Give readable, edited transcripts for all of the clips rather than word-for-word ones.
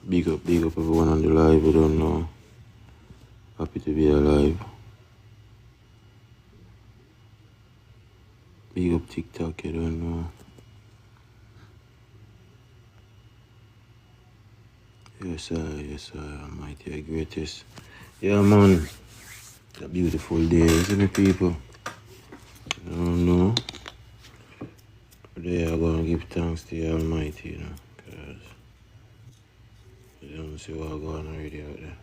Big up everyone on the live. I don't know. Happy to be alive. Big up TikTok. I don't know. Yes, I, Almighty, greatest. Yeah, man. It's a beautiful day, isn't it, people? I don't know. Today I'm going to give thanks to the Almighty, you know, because you don't see what's going on already out there.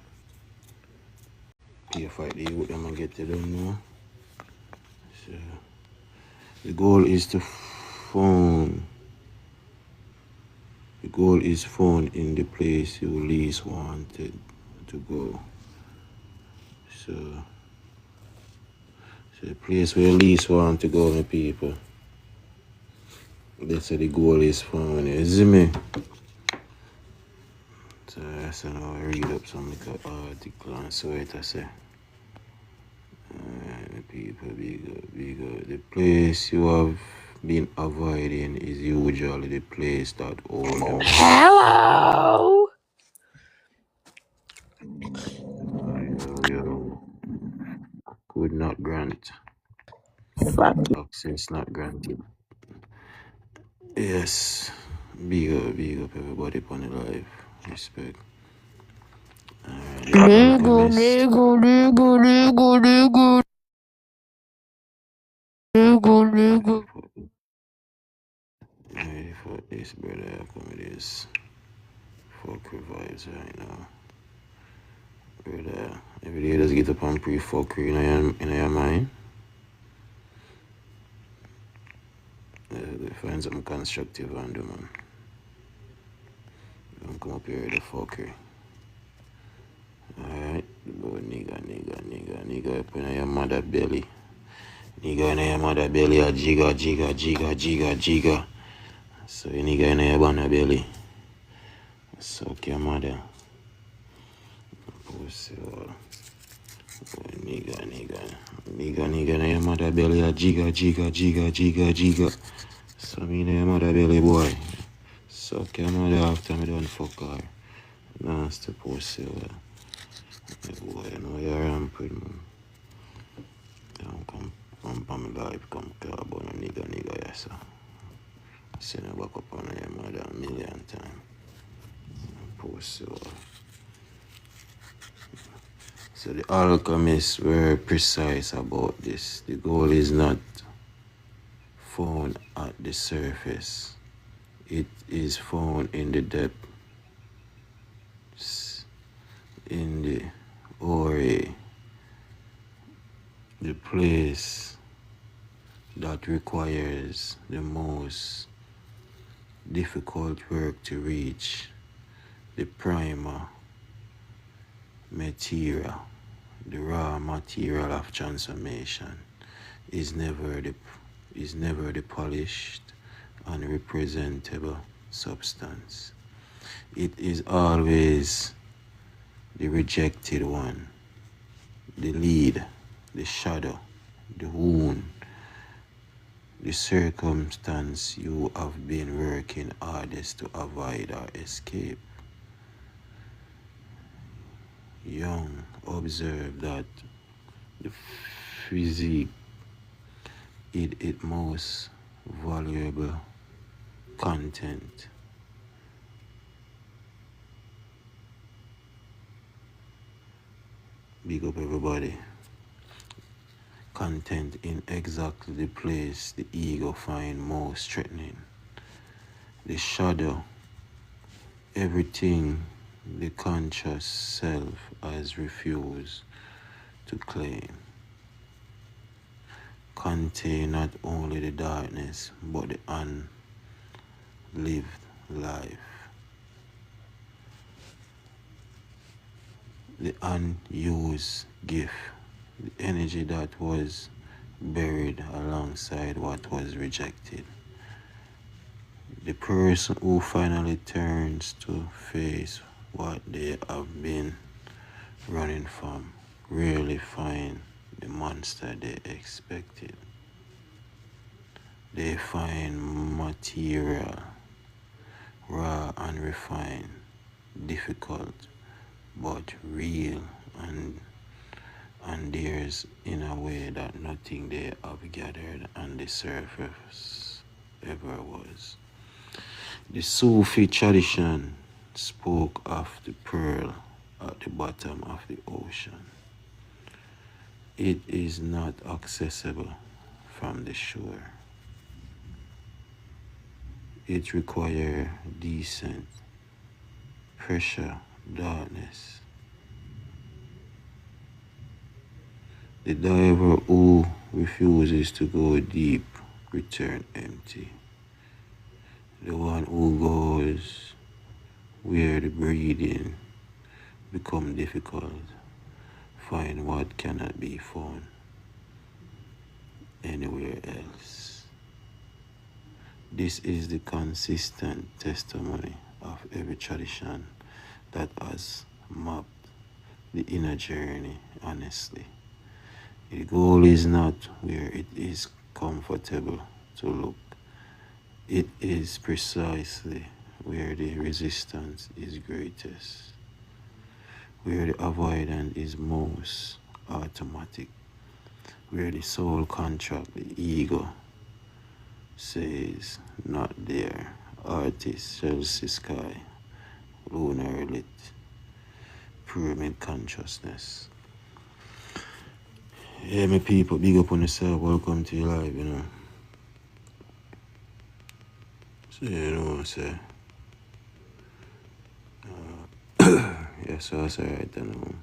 Pay fight the youth, them and get to them now. So, the goal is to phone. The goal is found in the place you least wanted to go. So the place where you least want to go, my people. That's where the goal is found. You see me? So that's how I read up some article and so it I say. People, big up. The place you have been avoiding is usually the place that owns. Hello. Yo. Could not grant. Fuck. Access not granted. Yes. Big up everybody on the live. Respect. Alchemist. Ready for this, brother. Come with this. Fuck vibes right now. Brother. Every day just get up and pre-fuckery in your mind. Find something constructive and do, man. Don't come up here with the fuckery. Alright. Boy, nigga up in your mother belly. Nigga in your mother belly a jigga. So you nigga in your banana belly. Suck your mother. Pussy all. Nigga in your mother belly a jigga. So me in your mother belly, boy. Suck your mother after me done fuck her. Nasty pussy all. Boy, you know you're rampant, man. Don't come on my life, come club on a nigga, yes, sir. Send her back up on your mother a million times. Pussy all. So the alchemists were precise about this. The goal is not found at the surface. It is found in the depths, in the ore, the place that requires the most difficult work to reach, the primer material, the raw material of transformation is never the polished and representable substance. It is always the rejected one, the lead, the shadow, the wound, the circumstance you have been working hardest to avoid or escape. Young observed that the physique is its most valuable content. Big up everybody. Content in exactly the place the ego find most threatening. The shadow, everything the conscious self has refused to claim, contain not only the darkness but the unlived life, the unused gift, the energy that was buried alongside what was rejected. The person who finally turns to face what they have been running from rarely find the monster they expected. They find material raw and refined, difficult but real, and theirs in a way that nothing they have gathered on the surface ever was. The Sufi tradition spoke of the pearl at the bottom of the ocean. It is not accessible from the shore. It requires descent, pressure, darkness. The diver who refuses to go deep return empty. The one who goes where the breathing become difficult find what cannot be found anywhere else. This is the consistent testimony of every tradition that has mapped the inner journey honestly. The goal is not where it is comfortable to look. It is precisely where the resistance is greatest, where the avoidance is most automatic, where the soul contract, the ego says, not there. Artist, Chelsea Sky, Lunar Lit, Pyramid Consciousness. Yeah, my people, big up on yourself. Welcome to your live, you know. So, you know what I say? Yeah, so that's alright, you know.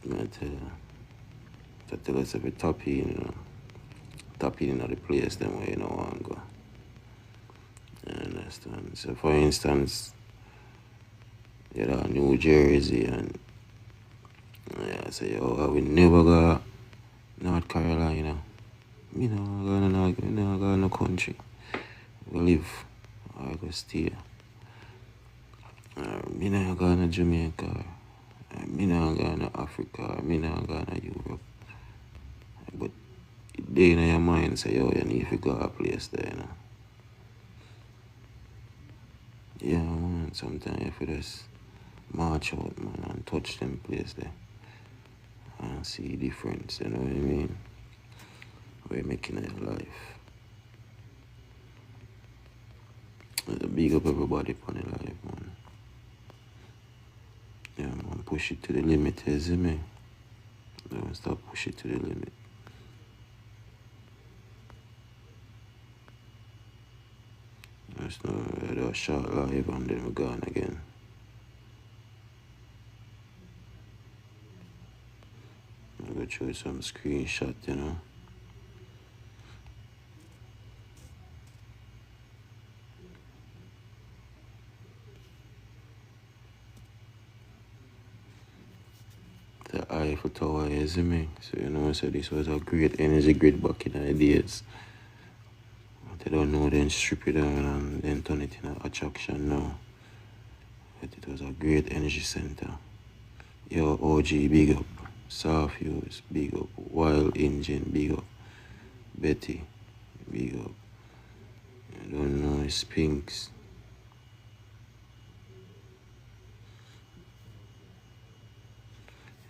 I'm going to tell us if it's top in, you know. Top in the place, then where you know I want to go. You understand? So, for instance, you know, New Jersey, and yeah, I say, yo, I will never go North Carolina. Me no go no country. We live, I go stay. Me no go to Jamaica. Me no go to Africa. Me no go to Europe. But they in your mind say, yo, you need to go a place there, you know. Yeah, man, sometimes you have to just march out, man, and touch them place there. And see the difference, you know what I mean? We're making it life. Big up everybody on the life, man. Yeah, man, push it to the limit, you see me? Don't stop push it to the limit. There's no short live and then we're gone again. I'll go show you some screenshot, you know. The Eiffel Tower, you see me? So you know, so this was a great energy grid back in the days. But they don't know, then strip it down and then turn it in an attraction now. But it was a great energy center. Yo, OG, big up. Soft Fuse, big up. Wild Engine, big up. Betty, big up. I don't know, Spinks.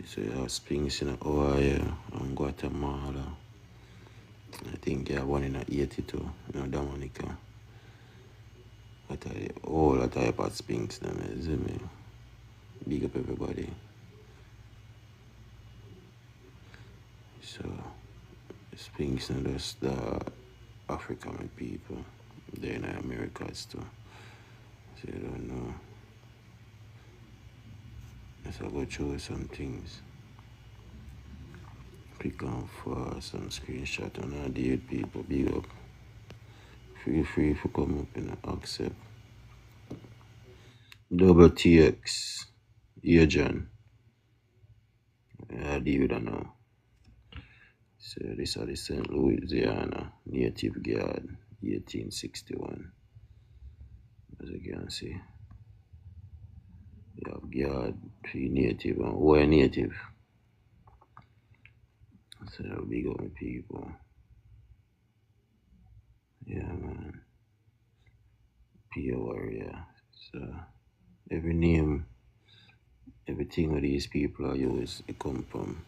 So you have Spinks in Ohio and Guatemala. I think you have one in 82, you know, Dominica. But all the type of Spinks, them, is me. Big up everybody. So, Spinks and just the African people. They're in Americas too. So you don't know. Let's go through some things. Click on for some screenshot on our dear people. Big up. Feel free to come up and accept. Double TX. Yeah, John. I deal with that now. So this is the St. Louisiana Native Guard, 1861. As you can see, you have Guard, 3 native, and who are native. So big up my people. Yeah, man. Pure warrior. So every name, everything of these people are used, it come from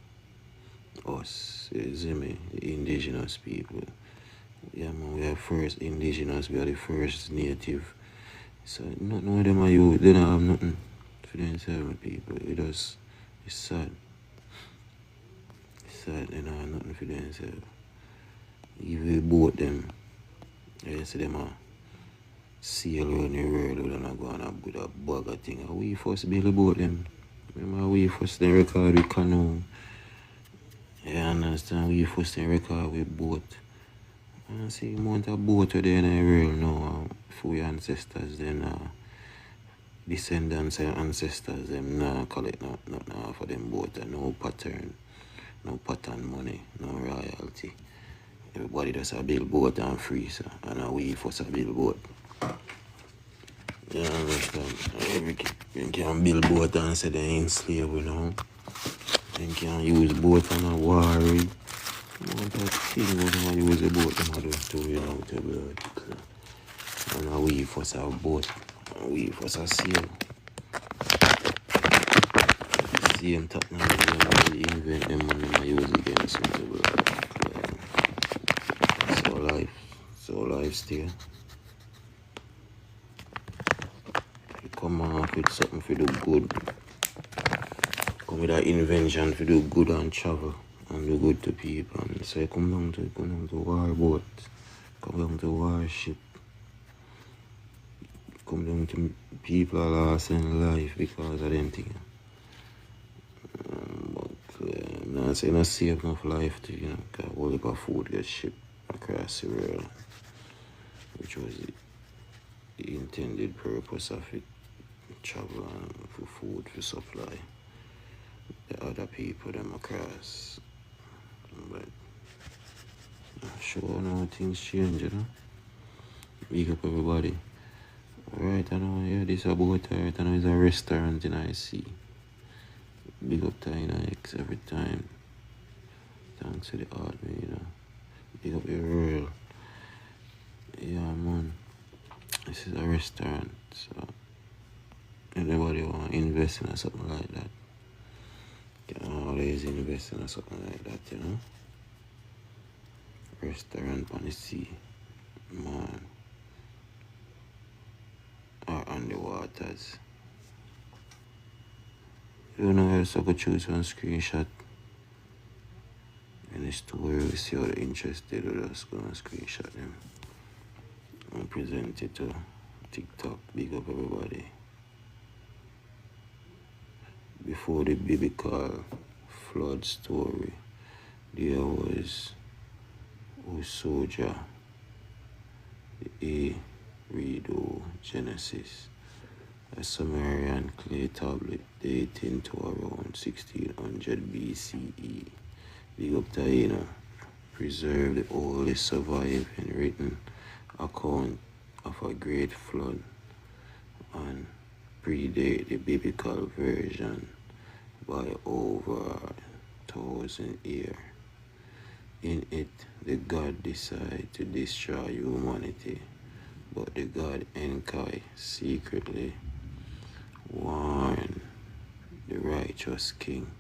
us, you see me, the indigenous people. Yeah, man, we are first indigenous, we are the first native. So nothing of them are you, they don't have nothing for themselves, people. It's sad. It's sad, they don't have nothing for themselves. If we both them, you see them sail around the world and go on with a bag of thing. We first build a boat them. Remember we first then record with canoe. You understand? We first then record with boat. And see the amount of boat there in the world now for your ancestors then descendants and ancestors them collect not for them boat and no pattern money, no royalty. Everybody does a build boat and free, so and we first a build boat. Yeah, you can build boat and say they ain't slave, you know. You can use boat on a war rig. What that thing when you use a boat, them do to you know to blood. And we first have boat, and we first a sail. Same technology when we invent them and them use it against us to blood. So life still. You come off with something for the good. Come with an invention for do good and travel and do good to people. And so you come down to war boat, come down to warship, come down to people are lost in life because of them things. But I'm not saying I save enough life to, you know, because all heap of food gets shipped across the world, which was the intended purpose of it, travel and for food, for supply. The other people them across. But sure now things change, you know. Big up everybody. Alright, I know, yeah, this about alright, I know it's a restaurant in IC. Big up Tiny X every time. Thanks to the art, man, you know. Big up your world. Yeah, man. This is a restaurant, so anybody want to invest in something like that, can always invest in something like that, you know. Restaurant on the sea, man. Or on the waters. You know, so go choose one screenshot. In the story, we see how they're interested, we'll just go and screenshot them and present it to TikTok. Big up everybody. Before the biblical flood story, there was Usoja, the A. Redo Genesis, a Sumerian clay tablet dating to around 1600 BCE. Big up Taina, preserved the oldest surviving written account of a great flood and predate the biblical version by over 1,000 years. In it, the God decided to destroy humanity, but the god Enkai secretly warned the righteous king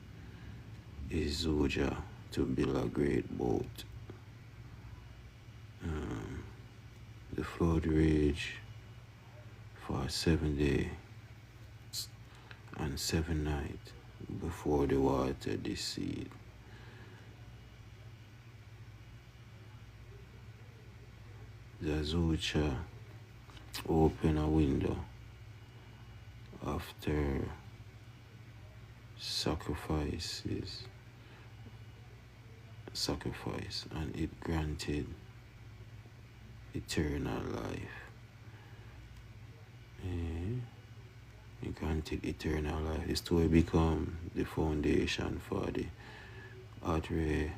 Izuja to build a great boat. The flood raged for 7 days and 7 nights before the water receded. Zazucha opened a window after sacrifice and it granted eternal life. It granted eternal life. The story became the foundation for the Atra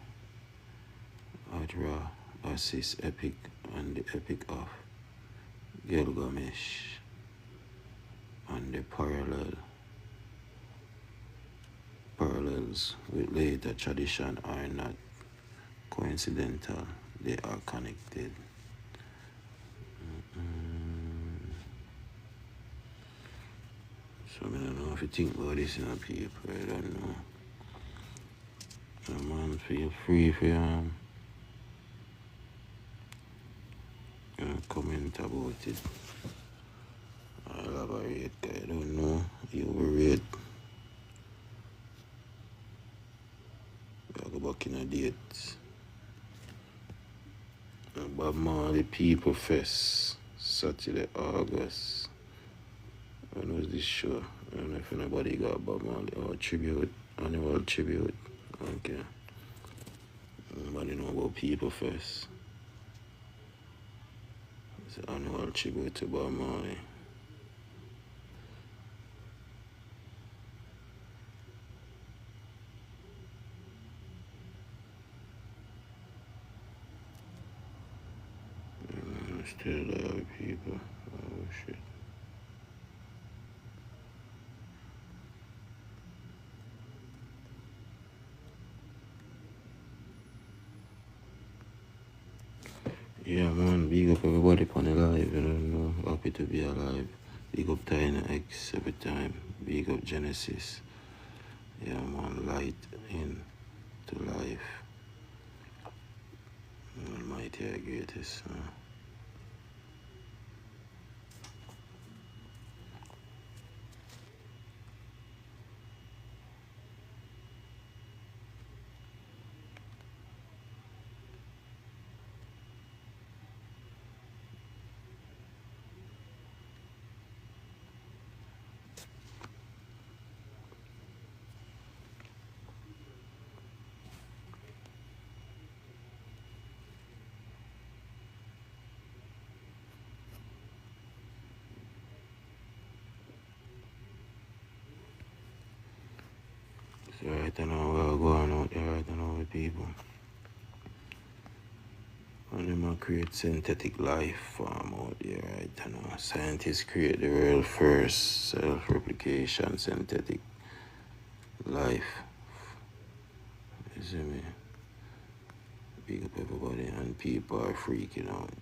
Assis epic and the epic of Gilgamesh, and the parallels with later tradition are not coincidental, they are connected. So I don't know if you think about this in a people, I don't know. So man, feel free for comment about it. I elaborate, I don't know. You overrate. I go back in a date. Bob Marley People Fest, Saturday, August. When was this show? I don't know if anybody got Bob Marley or tribute, annual tribute. Okay. Nobody know about People Fest. It's an annual tribute to Bob Marley. Still a lot of people. Oh shit. Yeah man, big up everybody on the live, you know, happy to be alive. Big up Tiny X every time. Big up Genesis. Yeah man, light into life. Almighty our greatest. So right now we're going out there right now with people. And them create synthetic life form out there right now. Scientists create the world first self-replication synthetic life. You see me? Big up everybody and people are freaking out.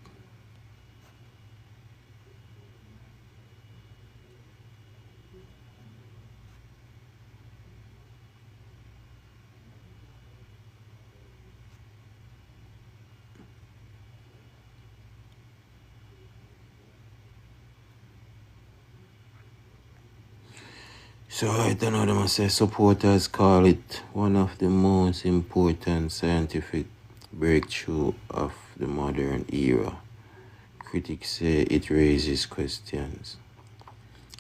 So right now them say supporters call it one of the most important scientific breakthrough of the modern era. Critics say it raises questions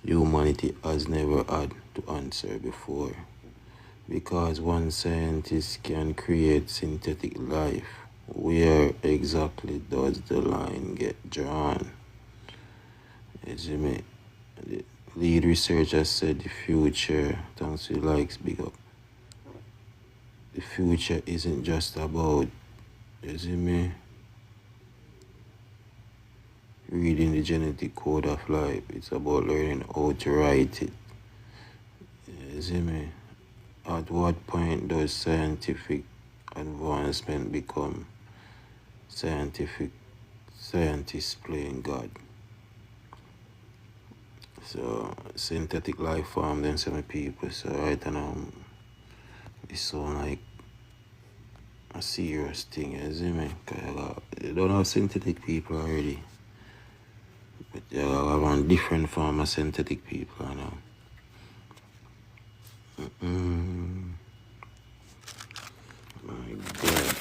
humanity has never had to answer before. Because one scientist can create synthetic life, where exactly does the line get drawn? You see me? The lead researcher said the future, thanks to likes, big up. The future isn't just about, you see me, reading the genetic code of life. It's about learning how to write it. You see me? At what point does scientific advancement become scientists playing God? So synthetic life form then some people. So right now it's so like a serious thing, you see me? Cause you don't have synthetic people already. But you have a different form of synthetic people now. My God.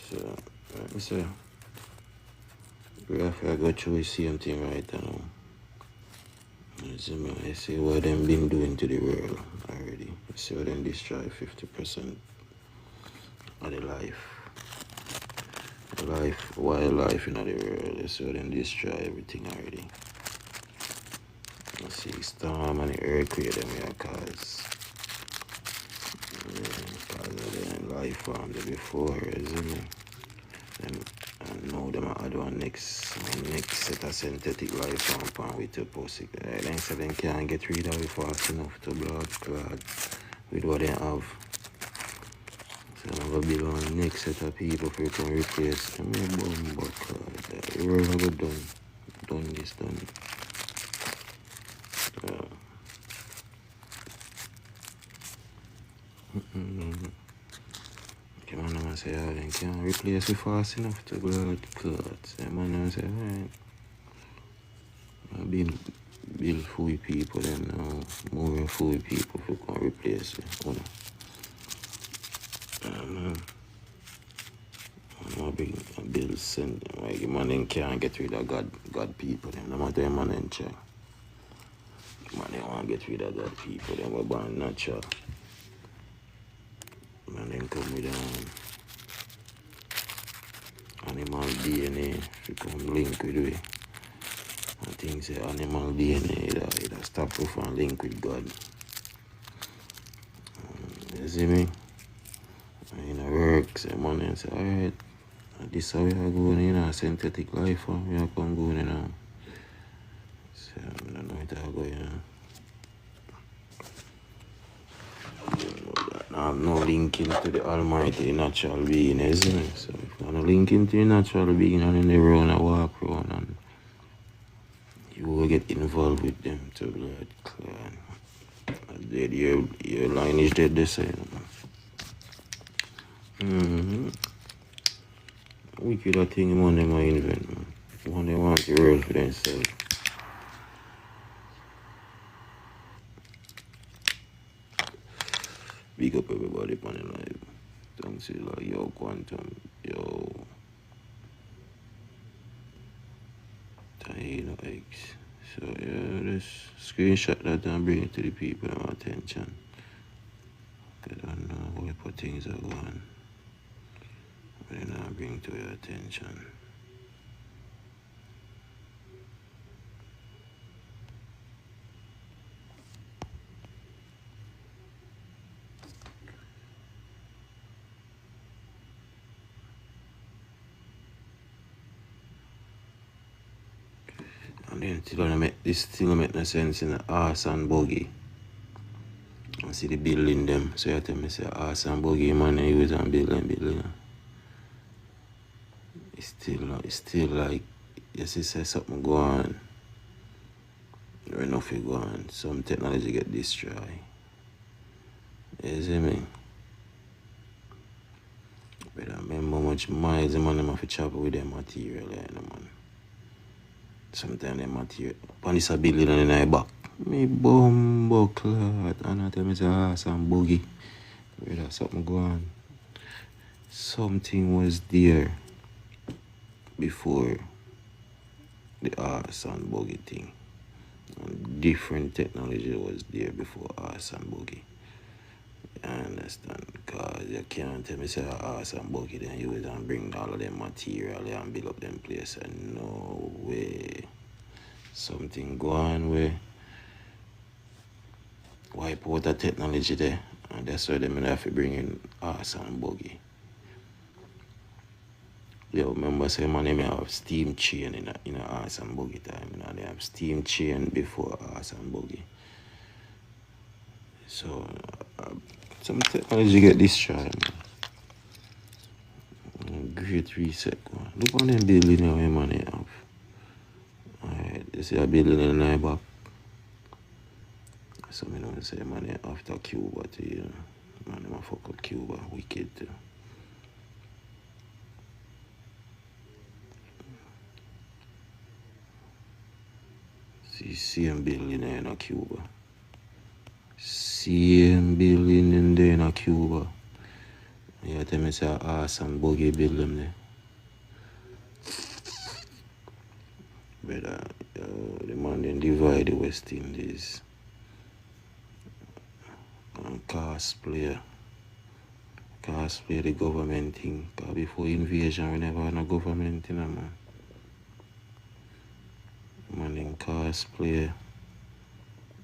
So let me say we have to go through the same thing right now. You see me? I see what them been doing to the world already. You see what them destroy 50% of the wildlife in the world. You see what them destroy everything already. You see storm and the earthquake them here cause of the life form there before, you see me? And now them add one next set of synthetic life form with the pussy. They say they can't get rid of it fast enough to blood clot with what they have. So I'm gonna build on the next set of people for you to replace them with bomb clot. The world never done this. Come on, I say, oh, they can't replace it fast enough to blood clots. The man I say, right, I build full people, then now moving full people who can replace it. I'm a build send them. Like, man, then can't get rid of God people, then no matter the man in check. Man, they want to get rid of God people, then we're born natural. Man, then come with animal DNA, to come link with it. I think say animal DNA, it'll stop you from link with God. You see me? And it works, and man say, alright, this is how we are going, you know, synthetic life, we are going, you know. So, I don't know how to go, you know. I'm no linking to the almighty natural being, isn't it? So if you're not linking to the natural being and then they run a walk around and you will get involved with them to blood clan. Dead, your line is dead, they say. Wicked thing one them I invent, man. One they want the world for themselves. Big up everybody on the live. Thanks, like, yo, Quantum, yo, Tahino X. So, yeah, just screenshot that and bring it to the people of attention. I don't know what things are going, but then I bring to your attention. And then still make no sense in the horse and buggy. I see the building them. So you tell me say horse and buggy man and use and building. It's still like you see say something go on. Or nothing go on. Some technology get destroyed. You see me? But I remember how much miles the man them have to travel with their material, you know, man. Sometimes the material on this building and then I back. Me bumbo clot and I tell me say horse and buggy. Whether something go on. Something was there before the horse and buggy thing. And different technology was there before horse and buggy. I understand, because you can't tell me say horse and buggy then you will bring all of them material and build up them place. And no way. Something go on where wipe out the technology there. And that's why they have to bring in horse and buggy. Yo, remember say man, they have steam chain in a horse and buggy time. You know, they have steam chain before horse and buggy. So some technology get destroyed, man. Great reset going. Look on them building now, man, they have. Alright, you see a building in the back. So I don't say man, after Cuba too, you know. Man, they fuck up Cuba, wicked too. See, same building there in Cuba. Same building in there in Cuba. You tell me say horse and buggy build them there. But the man then divide the West Indies. And cosplay the government thing. Because before invasion we never had no government thing, man. Man then cosplay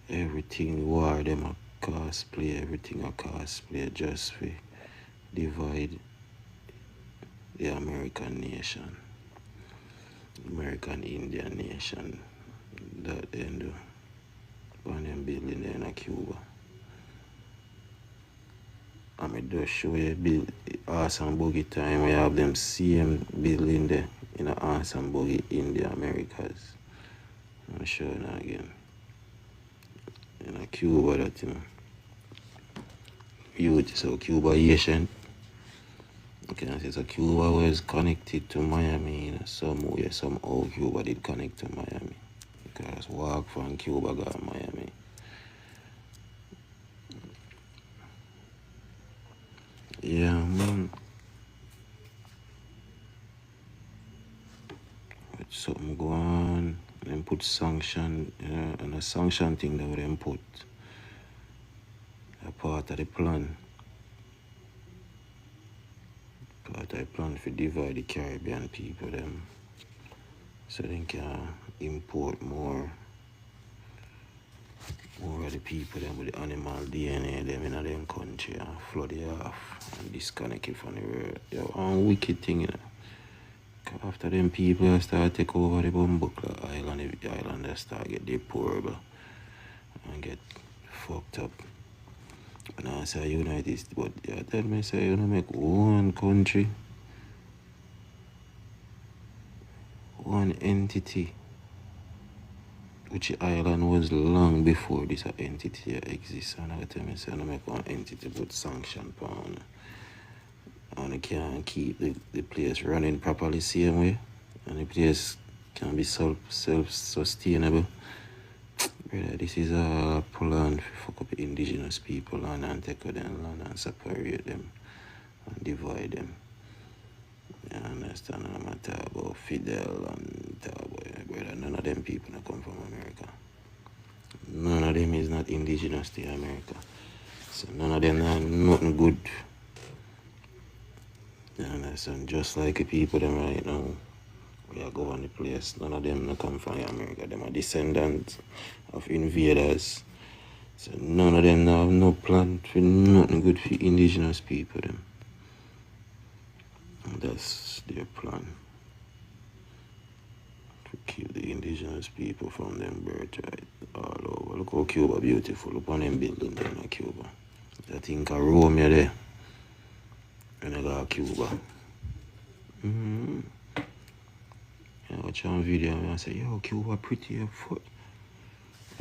everything, war them a cosplay, everything a cosplay just for divide the American nation. American Indian nation. That they do. On them building there in Cuba. I mean, just show you build horse and buggy time. We have them same building there in a horse and buggy in the Americas. I'll show you now again. In a Cuba, that, you know. youth, so Cuba Asian. Okay, I say so Cuba was connected to Miami in some way, somehow Cuba did connect to Miami. Because walk from Cuba got Miami. Yeah, man. With something go on, then put sanction, and a sanction thing that them put a part of the plan. Part of the plan for divide the Caribbean people them. So they can import more of the people them with the animal DNA them in them country and flood it off and disconnect it from the world. Yo, one wicked thing, you know. After them people start take over the Bumbukla Island, the islanders start get deplorable and get fucked up. And I say United States, but you tell me say you make one country, one entity, which island was long before this entity exists. And I tell me say you make one entity put sanction upon, and you can't keep the place running properly same way, and the place can be self-sustainable. Brother, this is a plan to fuck up the indigenous people and take them land and separate them and divide them. You understand? I'm talking about Fidel and talk about, brother, none of them people that come from America. None of them is not indigenous to America. So none of them are nothing good. You understand? Just like the people them right now, we are going the place. None of them not come from America. Them are descendants of invaders. So none of them have no plan for nothing good for indigenous people them. And that's their plan. To keep the indigenous people from them birthright all over. Look how Cuba beautiful. Look on them building there in Cuba. I think of Rome there. When I go to Cuba. I watch on video and I say, yo, Cuba pretty as fuck.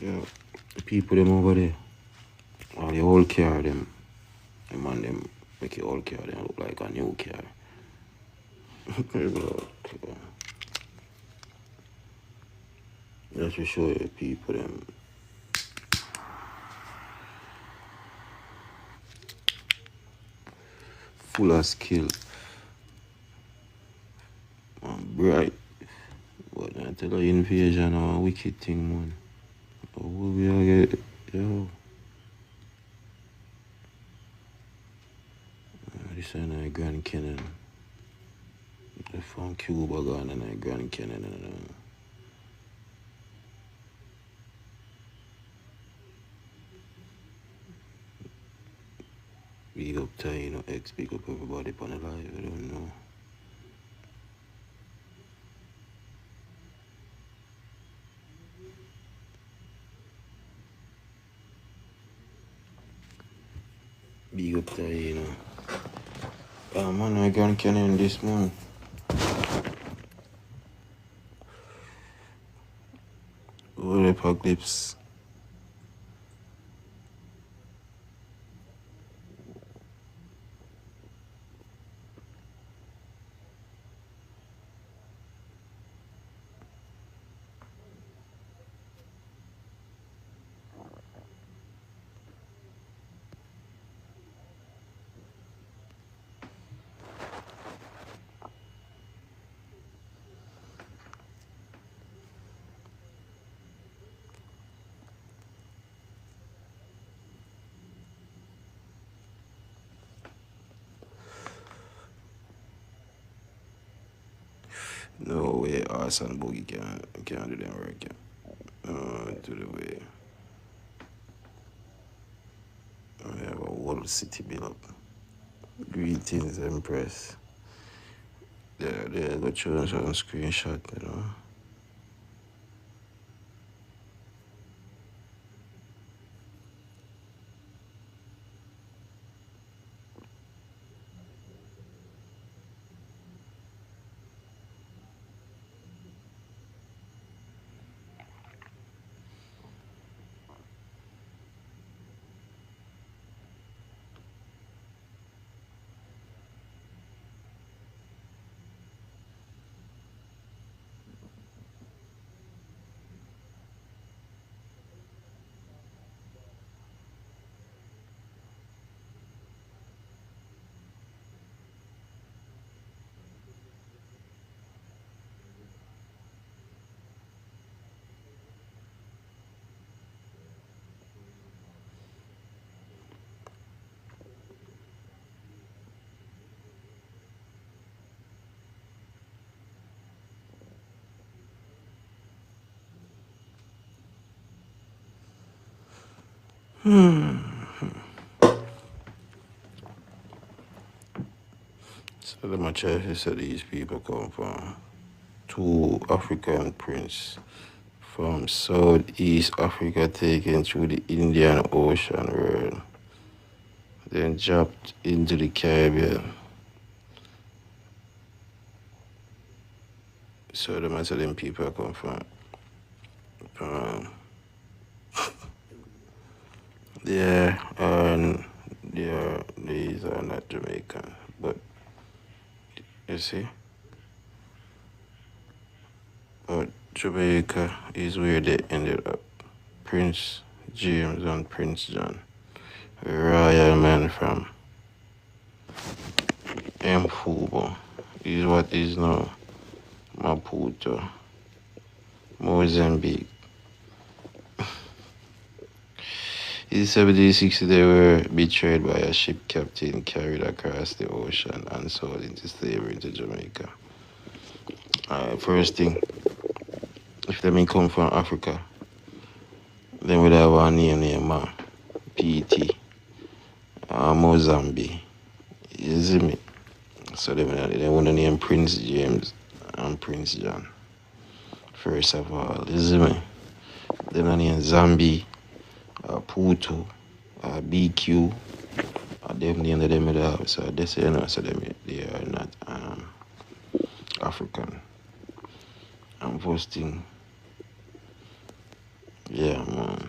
Yeah, the people them over there, all the old car them and them make the old car them look like a new car. Just to show you people them. Full of skill. And bright. But I tell you, invasion are a wicked thing, man. But we are get, yo. This is Grand Canyon. They found Cuba gone and Grand Canyon. Big up Taino X, big up everybody upon the live, I don't know. Big up Taino. Man, I Grand Canyon this month. What apocalypse? No way, Arse and Boogie can't do them work. To the way. We have a whole city built up. Greetings, Empress. There, go show some screenshot, you know. So let me try to say these people come from two African princes from Southeast Africa taken through the Indian Ocean world, then dropped into the Caribbean. So the most of them people come from and these are not Jamaican, but you see, but Jamaica is where they ended up. Prince James and Prince John, a royal man from Mfubo, is what is now Maputo, Mozambique. In 1760, they were betrayed by a ship captain carried across the ocean and sold into slavery to Jamaica. First thing, if they may come from Africa, they would have a name named PT, Mozambique. You see me? So they want to name Prince James and Prince John. First of all, you see me? They want to name Zambia, Puto, BQ. Them name that them have. So they say no, so they are not African. And first thing, yeah, man.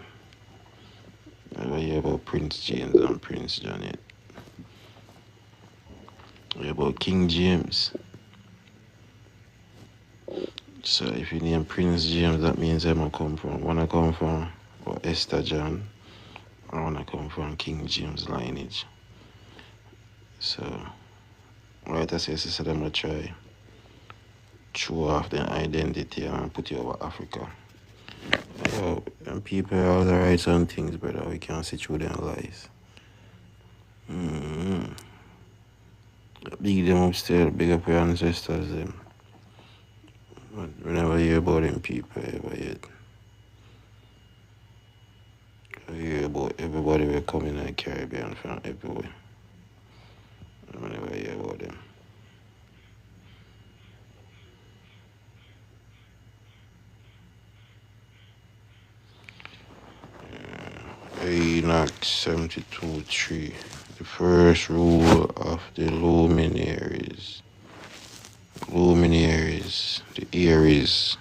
I hear about Prince James and Prince John yet. I hear about King James. So if you name Prince James, that means I'm come from. When I come from Esther John, I want to come from King James lineage. So, right, I say, sister, I'm going to try show off their identity and put you over Africa. Yo, and people are all the right on things, brother. We can't see through their lies. Big them upstairs, big up your ancestors, them. But we never hear about them people ever yet. I hear about everybody will come in the Caribbean from everywhere. I never hear about them. Enoch 72:3. The first rule of the luminaries. Luminaries, the Aries.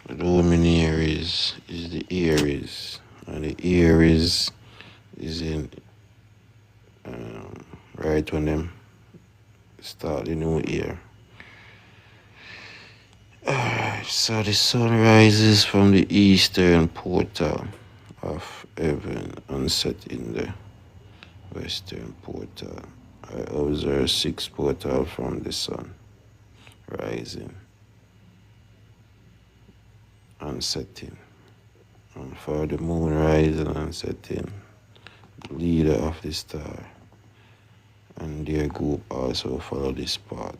The luminaries is the Aries. And the Aries is in right when them start the new year. So the sun rises from the eastern portal of heaven and set in the western portal. I observe 6 portals from the sun rising and setting. And for the moon rising and setting, the leader of the star and their group also follow this path.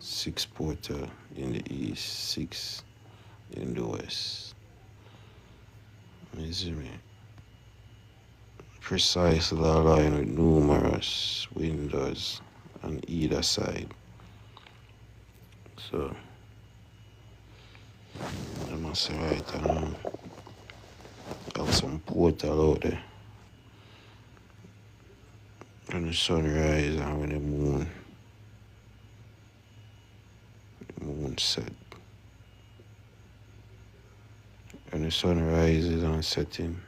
6 portals in the east, 6 in the west. You see me? Precisely aligned with numerous windows on either side. So, I must say right, have some portal out there. When the sun rises and when the moon set. When the sun rises and setting,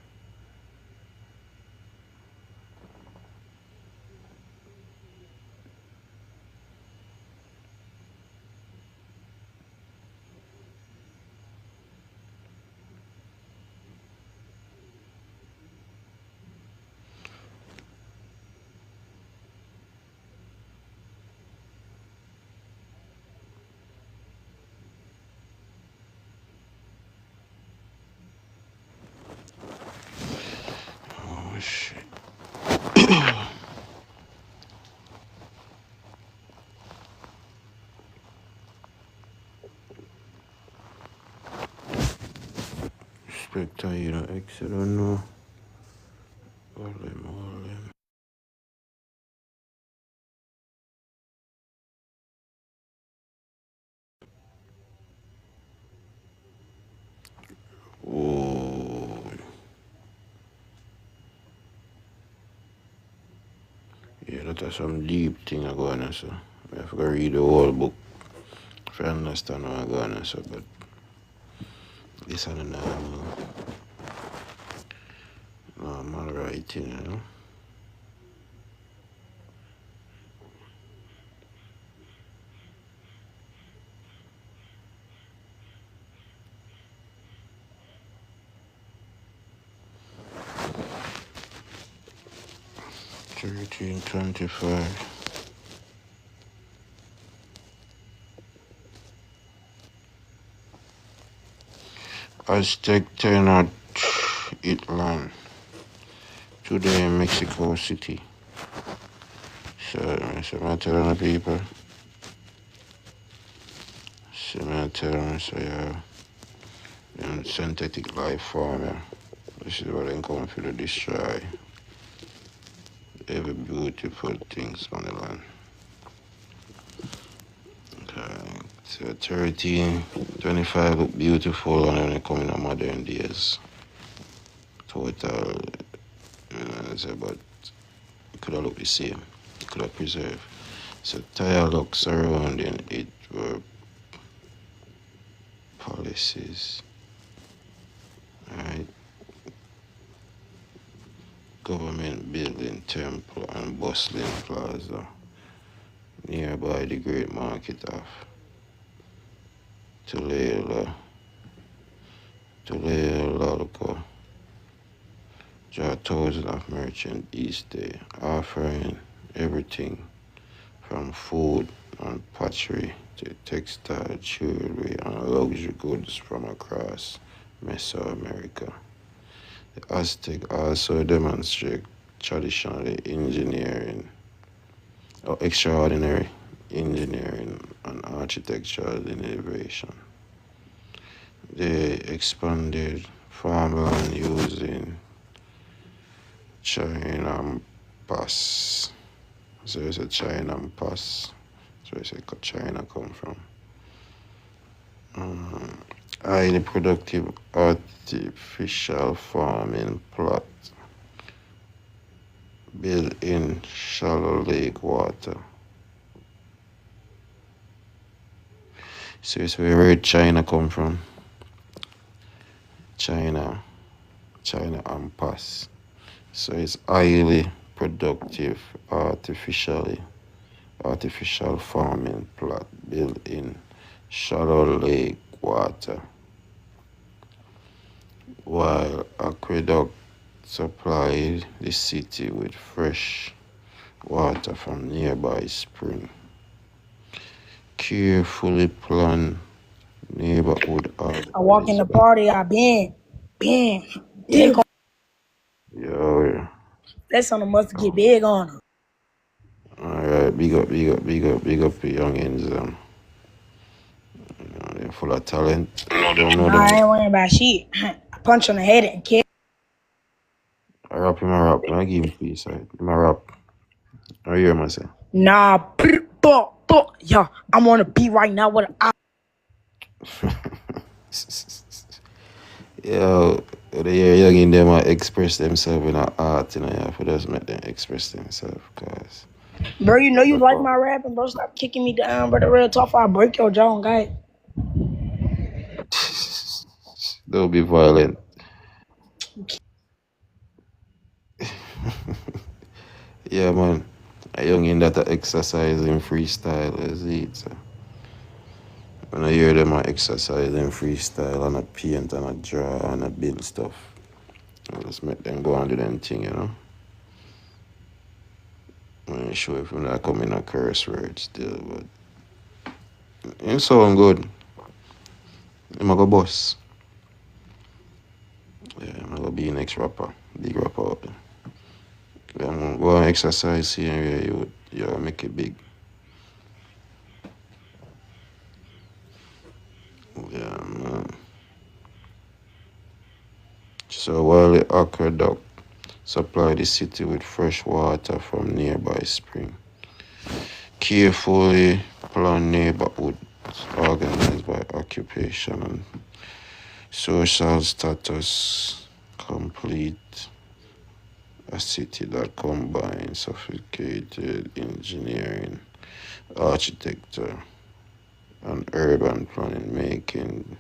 I don't know. All them. Oh, yeah, that is some deep thing I go on, so I have to read the whole book to understand what I go on, so, but this is a normal writing, you know. 1325. Aztec Tenochtitlan, today in Mexico City. So I'm telling the people. So I'm telling them, so yeah, synthetic life form, yeah. This is what I'm coming for to destroy. Every beautiful things on the land. Okay. So 1325 look beautiful and then they come in the modern days. Total, but it could have looked the same. It could have preserved. So tire locks surrounding it were policies. Alright. Government building temple and bustling plaza nearby the great market of Tulelolco. Draw thousands of merchants each day, offering everything from food and pottery to textile, jewelry, and luxury goods from across Mesoamerica. The Aztec also demonstrate traditionally engineering or extraordinary engineering and architectural innovation. They expanded farmland using China Pass. So it's a China Pass. So it's a China come from. Highly productive artificial farming plot built in shallow lake water. So it's where China come from. China and Pass. So it's highly productive artificial farming plot built in shallow lake water, while aqueduct supplied the city with fresh water from nearby spring. Carefully planned neighborhood I walk in arteries. the party, I bend. Dick on. Yo, That son must get big on her. alright, big up the youngins. They're full of talent. I don't know Nah, I them. ain't worrying about shit. I punch on the head and kill. I rap him a rap. I give him peace. Right? Him a rap. I hear him say. Nah, yeah, I'm on a beat right now with a. Yo, the young in them express themselves in art, you know, yeah, for just make them express themselves, cause Bro, you know you like my rapping, bro. Stop kicking me down, bro. The real tough, I'll break your jaw, guy. don't be violent. Yeah, man. A young in that exercising freestyle is it. So. When I hear them exercising freestyle and a paint and a draw and a build stuff, I just make them go and do them thing, you know. I'm not sure if I'm not coming a curse word still, but it sound good. I'm gonna go boss. Yeah, I'm gonna be next rapper, big rapper out there. Yeah, I'm gonna go and exercise here, yeah, you make it big. Yeah, man. So while the aqueduct supplied the city with fresh water from nearby spring, carefully planned neighborhoods organized by occupation and social status complete a city that combines sophisticated engineering, architecture, and urban planning, making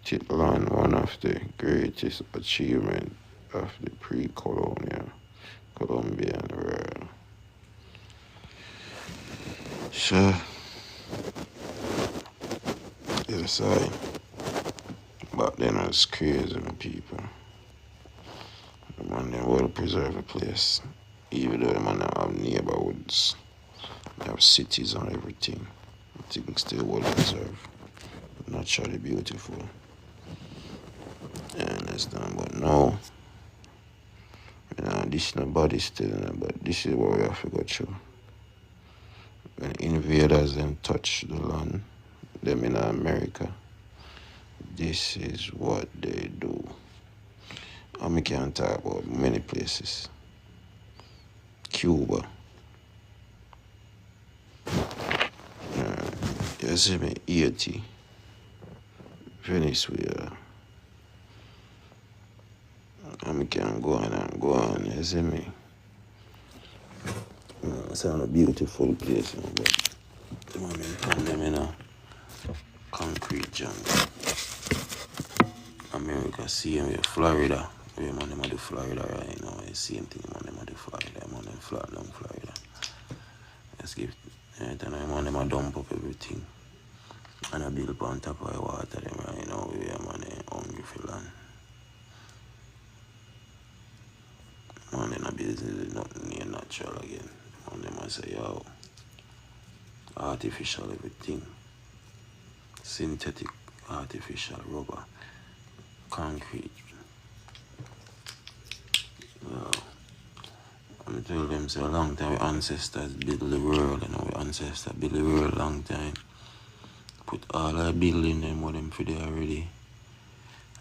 Titlan one of the greatest achievements of the pre-colonial Colombian era. So, yes, back then I was crazy with people. The man they will preserve a place, even though the man have neighborhoods, they have cities and everything. Things still well preserved, naturally beautiful. You understand? But no, this nobody still, but this is what we have to go through. When invaders then touch the land, them in America, this is what they do. And we can't talk about many places. Cuba. You see me, Haiti, Venezuela. And we can go on and go on, you see me. It's a beautiful place, but the moment come them in a concrete jungle. America, same way, Florida. Where man them do Florida right now, the same thing man them do Florida, man them flat down Florida. Let's give anytime man them dump up everything. And I build up on top of the water them right now, where man they hungry for land. Man in a business is nothing near natural again. Man them I say, yo, artificial everything. Synthetic, artificial, rubber, concrete. Well, I'm telling them, so a long time, our ancestors built the world, our ancestors built the world a long time. Put all our building them with them for there already.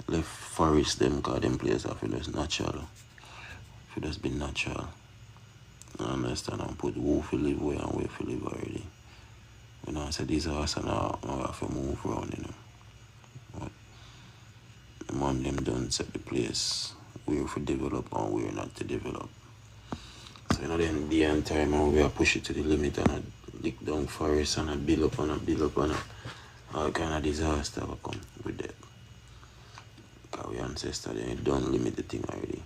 Left forest them, cause them places are for just natural. For just be natural. You understand? And put who for live where and where for live already. You know, I said these are us and now we have to move around, But the man them don't set the place where to develop and where not to develop. So then the entire time we are push it to the limit and I dig down forest and I build up and all kind of disaster will come with that. Because we ancestors they don't limit the thing already.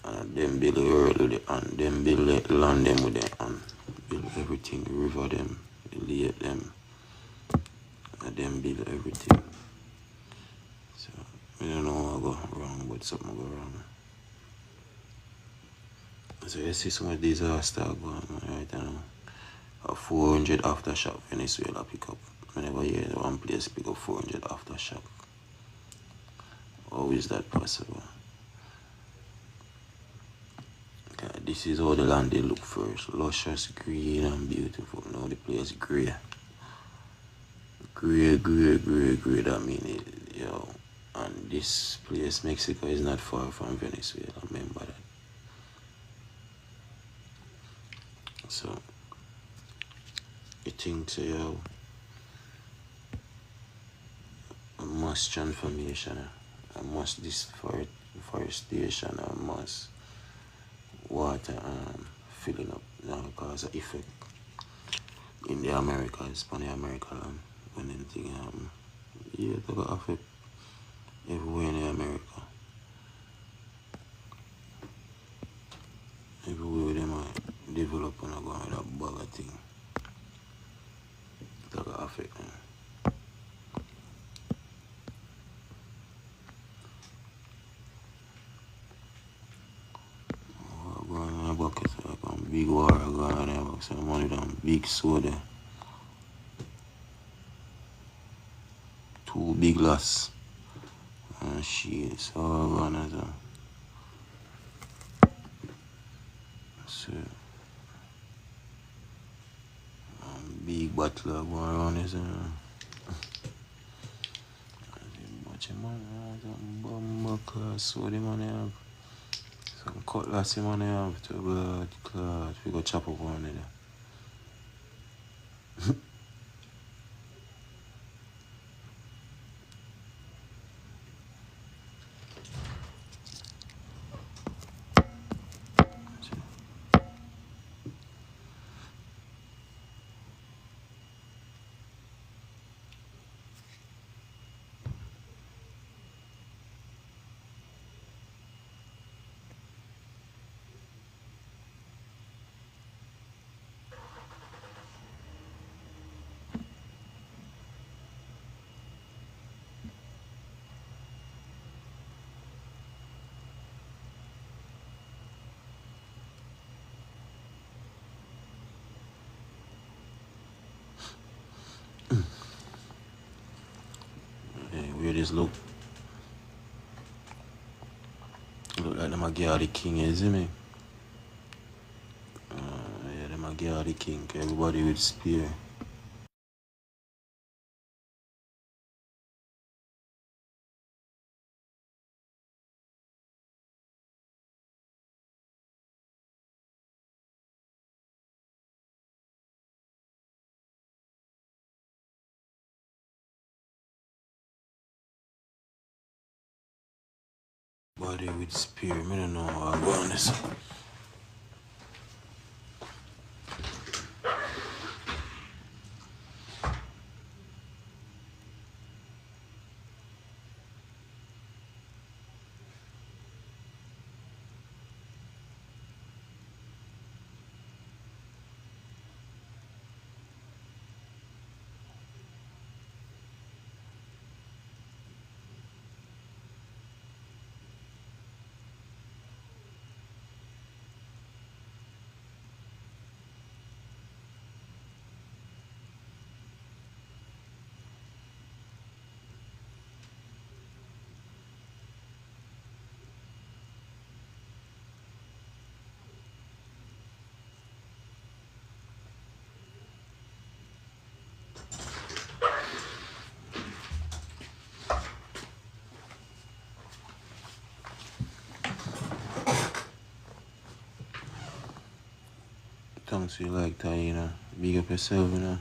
And them build the world with the hand, them build the land them with the hand, build everything, river them, lake them, and them build everything. So I don't know what go wrong, but something go wrong. So you see some of disaster going on right now. A 400 aftershock Venezuela pick up. Whenever you hear one place pick up 400 aftershock. How is that possible? Okay, this is how the land they look first. Luscious, green and beautiful. Now the place grey. Grey, that means it, yo. And this place, Mexico, is not far from Venezuela. Remember that. So, you think, so, yo, a mass transformation, a mass deforestation, a mass water filling up now cause of effect in the Americas, on the American land. When anything happen, yeah, it will affect everywhere in the America. Everywhere they might develop and go with that bag of thing. It will affect them. Bucket, like big water going there, so money down big soda. 2 big glass. And shit, so going as a so Big butler going around this. Much money, some bumper class, what the money have? Some cutlass the money have to blood clot. We go chop up one of them. Hey, where this look? Look like them a get the king, you see me? Yeah, them a get the king. Everybody with spear. Body with spear. I don't know how I go on this. Thanks you like that, you know. Big up yourself, you know.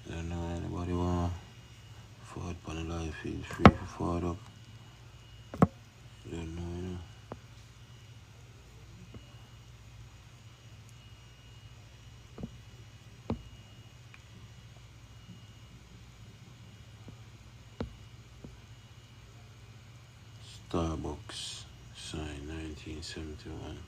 Don't know anybody want forward on the life, feel free to forward up. Don't know, you know. Starbucks, signed 1971.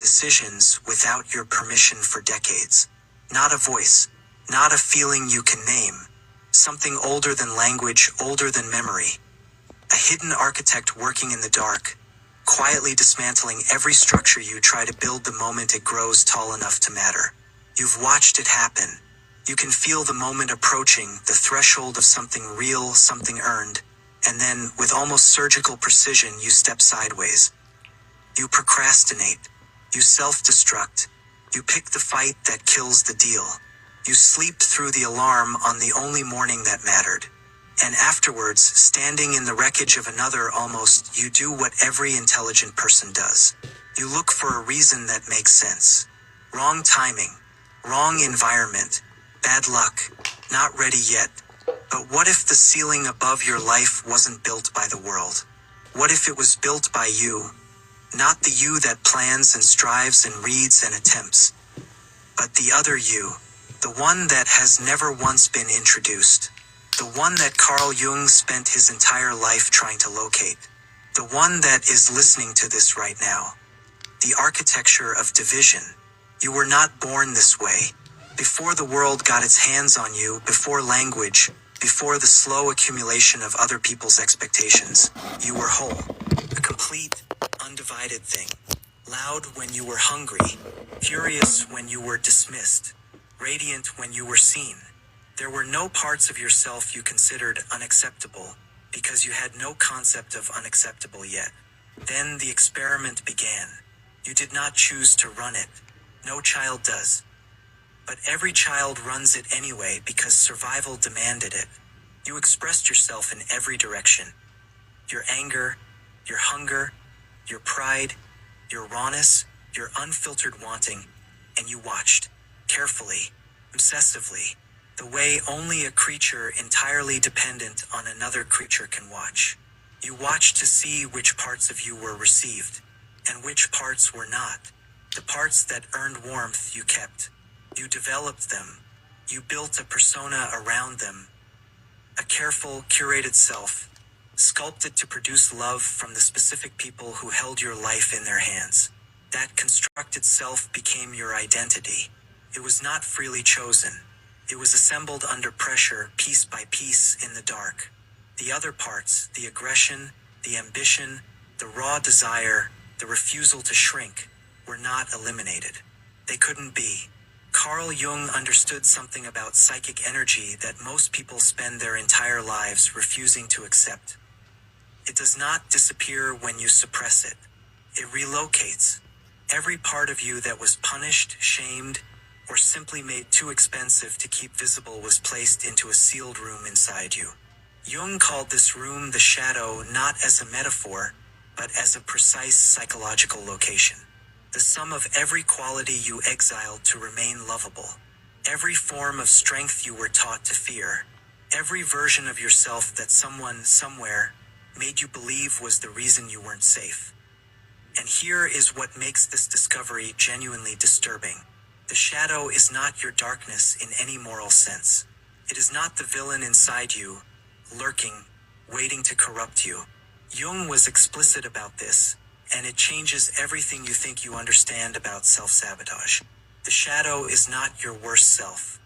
decisions without your permission for decades. Not a voice, not a feeling you can name. Something older than language, older than memory. A hidden architect working in the dark, quietly dismantling every structure you try to build the moment it grows tall enough to matter. You've watched it happen. You can feel the moment approaching, the threshold of something real, something earned, and then, with almost surgical precision, you step sideways. You procrastinate. You self-destruct. You pick the fight that kills the deal. You sleep through the alarm on the only morning that mattered. And afterwards, standing in the wreckage of another almost, you do what every intelligent person does. You look for a reason that makes sense. Wrong timing. Wrong environment. Bad luck. Not ready yet. But what if the ceiling above your life wasn't built by the world? What if it was built by you? Not the you that plans and strives and reads and attempts, but the other you. The one that has never once been introduced. The one that Carl Jung spent his entire life trying to locate. The one that is listening to this right now. The architecture of division. You were not born this way. Before the world got its hands on you, before language, before the slow accumulation of other people's expectations, you were whole. A complete, undivided thing. Loud when you were hungry. Furious when you were dismissed. Radiant when you were seen. There were no parts of yourself you considered unacceptable, because you had no concept of unacceptable yet. Then the experiment began. You did not choose to run it. No child does. But every child runs it anyway because survival demanded it. You expressed yourself in every direction. Your anger, your hunger, your pride, your rawness, your unfiltered wanting, and you watched, carefully, obsessively, the way only a creature entirely dependent on another creature can watch. You watched to see which parts of you were received, and which parts were not. The parts that earned warmth you kept. You developed them. You built a persona around them. A careful, curated self, sculpted to produce love from the specific people who held your life in their hands. That constructed self became your identity. It was not freely chosen. It was assembled under pressure, piece by piece, in the dark. The other parts, the aggression, the ambition, the raw desire, the refusal to shrink, were not eliminated. They couldn't be. Carl Jung understood something about psychic energy that most people spend their entire lives refusing to accept. It does not disappear when you suppress it. It relocates. Every part of you that was punished, shamed, or simply made too expensive to keep visible was placed into a sealed room inside you. Jung called this room the shadow, not as a metaphor, but as a precise psychological location. The sum of every quality you exiled to remain lovable. Every form of strength you were taught to fear. Every version of yourself that someone, somewhere, made you believe was the reason you weren't safe. And here is what makes this discovery genuinely disturbing. The shadow is not your darkness in any moral sense. It is not the villain inside you, lurking, waiting to corrupt you. Jung was explicit about this, and it changes everything you think you understand about self-sabotage. The shadow is not your worst self.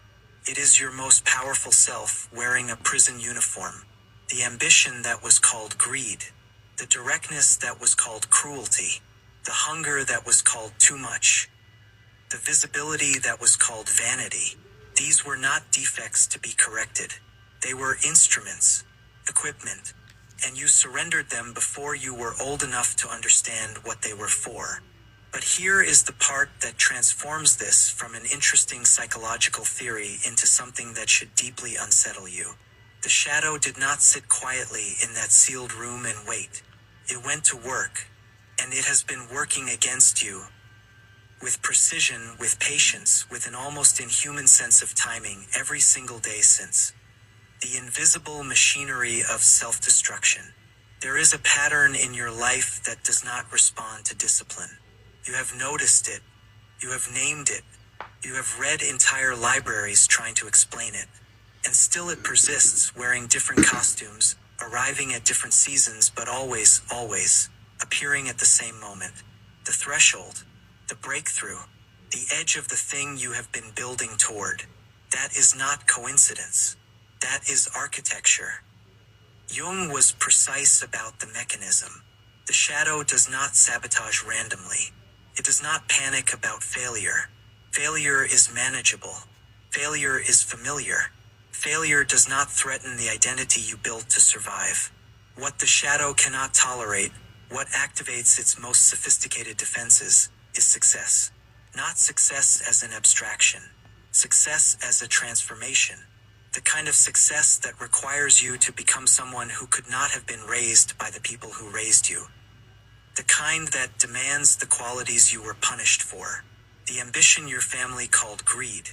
It is your most powerful self wearing a prison uniform. The ambition that was called greed. The directness that was called cruelty. The hunger that was called too much. The visibility that was called vanity. These were not defects to be corrected. They were instruments, equipment, and you surrendered them before you were old enough to understand what they were for. But here is the part that transforms this from an interesting psychological theory into something that should deeply unsettle you. The shadow did not sit quietly in that sealed room and wait. It went to work, and it has been working against you. With precision, with patience, with an almost inhuman sense of timing every single day since. The invisible machinery of self-destruction. There is a pattern in your life that does not respond to discipline. You have noticed it. You have named it. You have read entire libraries trying to explain it. And still it persists, wearing different costumes, arriving at different seasons, but always, always, appearing at the same moment. The threshold. the breakthrough, the edge of the thing you have been building toward. That is not coincidence. That is architecture. Jung was precise about the mechanism. The shadow does not sabotage randomly. It does not panic about failure. Failure is manageable. Failure is familiar. Failure does not threaten the identity you built to survive. What the shadow cannot tolerate, what activates its most sophisticated defenses, is success. Not success as an abstraction. Success as a transformation. The kind of success that requires you to become someone who could not have been raised by the people who raised you. The kind that demands the qualities you were punished for. The ambition your family called greed.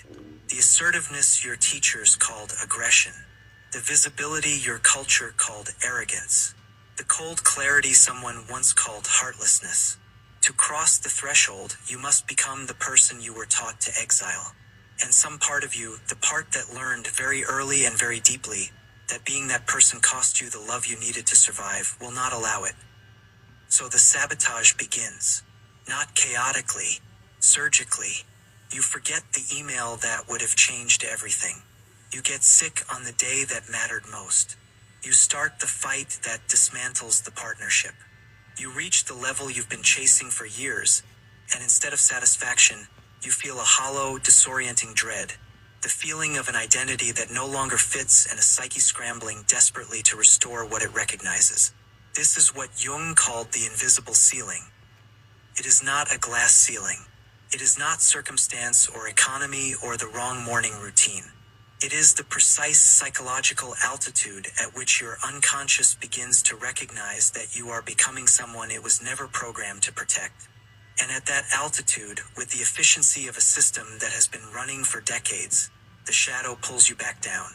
The assertiveness your teachers called aggression. The visibility your culture called arrogance. The cold clarity someone once called heartlessness. To cross the threshold, you must become the person you were taught to exile. And some part of you, the part that learned very early and very deeply, that being that person cost you the love you needed to survive, will not allow it. So the sabotage begins. Not chaotically, surgically. You forget the email that would have changed everything. You get sick on the day that mattered most. You start the fight that dismantles the partnership. You reach the level you've been chasing for years, and instead of satisfaction, you feel a hollow, disorienting dread. The feeling of an identity that no longer fits and a psyche scrambling desperately to restore what it recognizes. This is what Jung called the invisible ceiling. It is not a glass ceiling. It is not circumstance or economy or the wrong morning routine. It is the precise psychological altitude at which your unconscious begins to recognize that you are becoming someone it was never programmed to protect. And at that altitude, with the efficiency of a system that has been running for decades, the shadow pulls you back down.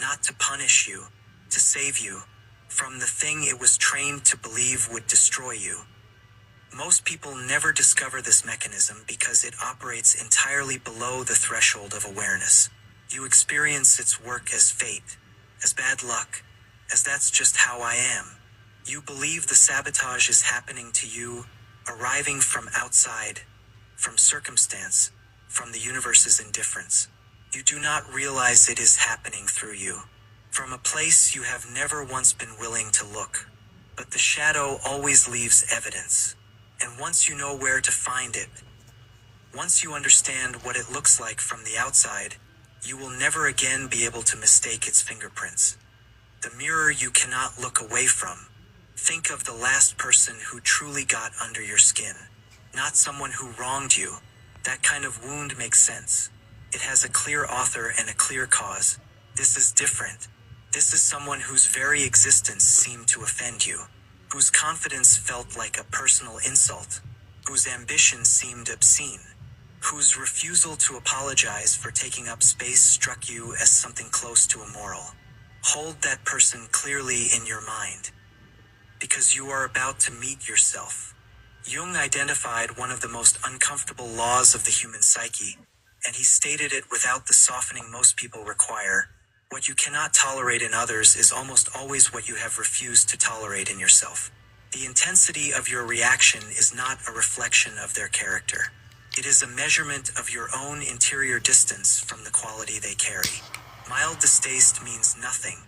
Not to punish you, to save you, from the thing it was trained to believe would destroy you. Most people never discover this mechanism because it operates entirely below the threshold of awareness. You experience its work as fate, as bad luck, as that's just how I am. You believe the sabotage is happening to you, arriving from outside, from circumstance, from the universe's indifference. You do not realize it is happening through you, from a place you have never once been willing to look. But the shadow always leaves evidence. And once you know where to find it, once you understand what it looks like from the outside, you will never again be able to mistake its fingerprints. The mirror you cannot look away from. Think of the last person who truly got under your skin. Not someone who wronged you. That kind of wound makes sense. It has a clear author and a clear cause. This is different. This is someone whose very existence seemed to offend you. Whose confidence felt like a personal insult. Whose ambition seemed obscene. Whose refusal to apologize for taking up space struck you as something close to immoral. Hold that person clearly in your mind. Because you are about to meet yourself. Jung identified one of the most uncomfortable laws of the human psyche, and he stated it without the softening most people require. What you cannot tolerate in others is almost always what you have refused to tolerate in yourself. The intensity of your reaction is not a reflection of their character. It is a measurement of your own interior distance from the quality they carry. Mild distaste means nothing,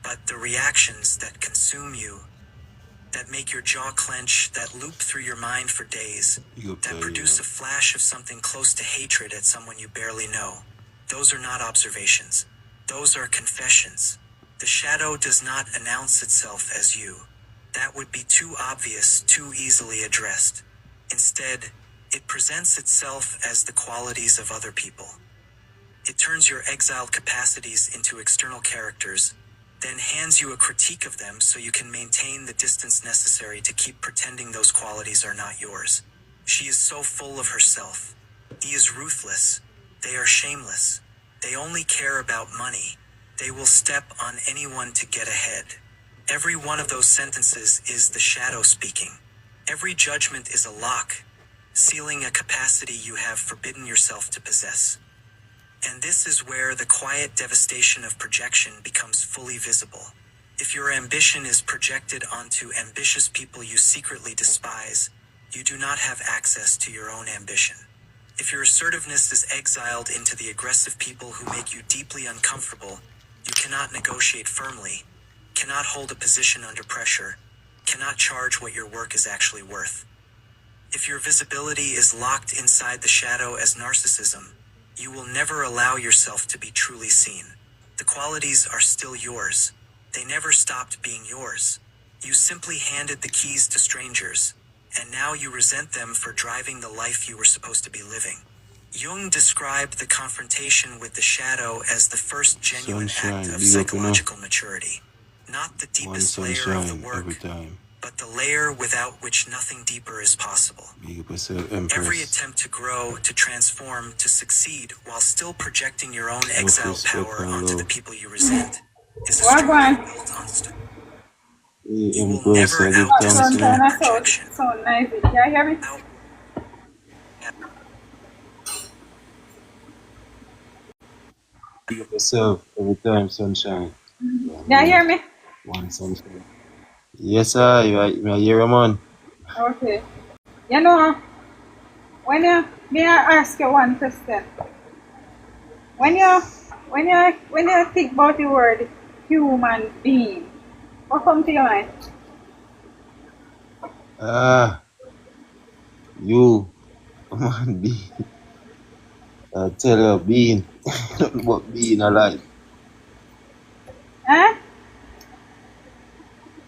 but the reactions that consume you, that make your jaw clench, that loop through your mind for days, that produce a flash of something close to hatred at someone you barely know. Those are not observations. Those are confessions. The shadow does not announce itself as you. That would be too obvious, too easily addressed. Instead, it presents itself as the qualities of other people. It turns your exiled capacities into external characters, then hands you a critique of them so you can maintain the distance necessary to keep pretending those qualities are not yours. She is so full of herself. He is ruthless. They are shameless. They only care about money. They will step on anyone to get ahead. Every one of those sentences is the shadow speaking. Every judgment is a lock, sealing a capacity you have forbidden yourself to possess. And this is where the quiet devastation of projection becomes fully visible. If your ambition is projected onto ambitious people you secretly despise, You do not have access to your own ambition. If your assertiveness is exiled into the aggressive people who make you deeply uncomfortable, you cannot negotiate firmly, cannot hold a position under pressure, cannot charge what your work is actually worth. If your visibility is locked inside the shadow as narcissism, you will never allow yourself to be truly seen. The qualities are still yours. They never stopped being yours. You simply handed the keys to strangers, and now you resent them for driving the life you were supposed to be living. Jung described the confrontation with the shadow as the first genuine act of psychological maturity. Not the deepest layer of the work, but the layer without which nothing deeper is possible. Every attempt to grow, to transform, to succeed, while still projecting your own exiled power onto the people you resent, is a structure built on you will never outdiscipline projection. So nice. Can you hear me? Big up yourself every time, sunshine. Can you hear me? One sunshine. Yes, sir. You are here, man. Okay. You know, may I ask you one question? When you think about the word human being, what comes to your mind? You, man, being. I tell you, being. Nothing but being alive. Huh?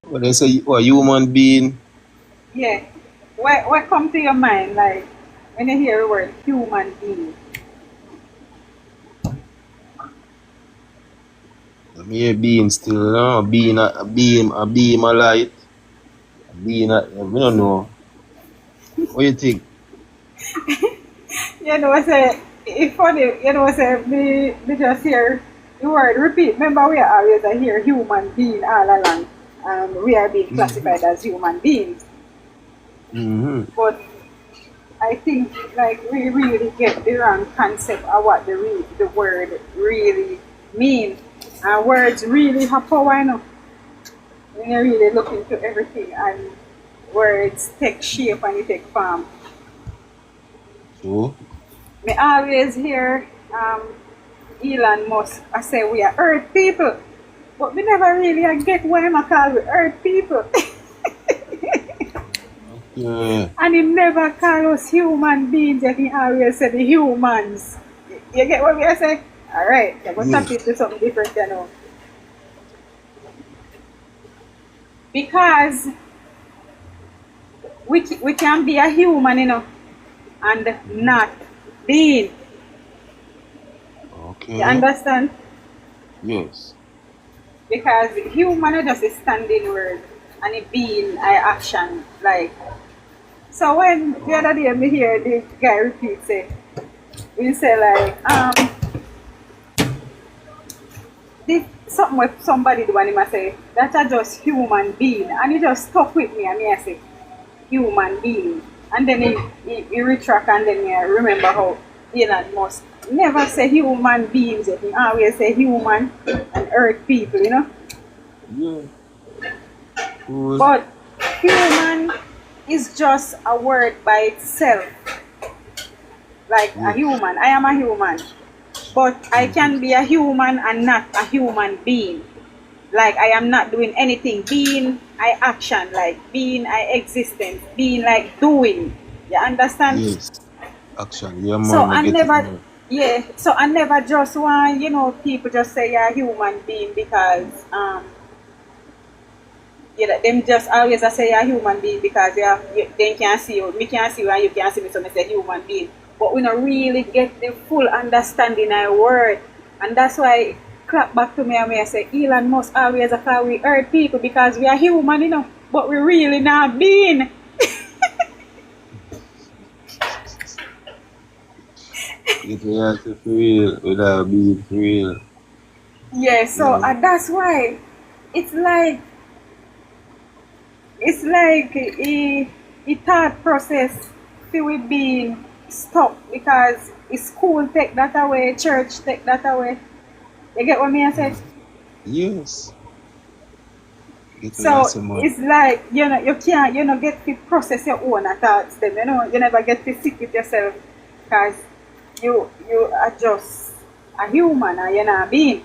When they say, a human being, Yeah. What comes to your mind, like, when you hear the word human being? I'm here being still, you know, being a beam a light. Being a, I don't know. What you think? You know, say, it's funny, you know, say, me just hear the word repeat. Remember, we are always hear human being all along. We are being classified as human beings. Mm-hmm. But I think, like, we really get the wrong concept of what the word really means. And words really have power, you know. When you really look into everything, and words take shape and they take form. So? Me always hear Elon Musk I say we are earth people. But we never really get why I call we earth people. Yeah. And he never call us human beings, yet he always say the humans. You get what I say? Alright, you're going to tap into something different, you know. Because we can be a human, you know, and not being. Okay. You understand? Yes. Because human is just a standing word and a being, I action, like. So when the other day me hear the guy repeat say, we say like, this something with somebody do and him say, that are just human being, and he just stuck with me and me I say, human being. And then he retract and then me remember how Elon Musk never say human beings, yet he always say human and earth people, you know? Yeah. Cool. But human is just a word by itself. Like a human. I am a human. But I can be a human and not a human being. Like I am not doing anything. Being, I action. Like being, I existence. Being, like doing. You understand? Yes. Action. Yeah, man. So I never, yeah. So I never just want, you know, people just say you're a human being because yeah, them just always say you're a human being because they can't see you. Me can't see you and you can't see me, so I say human being. But we don't really get the full understanding of the word. And that's why clap back to me and I say Elon Musk always call we earth people because we are human, you know, but we really not being. It's for real, without being for real. Yeah, so that's why it's like a thought process feel we being stuck because school take that away, church take that away. You get what me I say? Yes. Get to So that man. it's like, you can't, get to process your own thoughts them, you never get to sit with yourself because you are just a human and you're not a being.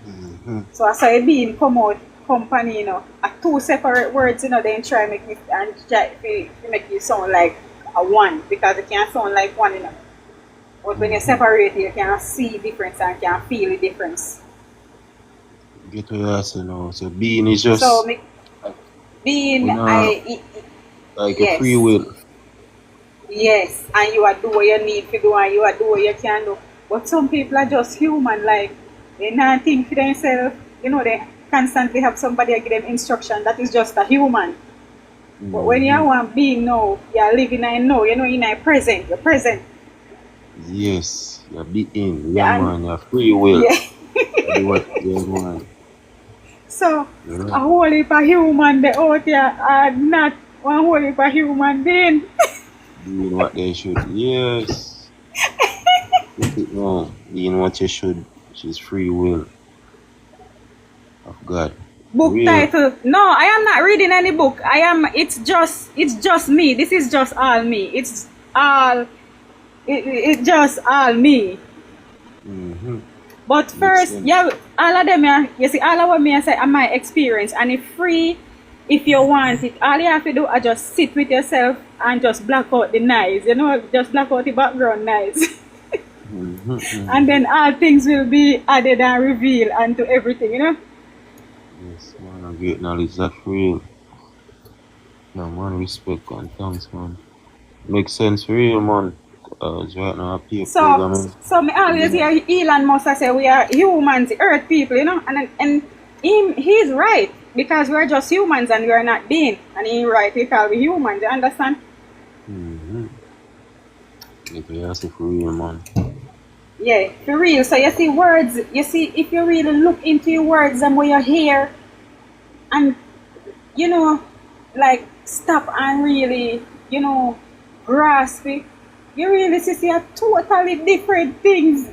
Mm-hmm. So I saw a being come out company, are two separate words, then try make it and try to make you sound like a one because it can't sound like one, But when you separate it, you can see difference and can feel the difference. Get to that, So being is just So being, like a yes. free will. Yes, and you are do what you need to do and you are do what you can do. But some people are just human, like they not think for themselves. They constantly have somebody give them instruction. That is just a human. But when you want being now, you are living in now, in a present, you're present. Yes, you're being, Yeah, man, you're free will. Yeah. You do what you want. So a whole heap of human they out there are not one whole heap of human being. Doing what they should. Yes. No, being what you should, which is free will of God. Book Real. title. No, I am not reading any book. It's just me. This is just all me. It's just all me. Mm-hmm. But first, all of them, you see, all of what me I say are my experience. And if free, if you want it, all you have to do is just sit with yourself and just block out the noise. Just block out the background noise. And then all things will be added and revealed unto everything, Yes, man, I get knowledge, that's real. No, man, respect and thanks, man. Makes sense, real, man. Right now, So me always hear Elon Musk say we are humans, earth people, and he's right because we're just humans and we are not being, and he's right because we're humans. You understand? Yes, for real, man. Yeah, for real. So you see words. You see if you really look into your words and what you hear, and like stop and really grasp it. You really see a totally different things.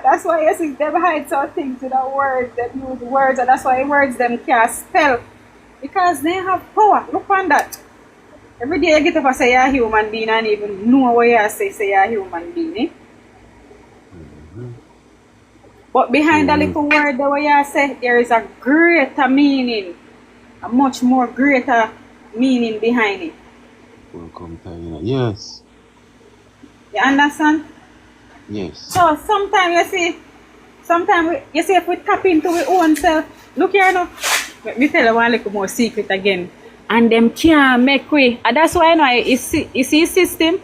That's why you see them hide some things in the words, them use words, and that's why words them can't spell. Because they have power. Look on that. Every day you get up and say you're a human being and even know what you say you're a human being. But behind the little word the way you say, there is a greater meaning. A much more greater meaning behind it. Welcome, Taina. Yes. You understand? Yes. So sometimes you see if we tap into our own self, look here now. Let me tell you one little more secret again. And them can't make we. And that's why you see system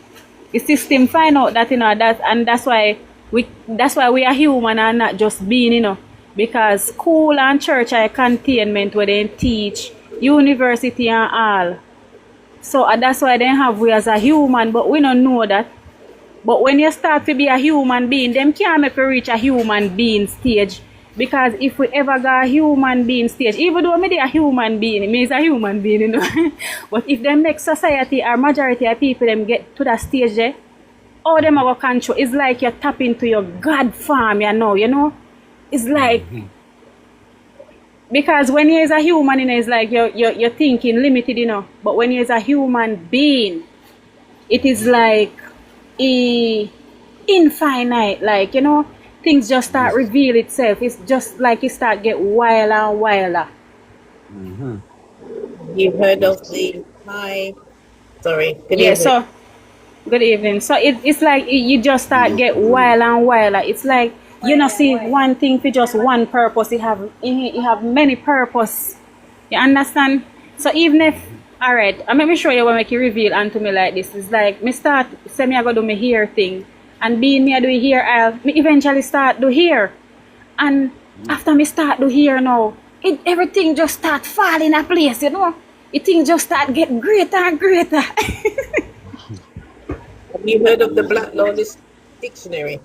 find out that that, and that's why we are human and not just being, because school and church are a containment where they teach, university and all. So that's why they have we as a human, but we don't know that. But when you start to be a human being, them can't make you reach a human being stage. Because if we ever got a human being stage, even though me a human being, it means a human being, But if them make society or majority of people them get to that stage there, all them are control. It's like you tap into your God farm, It's like because when you're a human, it's like you're thinking limited, But when you're a human being, it is like infinite, like things just start reveal itself. It's just like it start get wilder and wilder. You've heard of the high? Sorry. Good evening. So good evening. So it's like you just start get wilder and wilder. It's like see one thing for just one purpose. You have many purpose. You understand? So even if alright, I'm let me show you what make you reveal unto me like this. It's like me start say me I go do me hair thing. And being me I do here, I'll eventually start do here. And after me start do here now, everything just start falling in place, It thing just start get greater and greater. Have you heard of the Black Law Dictionary?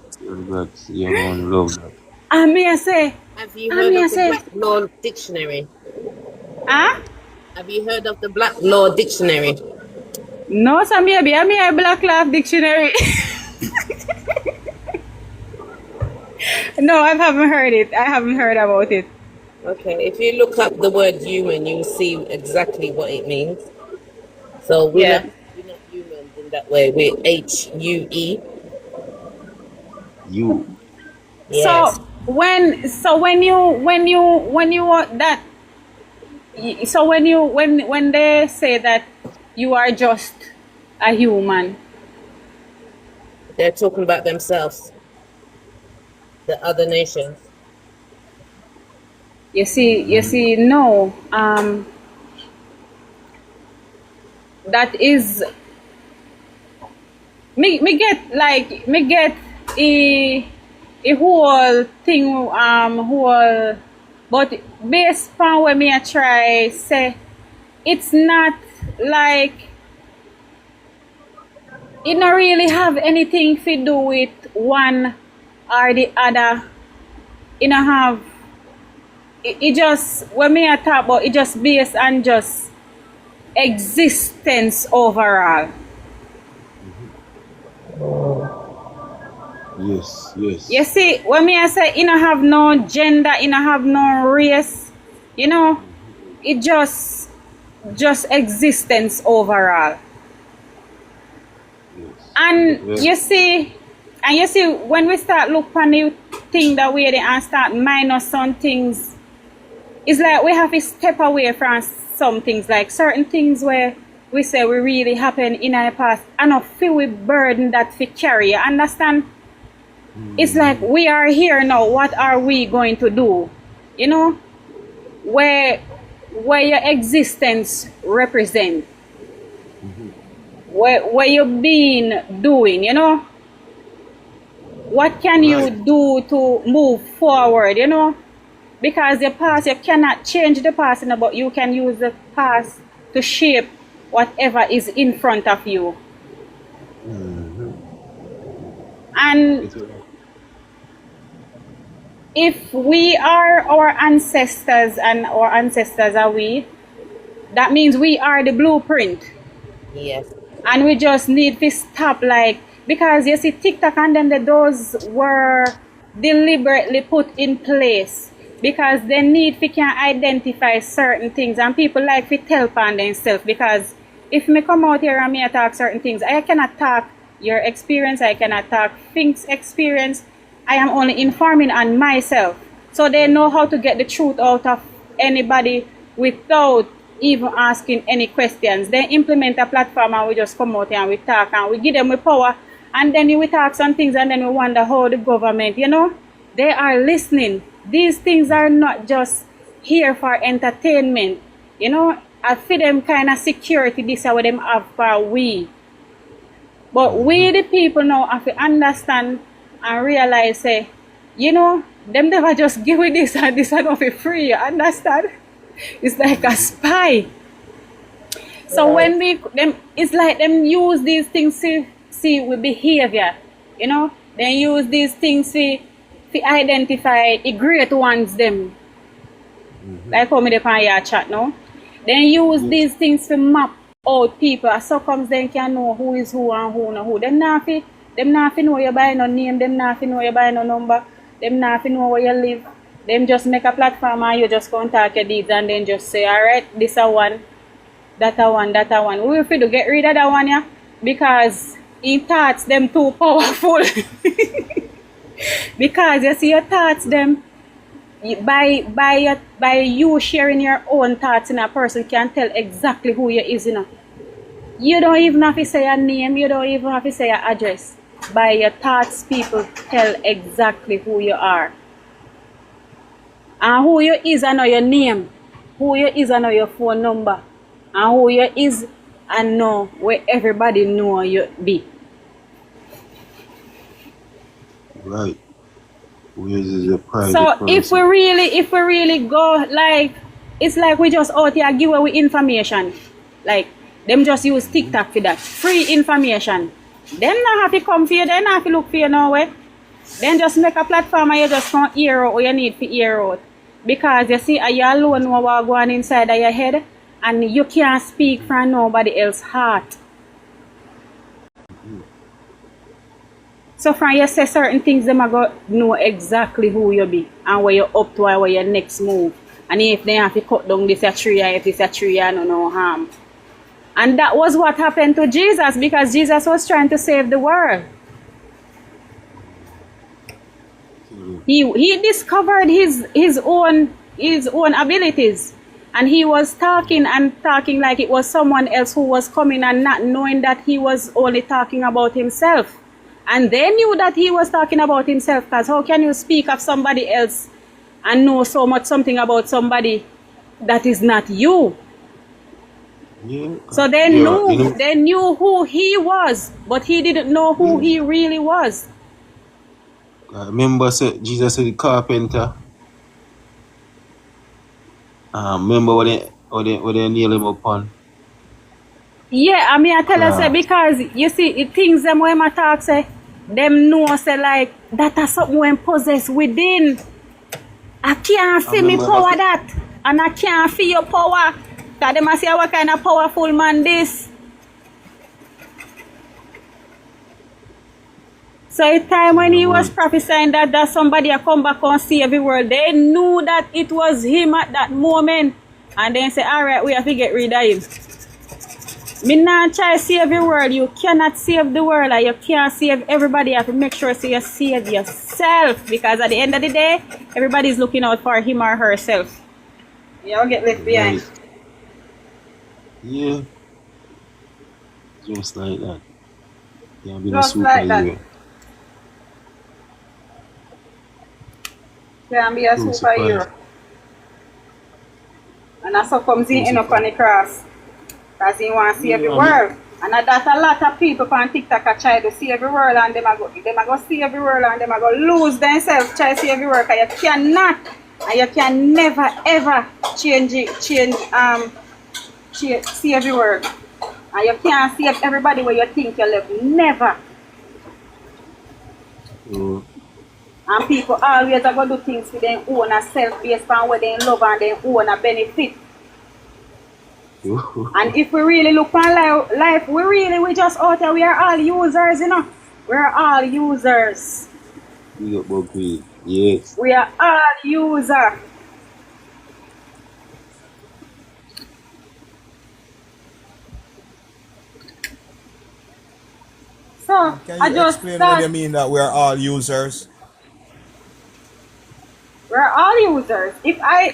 Yeah, man, love that. And me I say. Have you heard of the Black Law Dictionary? Huh? Have you heard of the Black Law Dictionary? No, so maybe I mean a Black Law Dictionary. No, I haven't heard it. I haven't heard about it. Okay, if you look up the word human, you'll see exactly what it means. So Yeah. we're not humans in that way. We're HUE. You. Yes. So when you want that, so when they say that you are just a human, They're talking about themselves, the other nations. you see, no, that is me get a whole thing, whole, but based on what me I try say, it's not like it not really have anything to do with one or the other. It not have it just, when me I talk about it, just based on just existence overall. Yes, You yes. see, when me I say it not have no gender, it not have no race, you know, it just existence overall. Yes. And Well, you see, when we start look on the thing that way and start minus some things, it's like we have to step away from some things, like certain things where we say we really happen in our past and not feel we burden that we carry. You understand? It's like we are here now. What are we going to do? You know, where your existence represent, where you been doing. You know, what can you right. do to move forward? You know, because your past, you cannot change the past, you know, but you can use the past to shape whatever is in front of you. And It's a, if we are our ancestors and our ancestors are we, that means we are the blueprint. Yes. And we just need to stop, like, because you see TikTok and then those were deliberately put in place because they need to can identify certain things, and people like to tell upon themselves. Because if me come out here and me talk certain things, I cannot talk your experience, I cannot talk things experience. I am only informing on myself, so they know how to get the truth out of anybody without even asking any questions. They implement a platform and we just come out here and we talk and we give them the power, and then we talk some things and then we wonder how the government, you know, they are listening. These things are not just here for entertainment, you know. I feel them kind of security, this is what them have for we. But we the people now have to understand and realize, say, you know, them never just give we this and this and not for free, you understand? It's like a spy. So when we them, it's like them use these things to see with behavior, you know. They use these things to identify the great ones them. Like how me dey on your chat now. They use yes. these things to map out people, so comes they can know who is who and who no who. Them not fi know you by no name, them not fi know you by no number, them not fi know where you live. Them just make a platform and you just contact your deeds and then just say, alright, this a one, that a one, that a one. We will to get rid of that one, yeah, because in thoughts them too powerful. Because you see your thoughts them, by you sharing your own thoughts, in a person can tell exactly who you is, you know. You don't even have to say your name, you don't even have to say your address. By your thoughts, people tell exactly who you are. And who you is, I know your name. Who you is, I know your phone number. And who you is, I know where everybody know you be. Right. Where's is a private So person? if we really go, like, it's like we just out here give away information. Like, them just use TikTok for that. Free information. Them not have to come for you, they not have to look for you nowhere. Then just make a platform and you just can't hear out what you need to hear out. Because you see, you alone know what's going inside of your head, and you can't speak from nobody else's heart. So from you say certain things, them are going to know exactly who you be and where you're up to and where your next move. And if they have to cut down this a tree, if this a tree, no harm. And that was what happened to Jesus, because Jesus was trying to save the world. He discovered his own abilities, and he was talking like it was someone else who was coming, and not knowing that he was only talking about himself. And they knew that he was talking about himself, because how can you speak of somebody else and know so much something about somebody that is not you? Yeah. So they knew who he was, but he didn't know who he really was. I remember Jesus said the carpenter. Remember what they nail him upon? Yeah, I mean I tell you, say, because you see the things them when I talk, say them know, say like that are something when possess within. I can't feel me power that, and I can't feel your power. Cause them a say what kind of powerful man this. So the time when he was prophesying that somebody a come back and save the world, they knew that it was him at that moment. And then say, alright, we have to get rid of him. Me not try to save the world. You cannot save the world, and you can't save everybody. You have to make sure so you save yourself. Because at the end of the day, everybody's looking out for him or herself. You don't get left behind. Yeah. Just like that. Can't be Just no like that. superhero. Can't be a superhero. And that's how comes he end up on the cross. Because he wants to save the world. And that a lot of people on TikTok are trying to save the world, and them are go save the world, and them are go lose themselves trying to save the world. Because you cannot, and you can never ever save the world. And you can't save everybody where you think you live. Never. And people always are going to do things for their own self based on what they love and their own benefit. And if we really look on life, we just out there, we are all users, you know. We are all users. Yes. We are all users. So, Can I you just explain thought, what you mean that we are all users? we're all users. If I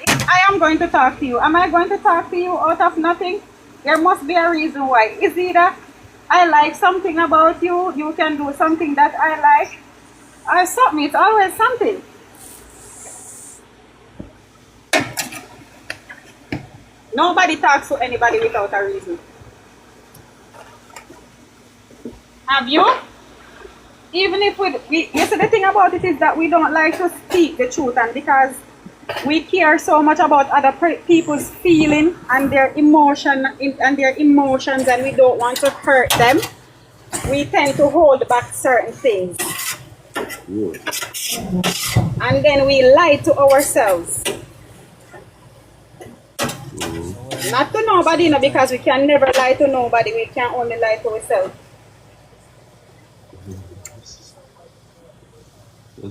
am going to talk to you, am I going to talk to you out of nothing? There must be a reason why. It's either I like something about you, you can do something that I like, or something. It's always something. Nobody talks to anybody without a reason. Have you? Even if you see, the thing about it is that we don't like to speak the truth, and because we care so much about other people's feeling and their emotions, and we don't want to hurt them, we tend to hold back certain things. And then we lie to ourselves. Not to nobody, you know, because we can never lie to nobody. We can only lie to ourselves.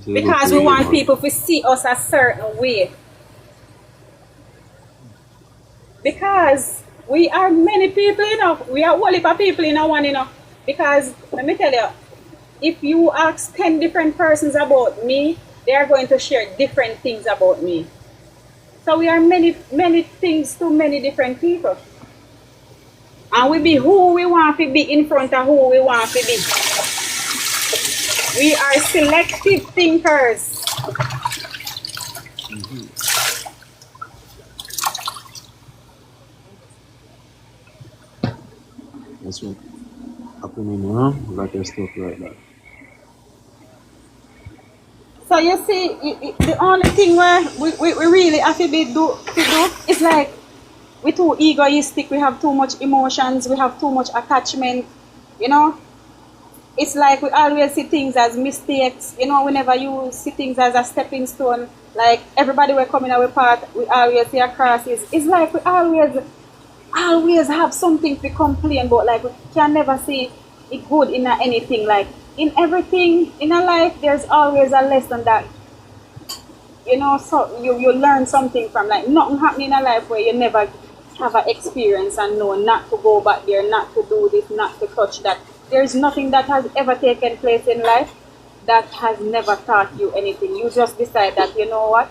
Because we want people to see us a certain way. Because we are many people, you know. We are all heap of people in one, you know. Because, let me tell you, if you ask 10 different persons about me, they are going to share different things about me. So we are many things to many different people. And we be who we want to be in front of who we want to be. We are selective thinkers. That's what happening, you know? Like that stuff like that. So you see, the only thing where we really have to do is like, we're too egoistic, we have too much emotions, we have too much attachment, you know. It's like we always see things as mistakes, you know. Whenever you see things as a stepping stone, like everybody we're coming our path, we always see a cross. It's like we always have something to complain about, like we can never see it good in anything. Like in everything in a life, there's always a lesson that you know, so you learn something from, like, nothing happening in a life where you never have an experience and know not to go back there, not to do this, not to touch that. There's nothing that has ever taken place in life that has never taught you anything. You just decide that, you know what,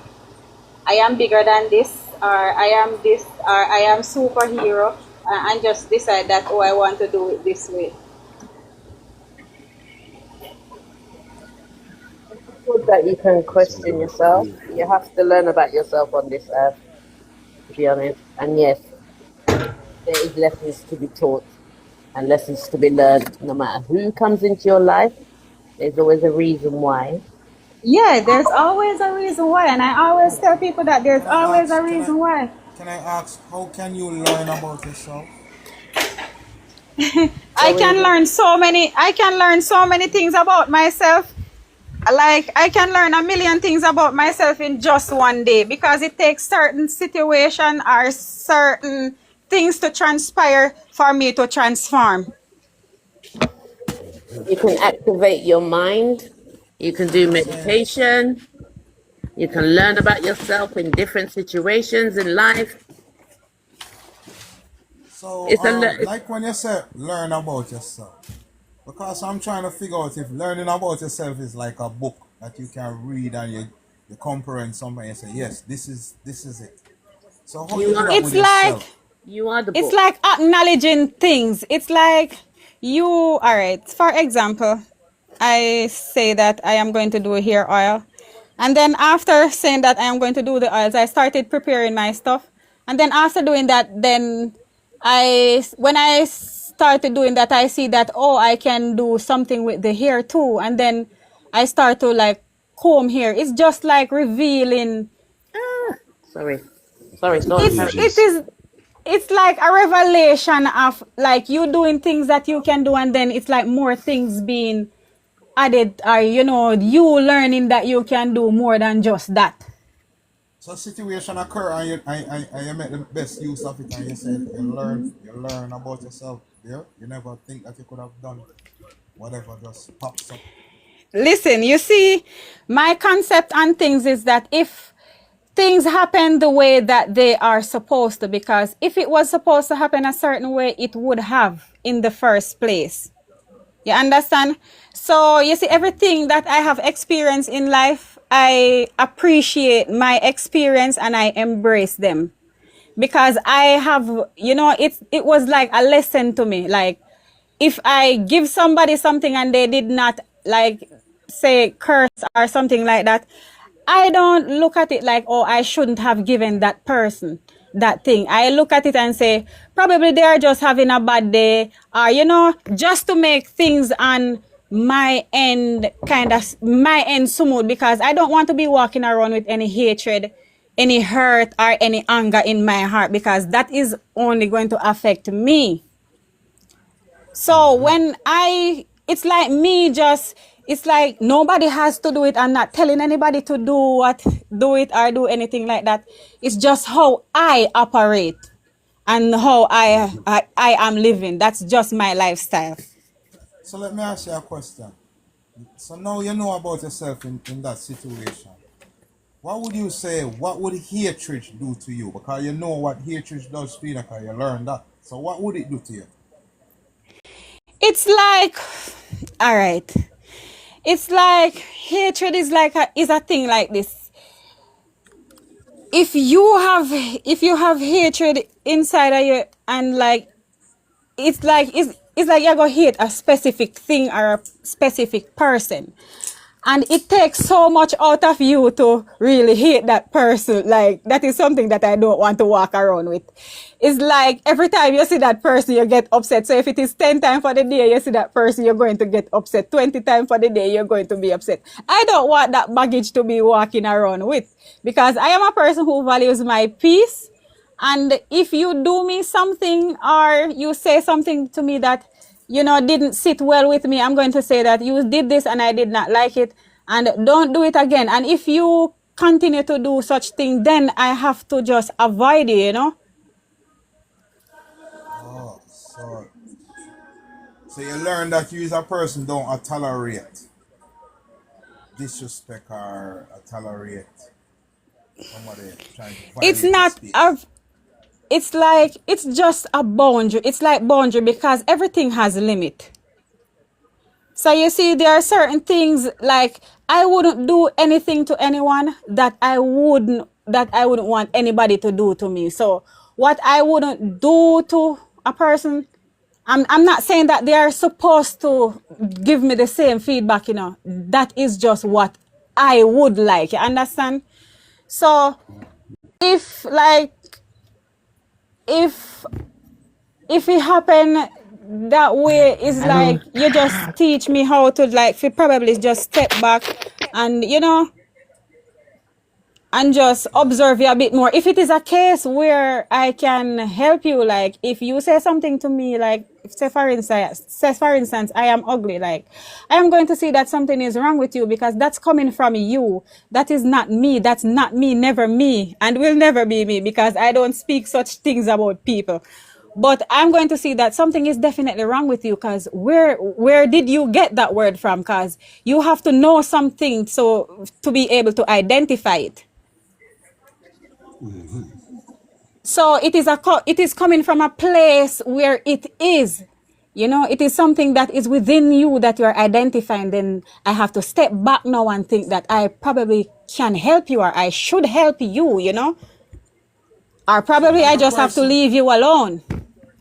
I am bigger than this, or I am this, or I am superhero, and just decide that, oh, I want to do it this way. Good that you can question yourself. You have to learn about yourself on this earth, to be honest. And yes, there is lessons to be taught and lessons to be learned. No matter who comes into your life, there's always a reason why. Yeah, there's always a reason why, and I always tell people that there's always a reason why. Can I ask, how can you learn about yourself? I can learn so many things about myself. Like, I can learn a million things about myself in just one day, because it takes certain situation or certain things to transpire for me to transform. You can activate your mind. You can do meditation. You can learn about yourself in different situations in life. So, It's a like when you say learn about yourself, because I'm trying to figure out if learning about yourself is like a book that you can read and you comprehend something and say, yes, this is it. So how you do that It's with like yourself? you are the it's book. like acknowledging things. It's like you, all right, for example, I say that I am going to do hair oil, and then after saying that I am going to do the oils, I started preparing my stuff, and then after doing that, then when I started doing that, I see that, oh, I can do something with the hair too, and then I start to, like, comb hair. It's just like revealing. Sorry, go on. It's like a revelation of, like, you doing things that you can do, and then it's like more things being added, or, you know, you learning that you can do more than just that. So situation occur and you make the best use of it and you say you learn about yourself. Yeah? You never think that you could have done whatever just pops up. Listen, you see, my concept on things is that if things happen the way that they are supposed to, because if it was supposed to happen a certain way, it would have in the first place. You understand? So you see, everything that I have experienced in life, I appreciate my experience and I embrace them, because I have, you know, it was like a lesson to me. Like, if I give somebody something and they did not, like, say curse or something like that, I don't look at it like, oh, I shouldn't have given that person that thing. I look at it and say, probably they are just having a bad day, or, you know, just to make things on my end, kind of my end smooth, because I don't want to be walking around with any hatred, any hurt, or any anger in my heart, because that is only going to affect me. So when it's like me just, it's like nobody has to do it. I'm not telling anybody to do it or do anything like that. It's just how I operate and how I am living. That's just my lifestyle. So let me ask you a question. So now you know about yourself in that situation. What would you say, what would hatred do to you? Because you know what hatred does to you because you learned that. So what would it do to you? It's like, all right. It's like hatred is like is a thing like this. If you have hatred inside of you, and like, it's like you're gonna hate a specific thing or a specific person, and it takes so much out of you to really hate that person. Like, that is something that I don't want to walk around with. It's like every time you see that person, you get upset. So if it is 10 times for the day you see that person, you're going to get upset. 20 times for the day, you're going to be upset. I don't want that baggage to be walking around with, because I am a person who values my peace. And if you do me something or you say something to me that, you know, didn't sit well with me, I'm going to say that you did this and I did not like it, and don't do it again. And if you continue to do such thing, then I have to just avoid you, you know. Oh, so you learn that you as a person don't tolerate disrespect or tolerate somebody trying to It's violate the not space. a, it's like, it's just a boundary. It's like boundary because everything has a limit. So you see, there are certain things like I wouldn't do anything to anyone that I wouldn't want anybody to do to me. So what I wouldn't do to a person, I'm not saying that they are supposed to give me the same feedback, you know. That is just what I would like. You understand? So if like if if it happen that way, is like you just teach me how to like probably just step back and you know and just observe you a bit more. If it is a case where I can help you, like if you say something to me, like say for instance, I am ugly, like I am going to see that something is wrong with you because that's coming from you. That is not me. That's not me, never me, and will never be me because I don't speak such things about people. But I'm going to see that something is definitely wrong with you because where did you get that word from? Because you have to know something so to be able to identify it. So it is coming from a place where it is, you know, it is something that is within you that you are identifying. Then I have to step back now and think that I probably can help you or I should help you, you know, or probably Like I a just have to person, leave you alone.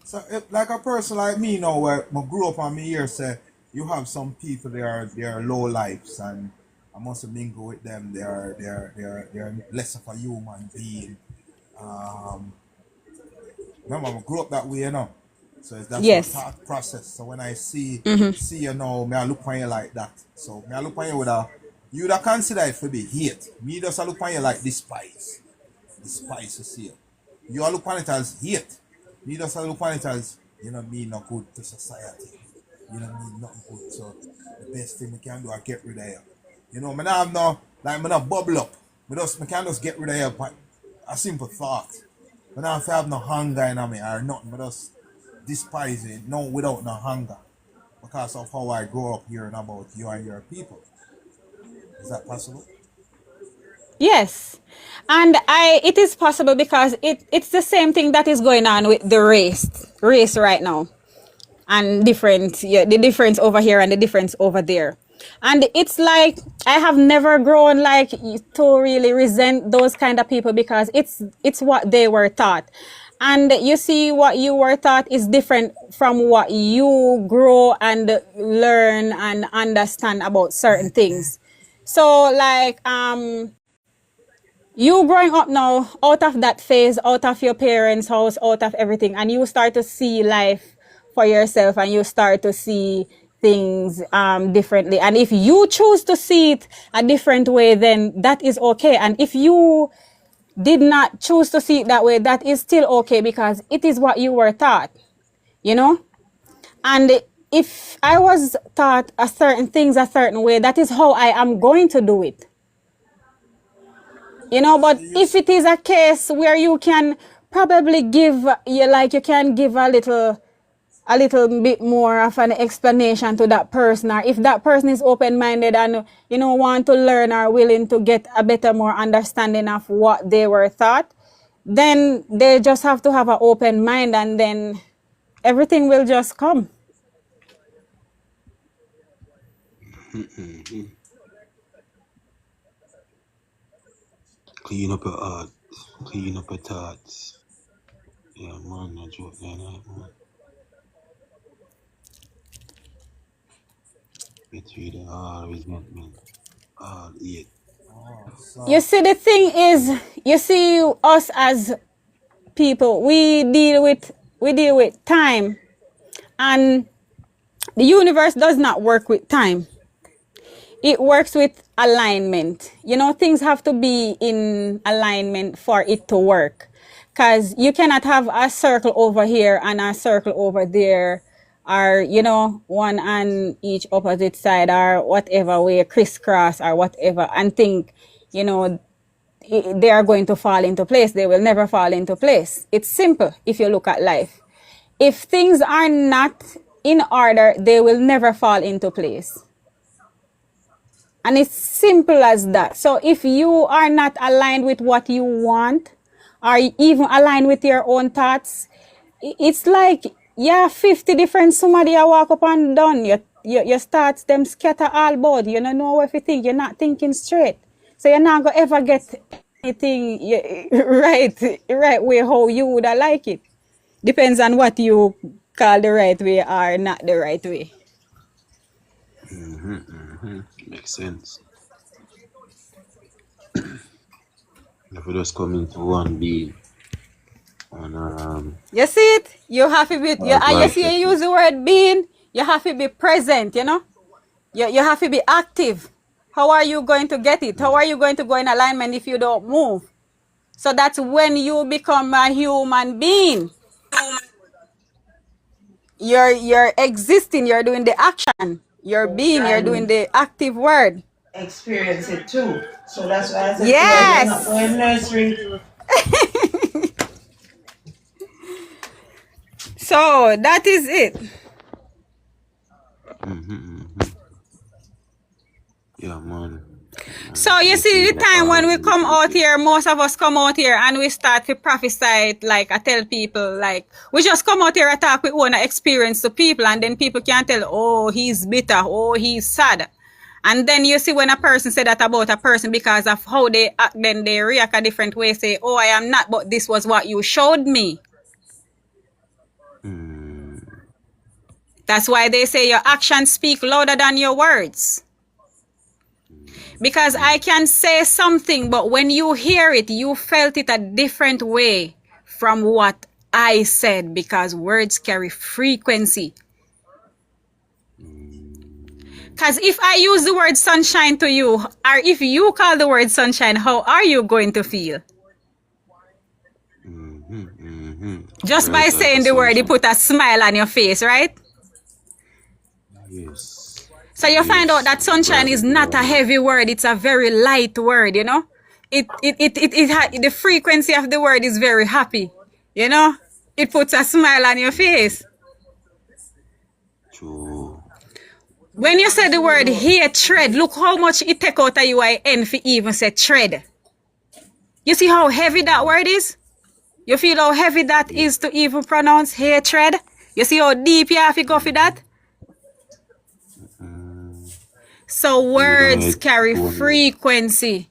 so like a person like me now, where I grew up and me here say you have some people they are low lives and I must mingle with them. They are less of a human being. Um, Remember, I grew up that way, you know. So that's my Yes. thought process. So when I see you now, may I look on you like that. So may I look on you with a, you would consider it for be hate. Me just a look on you like despise. Despise, you see it. You all look on it as hate. Me just a look on it as, you know, me not good to society. You know, me not good. So the best thing we can do is get rid of you. You know, me not have no, like, me not bubble up. Me can just get rid of you by a simple thought. Me not have no hunger in me or nothing. Me just despise it, no, without no hunger. Because of how I grew up hearing about you and your people. Is that possible? Yes. And it is possible because it's the same thing that is going on with the race right now. And the difference over here and the difference over there. And it's like I have never grown like to really resent those kind of people because it's what they were taught. And you see, what you were taught is different from what you grow and learn and understand about certain things. So like you growing up now out of that phase, out of your parents' house, out of everything, and you start to see life for yourself and you start to see things differently. And if you choose to see it a different way, then that is okay. And if you did not choose to see it that way, that is still okay because it is what you were taught, you know? And if I was taught a certain things a certain way, that is how I am going to do it. You know, but if it is a case where you can probably give you can give a little bit more of an explanation to that person, or if that person is open-minded and you know want to learn or willing to get a better more understanding of what they were taught, then they just have to have an open mind and then everything will just come. Clean up your heart. Clean up your thoughts. Yeah, man, no joke like that, man. Get rid of all resentment. All hate. You see, the thing is, you see, us as people, we deal with time, and the universe does not work with time. It works with alignment. You know, things have to be in alignment for it to work. Because you cannot have a circle over here and a circle over there, or, you know, one on each opposite side, or whatever way, crisscross, or whatever, and think, you know, they are going to fall into place. They will never fall into place. It's simple if you look at life. If things are not in order, they will never fall into place. And it's simple as that. So if you are not aligned with what you want, or even aligned with your own thoughts, it's like, yeah, 50 different somebody you walk up and down. Your thoughts, them scatter all about. You don't know everything. You're not thinking straight. So you're not going to ever get anything right way how you would have like it. Depends on what you call the right way or not the right way. Makes sense. If we just come into one being and You see it? You have to be, you see you use the word being, you have to be present, you know? You have to be active. How are you going to get it? How are you going to go in alignment if you don't move? So that's when you become a human being. You're existing, you're doing the action. You're being, you're doing the active word. Experience it too. So that's why I said, Yes. you're not going nursery. So that is it. yeah, man. So you see the time when we come out here, most of us come out here and we start to prophesy it, like I tell people, like we just come out here and talk with own experience to people, and then people can tell, oh, he's bitter, oh, he's sad. And then you see when a person say that about a person because of how they act, then they react a different way, say, oh, I am not, but this was what you showed me. That's why they say your actions speak louder than your words. Because I can say something, but when you hear it, you felt it a different way from what I said, because words carry frequency. Because if I use the word sunshine to you, or if you call the word sunshine, how are you going to feel? Just by saying the word, you put a smile on your face, right? Yes. So you find out that sunshine is not a heavy word, it's a very light word, you know? The frequency of the word is very happy, you know? It puts a smile on your face. True. When you say the word hatred, look how much it take out of you and for even say tread. You see how heavy that word is? You feel how heavy that is to even pronounce hatred? You see how deep you have to go for that? So words carry frequency.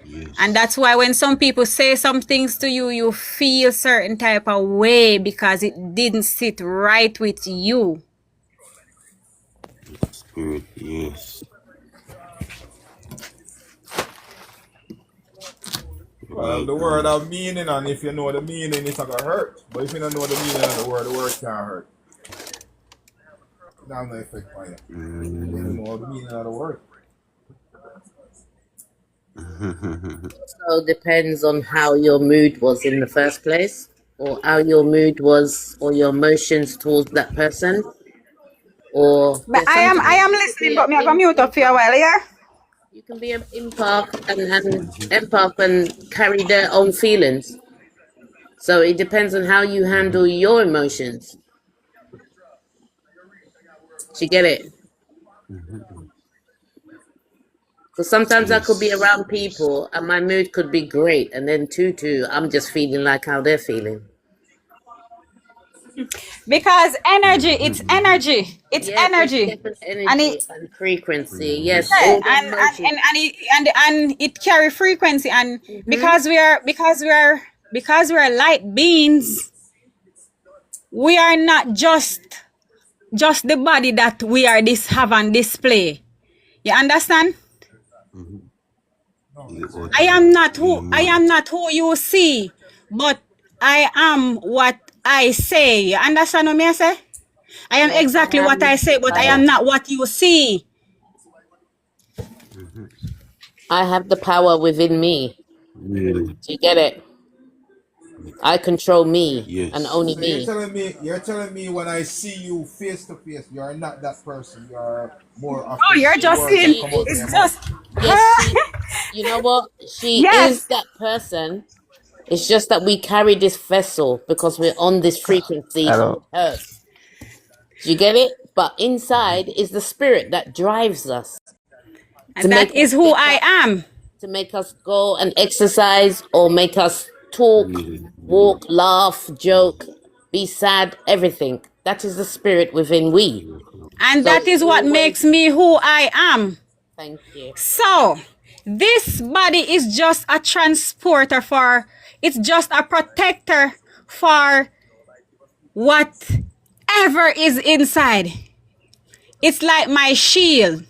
Yes. And that's why when some people say some things to you, you feel certain type of way because it didn't sit right with you. Spirit, yes. Well, the word have meaning, and if you know the meaning, it's not gonna hurt. But if you don't know the meaning of the word can't hurt. That's no effect on you. You know the meaning of the word. So it depends on how your mood was in the first place, or how your mood was, or your emotions towards that person, or. But I am listening, but me I go mute up for a while, yeah? You can be an empath and carry their own feelings. So it depends on how you handle your emotions. Do you get it? Because sometimes I could be around people and my mood could be great, and then I'm just feeling like how they're feeling. Because energy, it's energy. It's Yes, energy. it's different energy and frequency. Yes, Yeah, all the emotions. and it carry frequency, and because we are light beings, we are not just the body that we are have on display. You understand? I am not who you see, but I am what I say. You understand what I say? I am exactly what I say, but I am not what you see. I have the power within me. Really? Do you get it? I control me, Yes. and only So me. you're telling me when I see you face to face, you're not that person. You're more of. Oh, you're just saying it's just. Yes, you know what? She Yes. is that person. It's just that we carry this vessel because we're on this frequency on Earth. Do you get it? But inside is the spirit that drives us. To And that make us is who get I up, am. to make us go and exercise, or make us talk, walk, laugh, joke, be sad, everything. That is the spirit within we. And So that it's is what always, makes me who I am. thank you. So, this body is just a transporter for, it's just a protector for whatever is inside. It's like my shield,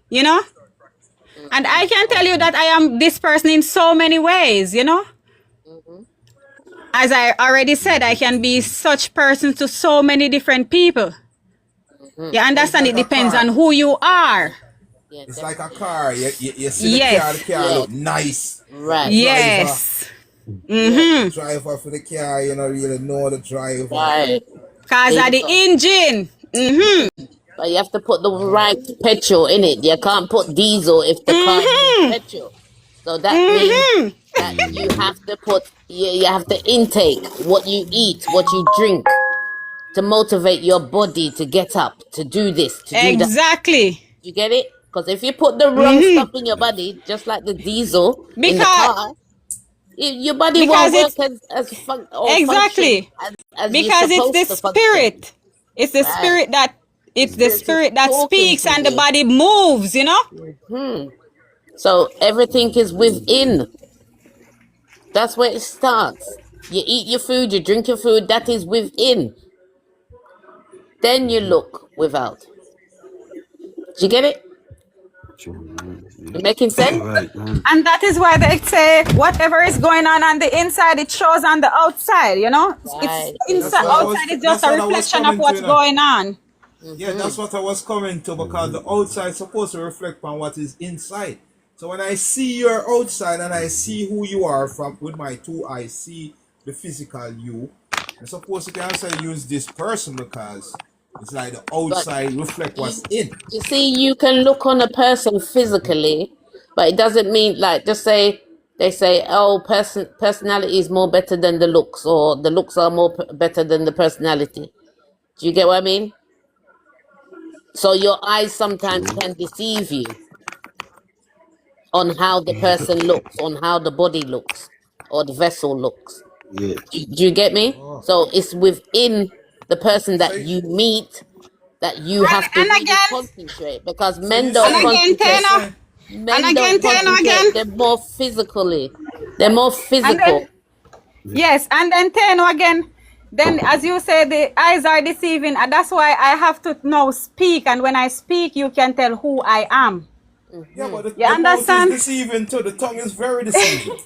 you know? And I can tell you that I am this person in so many ways, you know? As I already said, I can be such person to so many different people. You It's understand? like It a depends car. on who you are. Yeah, It's like a definitely. car. You see the Yes. car Yeah, look nice. The right. driver, Yes. Yeah, driver for the car, you don't really know the driver. right. Cause There of you the go. engine. But you have to put the right petrol in it. You can't put diesel if the car needs petrol. So that means that you have to put, you have to intake what you eat, what you drink, to motivate your body to get up, to do this, to do that. Exactly. You get it? Because if you put the wrong stuff in your body, just like the diesel in the Because car, your body won't because work it's or function exactly as you're because it's the supposed to function. spirit. It's the Right. spirit that The it's the spirit is spirit that talking speaks to and the you. body moves, you know? So everything is within. That's where it starts. You eat your food, you drink your food, that is within. Then you look without. Do you get it? Making sense? Right, man. And that is why they say whatever is going on the inside, it shows on the outside, you know? It's Right. That's inside, what I outside is just that's a what I was reflection of coming to, what's you know. going on. Yeah, that's what I was coming to, because the outside is supposed to reflect on what is inside. So when I see your outside and I see who you are from with my two eyes, see the physical you, I'm supposed to can say use this person, because it's like the But outside reflect what's in. you see, you can look on a person physically, but it doesn't mean, like, just say, they say, oh, personality is more better than the looks, or the looks are more better than the personality. Do you get what I mean? So your eyes sometimes can deceive you on how the person looks, on how the body looks, or the vessel looks. Yeah. Do you get me? Oh. So it's within the person So that you meet that you And, have to and really again, concentrate, because so men you don't and saying again, you concentrate. Teno, saying and Men again, don't Teno, concentrate. again. They're more physically. They're more And then, physical. yes, and then Teno again. Then, as you say, the eyes are deceiving, and that's why I have to now speak. And when I speak, you can tell who I am. yeah, but You the mouth is understand? deceiving too. The tongue is very deceiving.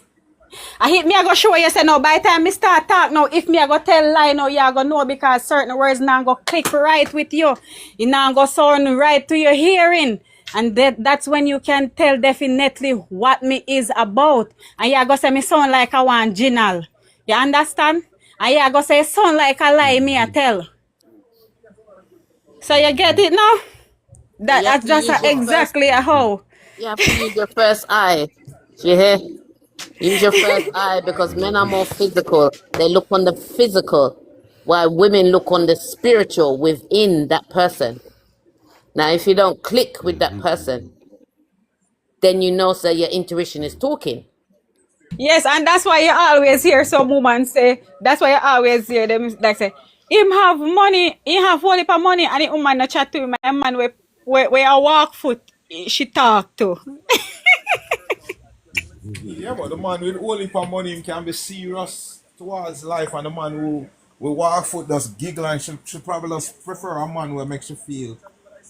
I hit me, I go show you, say, no, by the time me start talk now, if me, I go tell lie now, you go know, because certain words now go click right with you. You now go sound right to your hearing. And that's when you can tell definitely what me is about. And you go say, me sound like I want Ginal. You understand? And you go say, sound like a lie, me I tell. So you get it now? So you have That's to just use your first. exactly a how. You have to use your first eye. Do you hear? Use your first eye, because men are more physical. They look on the physical, while women look on the spiritual within that person. Now, if you don't click with that person, then you know, so your intuition is talking. Yes, and that's why you always hear some woman say, that's why you always hear them like say, him have money, he have whole heap of money, and the woman no chat to him, and man where a walk foot, she talk to. Yeah, but the man with all heap of money can be serious towards life, and the man who will walk foot just giggle, and she probably just prefer a man who makes you feel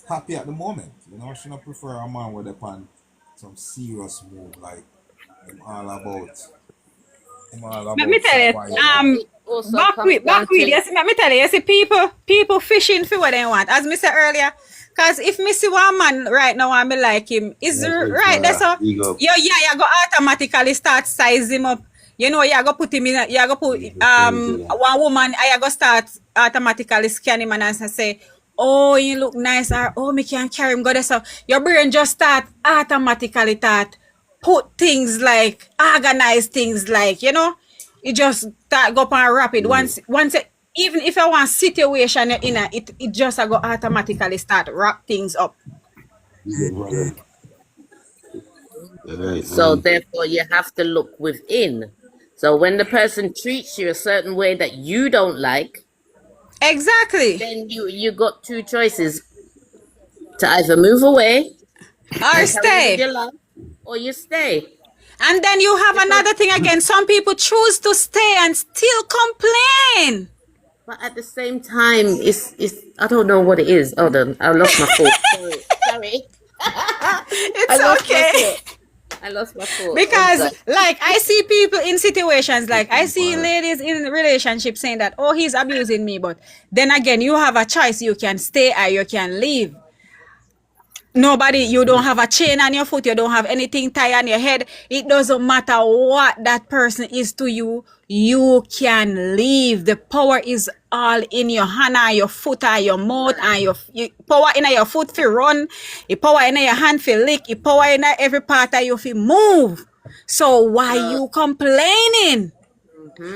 happy at the moment. You know, she not prefer a man with upon some serious move, like him all about Let me tell you, Yeah, it also comes down back with, to, yes, let me tell you, you see, people fishing for what they want, as me said earlier. Cause if me see one man right now and me like him, is right that's so Ego. you go automatically start size him up. You know, you go put him in you go put one woman, I go start automatically scan him and say, oh, you look nice, or oh, me can carry him, go there. So your brain just start automatically start put things like organize things, like, you know, it just start go up and rapid. Once even if I want situation you're in it just go automatically start wrap things up. Right, So therefore, you have to look within. So when the person treats you a certain way that you don't like, Exactly. then you got two choices: to either move away Or and carry on with stay. your life, or you stay. And then you have Because, another thing again. Some people choose to stay and still complain. but at the same time, it's I don't know what it is. Hold on, I lost my thought. Sorry. I It's lost my okay. thought. I lost my thought. One Because, sec. like, I see people in situations, like, I see ladies in relationships saying that, oh, he's abusing me. But then again, you have a choice. You can stay or you can leave. Nobody, you don't have a chain on your foot, you don't have anything tied on your head. It doesn't matter what that person is to you, you can leave. The power is all in your hand or your foot or your mouth, and your power in your foot for run, the power in your hand for lick, the power in every part of you for move. So why you complaining?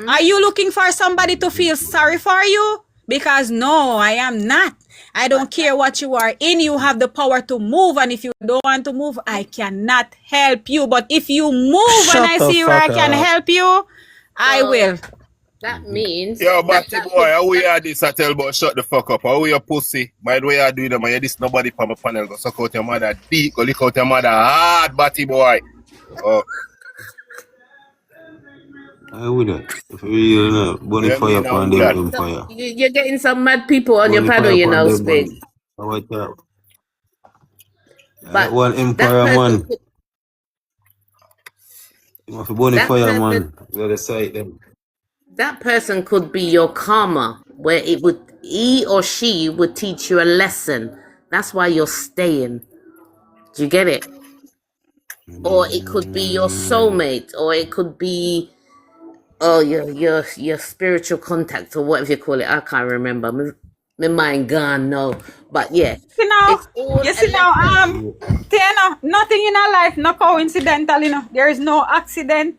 Are you looking for somebody to feel sorry for you? Because no, I am not. I don't But care what you are in. You have the power to move. And if you don't want to move, I cannot help you. But if you move and Shut I the see where I fuck can up. help you, I so will. that means Yo, that Batty could boy, how we are this? I tell about shut the fuck up. How we your pussy? Mind the way I do them, I hear this nobody from my panel. Go suck out your mother deep, go lick out your mother hard, Batty boy. Oh, I would that. If you know, what bunny do you fire mean now upon who them that? empire. you're getting some mad people on your Bunny panel, fire you upon know, them Spade. man. How I tell. I But one that empire person man. could You want to bunny that fire person man. The other side them. that person could be your karma, where it would he or she would teach you a lesson. That's why you're staying. Do you get it? Or it could be your soulmate, or it could be your spiritual contact, or whatever you call it. I can't remember. My mind gone no. But yeah, You know, it's all you a see now, lesson. Tena, nothing in our life, no coincidental, There is no accident.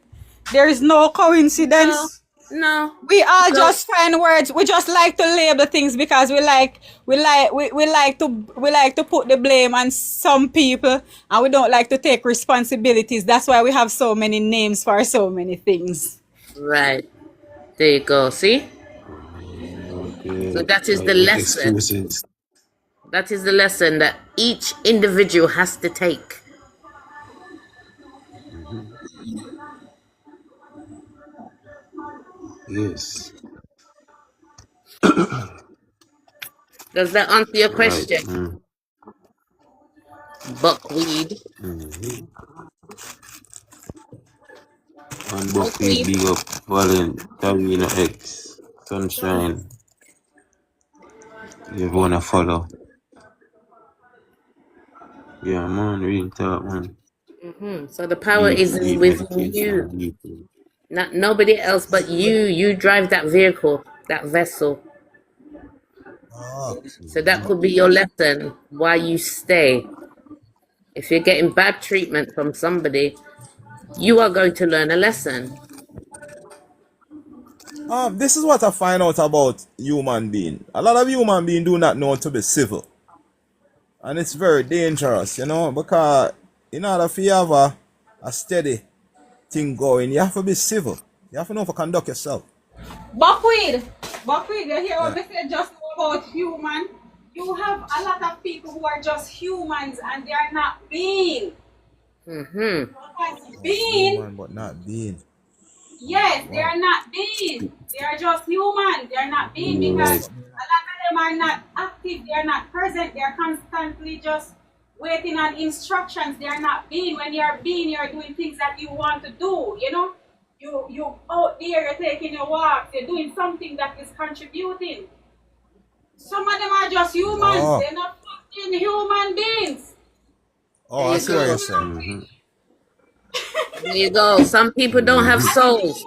There is no No, coincidence. no, We all no. just find words. We just like to label things because we like to put the blame on some people, and we don't like to take responsibilities. That's why we have so many names for so many things. Right. There you go. See? So Okay. that is the Like make lesson. excuses. That is the lesson that each individual has to take. Yes. Does that answer your Right. question? Buckwheat. And Buckwheat Buckwheat. big up. Valen. Tavina X. Sunshine. You wanna follow. Yeah man, real talk man. So the power Deep, is deep within you. meditation. Deep. Not nobody else but you. You drive that vehicle, that vessel. Okay. So that could be your lesson why you stay. If you're getting bad treatment from somebody, you are going to learn a lesson. This is what I find out about human being. A lot of human beings do not know to be civil. And it's very dangerous, because in order for you have a steady thing going, you have to be civil. You have to know how to conduct yourself. Buckwheat, you hear what Yeah. we said just about human? You have a lot of people who are just humans and they are not being. Being, Human, but not being. yes, they are not being. They are just human. They are not being because Right. a lot of them are not active. They are not present. They are constantly just waiting on instructions. They are not being. When you are being, you are doing things that you want to do. You out there, you're taking your walks. You're doing something that is contributing. Some of them are just humans. Oh. They're not fucking human beings. Oh, There I you see what go. you're saying. There you go. Some people don't have souls.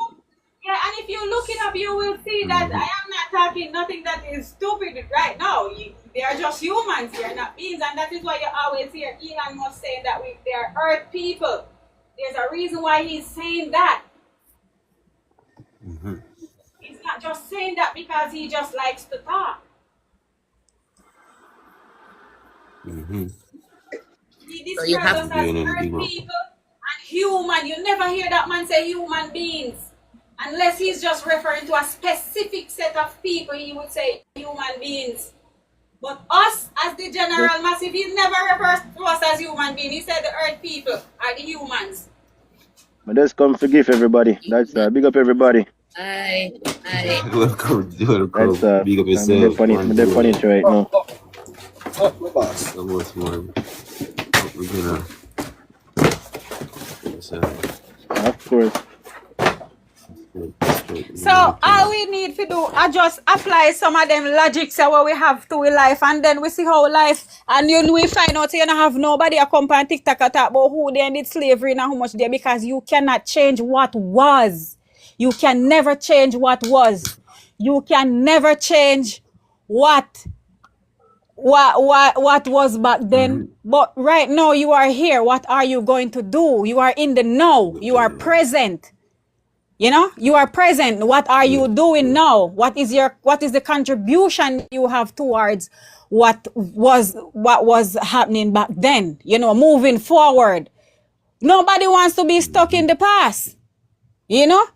Yeah, and if you look it up, you will see that I am not talking nothing that is stupid right now. They are just humans. They are not beings, and that is why you always hear Elon Musk saying that they are Earth people. There's a reason why he's saying that. He's not just saying that because he just likes to talk. He So you describes have us as Doing it Earth big up. people, and human. You never hear that man say human beings. Unless he's just referring to a specific set of people, he would say human beings. But us, as the general massive, he never refers to us as human beings. He said the earth people are the humans. But just come forgive everybody. That's big up everybody. Aye. Welcome. That's Big up I'm yourself. dead funny right now. So much more. We're gonna. Of course. So all we need to do is just apply some of them logics where we have to in life, and then we see how life, and we find out you don't have nobody a come on TikTok and talk about who they ended slavery and how much they, because you cannot change what was. You can never change what was. You can never change what was back then. But right now you are here. What are you going to do? You are in the now. You are present. You know, you are present. What are you doing now? What is the contribution you have towards what was happening back then? You know, moving forward. Nobody wants to be stuck in the past. You know?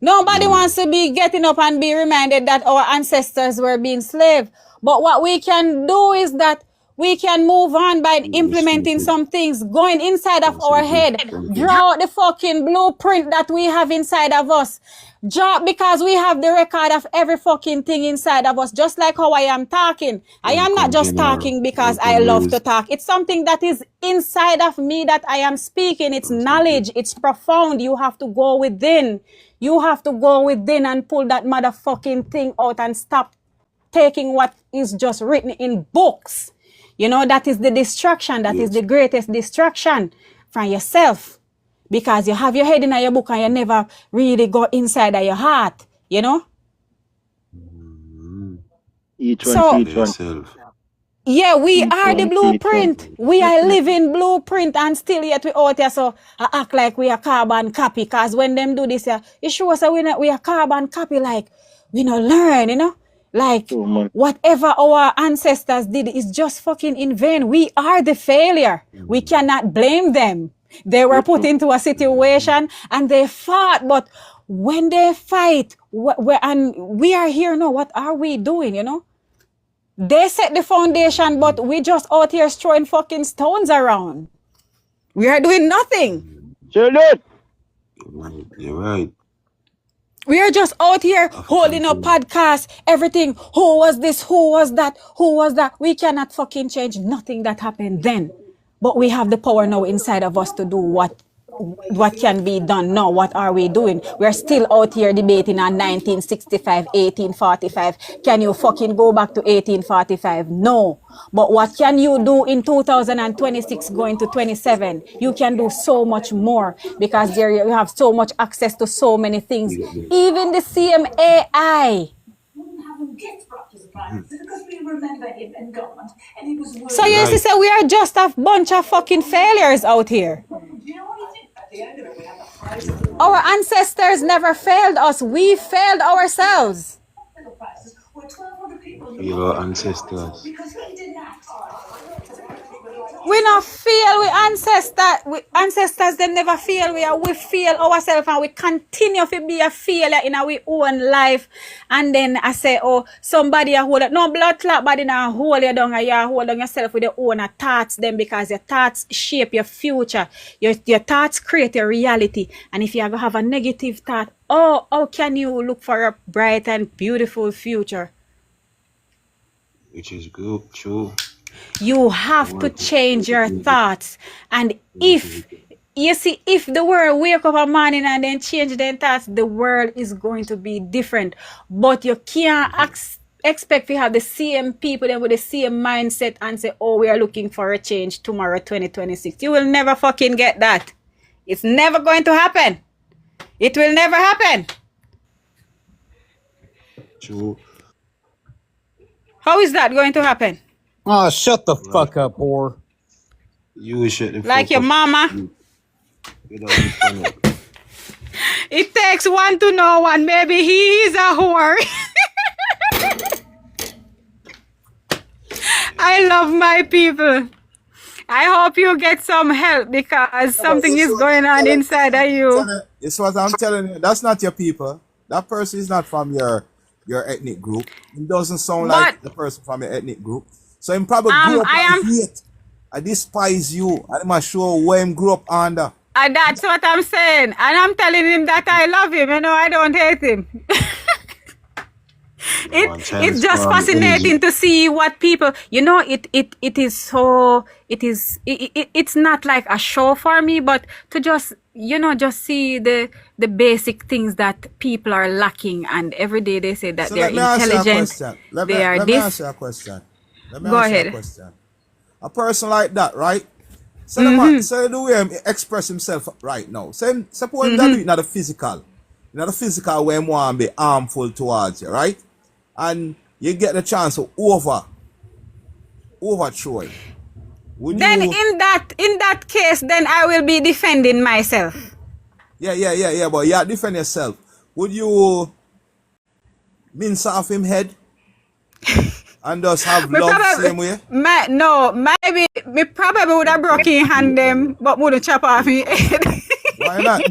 Nobody wants to be getting up and be reminded that our ancestors were being slaves. But what we can do is that we can move on by implementing some things, going inside of our head, draw out the fucking blueprint that we have inside of us. Because we have the record of every fucking thing inside of us, just like how I am talking. I am not just talking because I love to talk. It's something that is inside of me that I am speaking. It's knowledge. It's profound. You have to go within. You have to go within and pull that motherfucking thing out and stop taking what is just written in books. You know, that is the distraction. That is the greatest distraction from yourself. Because you have your head in your book and you never really go inside of your heart. You know? Each one. Yeah, we are the blueprint. We are living blueprint, and still yet we out here so I act like we are carbon copy. Because when them do this, it shows us we are carbon copy, like we not learn, you know? Like whatever our ancestors did is just fucking in vain. We are the failure. We cannot blame them. They were put into a situation and they fought, but when they fight, and we are here now, what are we doing, you know? They set the foundation, but we just out here throwing fucking stones around. We are doing nothing. You're right. We are just out here holding up podcasts, everything. Who was this? Who was that? Who was that? We cannot fucking change nothing that happened then. But we have the power now inside of us to do what can be done now. What are we doing? We're still out here debating on 1965, 1845. Can you fucking go back to 1845? No. But what can you do in 2026 going to 27? You can do so much more because there you have so much access to so many things. Even the same AI. So you used to say we are just a bunch of fucking failures out here. Our ancestors never failed us. We failed ourselves. Your ancestors. We not fail. We ancestors they never fail. We fail ourselves and we continue to be a failure in our own life. And then I say, oh, somebody a hold it. No blood clot body now hold you down and you hold on yourself with your own thoughts then, because your thoughts shape your future. Your thoughts create your reality. And if you ever have a negative thought, oh, how can you look for a bright and beautiful future? Which is good, true. You have to change your thoughts. And if the world wake up a morning and then change their thoughts, the world is going to be different. But you can't expect to have the same people then with the same mindset and say, oh, we are looking for a change tomorrow, 2026. You will never fucking get that. It's never going to happen. It will never happen. True. How is that going to happen? Oh, shut the fuck up, whore. You shut the fuck up. Like your mama. It takes one to know one. Maybe he is a whore. I love my people. I hope you get some help because Yeah, but something this is is what going I'm on telling inside of you. It's what I'm telling you. That's not your people. That person is not from your ethnic group. It doesn't sound like But the person from your ethnic group. So him probably grew up I on am. hate. I despise you. And I'm not sure where him grew up under. And that's what I'm saying. And I'm telling him that I love him. You know, I don't hate him. Man, It's Chinese just farm energy. fascinating to see what people, you know, it is so, it's not like a show for me, but to just, you know, just see the basic things that people are lacking, and every day they say that So they're let me ask you a intelligent, question. they are Let me this. ask you a question. Let me Go ask you a ahead. question. A person like that, right? So the way him express himself right now. Suppose him that do it not the physical. Not the physical where him want to be harmful towards you, right? And you get the chance to overthrow him. Would Then you in that case, then I will be defending myself. but you defend yourself. Would you mince off him head and just have Me love probably, same way? maybe me probably would have broken hand them, but wouldn't chop off me head. Why not?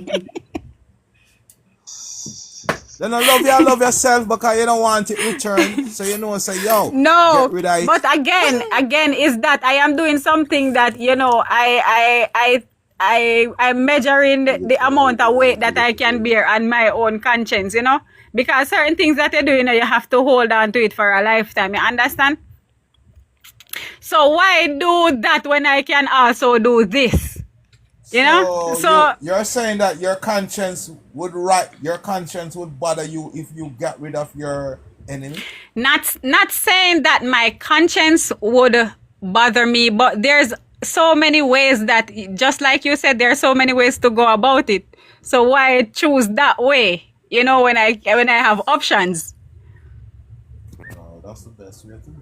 Then I love yourself because you don't want it returned. So you know, say, yo, No, get rid of it. but again, is that I am doing something that, you know, I'm measuring the amount of weight that I can bear on my own conscience, you know, because certain things that you do, you know, you have to hold on to it for a lifetime. You understand? So why do that when I can also do this? You know? So you're saying that your conscience would bother you if you got rid of your enemy? not saying that my conscience would bother me, but there's so many ways that, just like you said, there are so many ways to go about it. So why choose that way? You know, when I have options. Oh, that's the best way to do it.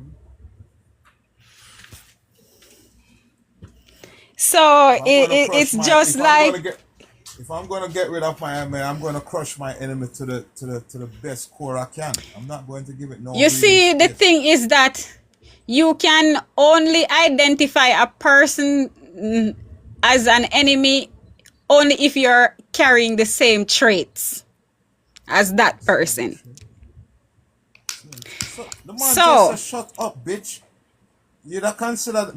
So If I'm gonna crush it's my, just if I'm like, gonna get, if I'm gonna get rid of my enemy, I'm gonna crush my enemy to the best core I can. I'm not going to give it no you breathing see, the space. thing is that you can only identify a person as an enemy only if you're carrying the same traits as that person. So the man So just shut up, bitch. You that consider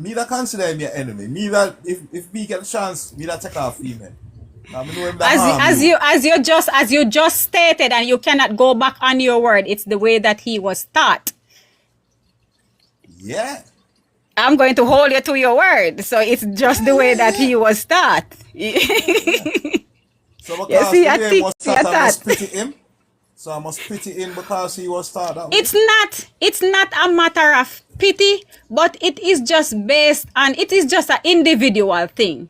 him your enemy. Me that if me get a chance, me that take off female. Now me know him that harm you. as you just stated, and you cannot go back on your word, it's the way that he was taught. Yeah. I'm going to hold you to your word. So it's just the way that he was taught. So You because see, the I way he think was see taught, I that. must pity him. So I must pity him because he was taught that way. It's not a matter of pity, but it is just based on, it is just an individual thing.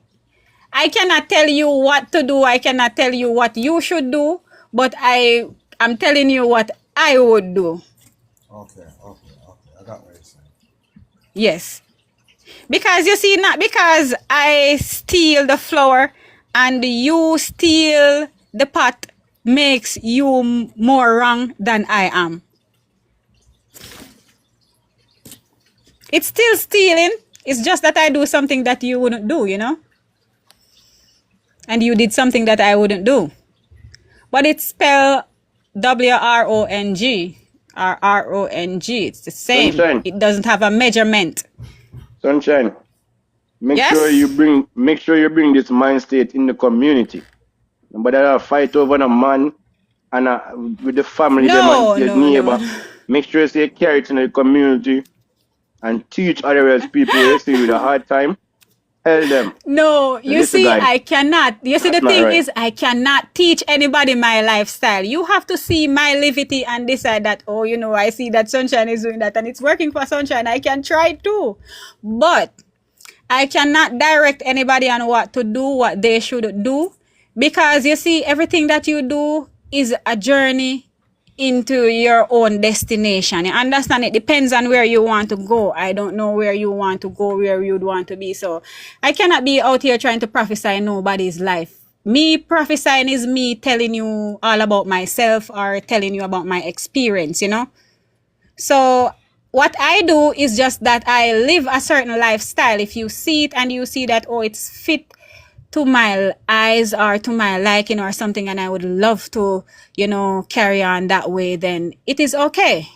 I cannot tell you what to do. I cannot tell you what you should do, but I'm telling you what I would do. Okay. I got what you're saying. Yes. Because you see, not because I steal the flour and you steal the pot makes you more wrong than I am. It's still stealing. It's just that I do something that you wouldn't do, you know? And you did something that I wouldn't do. But it's spelled WRONG or RONG. It's the same. Sunshine. It doesn't have a measurement. Sunshine. Make Yes? sure you bring this mind state in the community. But there are fight over a man and with the family, them No, and your no, neighbor. no. Make sure you say carry it in the community and teach other else people who see with a hard time. Tell them. No, The you little see, guy. I cannot. You see, That's the not thing right. is, I cannot teach anybody my lifestyle. You have to see my livity and decide that, oh, you know, I see that Sunshine is doing that and it's working for Sunshine. I can try too. But I cannot direct anybody on what to do, what they should do. Because you see, everything that you do is a journey into your own destination. You understand? It depends on where you want to go. I don't know where you want to go, where you'd want to be. So I cannot be out here trying to prophesy nobody's life. Me prophesying is me telling you all about myself or telling you about my experience, you know? So what I do is just that I live a certain lifestyle. If you see it and you see that, oh, it's fit to my eyes or to my liking or something, and I would love to, carry on that way, then it is okay.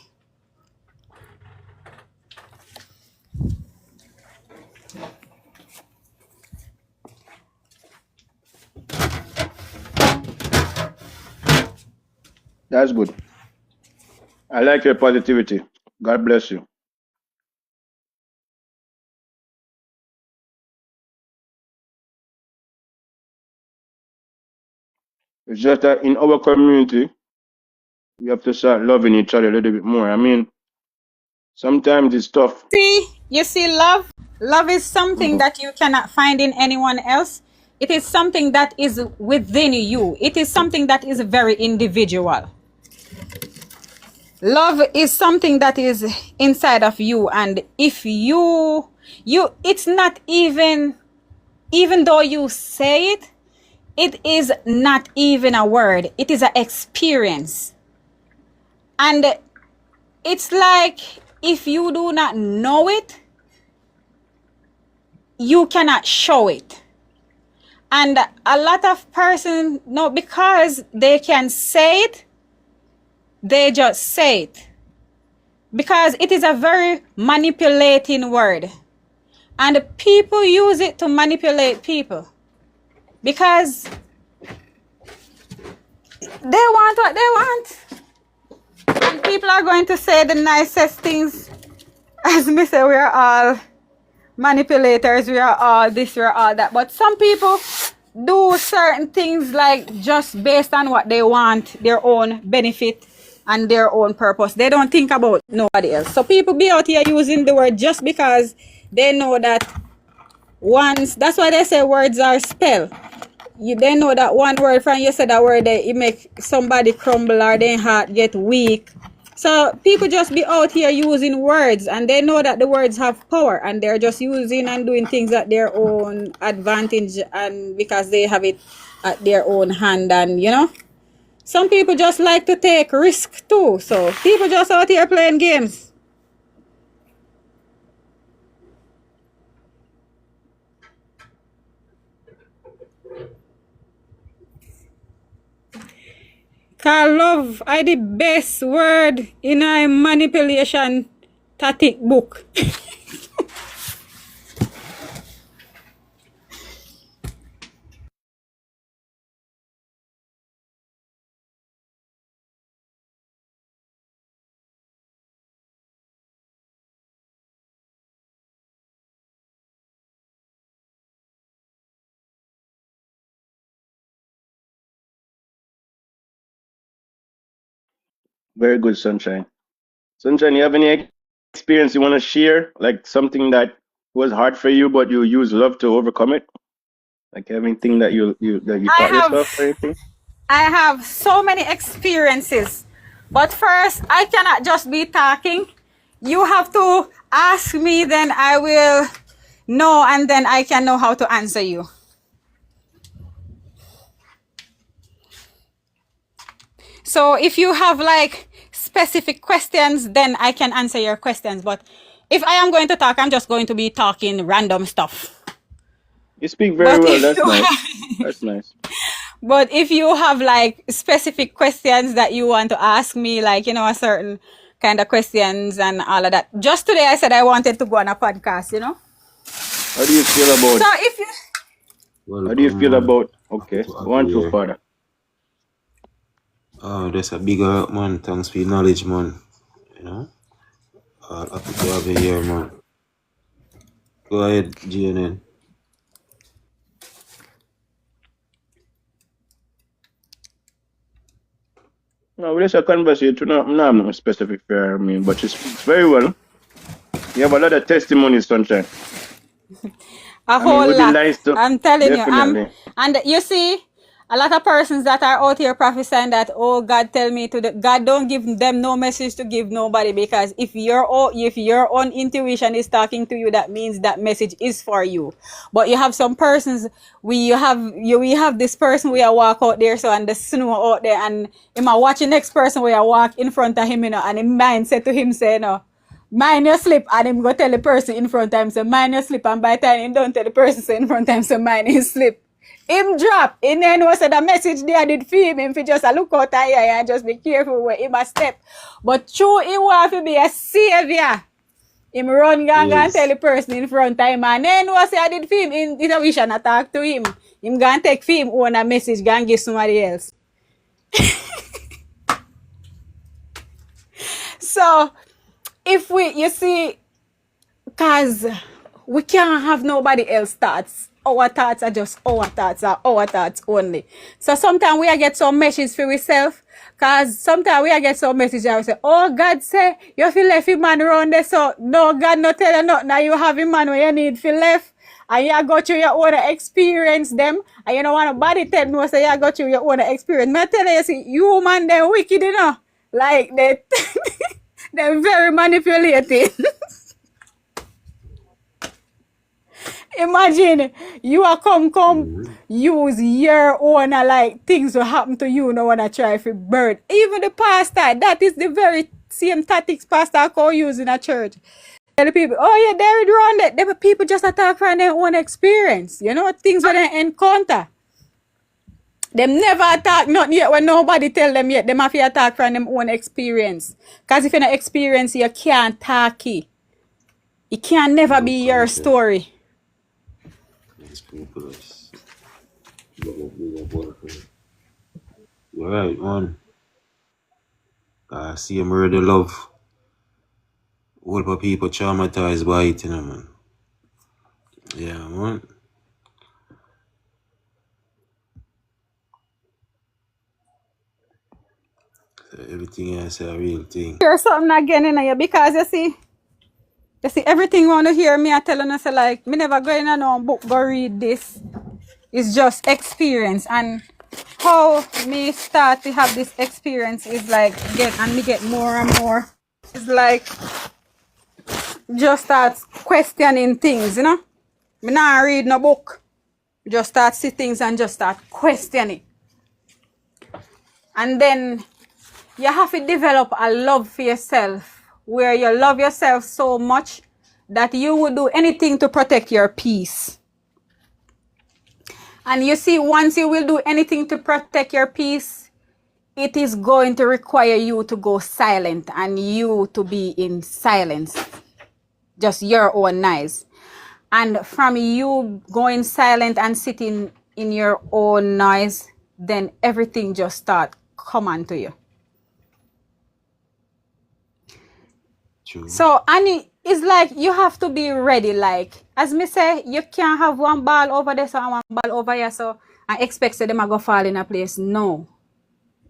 That's good. I like your positivity. God bless you. It's just that in our community, we have to start loving each other a little bit more. I mean, sometimes it's tough. You see, love is something that you cannot find in anyone else. It is something that is within you. It is something that is very individual. Love is something that is inside of you, and if you it's not even though you say it, it is not even a word. It is an experience. And it's like, if you do not know it, you cannot show it. And a lot of persons, no, because they can say it, they just say it. Because it is a very manipulating word. And people use it to manipulate people. Because they want what they want. And people are going to say the nicest things. As me say, we are all manipulators, we are all this, we are all that. But some people do certain things like just based on what they want, their own benefit and their own purpose. They don't think about nobody else. So people be out here using the word just because they know that once, that's why they say words are spell. They know that one word from you said that word, it make somebody crumble or their heart get weak. So people just be out here using words, and they know that the words have power, and they're just using and doing things at their own advantage, and because they have it at their own hand. And some people just like to take risk too. So people just out here playing games. Cause love I the best word in a manipulation tactic book. Very good, Sunshine. Sunshine, you have any experience you want to share? Like something that was hard for you, but you use love to overcome it? Like anything that you taught yourself or anything? I have so many experiences. But first, I cannot just be talking. You have to ask me, then I will know, and then I can know how to answer you. So if you have like specific questions, then I can answer your questions. But if I am going to talk, I'm just going to be talking random stuff. You speak very well. That's nice. That's nice. But if you have like specific questions that you want to ask me, like, a certain kind of questions and all of that. Just today I said I wanted to go on a podcast, How do you feel about So if you... How do you feel about... Okay, one too further. Oh, that's a bigger man. Thanks for your knowledge, man. Happy to have you here, man. Go ahead, GNN. No, we just a conversation. No, I'm not specific for me, but you speak very well. You have a lot of testimonies, Sunshine. A whole lot. Nice to, I'm telling definitely. you. And you see, a lot of persons that are out here prophesying that, oh, God tell me to God don't give them no message to give nobody, because if your own intuition is talking to you, that means that message is for you. But you have some persons, we have this person we are walk out there, so, and the snow out there, and him a watch the next person we are walk in front of him, and his mind said to him, say, mind your slip, and him go tell the person in front of him, so mind your slip, and by the time him don't tell the person so in front of him, so mind his slip. Him drop, and then was the message there did for him for just a look out here and just be careful where him a step. But true, he want to be a savior. Him run gang and tell the person in front of him, and then was I did for him, in a wish and talk to him. Him gonna take for him own a message, gonna give somebody else. So, if you see, because we can't have nobody else's thoughts. Our thoughts are just our thoughts, are our thoughts only. So sometimes we get some messages for ourselves. Because sometimes we get some messages and we say, oh, God say, you feel left a man around there. So, no, God not tell you nothing. Now you have a man where you need to left. And you go through your own experience them. And you don't want nobody tell no, so you go through your own experience. I tell you, see, you man, they're wicked, you know. Like, they're very manipulating. Imagine you are come use your own like things will happen to you no wanna try for bird. Even the pastor, that is the very same tactics pastor call use in a church. Tell the people, oh yeah, they're around it. The people just attack from their own experience. You know, things when they encounter. Them never attack nothing yet when nobody tell them yet. Them have to attack from their own experience. Because if you don't experience, you can't talk it. It can never be your story. You're right, man. I see a murder love. All the people traumatized by it, you know, man. Yeah, man. So everything else is a real thing. Hear something again in here because you see everything you want to hear me I telling us like me never go in a no book go read this. It's just experience, and how me start to have this experience is like get more and more. It's like just start questioning things, you know. Me not read no book. Just start see things and just start questioning. And then you have to develop a love for yourself where you love yourself so much that you would do anything to protect your peace. And you see, once you will do anything to protect your peace, it is going to require you to go silent and you to be in silence. Just your own noise. And from you going silent and sitting in your own noise, then everything just start coming to you. True. So, and it's like you have to be ready. Like, as me say, you can't have one ball over there, so and one ball over here, so I expect them to go fall in a place. No.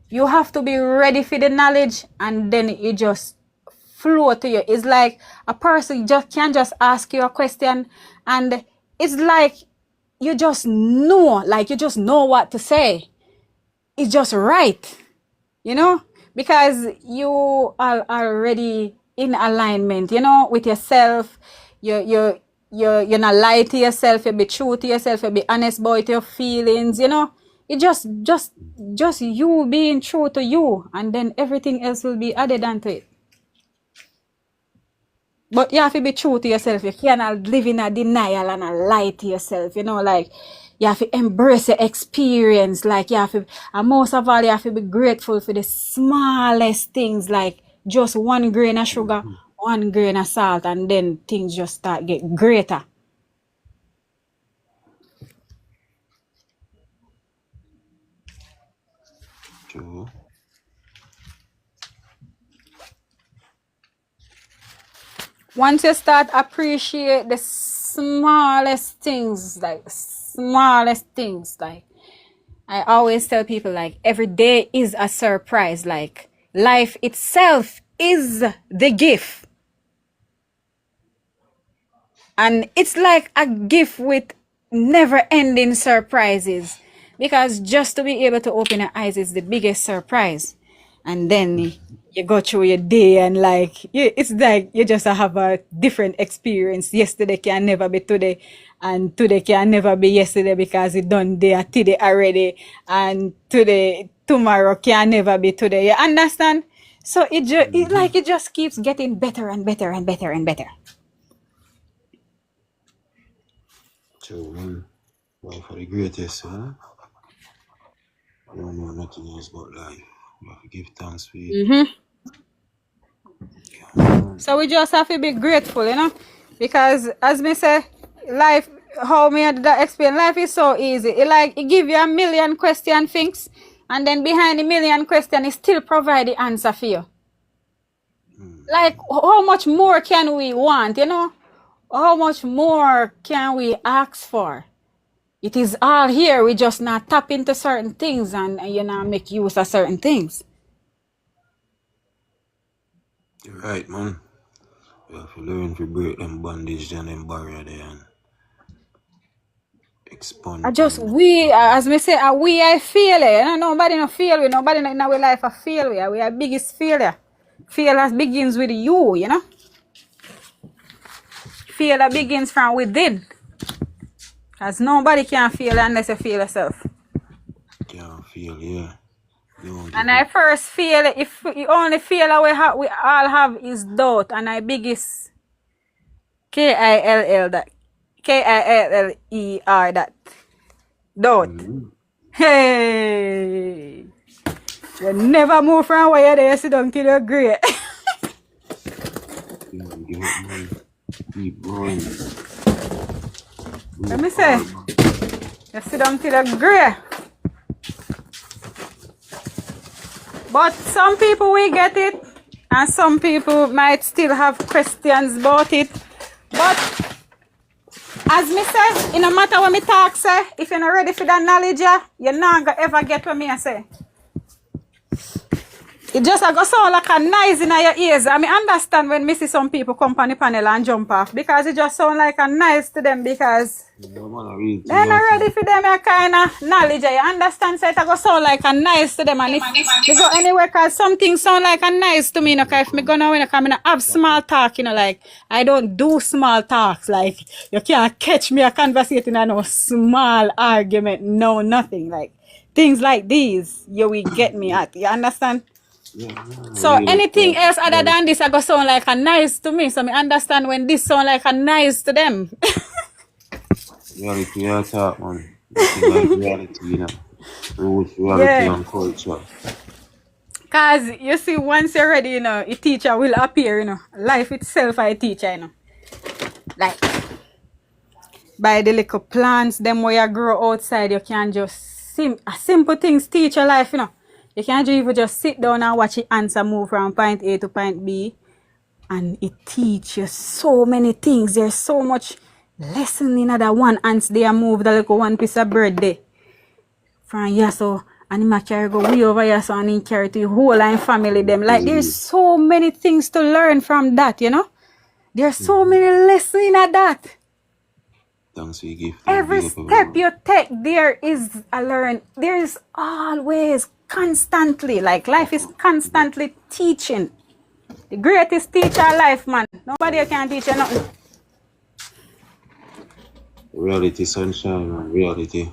You have to be ready for the knowledge, and then it just flow to you. It's like a person just can't just ask you a question, and it's like you just know, what to say. It's just right, you know, because you are already in alignment, you know, with yourself. You're not lie to yourself. You be true to yourself. You be honest about your feelings, you know. It just you being true to you, and then everything else will be added onto it. But you have to be true to yourself. You cannot live in a denial and a lie to yourself, you know, like you have to embrace your experience. Like you have to, and most of all, you have to be grateful for the smallest things, like just 1 grain of sugar, 1 grain of salt, and then things just start get greater. True. Once you start appreciate the smallest things, like I always tell people, like every day is a surprise. Like life itself is the gift. And it's like a gift with never-ending surprises. Because just to be able to open your eyes is the biggest surprise. And then you go through your day and like, it's like you just have a different experience. Yesterday can never be today. And today can never be yesterday because it done there today already. And tomorrow can never be today. You understand? So it just keeps getting better and better and better and better. True, man. Life for the greatest, huh? I don't know nothing else but life. We have to give thanks for it. So we just have to be grateful, you know, because as me say, life, how me had that explain, life is so easy. It give you a million question things, and then behind the million question, it still provide the answer for you. Like, how much more can we want, you know? How much more can we ask for? It is all here. We just not tap into certain things and you know, make use of certain things. You're right, man. We have to learn to break them bondage and them barrier there and expand. As me say, I feel it. You know, nobody no feel we. Nobody in our life a feel we. We are biggest failure. Failure begins with you, you know. Failure begins from within. Because nobody can feel unless you feel yourself. Can't feel, yeah. And I first feel it, if you only feel we all have is doubt, and I biggest KILLER that doubt. Hey, you never move from where you're there, you sit down till you're great. Keep going. Let me say, you sit down till you're great. But some people will get it, and some people might still have questions about it. But as me say, it no matter what me talk say, if you're not ready for that knowledge, you're not gonna ever get what me say. It just go sound like a noise in your ears. I mean, understand when me see some people come on the panel and jump off, because it just sound like a noise to them, because they're not ready for them kind of knowledge. You understand? So it go sound like a noise to them, and if they go anywhere, because something sound like a noise to me, you know, if me go now, when I have small talk, you know, like I don't do small talks, like you can't catch me a conversation and no small argument, no nothing, like things like these, you will get me at. You understand? So anything else other than this, I go sound like a nice to me. So me understand when this sound like a nice to them. Reality, I talk, man. Like reality, you know. Reality and culture. Cause you see, once you're ready, you know, a teacher will appear, you know. Life itself, a teacher, you know. Like by the little plants, them where you grow outside, you can just simple things teach your life, you know. You can't even just sit down and watch the answer move from point A to point B. And it teaches you so many things. There's so much lesson in that one ants they move the little one piece of bread there. From here, so animal carry go way over here, so and in carry to the whole line family them. Like there's so many things to learn from that, you know? There's so many lessons in that. Thanks for your gift. Every step you take, there is a learn. There is always, constantly, like life is constantly teaching. The greatest teacher of life, man. Nobody can teach you nothing. Reality, sunshine, man. Reality.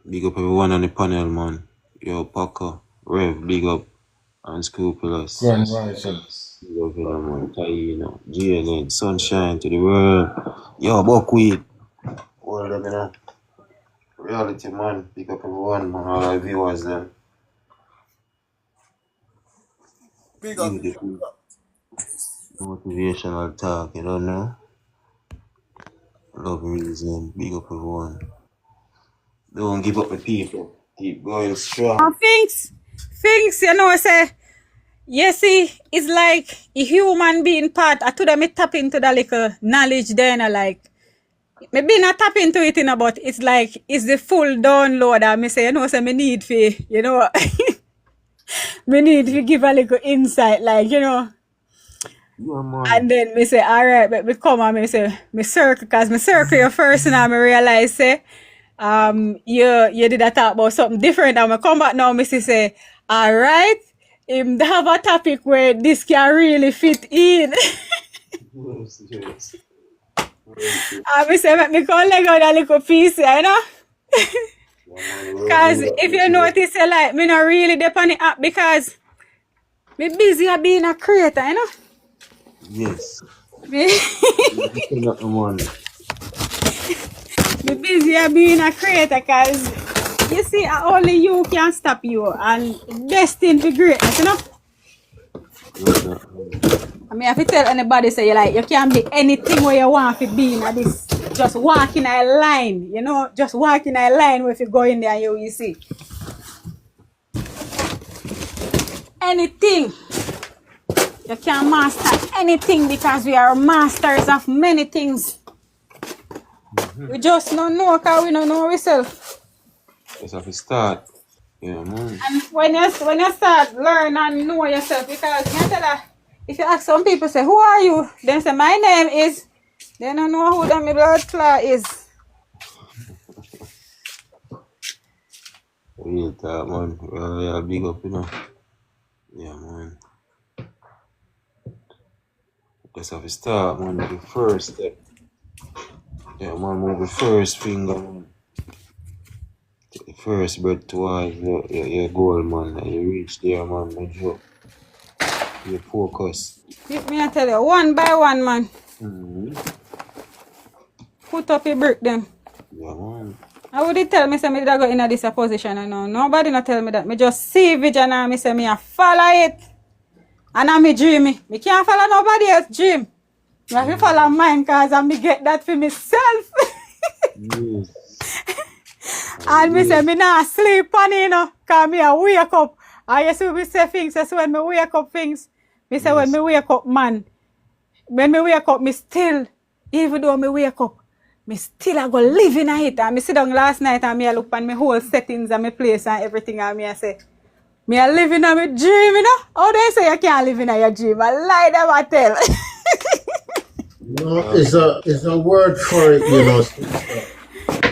Big up everyone on the panel, man. Yo, Paco, Rev, big up, Unscrupulous. Grand Risings. Big up everyone, Taina, GNN, sunshine to the world. Yo, Buckwheat. World up, you know. Reality, man. Big up everyone, man. All our viewers, them. Big up. Motivational talk, you don't know? Love reason. Big up everyone. Don't give up the people. Keep going strong. Things, you know, say, you see, it's like a human being part. I told them me tap into that little knowledge then, like, maybe not tap into it, you know, but it's like, it's the full download. I me say, you know, say, me need for, you know, me need to give a little insight, like, you know. Yeah, and then me say, all right, but me come and me say, me circle, because me circle you first, and I me realize, say, you did a talk about something different, and I come back now, me say, all right, they have a topic where this can really fit in. Yes. And me say, make me come leg out a little piece, you know? Because if you notice, like, me not really depend on the app, because Me busy at being a creator, you know? Yes. Me, Not the one. me busy at being a creator because you see, only you can stop you and destined for greatness, you know? I mean, if you tell anybody, say you can be anything where you want to be in this. Just walk in a line, you know? Just walk in a line where if you go in there, you will see. Anything. You can master anything because we are masters of many things. We just don't know because we don't know ourselves. Just have to start. Yeah, man. And when you start learn and know yourself, because you tell her, if you ask some people, say, who are you? Then say, my name is, they don't know who the blood clot is. Real talk, man. Well, yeah, big up, you know. Yeah, man. Just have to start, man. The first step. Yeah, man, move the first finger, man. Take the first breath towards your goal, man. And you reach there, man. No joke. You focus. Me I tell you, one by one, man. Mm-hmm. Put up your brick, them. Yeah, man. I would tell me, say, me did I go in this position, and no. Nobody not tell me that. Me just see vision and me say, me a follow it. And I'm me dream. Me can't follow nobody else dream. I have to follow mine because I me get that for myself. Yes. And me say, me not sleep on it, you know, because me a wake up. I used to me say things, so when me wake up things, me say when me wake up, man, when me wake up, me still, even though me wake up, me still I go live in it. And me sit down last night and me I look on my whole settings and my place and everything, and me I say, me I live in my dream, you know? How they say you can't live in your dream? I lie them I tell. No, it's a word for it, you know.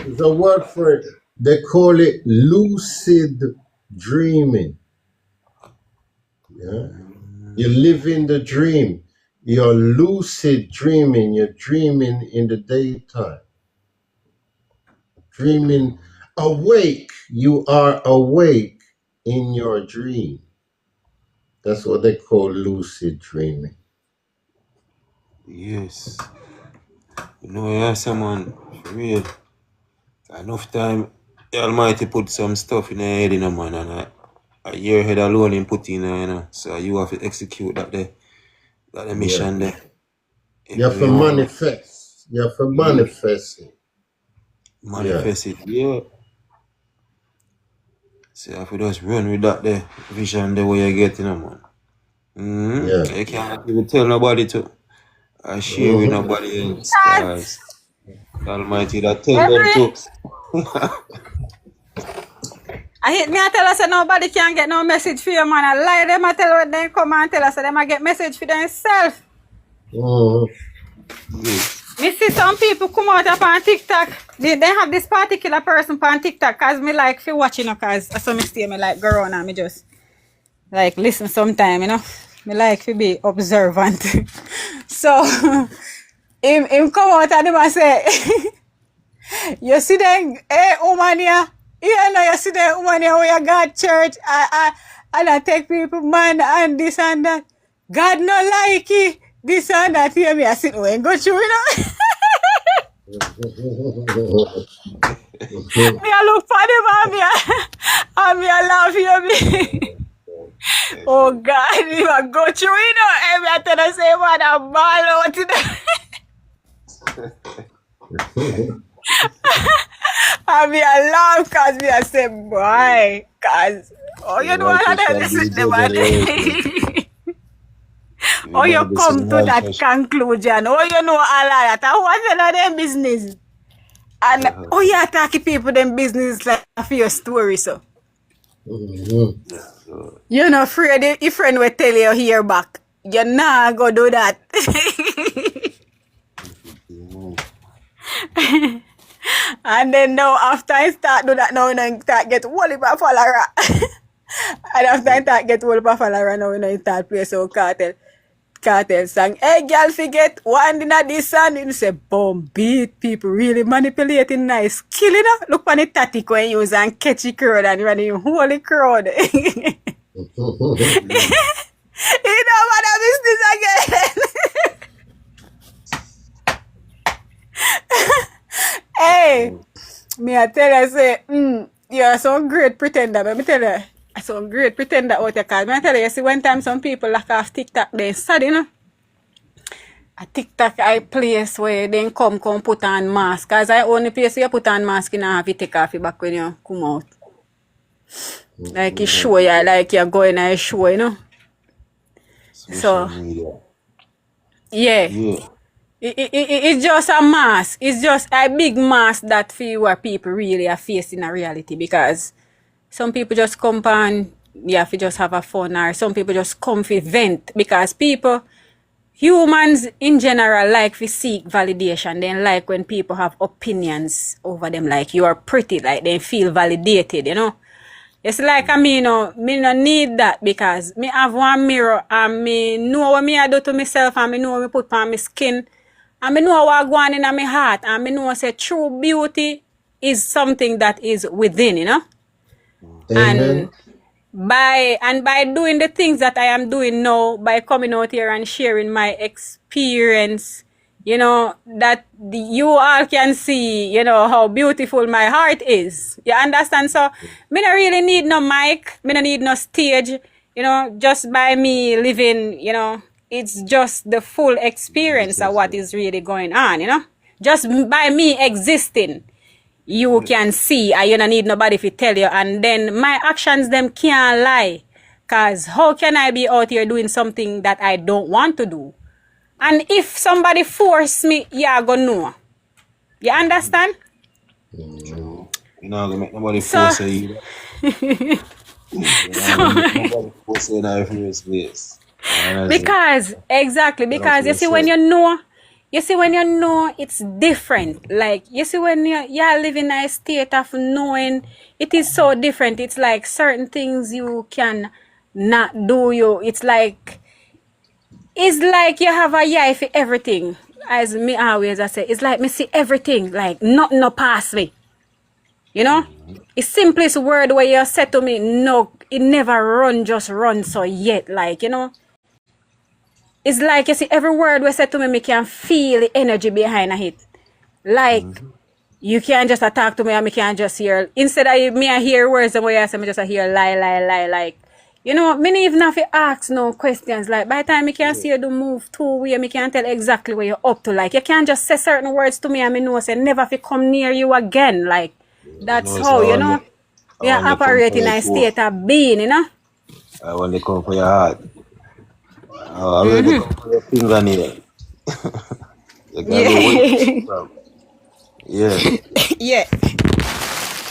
It's a word for it. They call it lucid dreaming. Yeah. You live in the dream. You're lucid dreaming. You're dreaming in the daytime. Dreaming awake. You are awake in your dream. That's what they call lucid dreaming. Yes. You know, yeah, someone, for real. Enough time, the Almighty put some stuff in your head, you know, man, and your head alone in put in, you know. So you have to execute that the mission there. You have to manifest. You have to manifest it. Manifest it, yeah. So you have to just run with that the vision the way you get, you know, man. Mm-hmm. Yeah. You can't even tell nobody to share with nobody else. The Almighty that tell them to. I hit me, I tell us that nobody can get no message for you, man. I lie them, I tell them they come and tell us that they might get message for themselves. Me see some people come out upon TikTok. They have this particular person on TikTok because me like for watching, because I saw me stay, me like go around and me just like listen sometime, you know. Me like to be observant. So him come out and him say, you see them, hey woman here, you know you see them woman here where you got church and I take people man and this and that. God no like it. This and that here me I sit and go through, you know. Me I look for them and me I laugh here me. Oh God, me I go through, you know. And me I tell her say man I ball out to them. And me I laugh cause me I say boy, cause you know what I listen to them. Oh, you come to that conclusion. Oh, you know all that. And what's in their business? And oh, you attack people them business like for your story, so. You're not afraid your friend will tell you here back. You're not go do that. And then now after I start do that now, I start get wally by follower. And after I start get wally by follower now, I start play so cartel song. Hey girl, forget one in this song. You say boom beat people really manipulating nice. Killing up. Look on the tactic when you use and catchy crowd and running holy crowd. You know what I miss this again. Hey, me I tell you say, you're some great pretender. Let me tell you, some great pretender out there. Cause me I tell you, see one time some people like off TikTok, they sad, you know. A TikTok I place where they come put on mask. Cause I only place where you put on mask and have you take off your back when you come out. Like you show you, like you're going a show, you know. Social So media. yeah. Yeah. It's just a mask. It's just a big mask that for what people really are facing a reality, because some people just come and you have to just have a fun, or some people just come for vent, because humans in general like to seek validation. They like when people have opinions over them, like you are pretty, like they feel validated, you know. It's like me no need that, because me have one mirror and me know what me I do to myself, and me know what me put on my skin, and me know what go on in my heart, and me know say true beauty is something that is within, you know. Amen. And by doing the things that I am doing now, by coming out here and sharing my experience, you know, that you all can see, you know, how beautiful my heart is. You understand? So, me don't really need no mic, me don't need no stage, you know, just by me living, you know, it's just the full experience of what is really going on, you know. Just by me existing, you can see, and you don't need nobody to tell you, and then my actions them can't lie. Cause how can I be out here doing something that I don't want to do? And if somebody force me, yeah, go know. You understand? True. You're not gonna make nobody So, force you. You're not gonna make nobody force you in the first place. Honestly. because exactly, Get out because for you see when yourself. you know it's different. Like you see when you live in a state of knowing, it is so different. It's like certain things you can not do. It's like you have a eye for everything. As me always I say, it's like me see everything, like nothing no pass me. You know? It's simplest word where you said to me, no, it never just run so yet. Like, you know, it's like you see every word we said to me can feel the energy behind it. Like you can't just talk to me and me can't just hear. Instead of me I hear words the way I say, me just hear lie. Like, you know, me even have to ask no questions. Like by the time me can see you do move two way, me can tell exactly where you're up to. Like you can't just say certain words to me and me know say never fi come near you again. Like You that's know, it's how, how you know, we when are they come for operating your a toe. state of being, you know. When they come for your heart. When they come for your fingernail. You gotta be wait. Yeah. Yeah. Yeah.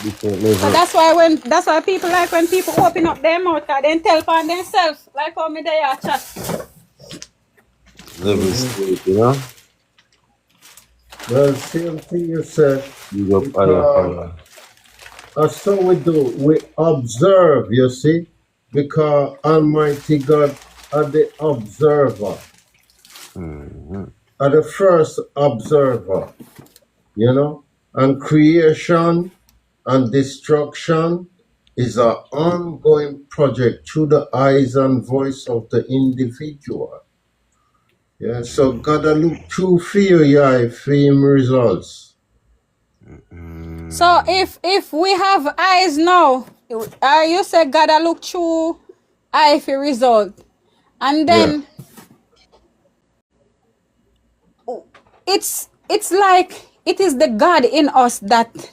Different So level. that's why people like when people open up their mouth and then tell upon themselves, like how me they are chat. Level state, you know? Well, same thing you said, Big up because fire. that's how we do. We observe, you see, because Almighty God are the observer, are the first observer, you know, and creation and destruction is an ongoing project through the eyes and voice of the individual. Yeah, so gotta look through fear, yeah, for him results. So if we have eyes now, you say gotta look through eye for result. And Yeah, then it's like it is the God in us that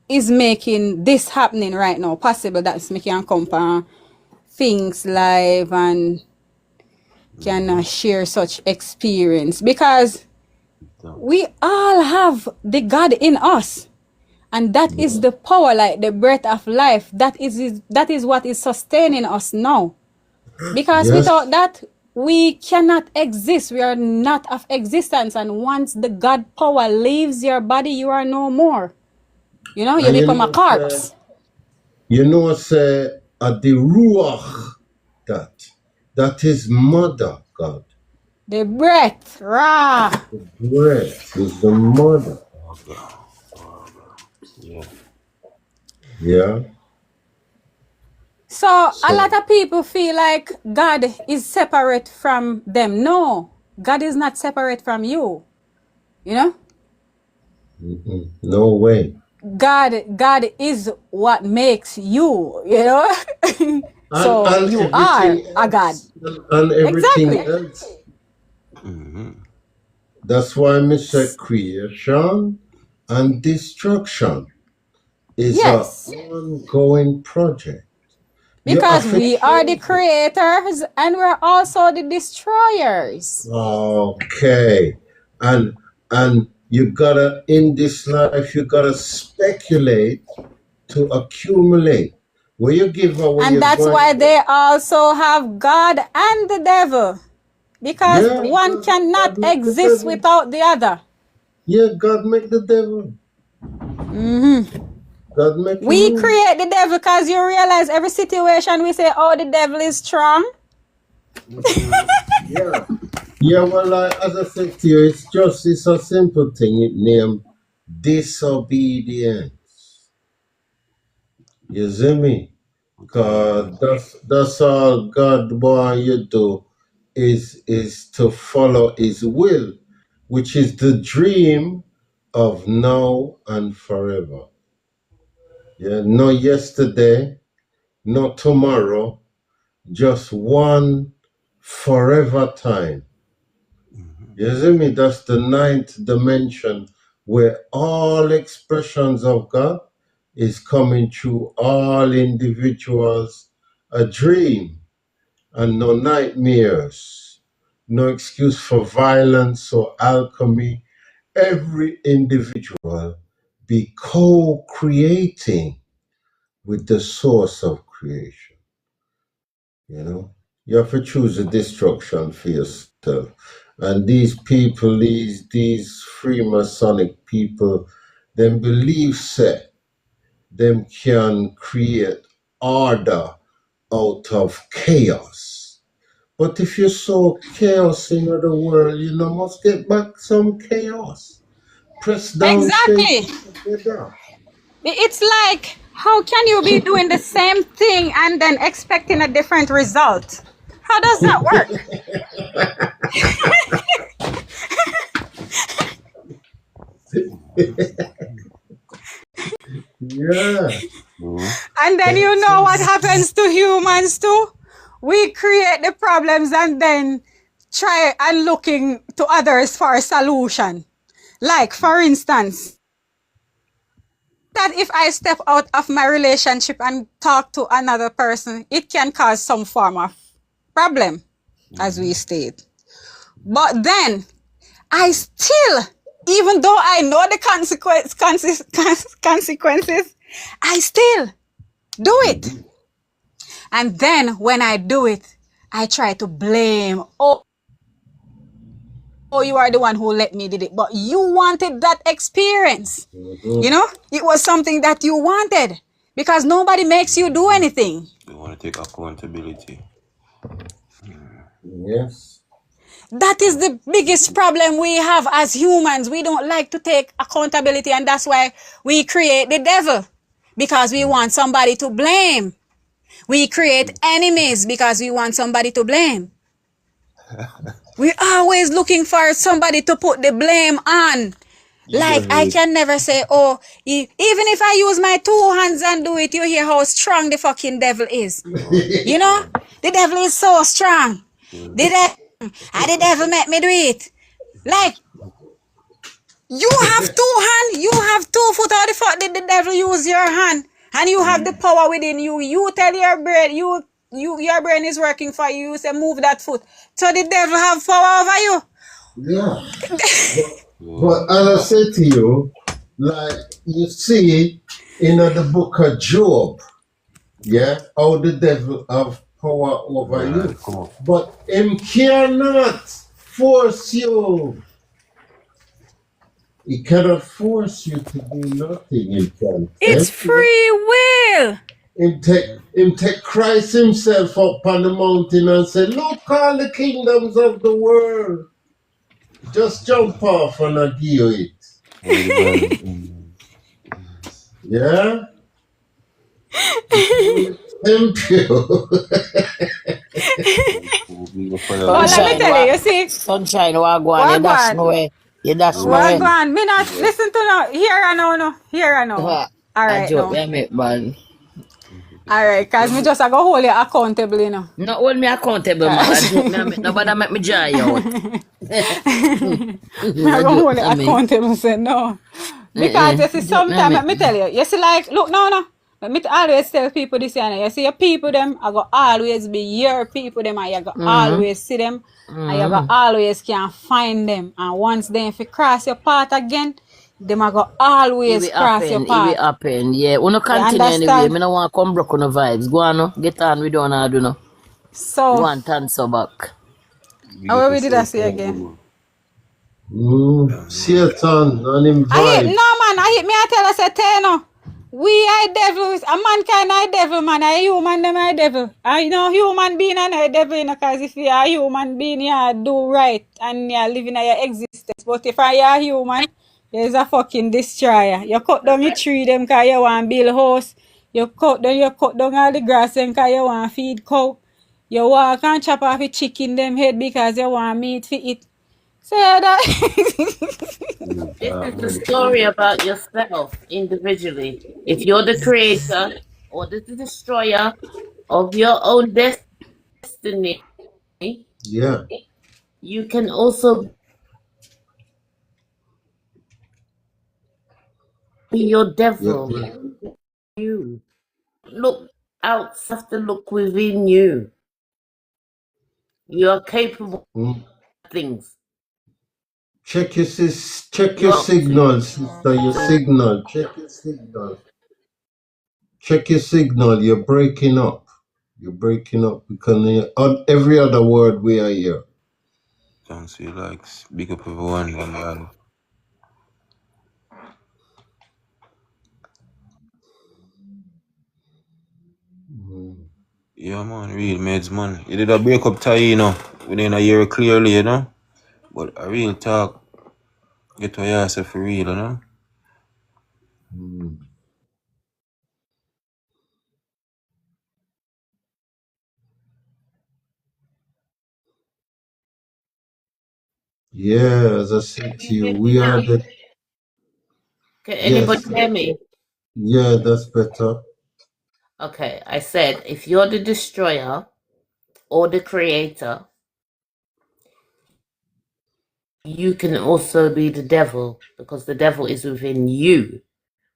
is making this happening right now possible. That's making come things live and can share such experience, because we all have the God in us, and that is the power, like the breath of life. That is what is sustaining us now, because yes, without that we cannot exist. We are not of existence, and once the God power leaves your body, you are no more. You know, you and become a corpse. say at the ruach that is mother God. The breath, rah. Breath is the mother. Yeah. Yeah. So a lot So of people feel like God is separate from them. No, God is not separate from you. You know, no way. God is what makes you. You know, And so you are everything a God. else, and everything Exactly. else. That's why I say creation and destruction is a Yes, ongoing project. You because have to we are the choose it. creators and we're also the destroyers. Okay. And you gotta, in this life, you gotta speculate to accumulate. Where you give away, And you're that's going why to. they also have God and the devil. Because Yeah, one God cannot make the exist devil. without the other. Yeah, God make the devil. God make him We rule. create the devil because you realize every situation we say, oh, the devil is strong. Yeah. Yeah, well, as I said to you, it's a simple thing. It named disobedience. You see me? Cause that's all God want you do is to follow His will, which is the dream of now and forever. Yeah, no yesterday, no tomorrow, just one forever time. You see me? That's the ninth dimension where all expressions of God is coming through all individuals. A dream and no nightmares, no excuse for violence or alchemy. Every individual be co-creating with the source of creation. You know, you have to choose a destruction for yourself. And these people, these Freemasonic people, them believe set them can create order out of chaos. But if you sow chaos in the world, you know, must get back some chaos. Press down, Exactly. shaking together. It's like, how can you be doing the same thing and then expecting a different result? How does that work? Yeah. And then you know what happens to humans too? We create the problems and then try and looking to others for a solution. Like, for instance, that if I step out of my relationship and talk to another person, it can cause some form of problem, as we state. But then, I still, even though I know the consequences, I still do it. And then when I do it, I try to blame, oh, you are the one who let me did it. But you wanted that experience. You know, it was something that you wanted because nobody makes you do anything. You want to take accountability. Yes. That is the biggest problem we have as humans. We don't like to take accountability, and that's why we create the devil, because we want somebody to blame. We create enemies because we want somebody to blame. We're always looking for somebody to put the blame on. Like, I can never say, oh, even if I use my 2 hands and do it, you hear how strong the fucking devil is. You know, the devil is so strong. The devil make me do it. Like, you have 2 hands, you have 2 foot. How the fuck did the devil use your hand? And you have the power within you. You tell your brain, your brain is working for you. You say, move that foot. So the devil have power over you. Yeah. But as I said to you, like you see in the book of Job, yeah, how the devil have power over you. But him cannot force you. He cannot force you to do nothing. He can. It's free will. Him take Christ himself up on the mountain and say, look all the kingdoms of the world. Just jump off and I give you it. Yeah? But let me Sunshine, tell you, you see, sunshine, wagwan, you dash Wagwan, me way. You dash me way. Wagwan, me not listen to no, here I know, no, here I know. All I right, joke, no. me make man. All right, cause me just I go hold you accountable, you know. Not hold me accountable, man. I joke, me make nobody make me dry out. I go hold you accountable, say no. Because you see, sometimes let me tell you see, like, look, no. Let me always tell people this, you see, your people them, I go always be your people them, and you go always see them, and you go always can find them. And once they if you cross your path again, them I go always cross your path. It will happen, yeah. We no continue anyway. Me no want to come broke on the vibes. Go on, no. Get on, we don't know, do no. So, you want answer back. How we did I say again? Satan and him I hit, vibe. no man, I hit me, I tell us a ten. We are devils, a mankind are devil, man, a human them are devil. I know human being and a devil, you know, because if you are a human being, you do right and you are living your existence. But if I are human, there's a fucking destroyer. You cut down your tree them because you want to build a house. You cut down all the grass them because you want to feed cow. You walk and chop off the chicken them head because you want meat to eat. So that This is the story about yourself individually. If you're the creator or the destroyer of your own destiny, Yeah. you can also be your devil. You look out, have to look within you. You are capable of things. Check your signal, sister. Your signal. Check your signal. Check your signal. You're breaking up. You're breaking up because on every other word we are here. Don't see like big up everyone, man. Yeah, man, real meds, man. You did a breakup tie, you know, within a year clearly, you know. But a real talk, get to yourself for real, you know. Yeah, as I said to you, we are the. Can anybody hear me? Yeah, that's better. Okay, I said if you're the destroyer or the creator, you can also be the devil because the devil is within you.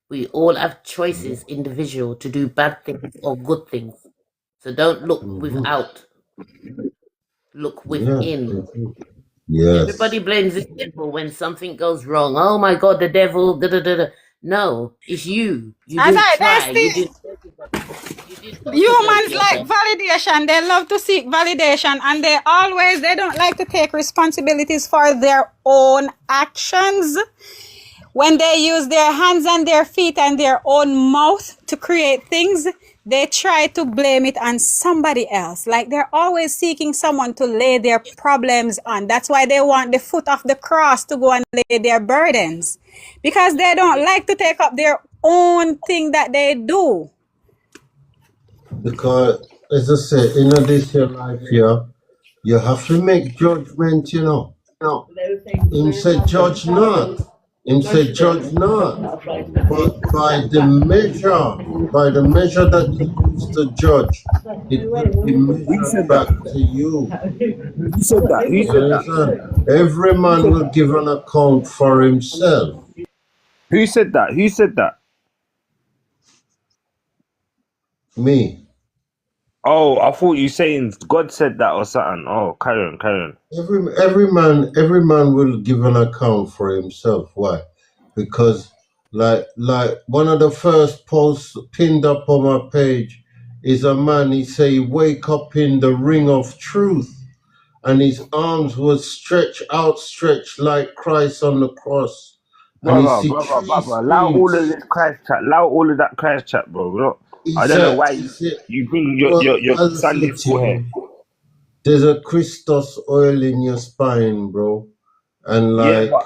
We all have choices, individual, to do bad things or good things. So don't look without, look within. Yes. Everybody blames the devil when something goes wrong. Oh my God, the devil, da da da da. No, it's you. You didn't try. You didn't. Humans like validation. They love to seek validation, and they don't like to take responsibilities for their own actions. When they use their hands and their feet and their own mouth to create things, they try to blame it on somebody else. Like they're always seeking someone to lay their problems on. That's why they want the foot of the cross to go and lay their burdens. Because they don't like to take up their own thing that they do. Because, as I said, in this your life here, you have to make judgment, you know. Him said, judge not. Him said, judge not. But by the measure that you use to judge, it will be measured back to you. Who said that? Who said that? Every man will give an account for himself. Who said that? Who said that? Me. Oh, I thought you saying God said that or something. Oh, carry on. Every man will give an account for himself. Why? Because like one of the first posts pinned up on my page is a man. He say, "Wake up in the ring of truth," and his arms were outstretched like Christ on the cross. Brother, allow all of this Christ chat. Allow all of that Christ chat, bro. Look, I don't know why you bring your Sunday school here. There's a Christos oil in your spine, bro. And like... Yeah,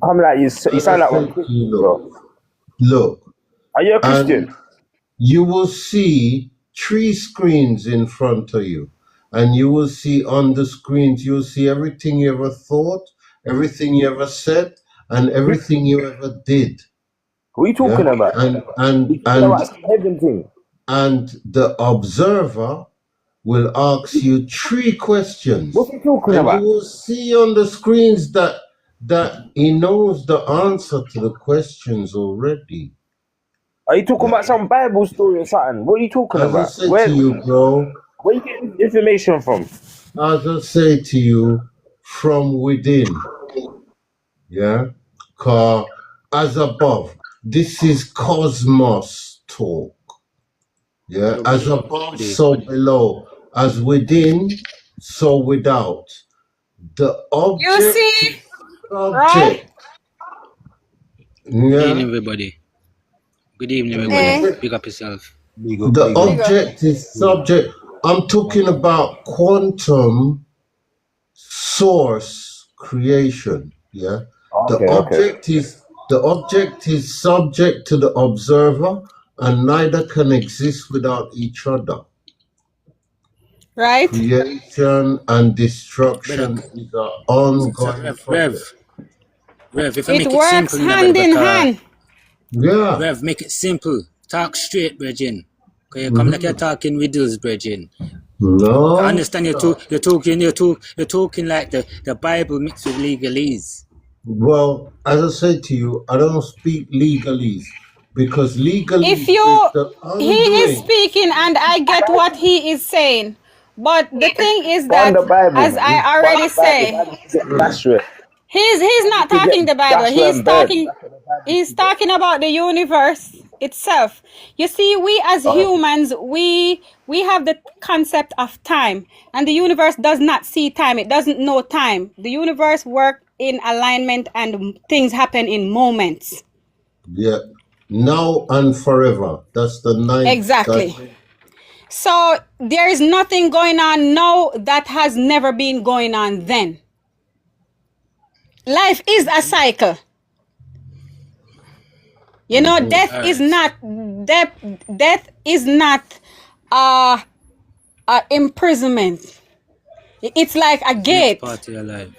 come like you sound like one Christian, bro. Look. Are you a Christian? You will see 3 screens in front of you, and you will see on the screens, you'll see everything you ever thought, everything you ever said, and everything you ever did. What are you talking about? And the observer will ask you 3 questions. What are you talking and about? you will see on the screens that he knows the answer to the questions already. Are you talking about some Bible story or something? What are you talking As I about? say to you, bro, where you getting this information from? as I say to you, from within. Yeah? As above, this is cosmos talk. Yeah? As above, so below. As within, so without. The object. You see? Right? Subject. Good evening, Yeah. everybody. Good evening, everybody. Pick up yourself. The object is subject. I'm talking about quantum source creation. Yeah. The object is subject to the observer, and neither can exist without each other. Right? Creation and destruction is an ongoing process. Rev, if I It make it works simple, hand in hand. Yeah. Rev, make it simple. Talk straight, Bridgin. Because you come like you're talking riddles, Bridgin. No. I understand you're talking like the Bible mixed with legalese. Well, as I said to you, I don't speak legalese because legalese If is you, the he is undoing. speaking and I get what he is saying. But the thing is that, the Bible, as man. I already say, he's not talking the Bible. He's talking about the universe itself. You see, we as humans, we have the concept of time, and the universe does not see time. It doesn't know time. The universe works in alignment, and things happen in moments. Yeah. Now and forever. That's the ninth. Exactly. So there is nothing going on now that has never been going on then. Life is a cycle. You know, death is not imprisonment. It's like a gate. Part of your life.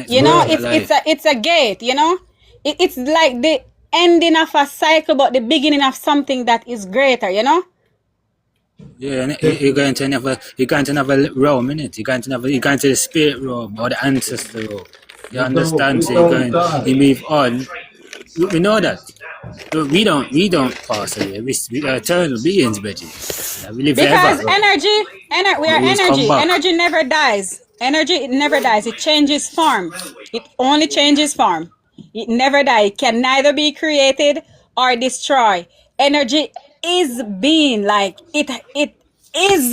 You know, it's a gate, you know? It's like the ending of a cycle, but the beginning of something that is greater, you know? Yeah, and you're going to another realm, innit? You're going to the spirit realm or the ancestor realm. You understand? So you move on. We know that. We don't pass away. We are eternal beings, Betty. We live because forever. we are energy. Energy never dies. It never dies. It changes form. It only changes form. It never dies. It can neither be created or destroyed. Energy is being, like it is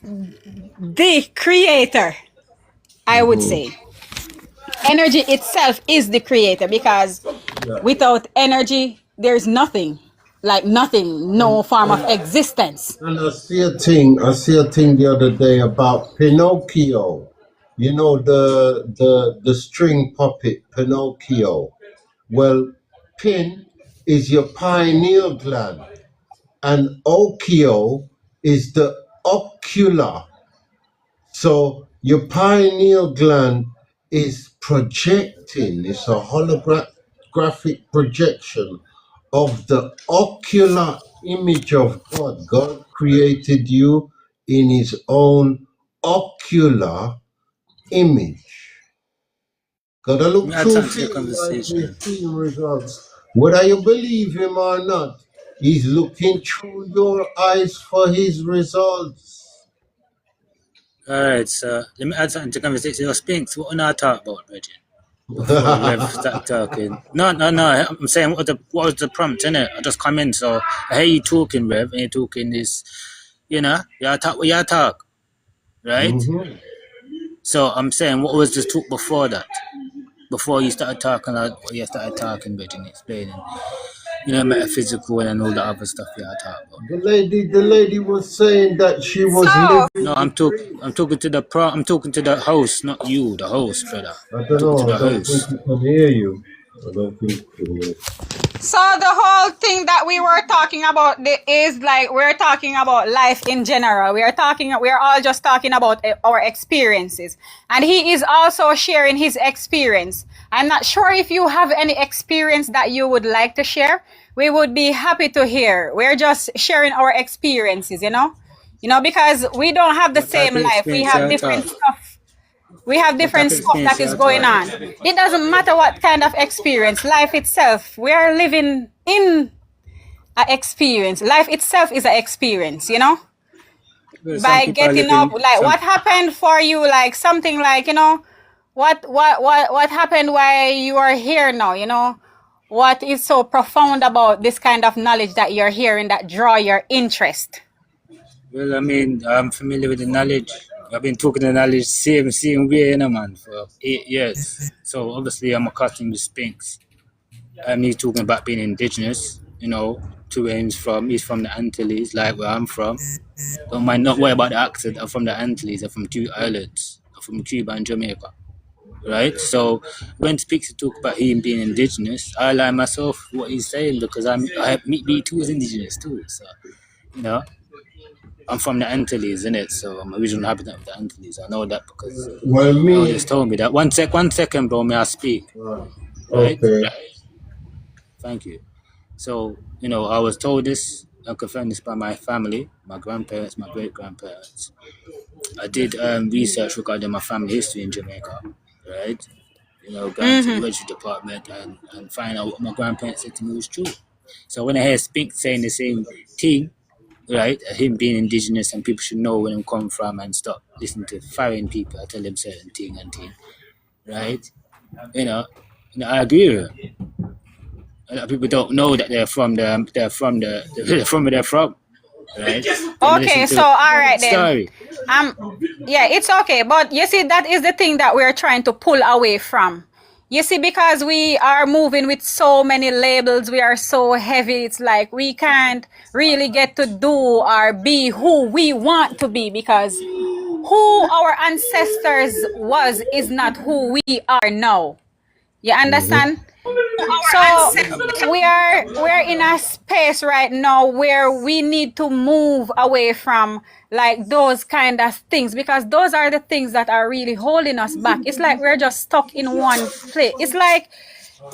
the creator, I would say. Energy itself is the creator, because without energy there's nothing, like nothing, no form of existence. And I see a thing the other day about Pinocchio. You know, the string puppet Pinocchio. Well, pin is your pineal gland, and Occhio is the ocular. So your pineal gland is projecting, it's a holographic projection of the ocular image of God. God created you in his own ocular image. Gotta look through film results. Whether you believe him or not, he's looking through your eyes for his results. Alright, so let me add something to the conversation. Your Spinks, what are you talking about, Bridget? Before we ever start talking. No. I'm saying what was the prompt, innit? I just come in, so I hear you talking, Rev, and you're talking this, you know, y'all talk, right? Mm-hmm. So I'm saying, what was the talk before that? Before you started talking, Bridget, and explaining, you know, metaphysical and all the other stuff y'all talk about. The lady was saying that she was living. No, I'm talking to the host, not you, the host, brother. I don't know. I don't think he can hear you. I don't think so. So the whole thing that we were talking about is like we're talking about life in general. We're all just talking about our experiences. And he is also sharing his experience. I'm not sure if you have any experience that you would like to share. We would be happy to hear. We're just sharing our experiences, you know? You know, because we don't have the What type same of life. We experience have you different talk? stuff. We have What type different of stuff experience that you is going talk? on. It doesn't matter what kind of experience. Life itself, we are living in an experience. Life itself is an experience, you know? Well, some By people are getting up, living like some what happened for you, like something like, you know, what happened while you are here now, you know? What is so profound about this kind of knowledge that you're hearing that draw your interest? well, I mean, I'm familiar with the knowledge. I've been talking the knowledge same way, you know, man, for 8 years. So obviously I'm accustomed to Spinks. He's talking about being indigenous, you know, to where he's from the Antilles, like where I'm from. Don't mind, not worry about the accent. I'm from the Antilles. I'm from two islands. I'm from Cuba and Jamaica, right? So when Speaks to talk about him being indigenous, I like myself what he's saying because me too is indigenous too. So you know, I'm from the Antilles, innit? So I'm original habitat of the Antilles. I know that because Well, elders me. told me that. One second, bro. May I speak? Right? Okay. Thank you. So, you know, I was told this, I confirmed this by my family, my grandparents, my great grandparents. I did research regarding my family history in Jamaica, right? You know, going to the registry department and find out what my grandparents said to me was true. So when I hear Spink saying the same thing, right, him being indigenous and people should know where he come from and stop listening to foreign people, I tell them certain thing, right? You know, I agree with her. A lot of people don't know that they're from where they're from, right? Okay, so all right then. Sorry. Yeah, it's okay. But you see, that is the thing that we're trying to pull away from. You see, because we are moving with so many labels, we are so heavy. It's like we can't really get to do or be who we want to be because who our ancestors was is not who we are now. You understand? So we're in a space right now where we need to move away from like those kind of things because those are the things that are really holding us back. It's like we're just stuck in one place. It's like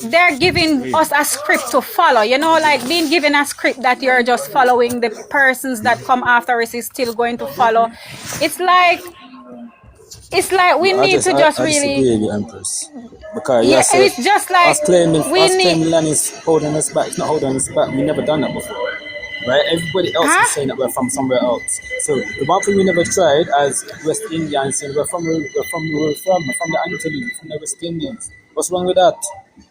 they're giving us a script to follow, you know, like being given a script that you're just following. The persons that come after us is still going to follow. It's like we need to just I really, disagree with you, Empress. Because yeah, yes, it's just like us claiming we land is holding us back. It's not holding us back. We never done that before, right? Everybody else is saying that we're from somewhere else. So the one thing we never tried as West Indians saying we're from the Antilles, from the West Indians. What's wrong with that?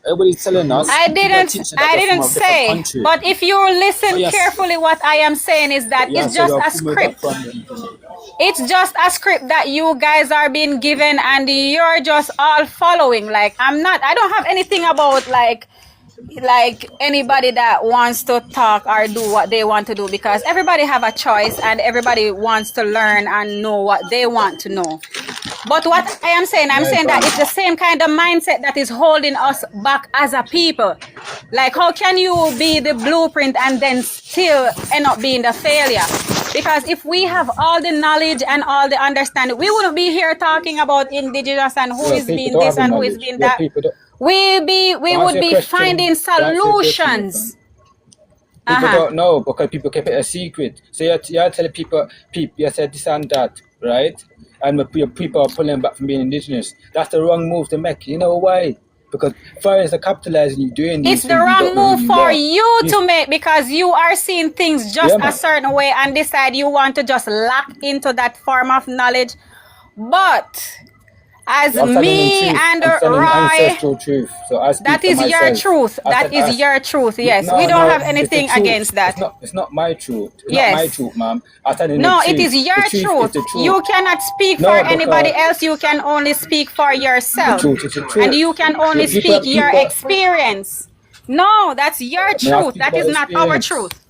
Everybody's telling us. I didn't say, country. but if you listen carefully, what I am saying is that it's just a script. It's just a script that you guys are being given and you're just all following. Like I don't have anything about like anybody that wants to talk or do what they want to do because everybody have a choice and everybody wants to learn and know what they want to know. But what I'm saying that it's the same kind of mindset that is holding us back as a people. Like how can you be the blueprint and then still end up being the failure? Because if we have all the knowledge and all the understanding, we wouldn't be here talking about indigenous and who is being this and who is being that. We would be finding solutions. People don't know because people keep it a secret. So you're telling people you said this and that, right? And people are pulling back from being indigenous. That's the wrong move to make. You know why? Because foreigners are capitalizing you doing this. It's the wrong move for you to make because you are seeing things just a certain way and decide you want to just lock into that form of knowledge. But as me and Roy, truth. So that is your truth. That is your truth. Yes, we don't have anything against that. It's not my truth. It's yes. not my truth, ma'am. No, it is your truth. You cannot speak for anybody else. You can only speak for yourself. And you can only speak your experience. No, that's your truth. That is not our truth.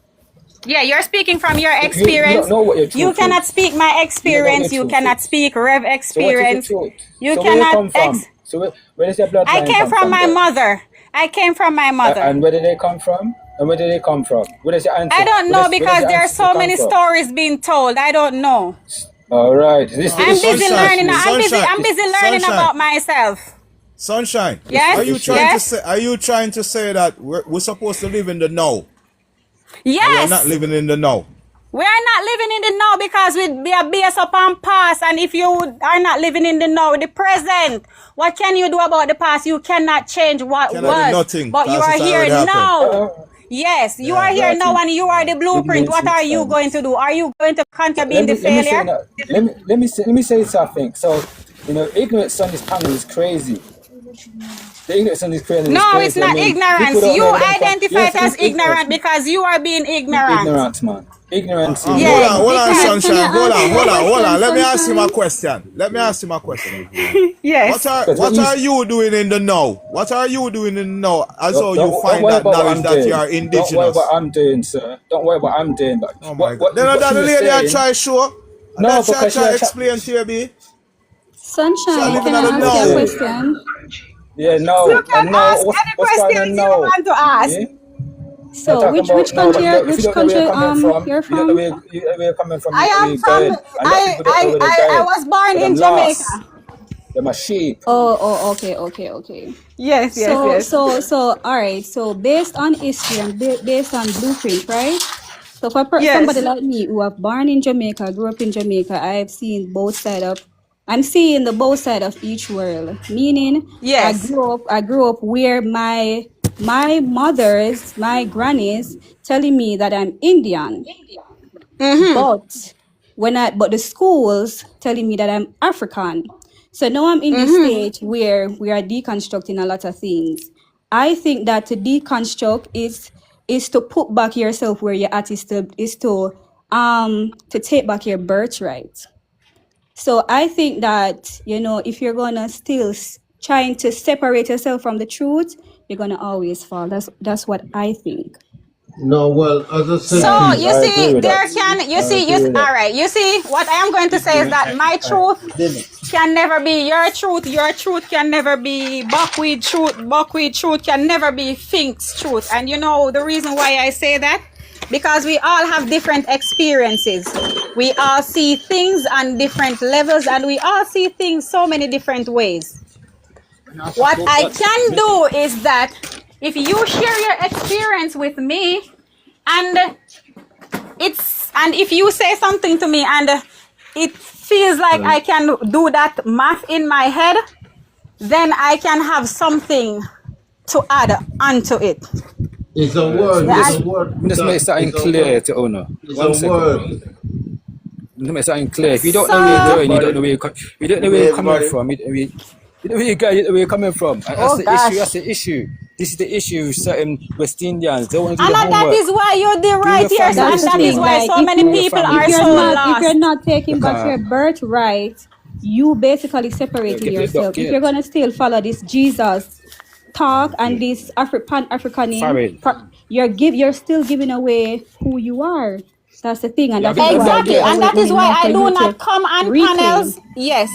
Yeah, you're speaking from your experience. You cannot speak my experience. You cannot speak Rev experience. You cannot. So where is your bloodline? I came from my mother. I came from my mother. And where did they come from? And where did they come from? Where does your answer? I don't know because there are so many stories being told. I don't know. All right. I'm busy learning. I'm busy learning about myself. Sunshine. Yes. Are you trying to say that we're supposed to live in the now? Yes. We're not living in the now. We are not living in the now because we are based upon past. And if you are not living in the now, the present, what can you do about the past? You cannot change what was. Nothing, but you are here now. Yes, you are here now and you are the blueprint. What are you going to do? Are you going to continue being the failure? Let me say something. So, ignorance on this panel is crazy. The ignorance on this panel No, is it's crazy. not ignorance. You identify it as ignorant because you are being ignorant. Ignorance, man. Ignorance. Hold on, Sunshine. Hold on. Let me ask him a question. Yes. What are you doing in the now? What are you doing in the now? As though you find that knowledge that you are indigenous. Don't worry what I'm doing, sir. Don't worry what I'm doing. But oh my God. Then that lady I try show. No, because I try explain to you, B. Sunshine, can I ask you a question? Yeah, no. You can ask any question you want to ask. Yeah? So which country you're from? Where you're coming from? I was born in Jamaica. They're my sheep. Oh, okay. Yes. So, all right. So based on history and based on blueprint, right? So for somebody like me who was born in Jamaica, grew up in Jamaica, I've seen I'm seeing the both side of each world. Meaning, yes, I grew up where my mothers, my grannies, telling me that I'm Indian, but the schools telling me that I'm African. So now I'm in this stage where we are deconstructing a lot of things. I think that to deconstruct is to put back yourself where you're at, is to take back your birthright. So I think that, if you're gonna still trying to separate yourself from the truth, you're gonna always fall. That's what I think. No, well, as I said, so you see, all right. You see, what I am going to say is that my truth can never be your truth. Your truth can never be buckwheat truth. Buckwheat truth can never be Fink's truth. And the reason why I say that? Because we all have different experiences. We all see things on different levels and we all see things so many different ways. What I can do is that if you share your experience with me and if you say something to me and it feels like I can do that math in my head, then I can have something to add onto it. It's a word. Just make something clear to Ono. It's a word. Just make something clear. If you don't know where you're going, you don't know where you're coming from. You don't know where you're coming from. That's the issue. This is the issue with certain West Indians. They want to do the homework. That is why you're the right here. And that is why so many people are so lost. If you're not taking back your birthright, you basically separating yourself. If you're going to still follow this Jesus talk and this Africanism, you're still giving away who you are. That's the thing, and that's exactly, and that is why I do not come on panels. Yes,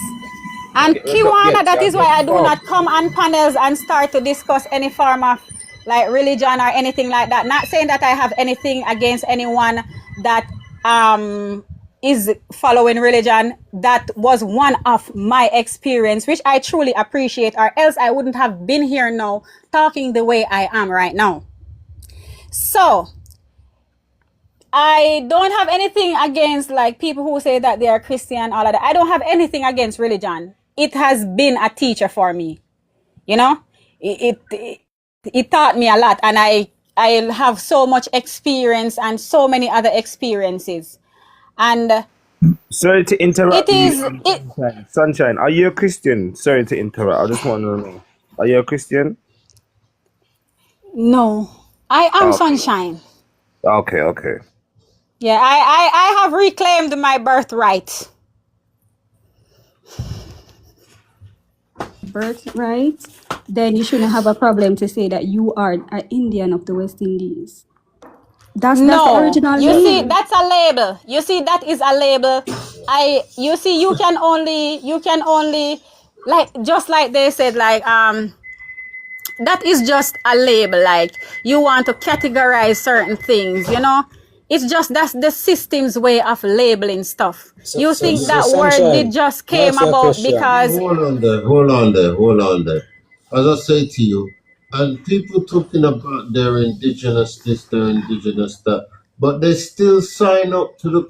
and Kiwana, that is why I do not come on panels and start to discuss any form of like religion or anything like that. Not saying that I have anything against anyone that is following religion. That was one of my experience, which I truly appreciate, or else I wouldn't have been here now talking the way I am right now. So I don't have anything against like people who say that they are Christian, all of that. I don't have anything against religion. It has been a teacher for me. It taught me a lot, and I have so much experience and so many other experiences. And sorry to interrupt. It Sunshine, are you a Christian? Sorry to interrupt. I just want to know. Are you a Christian? No, I am Sunshine. Okay. Yeah, I have reclaimed my birthright. Birthright? Then you shouldn't have a problem to say that you are an Indian of the West Indies. That's the original you name. See, that's a label. You see, that is a label. You can only like, just like they said, like that is just a label. Like you want to categorize certain things, you know. It's just that's the system's way of labeling stuff. You think that word Sunshine, did just came about because hold on there. As I say to you, and people talking about their indigenous this, their indigenous that, but they still sign up to the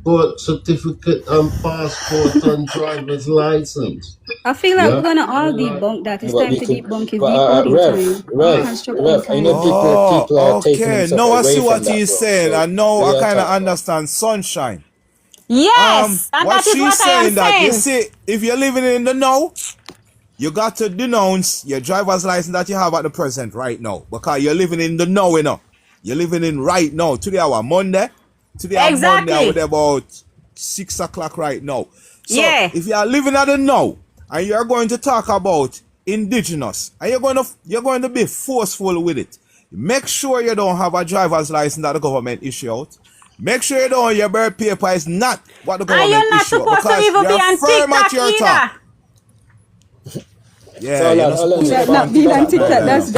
birth certificate and passport and driver's license. I feel like Yeah? we're gonna all debunk that. It's But time we to could, debunk it. but Rev, you know, people are taking Okay. themselves Now I away see from what that, he's bro. saying. So I know I real kind of talk. understand Sunshine. yes, and What that is she's what I am saying that you saying. see, if you're living in the know, you got to denounce your driver's license that you have at the present right now, because you're living in the know, you know. You're living in right now. Today our Monday. Today our Monday. I would Exactly. about 6 o'clock right now. So Yeah. if you are living at the know and you're going to talk about indigenous and you're going to be forceful with it, make sure you don't have a driver's license that the government issue out. Make sure you don't your birth paper is not what the And government you're not issue out, supposed to because even be you're on firm at TikTok your either. top. Yeah, So you're not supposed to That be on not being on TikTok. TikTok. Yeah. That's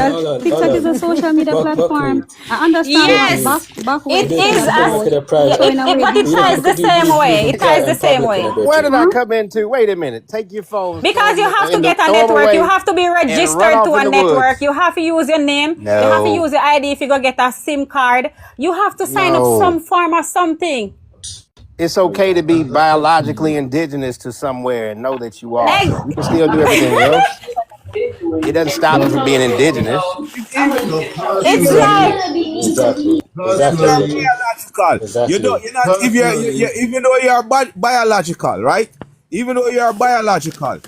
TikTok is a social media platform. I understand Yes, back when it you said is. about Yeah, throwing away but it the ties the same way. It ties the same way. Where did I come into? Wait a minute. Take your phones, Because you have to get a throw them network. You away, have to be and run registered off to in a the network. woods. You have to use your name. You have to No, use your ID if you go get a SIM card. You have to sign up no. some form or something. It's okay to be biologically indigenous to somewhere and know that you are. Egg. You can still do everything else. It doesn't stop you from being indigenous. It's like Exactly. You're biological. You don't. Exactly. You're not. If you're even though you're biological, right? Even though you're biological,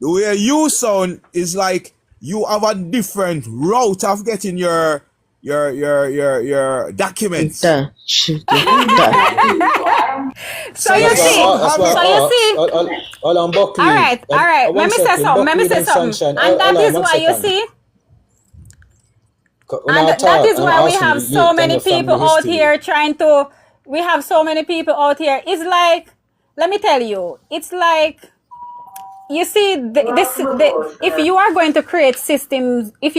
the way you sound is like you have a different route of getting your documents. so you see. So you see. Hold on, Buckley. All right. Let me say something. Let me say something. And that is why you see. And that is why we have so many people out here trying to. We have so many people out here. It's like, let me tell you, it's like, you see, if you are going to create systems, if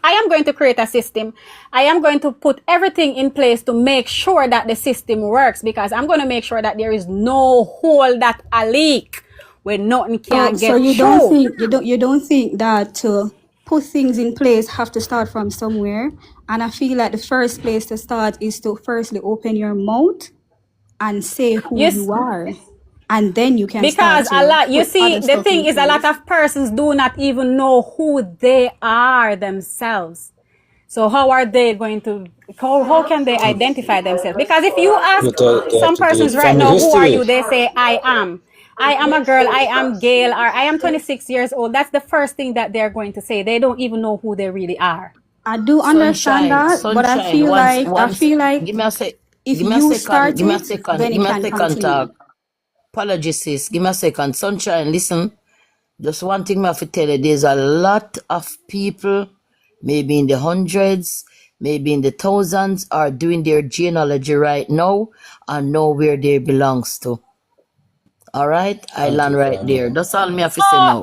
I am going to create a system, I am going to put everything in place to make sure that the system works, because I'm going to make sure that there is no hole that a leak where nothing can get so you through. don't think that to put things in place have to start from somewhere? And I feel like the first place to start is to firstly open your mouth and say who you are. And then you can because start a lot, you put see, other the stuff thing in is, a lot place. of persons do not even know who they are themselves. So how are they going to, how can they identify themselves? Because if you ask some persons right now, who are you? They say, I am a girl, I am Gail, or I am 26 years old. That's the first thing that they're going to say. They don't even know who they really are. I do understand that, but I feel like give me a sec. if Give me a you second. start Give me a it, second. then Give it me a can second continue. talk. Apologies, sis. Give me a second. Sunshine, listen. Just one thing I have to tell you. There's a lot of people, maybe in the hundreds, maybe in the thousands, are doing their genealogy right now and know where they belongs to. All right? I land right there. That's all me have to say now.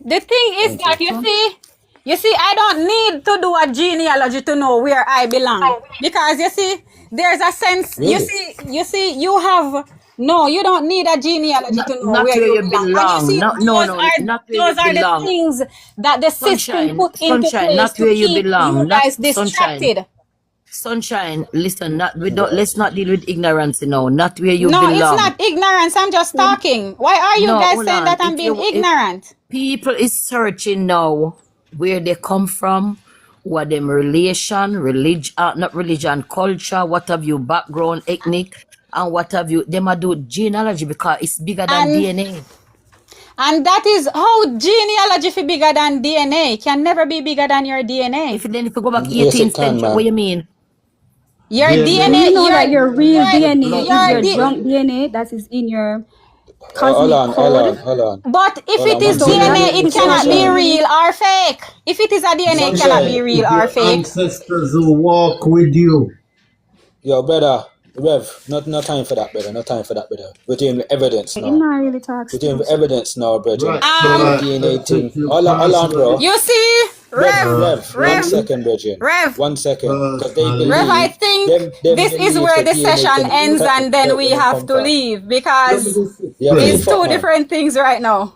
The thing is that you see, I don't need to do a genealogy to know where I belong, because you see, there's a sense. Really? You don't need a genealogy to know Not where where you you belong. And you belong. see, Not where those you are the belong. things that the system Sunshine, put into sunshine, place not to where you keep belong. you Not guys sunshine. distracted. Sunshine, listen, let's not deal with ignorance now. Not where you No, belong. it's not ignorance. I'm just talking. Why are you No, guys hold saying on. that I'm being ignorant? People is searching now where they come from, what them relation, not religion, culture, what have you, background, ethnic, and what have you. Them a do genealogy because it's bigger than DNA. And that is how genealogy is bigger than DNA. Can never be bigger than your DNA. If you go back 18th century, what you mean? Your Do DNA, you know that your real DNA is your your junk DNA that is in your Hold cosmic on. code? But if Hold it on, is one second. DNA, it cannot be real or fake. If it is a DNA, it cannot be real or fake. Ancestors who walk with you. Yo, brother, Rev, no time for that, brother. No time for that, brother. We're doing the evidence I'm now. not really talking. We're doing the evidence now, brother. Right. DNA thing. Hold on, bro. You see, Rev, 1 second, Bridget. Rev. 1 second. Because they believe. Rev, I think this is where the session ends and then we have to leave because it's two different things right now.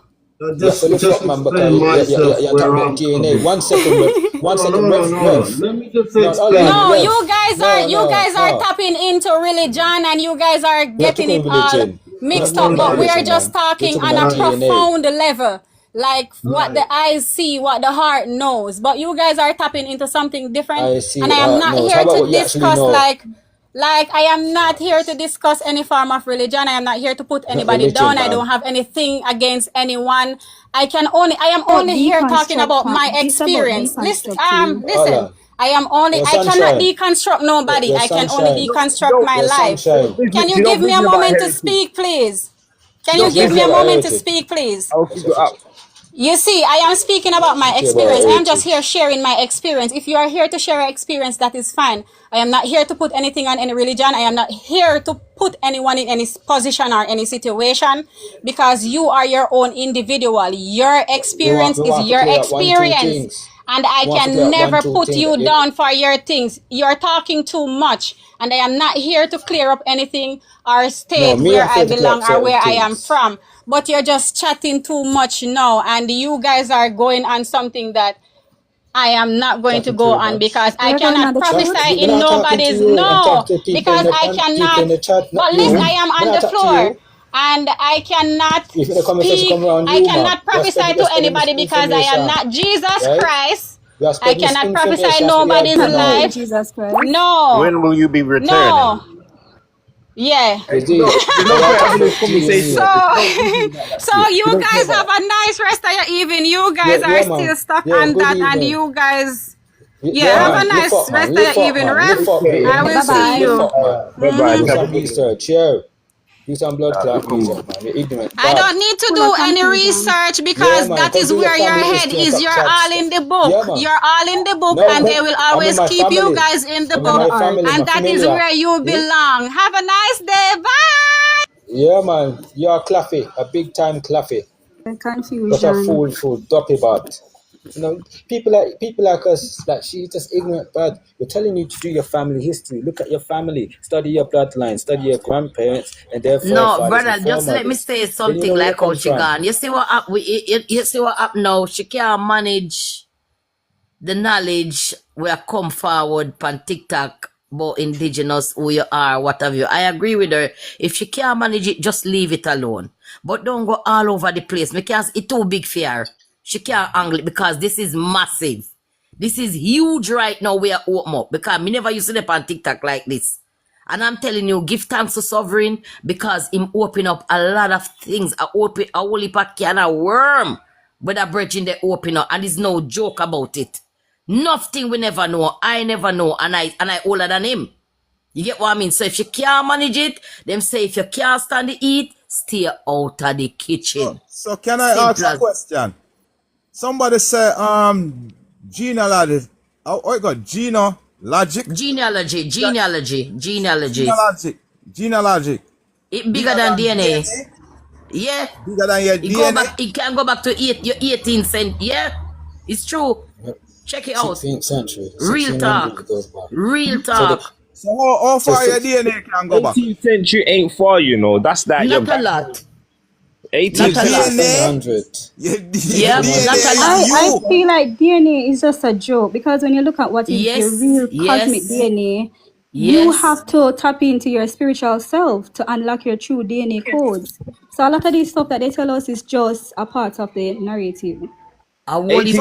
Just man, because you're talking about DNA. 1 second, Rev. 1 second, Rev. Let me just say No, you guys are tapping into religion and you guys are getting it all mixed up. But we are just talking on a profound level, like what the eyes see, what the heart knows. But you guys are tapping into something different, and I am not here to discuss like I am not here to discuss any form of religion. I am not here to put anybody down. I don't have anything against anyone. I am only here talking about my experience. Listen. I cannot deconstruct nobody. I can only deconstruct my life. Can you give me a moment to speak, please? Can you give me a moment to speak, please? You see, I am speaking about my experience. I am just here sharing my experience. If you are here to share your experience, that is fine. I am not here to put anything on any religion. I am not here to put anyone in any position or any situation because you are your own individual. Your experience is your experience. And I can never put you down for your things. You're talking too much. And I am not here to clear up anything or state where I belong or where I am from. But you're just chatting too much now. And you guys are going on something that I am not going to go on because I cannot prophesy in nobody's because I cannot. But listen, I am on the floor. And I cannot speak, I cannot prophesy to anybody because I am not Jesus Christ. I cannot prophesy nobody's life. Jesus Christ. No. When will you be returning? No. Yeah. So you guys have a nice rest of your evening. You guys are still stuck on that, and you guys, have a nice rest of your evening. Rev, I will see you. Do some research, do some blood clot research, man. You're ignorant. I don't need to do any research because that is where your head is. You're all in the book. You're all in the book, and they will always keep you guys in the book. And that is where you belong. Have a nice day. Bye. Yeah, man. You're a claffy, a big time claffy. Confusion. Such a fool, dopey bot. You know, people like us, like she's just ignorant, but we're telling you to do your family history. Look at your family, study your bloodline, study your grandparents and their forefathers. No, brother, just let me say something like how she gone. You see what up? You see what up now? She can't manage the knowledge where come forward on TikTok about indigenous, who you are, what have you. I agree with her. If she can't manage it, just leave it alone. But don't go all over the place because it's too big for her. She can't angle it because this is massive. This is huge right now. We are open up because me never used to live on TikTok like this. And I'm telling you, give thanks to Sovereign because him open up a lot of things. I open a whole heap of can of worm with a bridging they open up, and there's no joke about it. Nothing we never know. I never know, and I older than him. You get what I mean? So if you can't manage it, them say if you can't stand to eat, stay out of the kitchen. So can I ask a question? Somebody say genealogy. Oh, you got genealogic. Genealogic. It bigger than DNA. Yeah. Bigger than your DNA. It can go back to your 18th century. Yeah. It's true. Check it out. 16th century. Real talk. Real talk. So how far your DNA can go back? 18th century ain't far, you know. That's that. Not a lot. 1800. Yeah, I feel like DNA is just a joke because when you look at what is the real cosmic DNA, you have to tap into your spiritual self to unlock your true DNA codes. So a lot of this stuff that they tell us is just a part of the narrative. Oh, you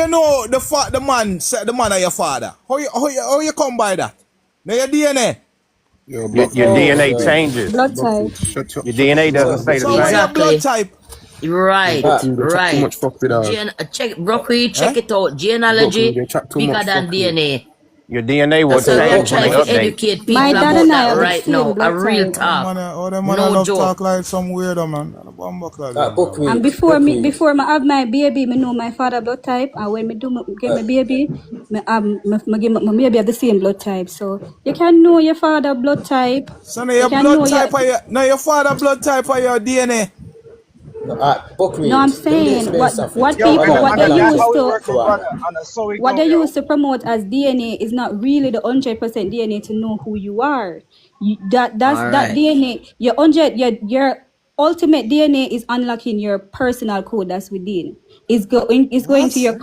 know the man said the man of your father. How you come by that? Now your DNA. Your DNA changes. Blood type. Your DNA doesn't stay the same. Exactly. Blood type. Right. Check broccoli, check it out. Genealogy bigger than DNA. Your DNA will change when they educate people my dad and I right now. A real talk. No joke. Talk like some weirdo man. And before I have my baby, I know my father blood type, and when I get my baby, I give my baby have the same blood type. So you can know your father blood type. So now your blood type, your father blood type or your DNA. No, Buckwheat, I'm let me saying explain something. what Yo, people and what they that's use how it to works, my brother. And so we what go, they yo. use to promote as DNA is not really the 100% DNA to know who you are. That Alright. DNA, your ultimate DNA is unlocking your personal code that's within. It's going to your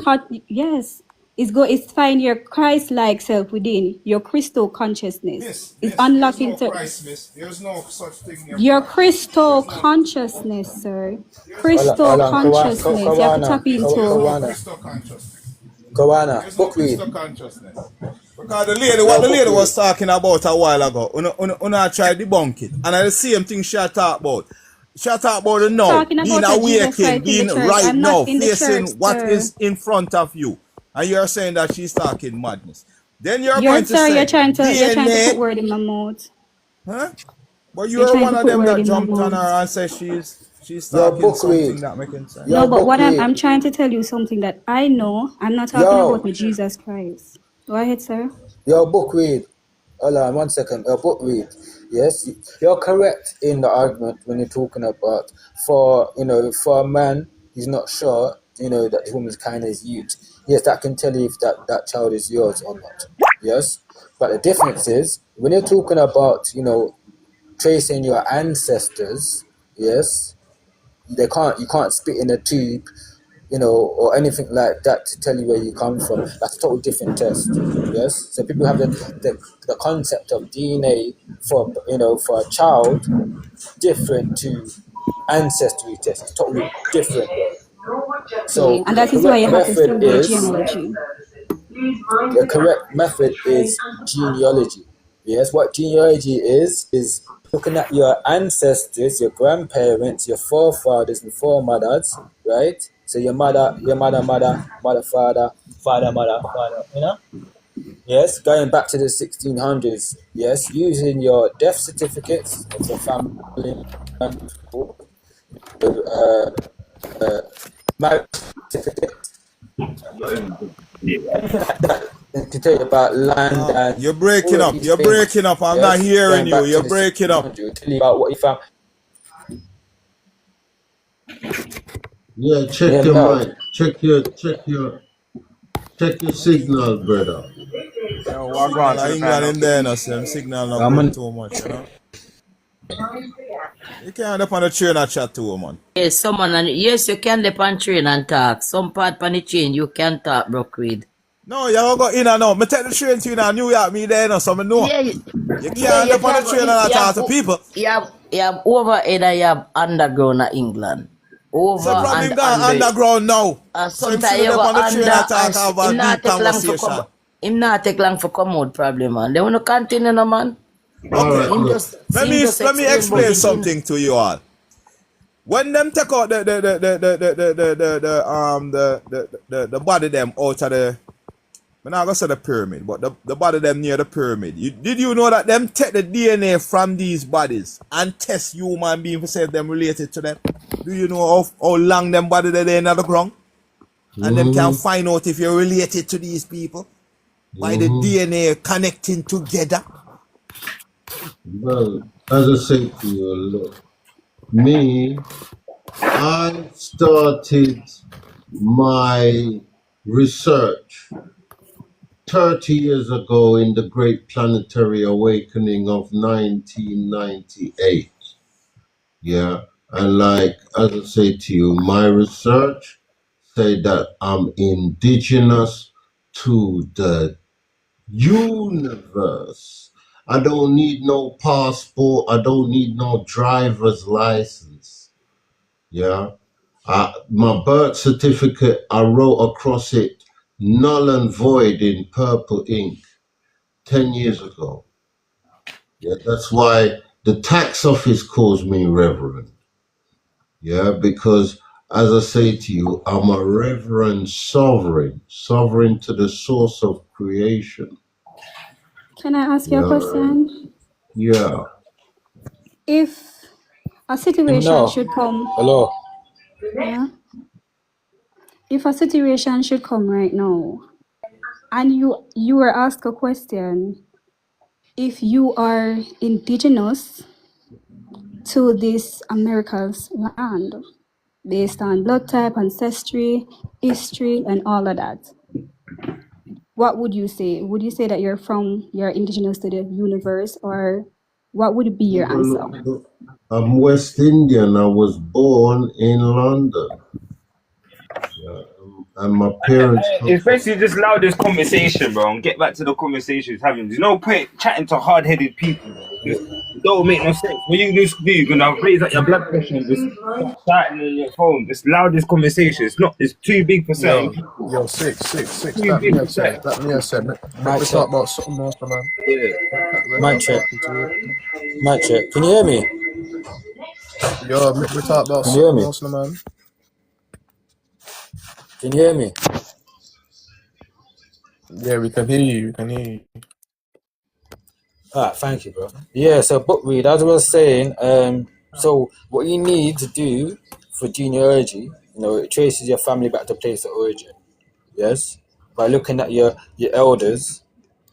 yes. It's find your Christ-like self within your crystal consciousness. It's There's unlocking no to Christ, miss. There's no such thing in your Christ. crystal There's no. consciousness, sir. There's no. Crystal Hold on, consciousness. You have to tap There's no into. crystal consciousness. Kawana, There's no Buckwheat. crystal consciousness. Because what the lady was talking about a while ago, I tried to debunk it. And the same thing she talked about. She talked about it now, Talking being about a Jesus awakened, Christ in the being church. right I'm now, not in the church, facing what sir. is in front of you. And you're saying that she's talking madness. Then you're You're going to sir. You're say trying to put DNA, word in my mouth. huh? But You're you're trying one to of put them word that in my jumped on her mouth. and said she's Yo, talking something Buckwheat. that making sense. Yo, No, but what Buckwheat. I'm trying to tell you something that I know. I'm not talking about Yo, the Jesus Christ. Go ahead, sir. yo, Buckwheat. Hold on 1 second. Buckwheat. Yes, you're correct in the argument when you're talking about for a man, he's not sure, that the woman's kind is youth. Yes, that can tell you if that child is yours or not. Yes, but the difference is when you're talking about, tracing your ancestors. Yes, you can't spit in a tube, or anything like that to tell you where you come from. That's a totally different test. Yes, so people have the concept of DNA for a child different to ancestry test. It's totally different. See, So and that is why you have to still do genealogy. the correct method is genealogy. Yes, what genealogy is looking at your ancestors, your grandparents, your forefathers and foremothers, right? So your mother, father, mother. Yes, going back to the 1600s. Yes, using your death certificates of your family, marriage certificates, anything like that. To tell you about land and You're breaking all of up. these You're things. breaking up. I'm not Yes, hearing going you. back to You're the breaking up. 1600s, tell you about what you found. Yeah, check your mic. Check your signal, brother. Yo, what going to the England panel? in there, no, some signal not good too much, You can't up on the train and chat to man. Yes, yes, you can dip on train and talk. Some part on the train you can talk, Buckwheat. No, you don't go in and out. Me take the train to you now, New York, me there, no, so me know. Yeah, You can't up on the train and talk to people. You have overhead and you have underground in England. Over So probably and gone under. underground now. So him Sometimes should you up go on the train under and talk and about deep conversation. him not take long for come out probably, man. They want to continue, no, man. Okay. Him just Let me explain something to you all. When them take out the body them out of the, I'm not gonna say the pyramid, but the body them near the pyramid. Did you know that them take the DNA from these bodies and test human beings to say if them related to them? Do you know how long them body they in the ground? And them can find out if you're related to these people by the DNA connecting together. Well, as I say to you, look, I started my research 30 years ago in the Great Planetary Awakening of 1998. Yeah, and like, as I say to you, my research say that I'm indigenous to the universe. I don't need no passport. I don't need no driver's license. Yeah. My birth certificate, I wrote across it null and void in purple ink 10 years ago. Yeah, that's why the tax office calls me Reverend. Yeah, because as I say to you, I'm a reverend sovereign to the source of creation. Can I ask you a question? Yeah. If a situation should come, Hello. yeah. If a situation should come right now, and you were asked a question, if you are indigenous to this America's land, based on blood type, ancestry, history, and all of that. What would you say? Would you say that you're indigenous to the universe, or what would be your answer? I'm West Indian. I was born in London. And my parents. It's basically just allow this conversation, bro, and get back to the conversations having. There's no point chatting to hard-headed people. It don't make no sense. What you just do, you're gonna raise up your blood pressure and just start chatting on your phone. Just allow this conversation. It's too big for certain people. Yo, six. That me I said. Let's talk about something else, man. Yeah. Mic check. Can you hear me? Yo, we talk about something else, man. Can you hear me? Yeah, we can hear you. Alright, thank you, bro. Yeah, so book read, as I was saying, so what you need to do for genealogy, it traces your family back to place of origin. Yes? By looking at your elders,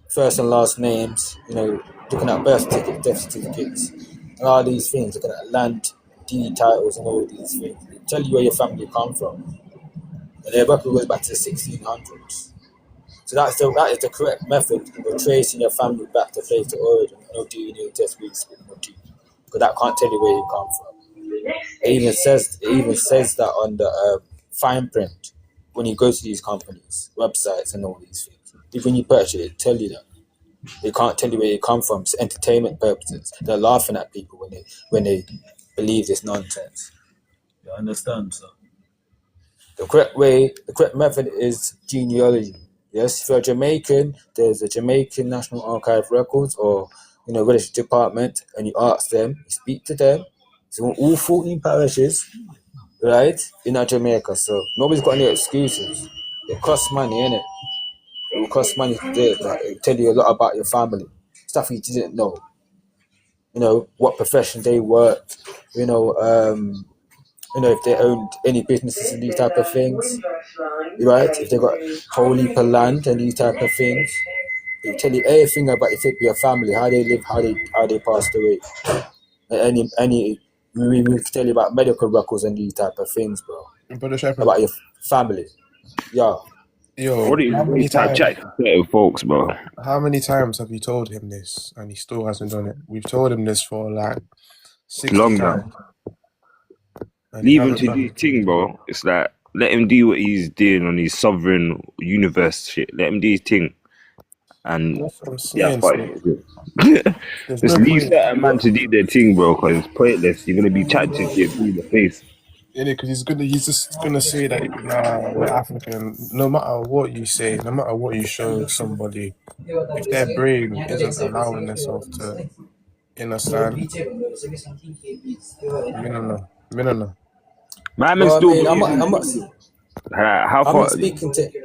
first and last names, looking at birth certificates, death certificates, and all these things, looking at land, deed titles, and all these things. It tell you where your family come from. And their record goes back to the 1600s. So that is the correct method of tracing your family back to place of origin. No DNA test, because that can't tell you where you come from. It even says that on the fine print when you go to these companies, websites, and all these things. Even when you purchase it, tell you that. They can't tell you where you come from. It's entertainment purposes. They're laughing at people when they believe this nonsense. You understand, sir? The correct method is genealogy. Yes, if you're Jamaican, there's a Jamaican National Archive Records or Registry Department, and you ask them, you speak to them. So all 14 parishes, right, in Jamaica. So nobody's got any excuses. It costs money, innit? It will cost money to do it. Like, it tell you a lot about your family, stuff you didn't know. What profession they worked. If they owned any businesses and these type of things, right? If they got whole heap of land and these type of things, they tell you everything about your family, how they live, how they passed away. We will tell you about medical records and these type of things, bro. About your family, yeah. Yo, what do you chat to certain folks, bro? How many times have you told him this and he still hasn't done it? We've told him this for like 60 long times. now. Leave him to do his thing, bro. It's like, let him do what he's doing on his sovereign universe shit. Let him do his thing. And just leave that man to do their thing, bro, because it's pointless. You're going to be chatting to him through the face. Yeah, because he's just gonna say that we're African. No matter what you say, no matter what you show somebody, if their brain isn't allowing themselves to understand, we don't know. My man still. How far? I'm speaking to him.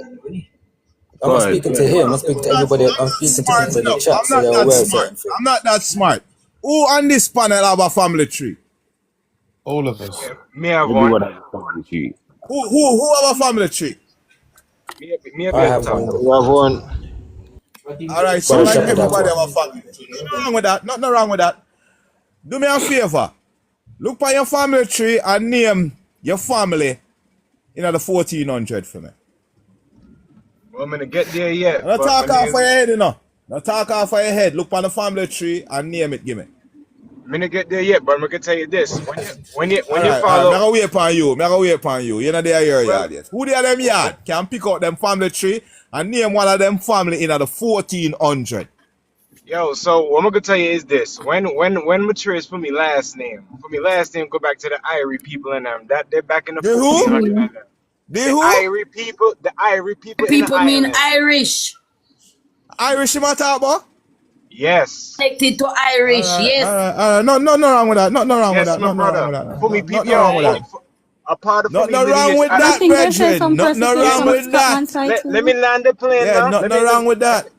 I'm speaking to everybody. I'm speaking to people in the chat, so they're aware of certain things. I'm not that smart. Who on this panel have a family tree? All of us. Me have one. Who have a family tree? I have one. All right, so like everybody have a family tree. Nothing wrong with that. Nothing wrong with that. Do me a favor. Look at your family tree and name your family in the 1400 for me. Well, I'm gonna get there yet. Don't talk off of your head, Don't talk off of your head. Look on the family tree and name it. Give me. I'm gonna get there yet, but I'm gonna tell you this: when you follow, I'm gonna wait upon you. You're not there your yard yet. Who there them yard can pick out them family tree and name one of them family in the 1400. Yo, so what I'm gonna tell you is this: when mature is for me last name go back to the Irie people and them. That they're back in the 1400s. The Irie people. The Irie people. People mean Irish. Irish, you talk about? Yes. Connected to Irish, yes. No wrong with that. Nothing wrong with that. Nothing wrong with that. A part of nothing wrong with that, brethren. Nothing wrong with that. Let me land the plane now. Nothing wrong with that.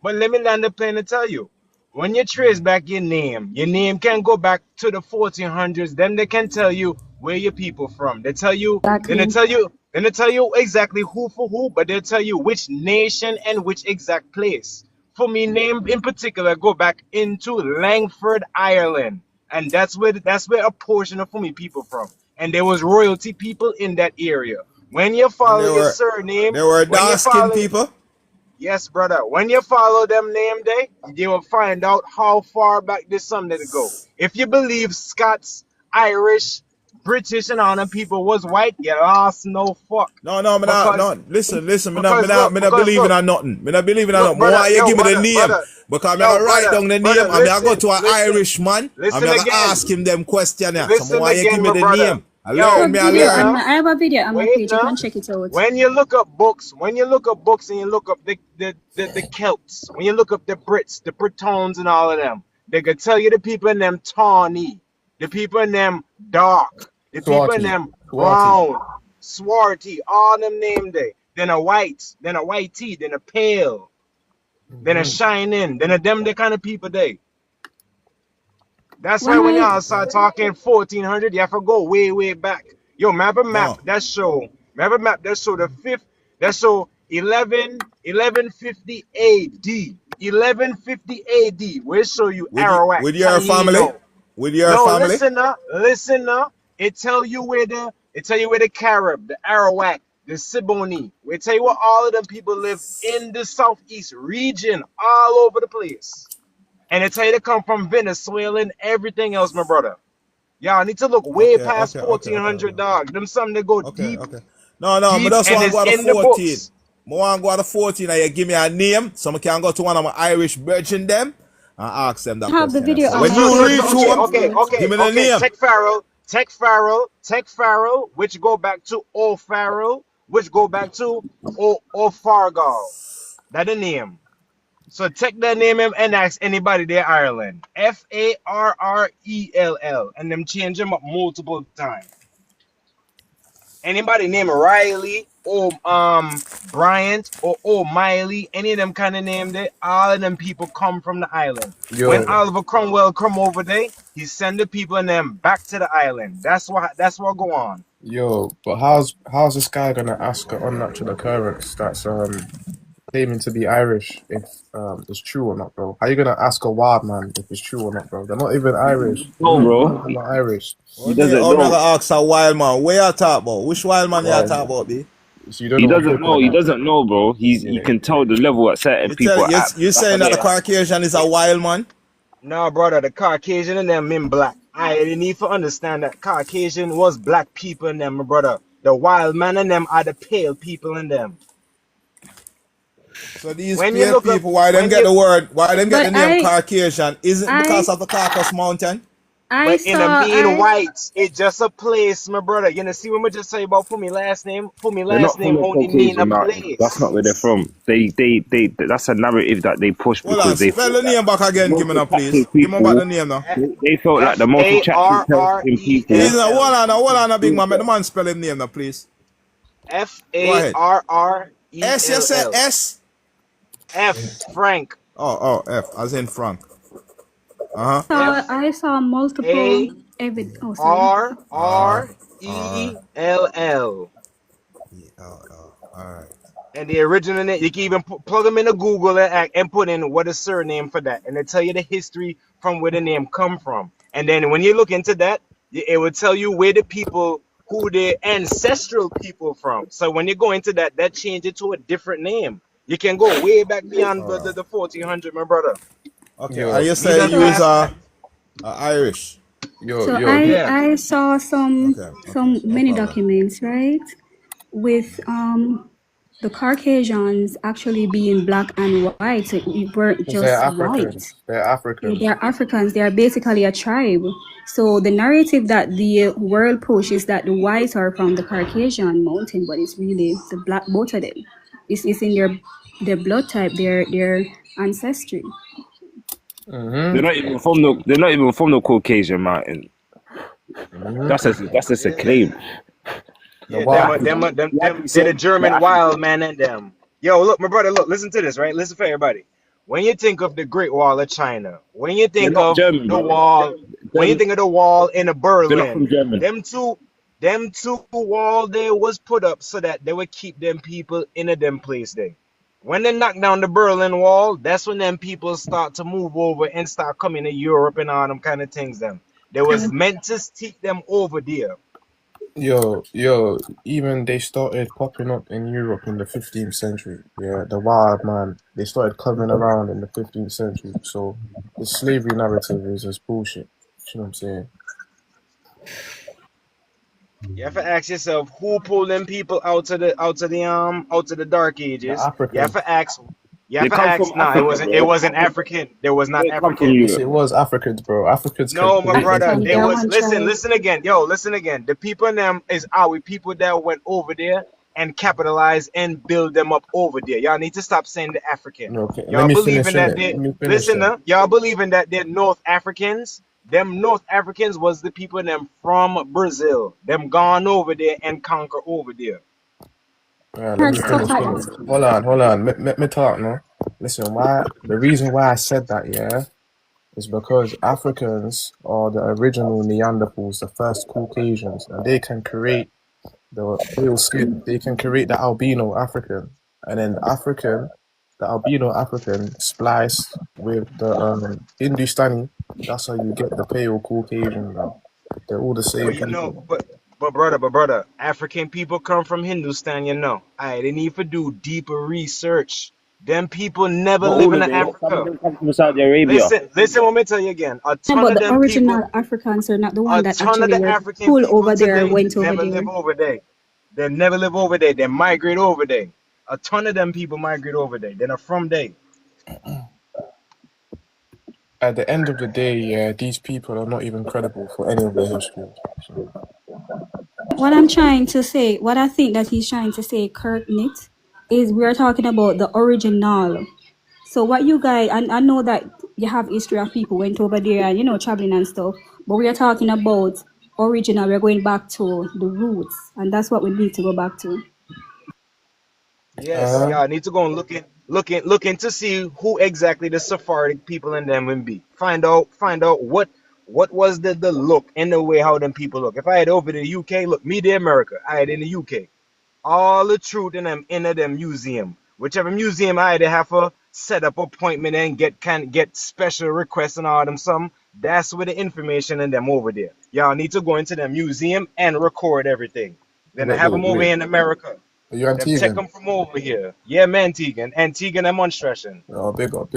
But let me land the plane and tell you. When you trace back your name can go back to the 1400s. Then they can tell you where your people from. They tell you, then they tell you exactly who for who, but they tell you which nation and which exact place. For me, name in particular go back into Langford, Ireland, and that's where a portion of for me people from. and there was royalty people in that area. When you And follow your surname, they were when you dark skinned follow, people. yes, brother, when you follow them name day, you will find out how far back this something to go. If you believe Scots, Irish, British, and all them people was white, you lost no fuck. No, me listen, me Because not believe in nothing. Me not believe in nothing. More why you give me the name? Because me I write down the name and I go to an Irish man and I ask him them question. So why you give me the name? I learn. I have a video on my page. You can check it out. When you look up books and you look up the Celts, when you look up the Brits, the Britons and all of them, they could tell you the people in them tawny, the people in them dark, the people in them brown, swarty, all them name they. Then a white, then a whitey, then a pale, then a shining, then a them the kind of people they. That's why when y'all start talking 1400, you have to go way back. Yo, map that show the fifth, that show 1150 AD. 1150 AD. We'll show you Arawak. With your family? With your family? Listen now. It tell you where the Carib, the Arawak, the Siboney. We tell you where all of them people live in the southeast region, all over the place. And it tell you they come from Venezuela and everything else, my brother. Y'all need to look way past 1400, dog. Them something that go deep. No, but that's why I go to 14. I want to go to 14 and you give me a name so I can go to one of my Irish virgin them and ask them that have question. The video When you reach home, give me the name. Tech Farrell, which go back to O'Farrell, which go back to O'Fargal. That the name. So take that name and ask anybody there Ireland. Farrell. And them change them up multiple times. Anybody named Riley or Bryant or O'Miley, any of them kind of name there, all of them people come from the island. Yo. When Oliver Cromwell come over there, he send the people and them back to the island. That's what go on. Yo, but how's this guy gonna ask an unnatural occurrence that's claiming to be Irish if it's true or not, bro? How you gonna ask a wild man if it's true or not, bro? They're not even Irish. No, bro. They're not Irish. He doesn't know. I'm gonna ask a wild man. Where you talk about? Which wild man you talk about, B? So you he doesn't know. He doesn't know, bro. You can tell the level at certain people. You saying that the Caucasian is a wild man? No, brother. The Caucasian and them in black. I need to understand that Caucasian was black people in them, my brother. The wild man and them are the pale people in them. So these pale people, why them get the name Caucasian? Is it because of the Caucasus Mountain? But in the being white, it's just a place, my brother. You know, see what I just say about for me last name only mean a place. That's not where they're from. They that's a narrative that they push because they spell the name back again, give me now, please. Give me back the name now. They felt like the most attractive people. Hold on, big man. Make the man spell his name now, please. Farrell. S, you say S? F, Frank. Oh, F, as in Frank. So I saw multiple evidence. RRELL. Alright. And the original name, you can even plug them into Google and put in what is surname for that, and they tell you the history from where the name come from. And then when you look into that, it will tell you where the people, who the ancestral people from. So when you go into that change it to a different name. You can go way back beyond the 1400, my brother. Okay, are you saying you is Irish? I saw some many documents, right, with the Caucasians actually being black and white. So we weren't just white. They're Africans. They're Africans. They are basically a tribe. So the narrative that the world pushes is that the whites are from the Caucasian mountain, but it's really the black, both of them. It's in their blood type, their ancestry. They're not even from the Caucasian mountain. That's just a claim. They're the German wild man and them. Yo, look, my brother, look, listen to this, right? Listen for everybody. When you think of the Great Wall of China, when you think of the wall, when you think of the wall in Berlin, them two wall there was put up so that they would keep them people in a them place there. When they knock down the Berlin Wall, that's when them people start to move over and start coming to Europe and all them kind of things. Them they was meant to keep them over there. Even they started popping up in Europe in the 15th century. Yeah, the wild man. They started coming around in the 15th century. So the slavery narrative is just bullshit. You know what I'm saying? You have to ask yourself who pulled them people out of the dark The ages. You have Africans. to ask. You have They to come from ask. No, Africa, it bro. wasn't African. There was not They come from African. Yes, Europe. it was Africans, bro. Africans can No, my create brother. information. There They're was. one Listen, tribe. listen again. Yo, listen again. The people in them is our people that went over there and capitalized and build them up over there. Y'all need to stop saying the African. Okay, let Y'all me believing finish in that it. they Let me finish listen. then. Y'all believing that they're North Africans. Them North Africans was the people them from Brazil. Them gone over there and conquer over there. Let Heard me stuff finish. like Finish. that. Hold on. Let me talk now. Listen, the reason why I said that, yeah, is because Africans are the original Neanderthals, the first Caucasians, and they can create the pale skin. They can create the albino African, and then the albino African splice with the Hindustani. That's how you get the pale Caucasian. Bro. They're all the But same you know, people. but brother, African people come from Hindustan, you know. They need to do deeper research. Them people never Not live all in of them. Some of Africa. them come from Saudi Arabia. Listen, let me tell you again. A Yeah, ton but of the them people, original Africans are not the one a that ton of actually the were African pulled people over there, today went over never live there. over there. They never live over there. They migrate over there. A ton of them people migrate over there. They're not from there. At the end of the day, yeah, these people are not even credible for any of their history. So, What I'm trying to say, what I think that he's trying to say, Kurt Knit, is we're talking about the original. So what you guys, I know that you have history of people went over there and, traveling and stuff, but we are talking about original. We're going back to the roots, and that's what we need to go back to. Yes, yeah, I need to go and look in to see who exactly the Sephardic people in them will be. Find out what was the look and the way how them people look. If I had over the UK, look, me the America, I had in the UK. All the truth in them museum. Whichever museum I had to have a set up appointment and get special requests and all them some. That's where the information in them over there. Y'all need to go into the museum and record everything. Then I have them over wait. here in America. Are you Them take Antiguan? them from over here. Yeah, man, Antiguan demonstration. Oh, big up.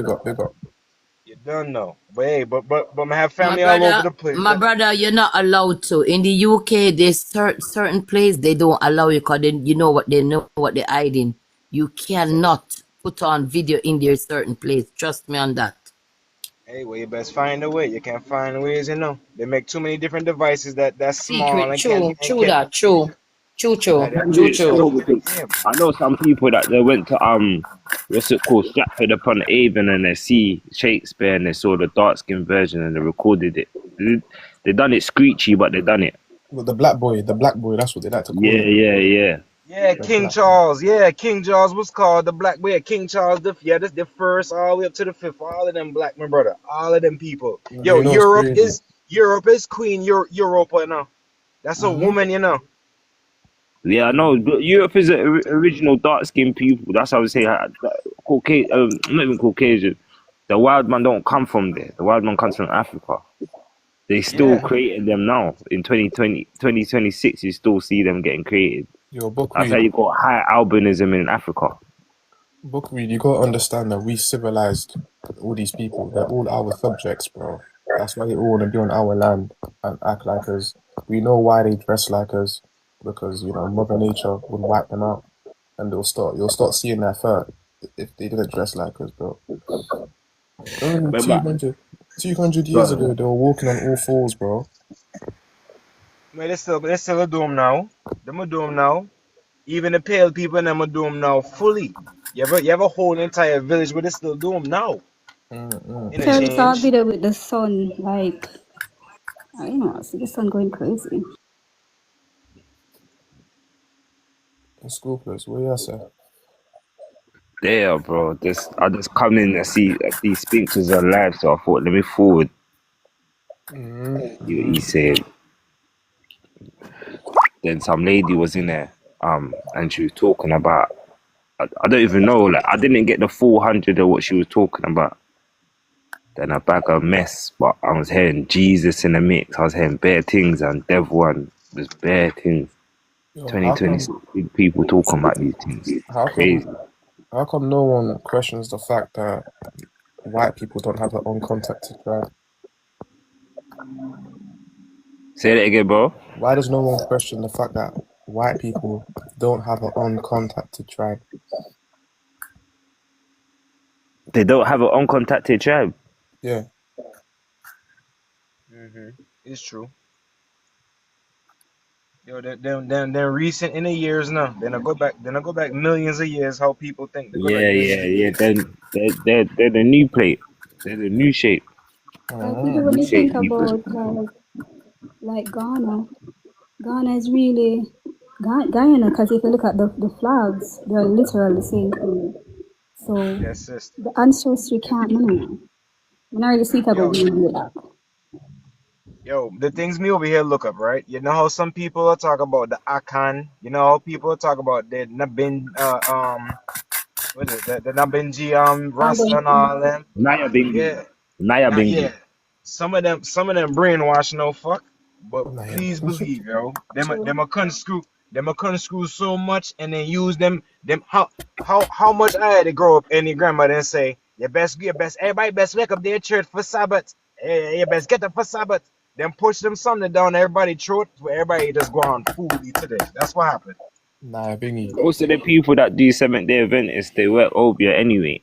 You don't know. But hey, but I have family all over the place. My brother, you're not allowed to. In the UK, there's certain place they don't allow you because you know what they're hiding. You cannot put on video in their certain place. Trust me on that. Hey, well, you best find a way. You can't find ways, They make too many different devices that's small Secret, and true, can that, true. they Can put do the it stuff still in the because museum. I know some people that they went to what's it called, Stratford upon Avon, and they see Shakespeare and they saw the dark skin version and they recorded it. They done it screechy, but they done it. Well, the black boy, that's what they like to call him. Yeah. Yeah, King Charles. Yeah, King Charles was called the Black Boy. King Charles, that's the first, all the way up to the fifth. All of them black, my brother. All of them people. Yo, You know Europe crazy. is Queen Europa, That's a woman, Yeah, I know. But Europe is the original dark skinned people. That's how I would say. Caucasian, not even Caucasian. The wild man don't come from there. The wild man comes from Africa. They still creating them now. In 2026, you still see them getting created. Yo, That's how you got high albinism in Africa. Bookread, you gotta understand that we civilized all these people. They're all our subjects, bro. That's why they all wanna be on our land and act like us. We know why they dress like us, because Mother Nature would wipe them out, and you'll start seeing their fur if they didn't dress like us, bro. 200 years ago, they were walking on all fours, bro. Man, they still do them now. Them do them now. Even the pale people in them do them now fully. You have a whole entire village where they still do them now. In a So it's all change. video with the sun, like, I see the sun going crazy. In school place, what you say? There, bro. I just come in and see these sphinxes are alive, so I thought, let me forward. He said. Then some lady was in there, and she was talking about. I don't even know. Like, I didn't get the 400 of what she was talking about. Then I bag a mess, but I was hearing Jesus in the mix. I was hearing bare things and devil and There's bare things. Yo, 2026 people talking about these things. how Crazy. come how come no one questions the fact that white people don't have their own contacted tribe? Say that again, bro. Why does no one question the fact that white people don't have an uncontacted tribe? They don't have an uncontacted tribe. Yeah. It's true. Yo, then recent in the years now. Then I go back millions of years. How people think. They go back millions. Yeah. Then they're the new plate. They're the new shape. I think when New you think shape people. about like Ghana is really Guyana, because if you look at the flags, they're literally the same thing. So Yes, sister. the ancestry can't know. When I really think about that. Yo, the things me over here look up, right? You know how some people are talk about the Akan. You know how people are talk about the Nabin what is that? The Nabinji Rasta and all them. Naya Bingi. Yeah. Naya Bingi. Yeah. Some of them brainwashed no fuck. But please believe, yo. Them a screw so much and then use them how much I had to grow up in your grandmother and say, everybody best wake up their church for Sabbath. You best get up for Sabbath. Then push them something down everybody's throat where everybody just go on fully today. That's what happened. Nah, Bingy. Most of the people that do Seventh-day Adventists, they wear obia anyway.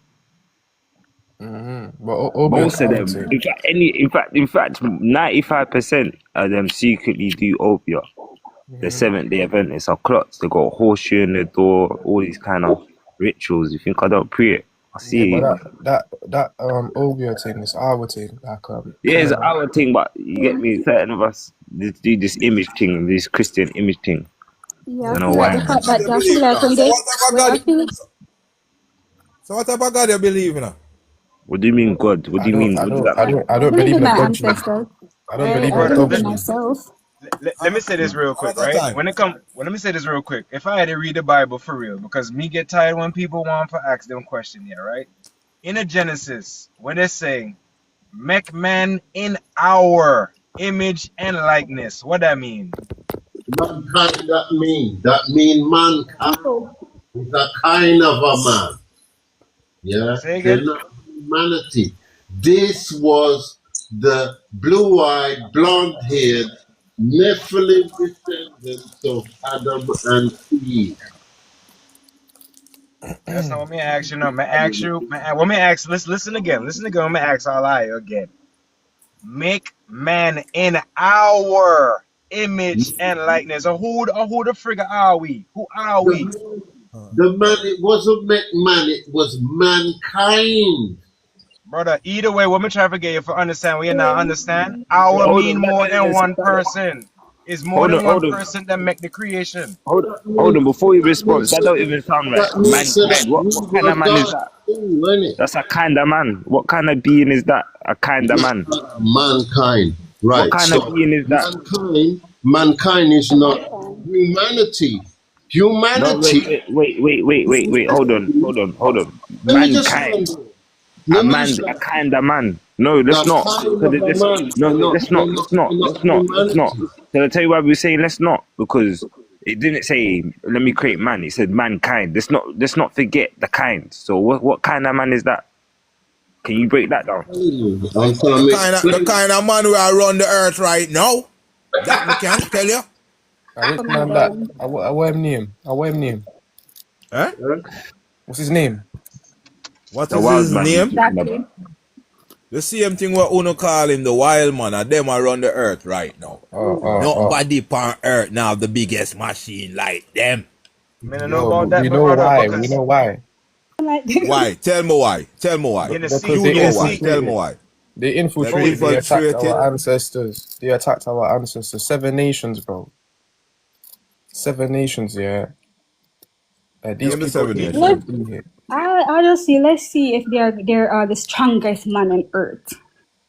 But Most of them, in fact, 95% of them secretly do obia. The Seventh-day Adventists are clots. They got a horseshoe in the door, all these kind of rituals. You think I don't pray it? I see it. But that obia thing is our thing. Like yeah, it's our thing, but you get me. Certain of us do this image thing, this Christian image thing. Yeah, I don't know why. So what about God you believe in? What do you mean God? What do you mean? I don't believe in my God. ancestors. I don't believe in I believe in God. myself. Let me say this real quick, right? Let me say this real quick. If I had to read the Bible for real, because me get tired when people want to ask them question here, right? In the Genesis, when they say, make man in our image and likeness, what that mean? Mankind, that mean mankind is a kind of a man. Yeah, say again? They're not humanity. This was the blue-eyed, blonde-haired Nephilim descendants of Adam and Eve. That's not what me ask you. No, let's listen again. Let me ask all I again. Make man in our image and likeness. So who the figure are we? Who are we? The man, it wasn't make man, it was mankind. Brother, either way, what me trying to get you for understand, we not understand. Our mean more than one person. Is more than one person that make the creation. Hold on, before you respond, that don't even sound right. Mankind, what kind of man is that? That's a kind of man. What kind of being is that? A kind of man. Mankind, right? What kind of being is that? Mankind is not humanity. Humanity. No, wait. Hold on. Mankind. A kind of man. No, let's not. Let's not. Can I tell you why we're saying let's not? Because it didn't say let me create man. It said mankind. Let's not forget the kind. So what kind of man is that? Can you break that down? The kind of man we are around the earth right now. That we can tell you. I want him name. Huh? What's his name? What is his name? Exactly. The same thing what Uno call him the wild man, and them around the earth right now. Nobody on earth now the biggest machine like them. I don't know about that. We know why. We know why. Why? Tell me why. Tell me why. Tell me why. They infiltrated. They attacked our ancestors. They attacked our ancestors. 7 nations, bro. 7 nations, yeah. These people. Honestly, let's see if they are the strongest man on earth.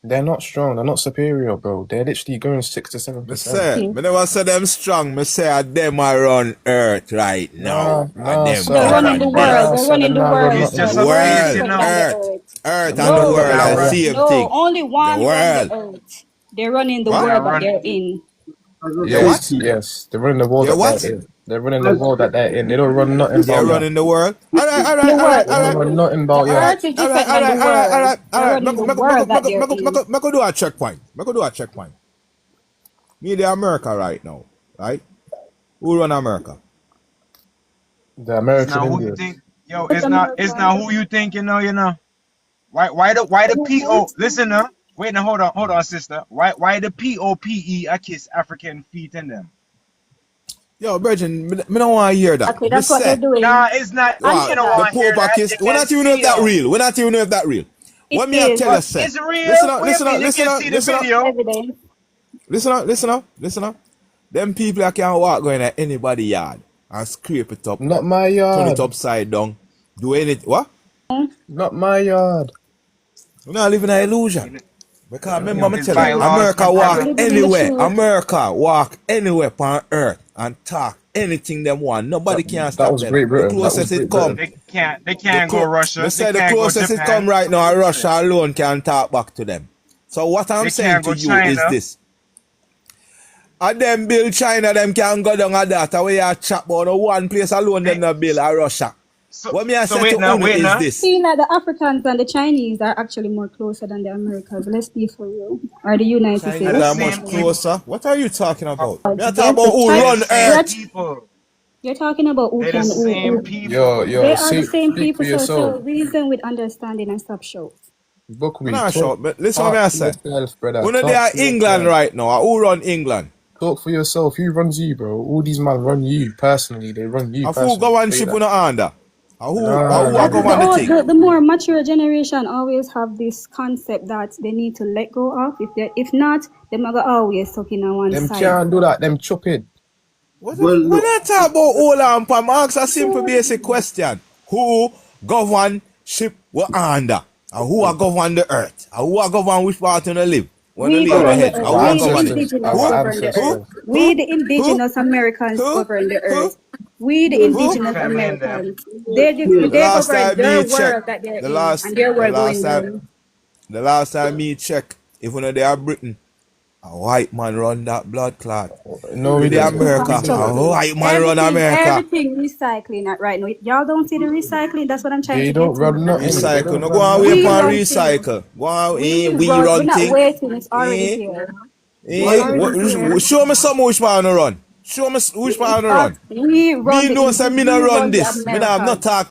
They're not strong. They're not superior, bro. They're literally going 6 to 7%. I never say them strong. I say them are on earth right now. They're running the world. They're running the world. It's just the world. Earth and the world are the same thing. Only one on the earth. They're running the world that they're in. They're what? Yes, yes. They're running the world They're that what? they're in. They're running the world that they're in. They don't run nothing They're about ya. running the world. All right, all right, The all right, world, They all don't right. run nothing the about ya. earth is All right, different all than the right, all right, all world. right, all They're right. running the world that they're in. Me go do a checkpoint. Me go do a checkpoint. Me the America right now, right? Who run America? The It's American not who you Indian. think. Yo, Which it's America? not who you think. You know. Why the PO? Listen now. Wait now. Hold on, sister. Why the POPE? I kiss African feet in them. Yo, Virgin, me don't want to hear that. Okay, Me that's what they're say, doing. Nah, it's not. wow, You don't Answer the want to hear Pope a that. kiss. You We can not even know see if that them. real. We not even know if that real. it. What me I It is tell you, But say, it's real. listen up, What you listen up, mean? You listen can up, see the listen up, video. evidence. listen up, listen up, listen up. Them people that can walk going at anybody yard and scrape it up, Not my turn it yard. upside down, do anything. What? Not my yard. We're not living an illusion. You Because Yeah. remember me It's tell you, bylaws, my America We're walk brother. living in the anywhere. truth. America walk anywhere on earth and talk anything them want. Nobody can That stop was them. Great The Britain. That was closest it Great come, Britain. They can't go me Russia. They say the can't go closest it come Japan. right now, That's Russia it. alone can talk back to them. So what I'm They saying can't to go you is China. this. And them build China, them can go down at that. Where you chat about no one place alone, them They, not build a Russia. What me I so say to Unu wait is now. this. Seeing that the Africans and the Chinese are actually more closer than the Americans, let's be for you, or the United States. Chinese Are the Let's are be much same for you. people. closer. What are you talking about? Me I talk Yes, about the who They China. the run same earth. people. You're talking about who They the can same who. people. Yo, They are the same speak for people. So yourself. reason with understanding and stop show. I'm Buckwheat, not sure, but listen what me talk I for say. yourself, brother. Unu they Talk are for England yourself. right now. Who run England? Talk for yourself. Who runs you, bro? All these men run you personally. They run you And who personally. go and Say ship that. on under? And who Nah, are That go is the on the old, thing? the more mature generation always have this concept that they need to let go of. If not, them are always stuck in on one them side. can't do that. Them chop it. Well, When look, I talk about all and Pam, ask a simple basic question. Who govern ship we under? And who are govern the earth? And who are govern which part you live? When you We lay all on the govern right. the head. And earth. who Our are We the govern it? ancestors. indigenous Our Who? govern the Who? earth. ancestors. We Who? the Who? indigenous Americans Who? govern the Who? earth. We the Who? indigenous Famine them. Americans. The They last govern time me their check, world that they're the in, last and their the world last going time down. the last time me check, if you know they are Britain, a white man run that blood clot. No, we With the didn't. America, We a didn't. white man run America. Everything recycling at right now. Y'all don't see the recycling. That's what I'm trying They to get don't to. run nothing. They Recycle. don't No go run on wait We for nothing. run things. recycle. Go on, We we run. We're run not thing. waiting. It's already Eh? here. It's Eh? already here. Show me some which part to run. Show me which part to run. We run Me the know say me we not run run the this. Me not have no Americas. talk.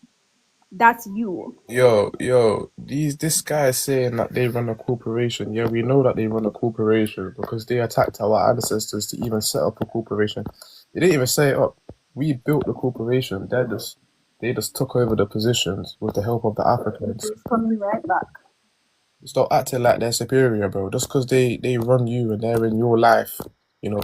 That's you. Yo, this guy is saying that they run a corporation. Yeah, we know that they run a corporation because they attacked our ancestors to even set up a corporation. They didn't even set it up. We built the corporation. They just took over the positions with the help of the Africans. It's coming right back. Stop acting like they're superior, bro. Just because they run you and they're in your life,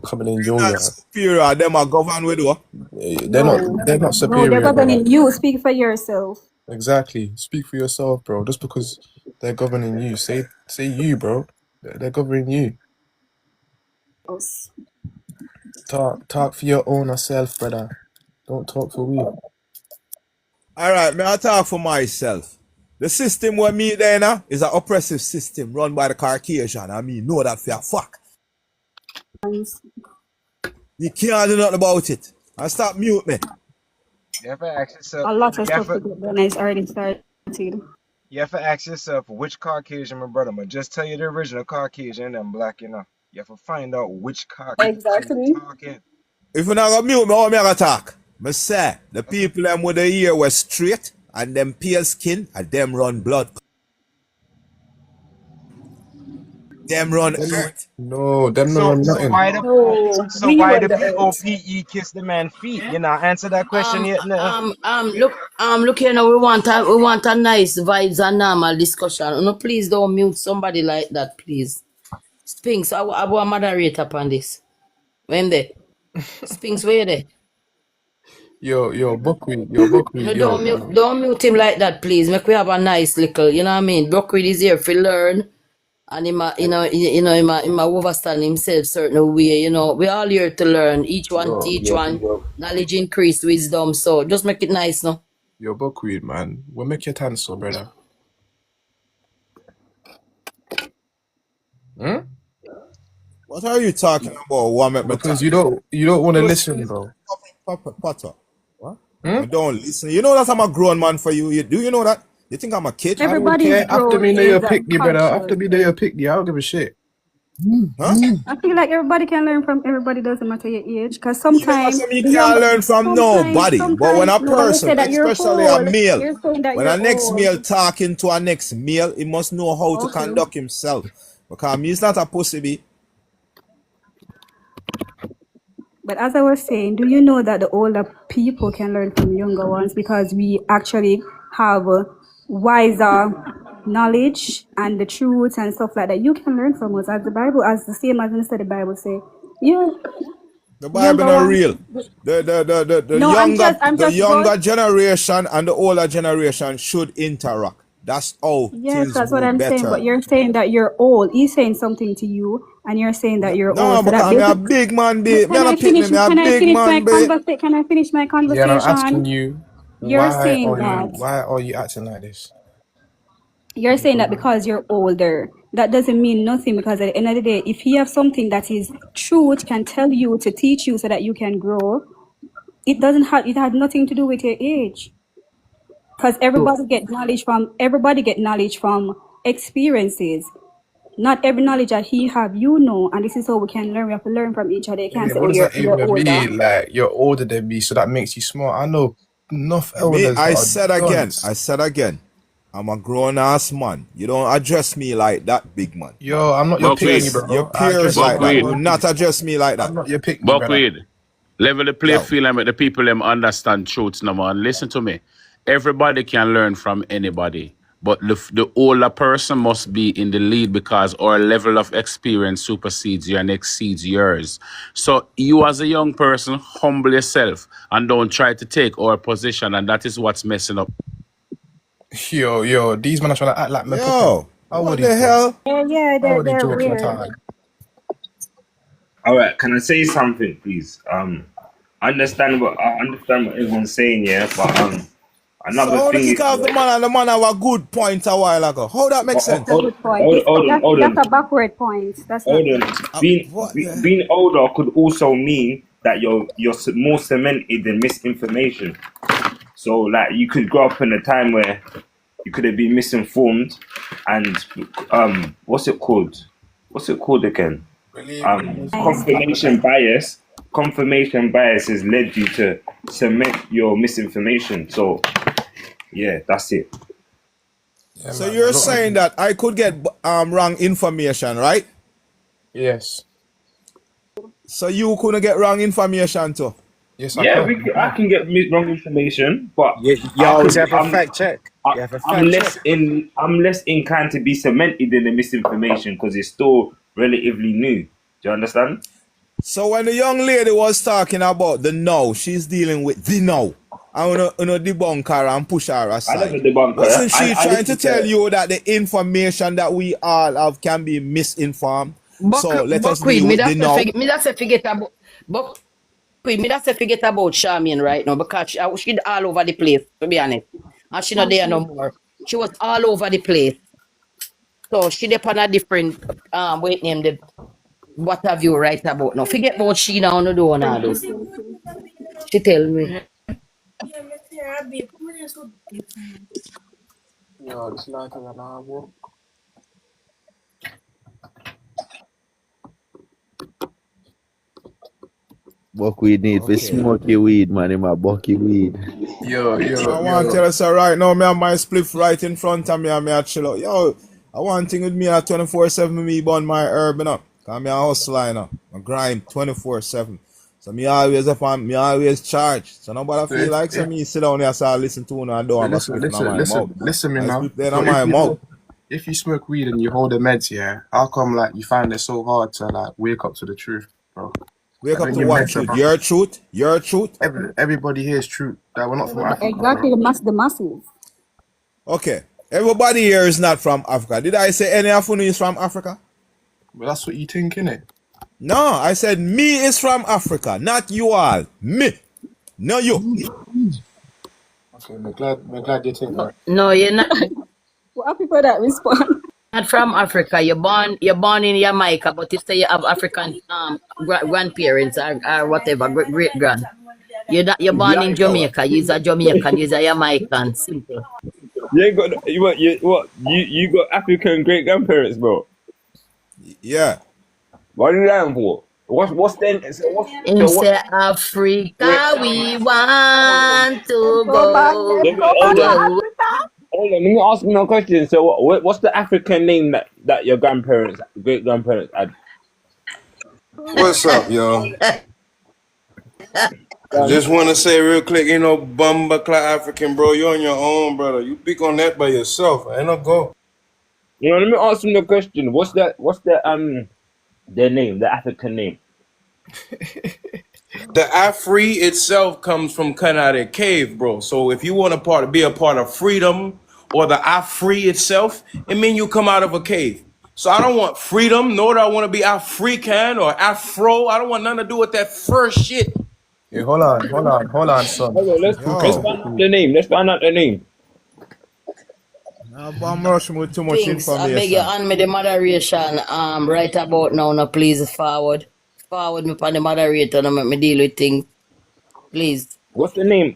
coming in your Not yard. superior. Them are govern with what? They're not No, they're not no, they're superior, bro. governing you. Speak for yourself. Exactly. Speak for yourself, bro. Just because they're governing you, say you, bro. They're governing you. Us. Talk for your own self, brother. Don't talk for we. Alright, me I talk for myself. The system where me there now is an oppressive system run by the Caucasian. I mean, know that for a fact. You can't do nothing about it. And stop mute me. You have to ask yourself. A lot of You have stuff to, to get done is already started. you have to ask yourself which Caucasian, my brother. But just tell you the original Caucasian and them black, You have to find out which Caucasian Exactly. talking. If you not gonna mute me, how me gonna talk? Me say, the people them with the ear were straight and them pale skin and them run blood. Them run earth. No, them not So run nothing. why the No, so we why run the the earth. POPE kiss the man feet? Answer that question yet. No. Look here now. We want a nice vibes and normal discussion. No, please don't mute somebody like that, please. Spinks, I want moderate upon this. When there, Spinks, where there? Yo, Buckwheat, No, don't mute him like that, please. Make we have a nice little, you know what I mean. Buckwheat is here to learn, and he might overstand himself certain way. We all here to learn. Each one teach one. Knowledge increase wisdom. So just make it nice, no. Yo, Buckwheat, man. We'll make your answer, brother. What are you talking about? What Because you don't want to listen, bro. Potter. What? Hmm? I don't listen. You know that I'm a grown man for you. Do you know that? You think I'm a kid? I don't Everybody's care. After growth me, know is you're picky, brother. After cultural. me, know you're picky. I don't give a shit. Huh? I feel like everybody can learn from everybody, doesn't matter your age. Because You never sometimes say me the can't young, learn from nobody. But when a no, but you say person, that you're especially a old. male, You're saying that when a you're next old. male talking to a next male, he must know how to Okay. conduct himself. Because me is not a pussy bee. But as I was saying, do you know that the older people can learn from younger ones because we actually have wiser knowledge and the truth and stuff like that. You can learn from us as the Bible, as the same as instead the Bible say. You The Bible younger not ones. real. The No, I'm just younger going. generation and the older generation should interact. That's how Yes, things that's what move I'm saying. better. But you're saying that you're old. He's saying something to you, and you're saying that you're No, old. So that because me a basically, big man, be. Me can I not pick me, finish? me a Can I big finish my man, be. conversation? Can I finish my Yeah, and I'm asking conversation? you, You're saying that. why are you acting like this? You're saying that because you're older. That doesn't mean nothing because at the end of the day, if you have something that is truth can tell you to teach you so that you can grow, it has nothing to do with your age. Because everybody get knowledge from experiences. Not every knowledge that he have, you know, and this is how we can learn. We have to learn from each other. You can't Yeah, say, what oh, does that you're even older. mean? Like, you're older than me, so that makes you smart. I know enough Me, elders that I are said again, I'm a grown ass man. You don't address me like that, big man. Yo, I'm not your Your picky, peers, your bro. I peers address you like how I that. Buckwheat, Do want not to. address me like I'm that. not your picky, brother. Buckwheat. Level the play Yo. field and make the people them understand truths now, man. Listen to me. Everybody can learn from anybody, but the older person must be in the lead because our level of experience supersedes your and exceeds yours. So you as a young person, humble yourself and don't try to take our position, and that is what's messing up. Yo, these men are trying to act like me puppet. Yo, How what would he the talk? hell? Yeah, How would he they're talk your weird. time? All right, can I say something, please? I understand what everyone's saying, yeah, but So I another want to thing kick is, off the man and the man have a good point a while ago. How that makes hold, sense? That's a hold, good point. hold, hold on, hold on, That's a backward point. That's not hold good. on. Being older could also mean that you're more cemented in misinformation. So, like, you could grow up in a time where you could have been misinformed, and what's it called? What's it called again? Confirmation bias. Confirmation bias has led you to cement your misinformation. So, yeah, that's it. Yeah, So man, a you're lot of saying that I could get wrong information, right? yes, So you couldn't get wrong information too? yes, I Yeah, can. I can get wrong information, but You always have a fact check. You have a I'm fact check. less inclined to be cemented in the misinformation because it's still relatively new. Do you understand? So when the young lady was talking about the no, she's dealing with the no. I want to debunk her and push her I aside. never debunk her. Wasn't she I trying to listen tell her. you that the information that we all have can be misinformed? So let us Buckwheat, deal with the no. me that's a forget about Buckwheat, me that's a forget about Charmian right now because she all over the place, to be honest. And she not there no more. She was all over the place. So she depend on a different wait name the what have you right about now. Forget about she now no do all this. She tell me. Yo, it's like an hour. Buckwheat need for Okay. smoky weed, man. In my bucky weed. Yo, I want to tell us right now, me have my spliff right in front of me and me a chill out. Yo, I want thing with me at 24/7 me burn my herb, you know. Cause me a hustler, you know. I grind 24/7. So me always up and me always charge. So nobody So feel like so me sit down here so I listen to and I don't have a spliff in my mouth. listen, me I now. spliff there So in my mouth. if you smoke weed and you hold the meds, yeah, how come like you find it so hard to like wake up to the truth, bro? Wake Like, up when to you what meds truth? are- Your truth? Your truth? Everybody here is truth. That we're not from Africa, Exactly, bro. the masses. Okay. Everybody here is not from Africa. Did I say any of you is from Africa? But that's what you think, innit? No, I said me is from Africa, not you all. Me. No you. Okay, we're glad you think that. No, you're not. What people that respond? not from Africa. You're born in Jamaica, but you say you have African grandparents or whatever, great grand. You're born in Jamaica. You're a Jamaican. You're a Jamaican. Simple. You ain't got you got African great grandparents, bro. Yeah. What are you lying for? What's then? In Africa, we want to go. Hold on, let me ask you a question. So, what's the African name that your grandparents, great grandparents had? What's up, y'all? I just want to say real quick, you know, Bumba Cla African, bro. You're on your own, brother. You pick on that by yourself. I ain't no go. You know, let me ask you the question. What's their name, the African name? The Afri itself comes from coming out of a cave, bro. So if you want to be a part of freedom or the Afri itself, it means you come out of a cave. So I don't want freedom, nor do I want to be African or Afro. I don't want nothing to do with that first shit. Hey, hold on, son. Okay, let's find out the name. Let's find out the name. I'm rushing with too much information. I beg you, on me the moderation. Right about now, no, please forward me on the moderator. No, make me deal with things, please. What's the name?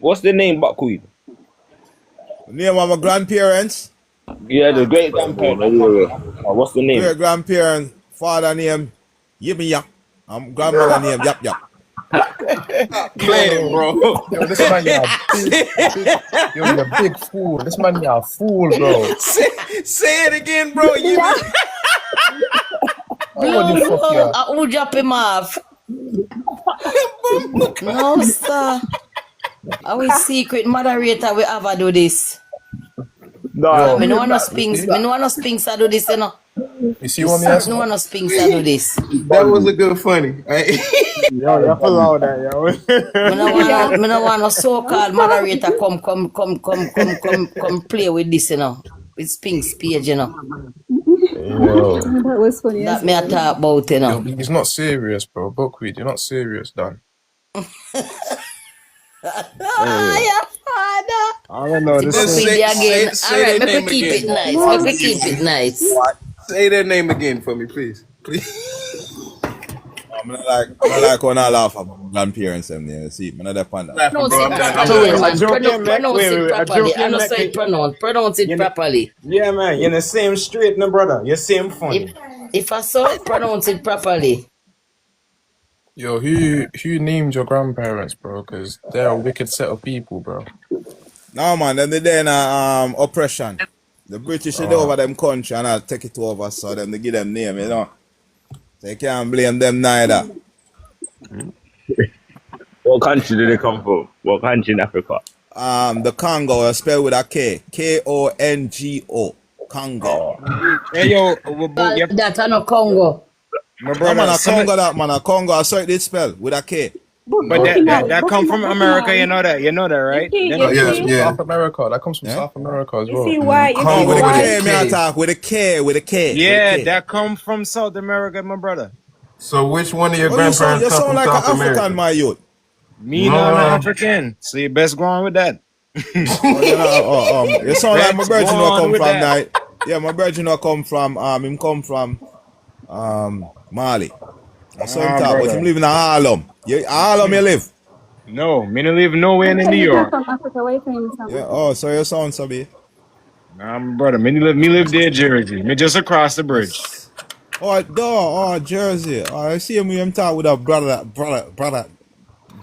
Buckwheat? Name of my grandparents. Yeah, the great grandparents. What's the name? Great grandparents. Father name Yip. Grandmother name Yap. Playing, bro. Yo, this man, you're a big fool. This man, you're a fool, bro. Say it again, bro. Who drop him off? No, sir. Our secret moderator will ever do this. No, me no want no spinks. Me no want no spinks to do this, you know. You see what me asking? No want no spinks to do this. That was a good funny. Yo, you allow that, yo. Me no want no so-called moderator come play with this, you know. With Spinks page, you know. Yo. That was funny. That me a talk about, you know. Yo, he's not serious, bro. Buckwheat, you're not serious, Dan. Your father. I don't know. Say Alright, let me keep it nice. Let me keep it nice. Say their name again for me, please. I'm like when I laugh at grandparents them there. See, I'm not that panda. Pronounce it properly. Yeah, man. You're the same straight, no brother. You're same funny. If I saw it, pronounce it properly. Yo, who named your grandparents, bro? Because they're a wicked set of people, bro. No, man, them they in oppression. The British is over them country and I'll take it over, so them they give them name, you know. So you can't blame them neither. What country did they come from? What country in Africa? The Congo, spelled with a K. Kongo. Congo. Hey, yo, that's not Congo. My brother, a Congo. I saw it did spell with a K. But that come from America, you know that, right? Yeah. South America. That comes from South America as well. You see why? Congo with a K, me attack with a K. Yeah, that come from South America, my brother. So which one of your grandparents you come sound from like South an America? African, my youth. Me not an African, so you best go on with that. You sound like my virgin who come from that. Yeah, my virgin who come from him come from Mali. That's what I'm talking about. Him live in Harlem. Harlem you live? No, me don't live nowhere in New York. From Africa, where you from? Yeah, so you sound so big. Nah, my brother, me live there, Jersey. Me just across the bridge. Jersey. I see him talk with a brother.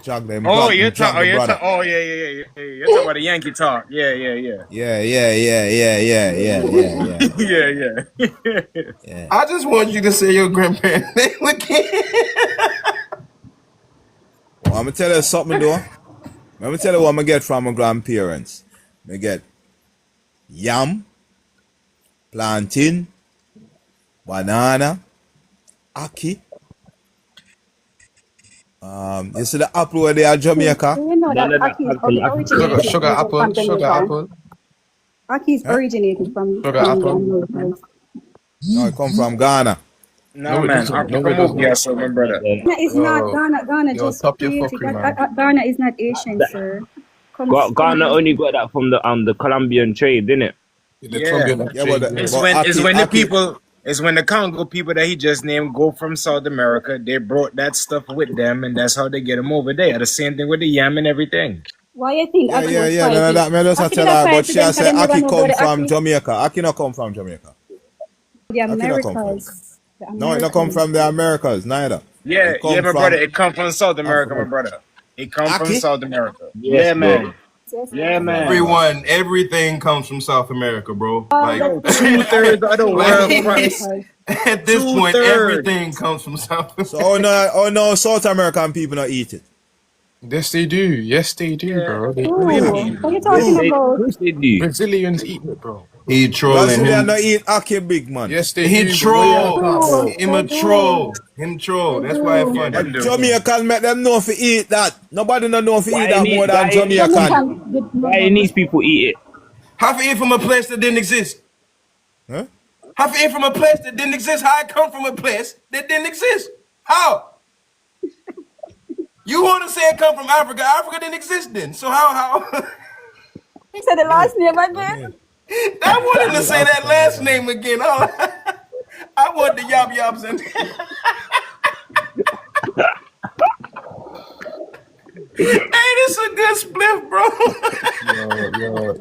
Jog them. Oh, you're talking You're talking about the Yankee talk. Yeah. Yeah. I just want you to say your grandparents' name again. I'm gonna tell you something though. Let me tell you what I'm gonna get from my grandparents. I get yam, plantain, banana, ackee. You see the apple where they are Jamaica? You know that ackee is sugar apple. Ackee is originated from sugar apple. No, it come from Ghana. No, man, I'm from Ethiopia, my brother. It's not Ghana. Ghana just created. Ghana is not Asian, sir. Ghana only got that from the Colombian trade, didn't it? The Yeah, Colombian Yeah, but exchange. it's but when the people. It's when the Congo people that he just named go from South America. They brought that stuff with them, and that's how they get them over there. The same thing with the yam and everything. Why you think yeah, Aki yeah, was yeah. No, fighting? that me just a Aki tell did a her, but fight to she them a because say them never Aki know come about the from Aki. Jamaica. Aki not come from Jamaica. The Aki not come from. Americas. The No, it not come Americans. from the Americas neither. Yeah, It yeah, come my brother. from It come from South America, my Africa. brother. It come from Aki? South America. Yes, Yeah, bro. man. Yes, Yeah, man. Everyone, everything comes from South America, bro. Like, Yo, 2/3 of the world price. at this point, 2/3. everything comes from South America. So no, South American people not eat it. Yes, they do. Yes, they do, bro. They Ooh, eat what are you it. talking about? They do. Brazilians eat it, bro. He trolling Brazilian him. not eat Aki, big man. Yes, they He do. troll. Bro. Him a troll. Him troll. That's why it's funny. But Jamaican make them know if eat that. Nobody no know if eat that more than Why Jamaican. Guyanese people eat it? How for eat from a place that didn't exist? Huh? How for eat from a place that didn't exist? How I come from a place that didn't exist? How? You want to say it come from Africa? Africa didn't exist then. So how? He said the last name again. I wanted to say that last name again. I want the yob yobs in there. Hey, this is a good spliff, bro.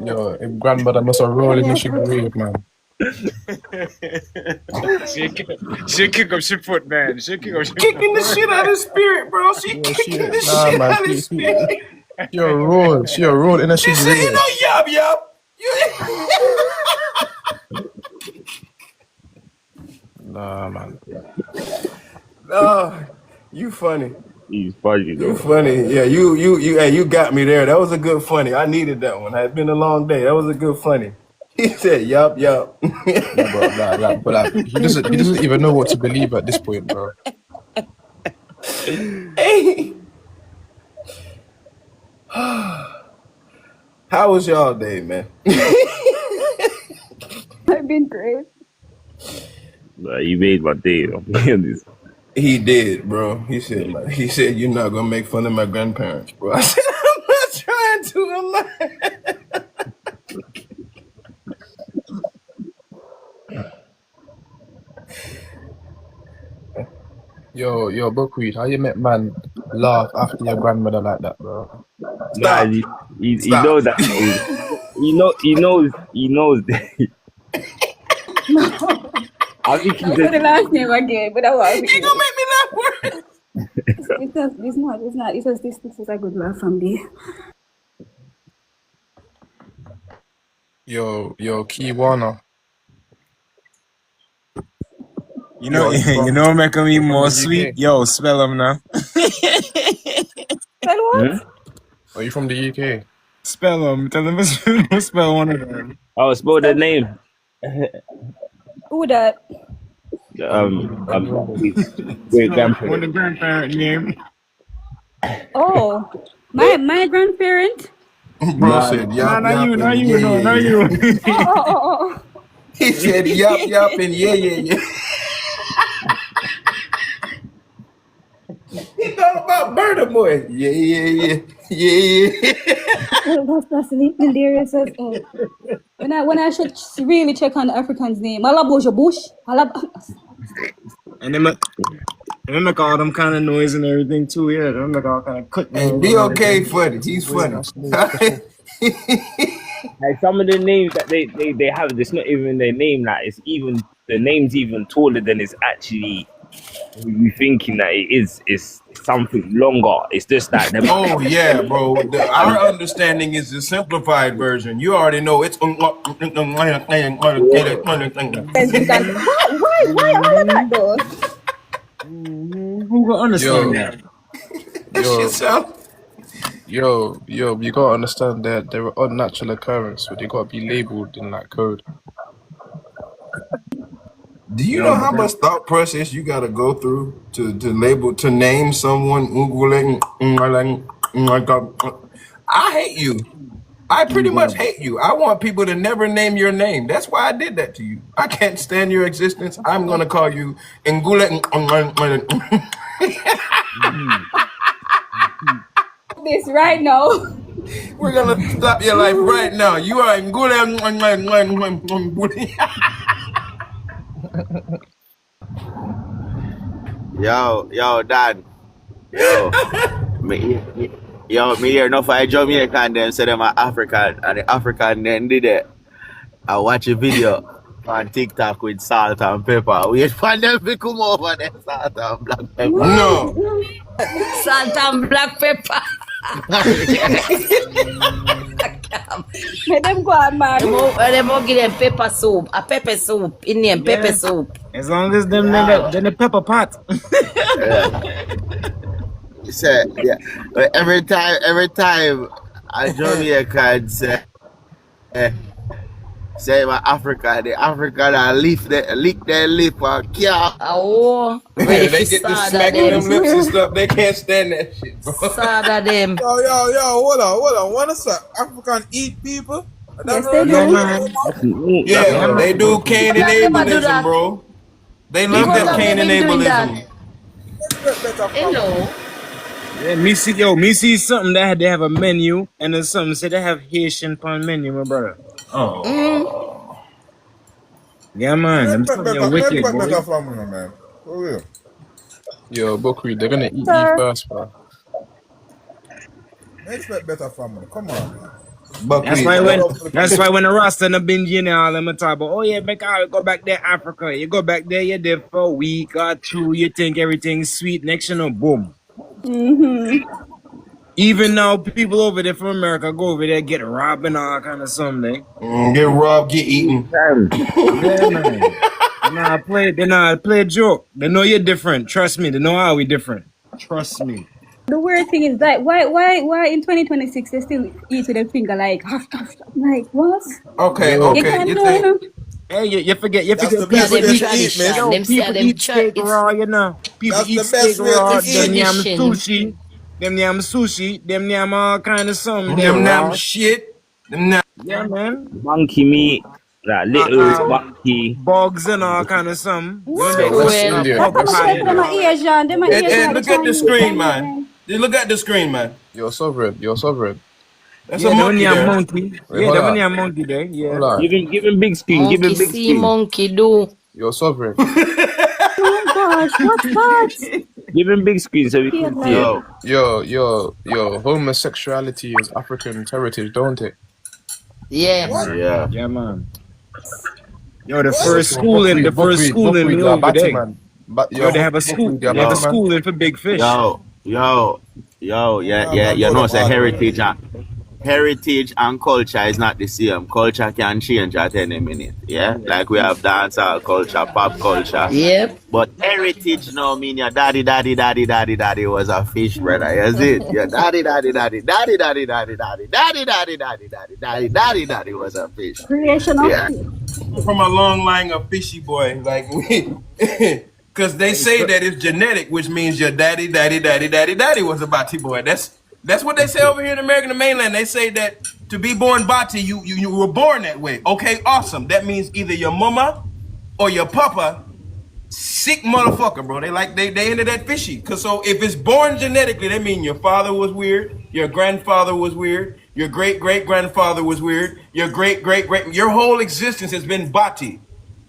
Yo, grandmother must have rolled in the sugar grave, man. She kick up she foot, man. She kick up she Kicking the shit out of spirit, bro. She kicking the shit out of spirit. She a roll in the She sugar said, you grave. know, yob yob. Nah, man. No, you funny. He's funny though. You funny. Yeah, you got me there. That was a good funny. I needed that one. It had been a long day. That was a good funny. He said, yup. But he doesn't even know what to believe at this point, bro. Hey. How was y'all day, man? I've been great. You made my day. I'm being this. He did, bro. He said you're not gonna make fun of my grandparents, bro. I said, I'm not trying to. I'm not. Yo, Buckwheat, how you make man laugh after your grandmother like that, bro? Nah, he knows that. He knows that. I think I said the last name again, but that was. You gonna make me laugh? It's not. This is a good laugh from me. Yo, Kiwana. You know, make them even more sweet. Yo, spell them now. Spell what? Are you from the UK? Spell them. Tell them to spell one of them. Oh, spell the name. Who that? Great grandparent. What the grandparent name? Oh, my grandparent. Bro said yup. Not you. Oh. He said yup and yeah. He thought about Burna Boy. Yeah. That's hilarious. When I should really check on the African's name, Malaboja Bush. And they make all them kind of noise and everything too. Yeah, they make all kind of cut. And be okay funny. He's funny. Like some of the names that they have, it's not even their name. Like it's even the name's even taller than it's actually. We thinking that it's something longer. It's just that. Oh yeah, bro. Our understanding is the simplified version. You already know it's. Why all of that though? Who gonna understand that? Yo, you gotta understand that they're an unnatural occurrence, so they gotta be labeled in that code. Do you know how much thought process you gotta go through to name someone? I hate you. I pretty much hate you. I want people to never name your name. That's why I did that to you. I can't stand your existence. I'm gonna call you Ngule. This right now. We're gonna stop your life right now. You are in good. Yo, Dan. Yo. me hear enough of Jamaican them say them are African, and the African then did it. I watch a video on TikTok with salt and pepper. Wait for them to come over there, salt and black pepper. No. Salt and black pepper. Let them go on, man. Them all give them pepper soup. A pepper soup. In them pepper soup. As long as them then the pepper pot. Say, yeah. Every time a Jamaican say my Africa, the African lick their lip and yeah. Oh, They get to smacking them lips and stuff. They can't stand that shit, bro. Sad of them. Yo, hold on. What is that? African eat people? Yes, they do. Yeah, they do cannibalism, bro. They love that cannibalism. Hello. Yeah, me see something that they have a menu, and then something say they have Haitian pan menu, my brother. Oh. Yeah, man. Them something wicked, boy. Man. For real. Yo, Bokri, they're gonna eat you first, bro. They expect better from me. Come on, man. That's why when the Rasta and the Benji and all them talk about, oh yeah, because go back there, Africa. You go back there, you're there for a week or two, you think everything's sweet, next you know, boom. Even now, people over there from America go over there, get robbed and all kind of something. Get robbed, get eaten. Yeah, man. They not play a joke. They know you're different. Trust me, they know how we different. Trust me. The weird thing is that why in 2026 they still eat with their finger like what? Okay. You can't do it. Hey, you forget That's the people best way to eat, tradition. man. people eat steak raw, you know. People That's eat the steak best way raw, to them eat. yam sushi, them yam all kind of something. Them damn shit. Yeah, man. Monkey meat, like little monkey. Bugs and all kind of something. West Indian. Them are Asian. Them are Asian. Look at the screen, man. Look at the screen, man. You're sovereign. That's a monkey there. Monkey. Yeah, hold that on. one a monkey there. Yeah. Hold on. Give him big screen. Give him Monkey big see, screen. monkey do. You're sovereign. Oh gosh, what's that? Give him big screen so we can see it. Yo, homosexuality is African heritage, don't it? Yeah. Yeah, man. Yo, the first schooling over there. Yo, they have a school. They have a schooling for big fish. Yeah, you know, say heritage and culture is not the same. Culture can change at any minute. Yeah, like we have dancehall culture, pop culture. Yep. But heritage now mean your daddy was a fish, brother. You see it? Your daddy was a fish. Creation of From a long line of fishy boy, like we. Because they say that it's genetic, which means your daddy was a Bati boy. That's what they say over here in America, the mainland. They say that to be born Bati, you were born that way. Okay, awesome. That means either your mama or your papa, sick motherfucker, bro. They into that fishy. Cause so if it's born genetically, that means your father was weird, your grandfather was weird, your great-great-grandfather was weird, your great-great-great, your whole existence has been Bati.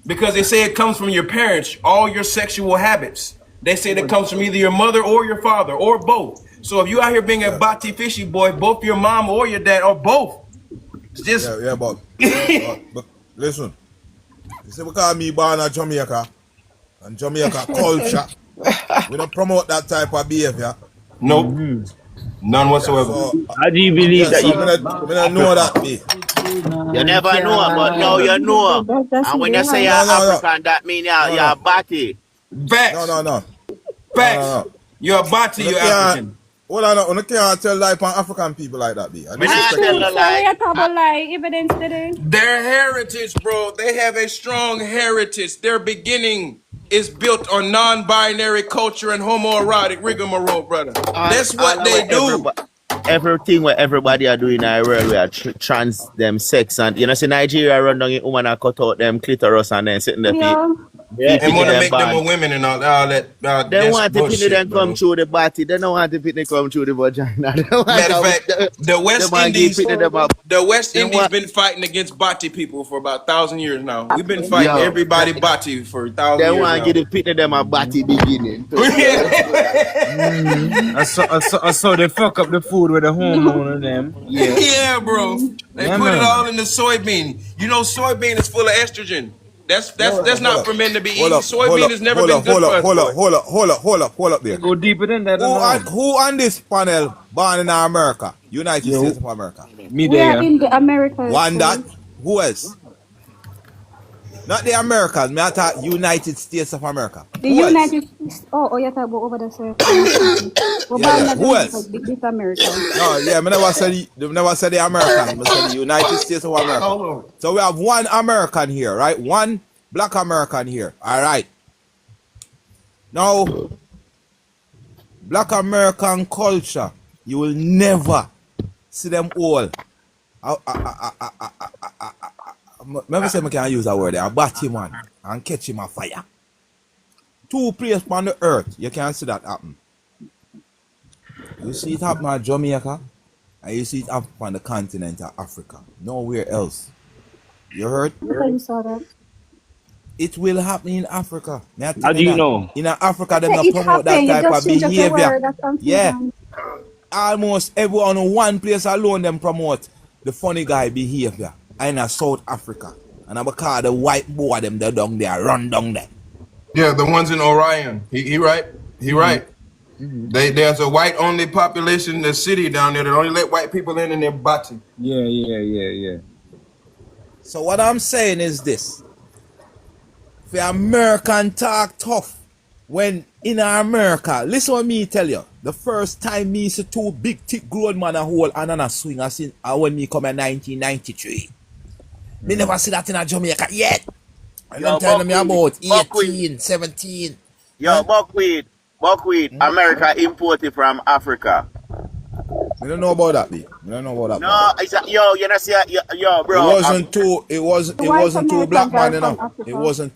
Because they say it comes from your parents, all your sexual habits. They say that comes from either your mother or your father or both. So if you out here being a Bati fishy boy, both your mom or your dad or both, it's just but listen, you see, because me born in Jamaica and Jamaica culture, we don't promote that type of behavior. Nope, none whatsoever. So, How do you believe that? we don't know that be. You never know, but now you know. And when you say you're African, that means you're Bati. Facts. No. Facts. You're a Bati, you're African. Hold on, you can't tell lie on African people like that, be. Evidence today. Their heritage, bro, they have a strong heritage. Their beginning is built on non-binary culture and homoerotic rigmarole, brother. That's what they do. Everything what everybody are doing in the world, we are trans them sex, and you know, see Nigeria run down in woman and cut out them clitoris and then sitting there. Yeah. and want to make them a women and all that. They That's want the pitney bullshit, then come bro. through the body. They don't want the pitney come through the vagina. They want Matter of fact, the West Indies, want- been fighting against Bati people for about 1,000 years now. We've been fighting everybody Bati for 1,000 They years want now. to give the pitney them a body beginning. I saw they fuck up the food with the hormone in them. Yeah. Yeah, bro. They Yeah, put it man. all in the soybean. You know, soybean is full of estrogen. That's not for men to be eating. Soybean has never been good for us. Hold up there. Go deeper than that. Who on this panel born in America? United States of America. Me We are in the Americas. One that. Who else? Not the Americans. Me I thought United States of America. The Who else? United States. Oh, you talk about over the circle. Who else? This America. No, yeah, me never said the Americans. Me said the United States of America. So we have one American here, right? One black American here. All right. Now, black American culture, you will never see them all. Maybe say I can use that word there. A batty man and catch him a fire. Two places on the earth, you can see that happen. You see it happen in Jamaica, and you see it happen on the continent of Africa. Nowhere else. You heard? You saw that. It will happen in Africa. How do you know? In Africa, they Yeah, don't it promote that happened. You type just of change up the behavior. word, that's something Yeah. wrong. Almost everyone in one place alone them promote the funny guy behavior. In South Africa. And I'm call the white boy them they down there, run down there. Yeah, the ones in Orion. He right. He right. There's a white only population in the city down there that only let white people in their Bati. Yeah. So what I'm saying is this. For American talk tough, when in America, listen what me tell you. The first time me see two big thick grown man a hold and on a swing I seen when me come in 1993. Me never see that in a Jamaica yet. And I'm telling me about 18, 17. Yo, buckwheat. America imported from Africa. I don't know about that, B. I don't know about that. No, it's a, yo, you know, see, yo, bro. It wasn't two black man, you know. It wasn't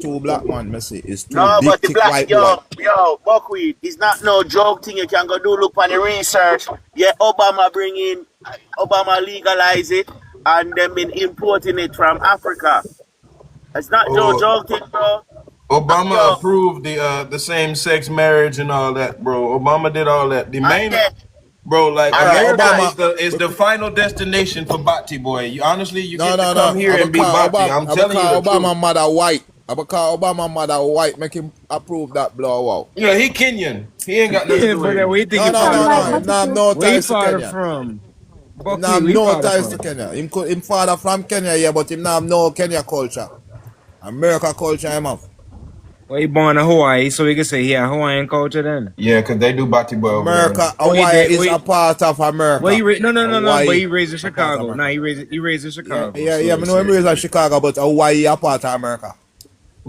two black man, me say. It's two No, big but the thick black, white yo, boy. buckwheat. It's not no joke thing. You can go do look on the research. Yeah, Obama legalize it, and them been importing it from Africa. It's not no joke thing, bro. Obama approved the same-sex marriage and all that, bro. Obama did all that. The main, bro, like America is the final destination for Bati boy. You honestly, you get to come here and be Bati. I'm telling you the Obama truth. mother white. Because Obama mother white, make him approve that blowout. Yeah, he Kenyan. He ain't got nothing to do with it. Where you think No ties to father Kenya. from? No ties to Kenya. Him father from Kenya, yeah, but him not have no Kenya culture. America culture him have. Well, he born in Hawaii, so we can say he had Hawaiian culture then. Yeah, because they do Bati boy over America, there. Hawaii is a part of America. Well, no. Hawaii, But he raised in Chicago. Nah, he raised in Chicago. Yeah, I know him raised in Chicago, but Hawaii a part of America.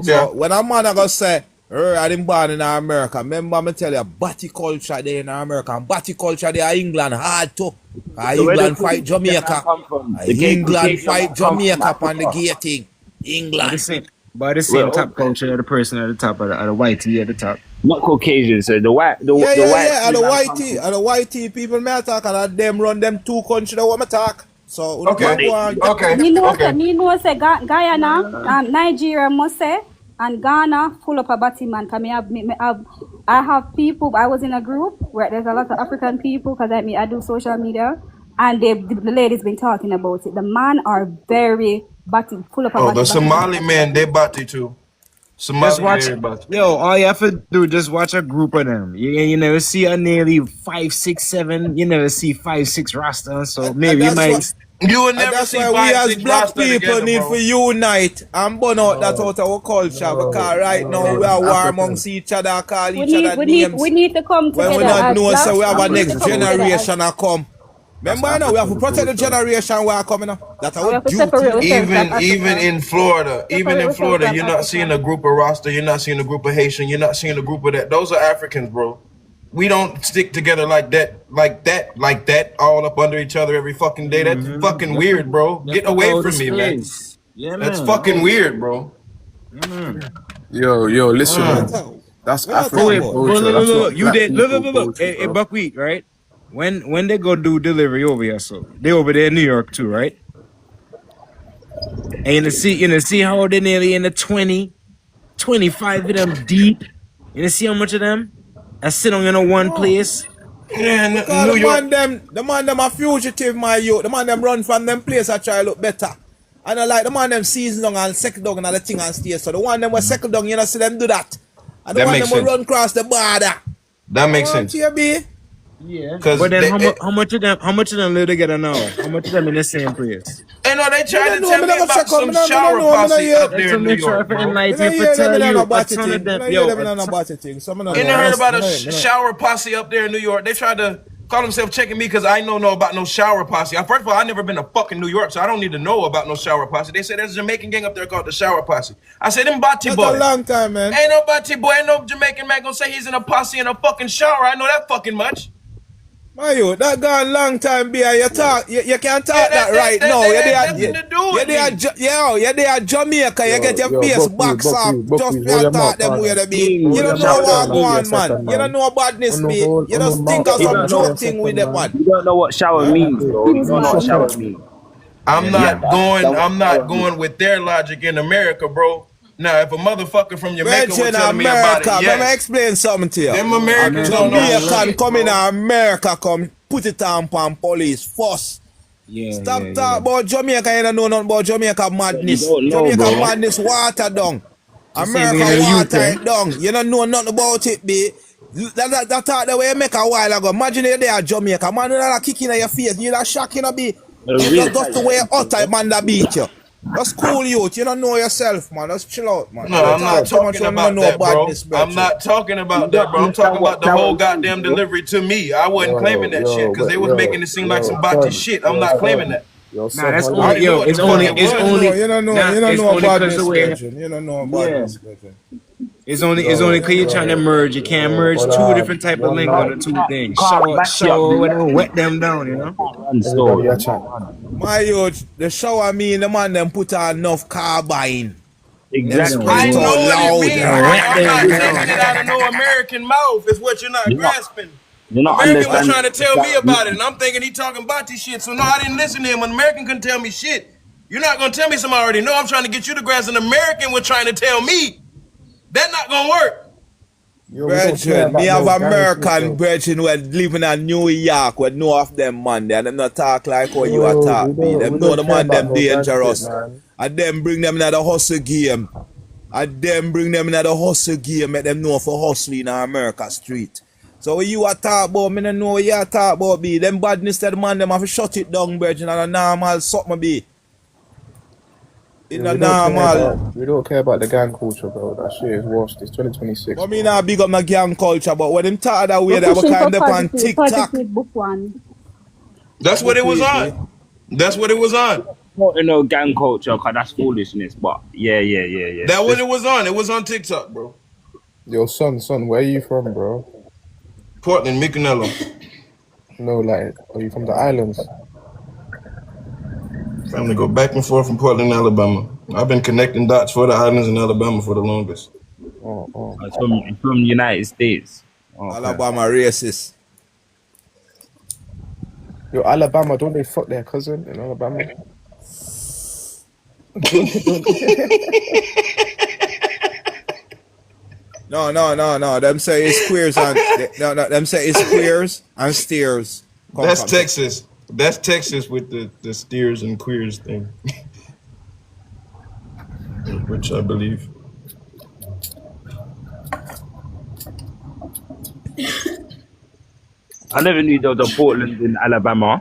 So when a man go say, I didn't born in America, remember me tell you, Bati culture there in America, and Bati culture there in England hard too. England fight Jamaica. England fight Jamaica on the gating. England. But the same top culture, the person at the top, of the whitey at the top. Not Caucasian, so the white. The whitey people may talk, and them run them two countries that want me talk. So You know, say Guyana, Nigeria must say, and Ghana full up a batty man. Cause I have people. I was in a group where there's a lot of African people because I do social media, and the ladies been talking about it. The man are very batty, full up a batty. The Somali man, they Bati too. Just watch, all you have to do, just watch a group of them. You never see a nearly 5, 6, 7. You never see 5, 6 Rasta. So maybe you might. You will never that's see why we as black people need to unite and burn out that out of our culture, because right now we are war amongst each other, call each other names. We need to come together. When we not know, so we have a next generation to come. Remember now, we have to protect the generation we are coming up. That's our duty. Even in Florida, you're not seeing a group of Rasta, you're not seeing a group of Haitian, you're not seeing a group of that. Those are Africans, bro. We don't stick together like that, all up under each other every fucking day. That's fucking weird, bro. Get away from me, man. Yeah, That's fucking weird, bro. Yo, listen, man. That's African culture. That's not You black did people look. culture, Hey, bro. Buckwheat, right? When they go do delivery over here, so they over there in New York too, right? And you see how they nearly in the 20, 25 of them deep. You see how much of them are sitting in one place. Yeah, Because New York. the man them a fugitive, my youth. The man them run from them place and try to look better. And I like the man them season down and second down and the thing and stay. So the one them was second down, you know, see them do that. And the That one makes them will sense. run across the border. That makes sense. Yeah. But then how much of them live together now? How much of them in the same place? Hey, no, they tried to know, tell me me never about check some on, me shower no, posse up Let's there in New make sure York, if bro. enlighten I for tell you about a it. ton of them. I Yo, about it. So You never heard about a shower posse up there in New York? They tried to call themselves checking me because I don't know about no shower posse. First of all, I never been to fucking New York, so I don't need to know about no shower posse. They said there's a Jamaican gang up there called the Shower Posse. I said, them Batty That's boy. a long time, man. Ain't no Batty boy, ain't no Jamaican man gonna say he's in a posse in a fucking shower. I know that fucking much. My youth, that gone long time, be you talk, you can't talk that right now. You're there Jamaica, you get your face box off just for talk them way they be. You don't know what go on, man. You don't know badness be. You just think of some joke thing with that one. You don't know what shower means, bro. You don't know what shower means. I'm not going with their logic in America, bro. Now, if a motherfucker from Jamaica was telling me about it, let me yes. explain something to you. Them Americans don't know. Jamaican come in America, come put it on police first. Stop talking about Jamaica, you don't know nothing about Jamaica madness. Jamaica madness water down. America water it down. You don't know nothing about it, be. That thought that way you make a while ago. Imagine you're there at Jamaica, man, you're not kicking in your face. You're not shocking a bit. Just the way utter man that beat you. That's cool, youth. You don't know yourself, man. Let's chill out, man. No, I'm not talking about that, bro. I'm not talking about that, bro. I'm talking about the whole goddamn delivery to me. I wasn't claiming that shit because they was making it seem like some body shit. I'm not claiming that. Nah, that's only it's only you don't know about this version. You don't know about this version. It's only because you're trying to merge. You can't merge two different type of lingo on the two things. Shower and wet them down, you know. My youth, the shower mean the man them put on enough carbine. Exactly. I know what it means. I'm not taking it out of no American mouth. Is what you're not grasping. You're not American was trying to understanding tell me about it, and I'm thinking he talking about this shit. So no, I didn't listen to him. An American couldn't tell me shit. You're not gonna tell me something I already know. I'm trying to get you to grasp. An American was trying to tell me. That not gonna work. Brethren, me have American brethren who living in New York with no of them man there, and them not talk like how you are talk me. Them know the man them dangerous. And them bring them in the hustle game. And them bring them in the hustle game, make them know for hustling in America street. So when you are talk about, me don't know what you are talk about be. Them badness that man them have to shut it down, brethren, and a normal something be. We don't care about the gang culture, bro. That shit is washed. It's 2026. I mean, I big up my gang culture, but when them talk that way, they were kind of on TikTok. That's what it was on. That's what it was on. Not in no gang culture, cause that's foolishness. But yeah. That what it was on. It was on TikTok, bro. Yo, son, where are you from, bro? Portland, Micanello. No, like, are you from the islands? Family go back and forth from Portland, Alabama. I've been connecting dots for the islands in Alabama for the longest. It's from the United States. Okay. Alabama racist. Yo, Alabama, don't they fuck their cousin in Alabama? No. Them say it's queers and them say it's queers and steers. That's Texas. That's Texas with the steers and queers thing. Which I believe. I never knew there was a Portland in Alabama.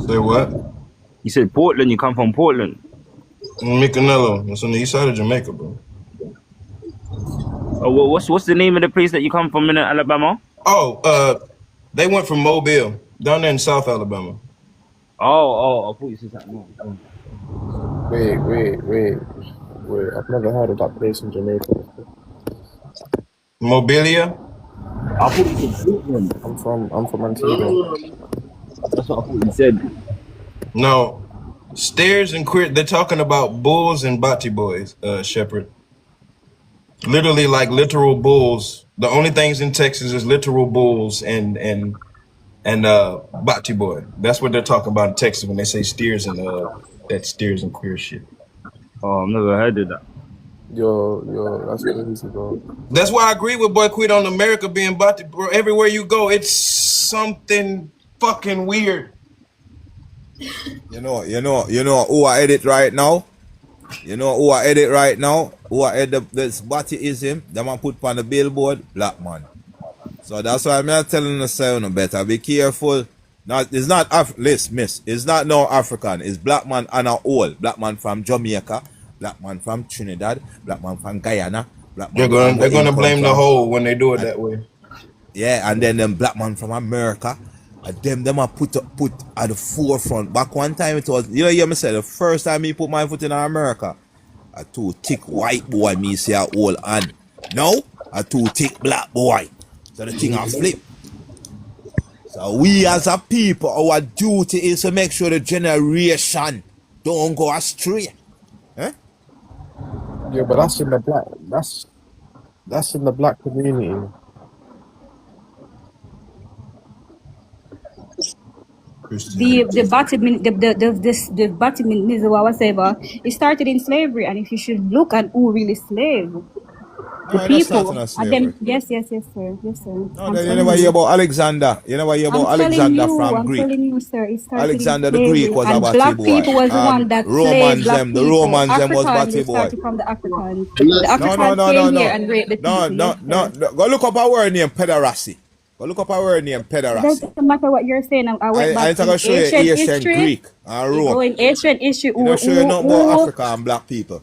Say what? You said Portland, you come from Portland. Micanello. It's on the east side of Jamaica, bro. Oh, well, what's the name of the place that you come from in Alabama? Oh, they went from Mobile, down there in South Alabama. Oh, I thought you said something. Wait. I've never heard of that place in Jamaica. Mobilia? I thought you said Portland. I'm from Antigua. That's what I thought you said. No. Stairs and queer. They're talking about bulls and bati boys, Shepherd. Literally, like literal bulls. The only things in Texas is literal bulls and bati boy. That's what they're talking about in Texas when they say steers and that steers and queer shit. Oh, I've never heard of that. Yo, that's crazy, bro. That's why I agree with Boy Quid on America being bati, bro. Everywhere you go, it's something fucking weird. You know who I edit right now? You know who I edit right now? Who I edit this Batiism? Them man put on the billboard, black man. So that's why I'm telling the sound better. Be careful. It's not miss. It's not no African. It's black man and a all. Black man from Jamaica, black man from Trinidad, black man from Guyana, black man They're gonna blame the whole when they do it that way. Yeah, and then them black man from America. Them are put at the forefront. Back one time it was, you hear me say, the first time me put my foot in America, a too thick white boy me say a whole hand. Now, a too thick black boy. So the thing I flip. So we as a people, our duty is to make sure the generation don't go astray. Eh? Yeah, but that's in the black. That's in the black community. The Batimism, whatever, it started in slavery, and if you should look at who really slave, the people, and them, yes, sir. No, you never hear about Alexander. You never hear about Alexander from Greek. I'm telling you, sir, it started Alexander in the slavery, Greek was and a black batty boy. people was the one that Romans slaved the Romans them was Africans batty boy. started from the Africans. The Africans came here and raped the people. No. Go look up a word named pederasty. Go look up a word named It pederasty. doesn't matter what you're saying. I went back I'm going to show you ancient ancient history. Greek and Rome. Going ancient history. You know, show you nothing about Africa and black people.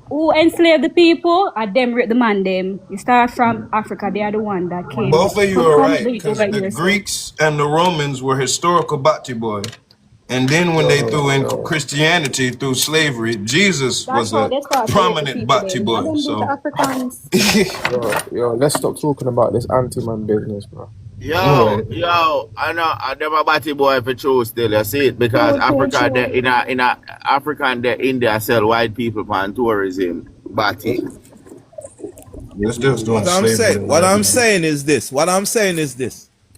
Who enslaved the people? And them rape the man them. You start from Africa. They are the one that came. Both of you are right, because over the here, Greeks and the Romans were historical bati boy. And then when they threw in Christianity through slavery, Jesus was a prominent bati boy. So yo, let's stop talking about this anti-man business, bro. Yo, I know them a batty boy for true still, you see it, because Africa, in Africa and India sell white people on tourism, batty. What I'm saying is this.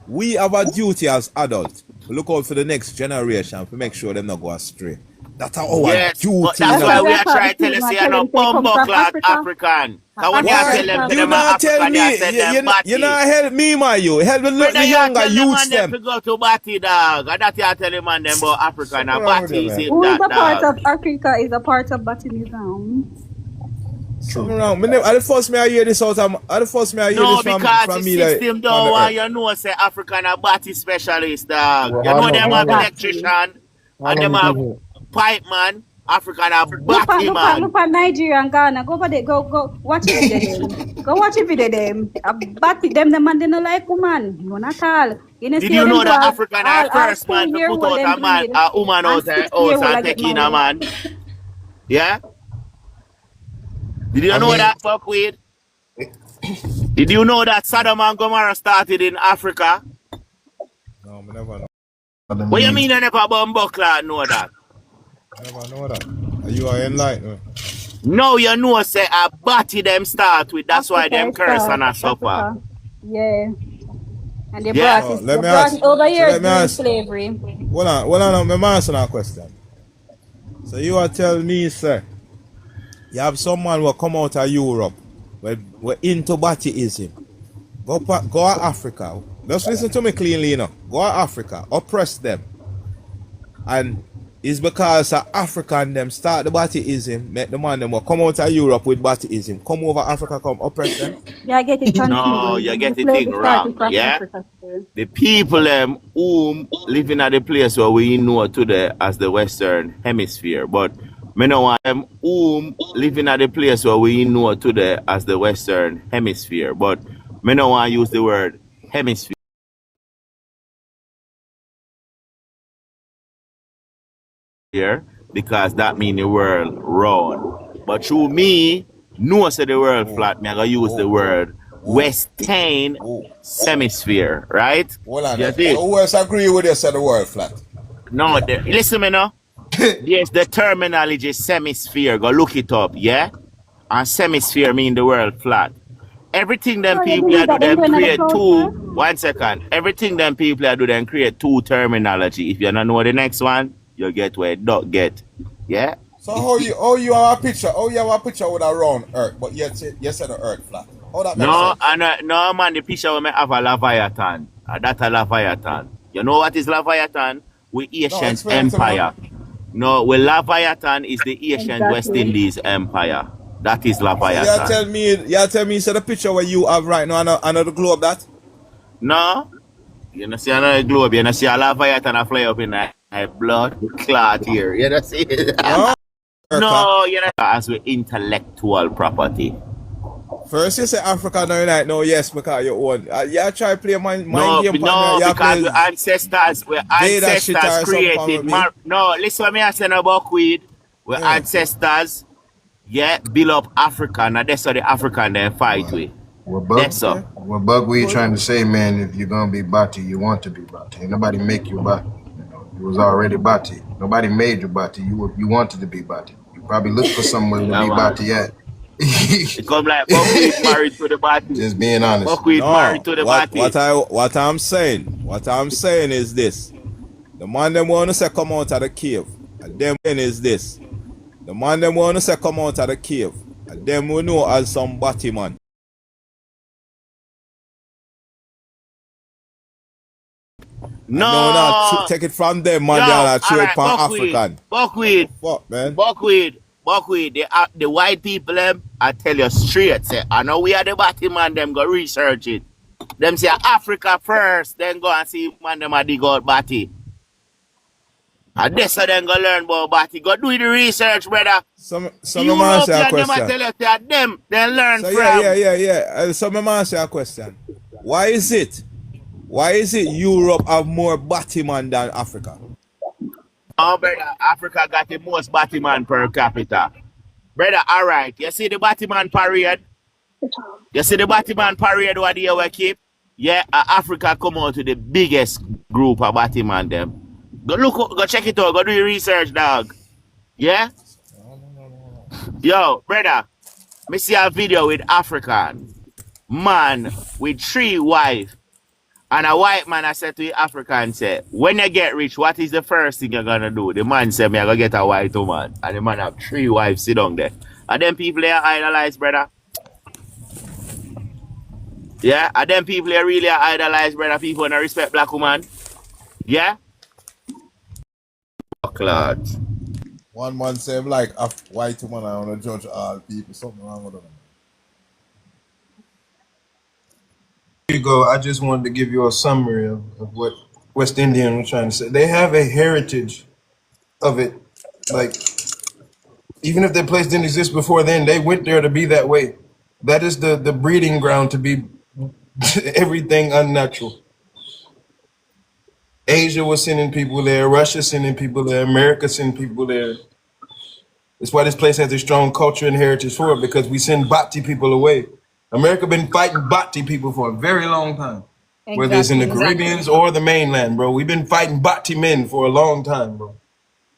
We have a duty as adults to look out for the next generation to make sure them not go astray. That's our duty. But that's why we are trying to tell you, say, no bumbuck like African. Because when you tell them, you not tell me, you not help me, man, you help the younger youths them. To go to Batty, dog. And that's why I tell them man them about Africa. Now Batty is in who is that, a part dog. of Africa is a part of Batinism. The first me I hear this out. The first me I hear this from because me. the system don't want you know say African a Batty specialist, dog. You know them have electrician and them have pipe man. African a Batty man. Look at Nigeria and Ghana. Go over there. Go watch it with them. Go watch it with them. Batty them the man they no like woman. No not all. Did you know that African are first man to put out a woman out there and take in a man? Yeah? Did you know that, fuckwit? Did you know that Sodom and Gomorrah started in Africa? No, I never know. What you mean you never bumbuckler know that? I never know that. You are enlightened. No, you know say a batty them start with. That's why them curse and a supper. Yeah. And they Yeah. brought it over here during slavery. Hold on, let me answer that question. So you are telling me, sir, you have someone who come out of Europe, we're into Batyism. Go to Africa. Just listen to me cleanly, you know. Go to Africa, oppress them. And it's because African them start the Batyism, make the man them will come out of Europe with Batyism. Come over Africa, come oppress them. Yeah, I get it. No, you get the thing wrong. Yeah? The people who live in the place where we know today as the Western Hemisphere, but me know want them who live in the place where we know today as the Western Hemisphere, but me no want to use the word hemisphere because that means the world round. But through me, no say the world flat, me I gonna use the word Western Hemisphere, right? Hold on. Who else agree with you say the world flat? No, listen me now. Yes, the terminology semisphere. Go look it up, yeah? And semisphere mean the world flat. Everything them So you people believe do that them them going to the create cloud two. first? 1 second. Everything them people do them create two terminology. If you don't know the next one, you get where it don't get. Yeah? So how you have a picture? How you have a picture with a round earth, but yet you said the earth flat? How that makes No, sense? no man, the picture we may have a Leviathan. That's a Leviathan. You know what is Leviathan? We No, ancient explain it to me now. empire. No, well, Leviathan is the ancient West Exactly. Indies empire. That is So you Leviathan. tell me, so the picture where you have right now, another globe that? No, you know see another globe. You know see a Leviathan a fly up in a blood clot here. You know see it? No. No, you know as we intellectual property. First you say Africa, now you like, no, yes, because you own. You try to play mind No, game no, you because play we data shit or ancestors something created. with me. No, listen what me I say about weed. We ancestors, yeah, build up Africa, and that's how the African then fight with. That's all. What Buckwheat trying to say, man, if you're gonna be Bati, you want to be Bati. Ain't nobody make you Bati. You was already Bati. Nobody made you Bati. You wanted to be Bati. You probably looked for somewhere to be Bati at. It come like Buckwheat married to the Bati. Just being honest. Buckwheat married to the Bati. What I'm saying is this. The man them want to say come out of the cave. And them is this. The man them want to say come out of the cave. And them we know as some batty man. No, take it from them, man. They are trade pan African. Buckwheat. Fuck, man. Buckwheat. The white people them, I tell you straight, say, I know we are the Bati man, them go research it. Them say Africa first, then go and see man them a dig out Bati. And that's how them go learn about Bati. Go do the research, brother. Some man say a question. Them tell you say them, then learn so from. Yeah. Some man say a question. Why is it Europe have more Batman than Africa? Oh, brother, Africa got the most Batman per capita. Brother, all right. You see the Batman parade? You see the Batman parade what they we keep? Yeah, Africa come out to the biggest group of Batman them. Go check it out. Go do your research, dog. Yeah? Yo, brother, me see a video with African man with 3 wives. And a white man I said to the African say, when you get rich, what is the first thing you're gonna do? The man said me I gonna get a white woman. And the man have 3 wives sit down there. And them people they are idolized, brother. Yeah, and them people they really are idolized, brother. People don't respect black woman. Yeah? Oh, Lord. One man say like a white woman I wanna judge all people. Something wrong with them. Here you go. I just wanted to give you a summary of what West Indian was trying to say. They have a heritage of it. Like, even if that place didn't exist before then, they went there to be that way. That is the breeding ground to be everything unnatural. Asia was sending people there. Russia sending people there. America sending people there. That's why this place has a strong culture and heritage for it, because we send Bhakti people away. America been fighting Bhakti people for a very long time. Exactly. Whether it's in the Caribbeans or the mainland, bro. We've been fighting Bhakti men for a long time, bro.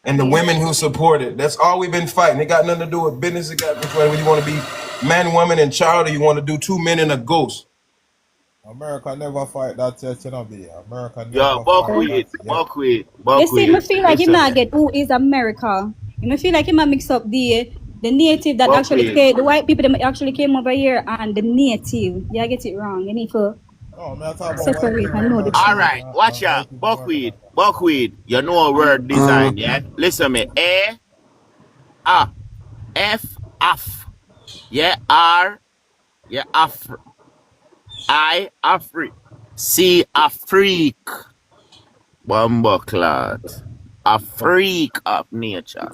And the women who support it. That's all we've been fighting. It got nothing to do with business. It got whether you want to be man, woman, and child, or you want to do 2 men and a ghost. America never fight that yet, you know, America never Buckwheat. You see, I feel like him not get who is America. I feel like him a mix up the native that actually came, the white people that actually came over here and the native. Yeah, I get it wrong. You need to separate and know the truth. All right, watch out. Buckwheat. You know a word design, yeah? Listen me. F. Yeah, R. Yeah, I, Afri. C, Afrik. Bumbleclot. A freak of nature.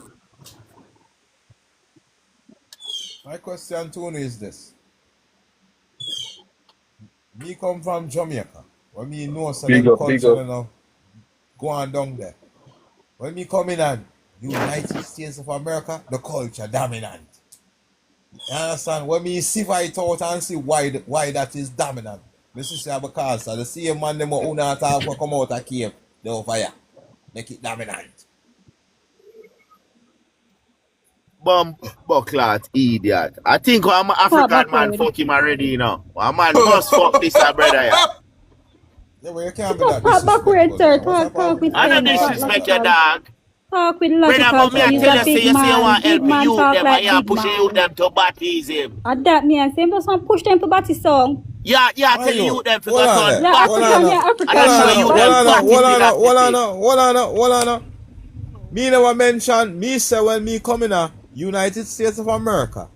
My question to you is this. Me come from Jamaica. When me know some culture now go on down there. When me come in and United States of America, the culture dominant. You understand? When me see it out and see why that is dominant. This is because the same man them who not have come out of cave, they over here. Make it dominant. bucklat idiot. I think I'm an African man fuck him already, you know. A man must fuck this brother, yeah. Yeah, well, you can't be that Talk backward, sir. disrespectful. Talk with I don't sense. Talk disrespect your logical. dog. Talk with Brother, logical. but me I He's tell a you, say big you say you want man. help Big man you talk them, and like you big push you man. them to baptism. Adapt me and say, just want push them to body song. Yeah, Why tell you? you them to Hold go on turn there. Yeah, Hold baptism. on African, yeah, now. And I Hold show on you now. them Hold on now. baptism Hold on now. that Hold on day. now. Hold on now. Hold on now. Me never mention, me say when me come in a United States of America,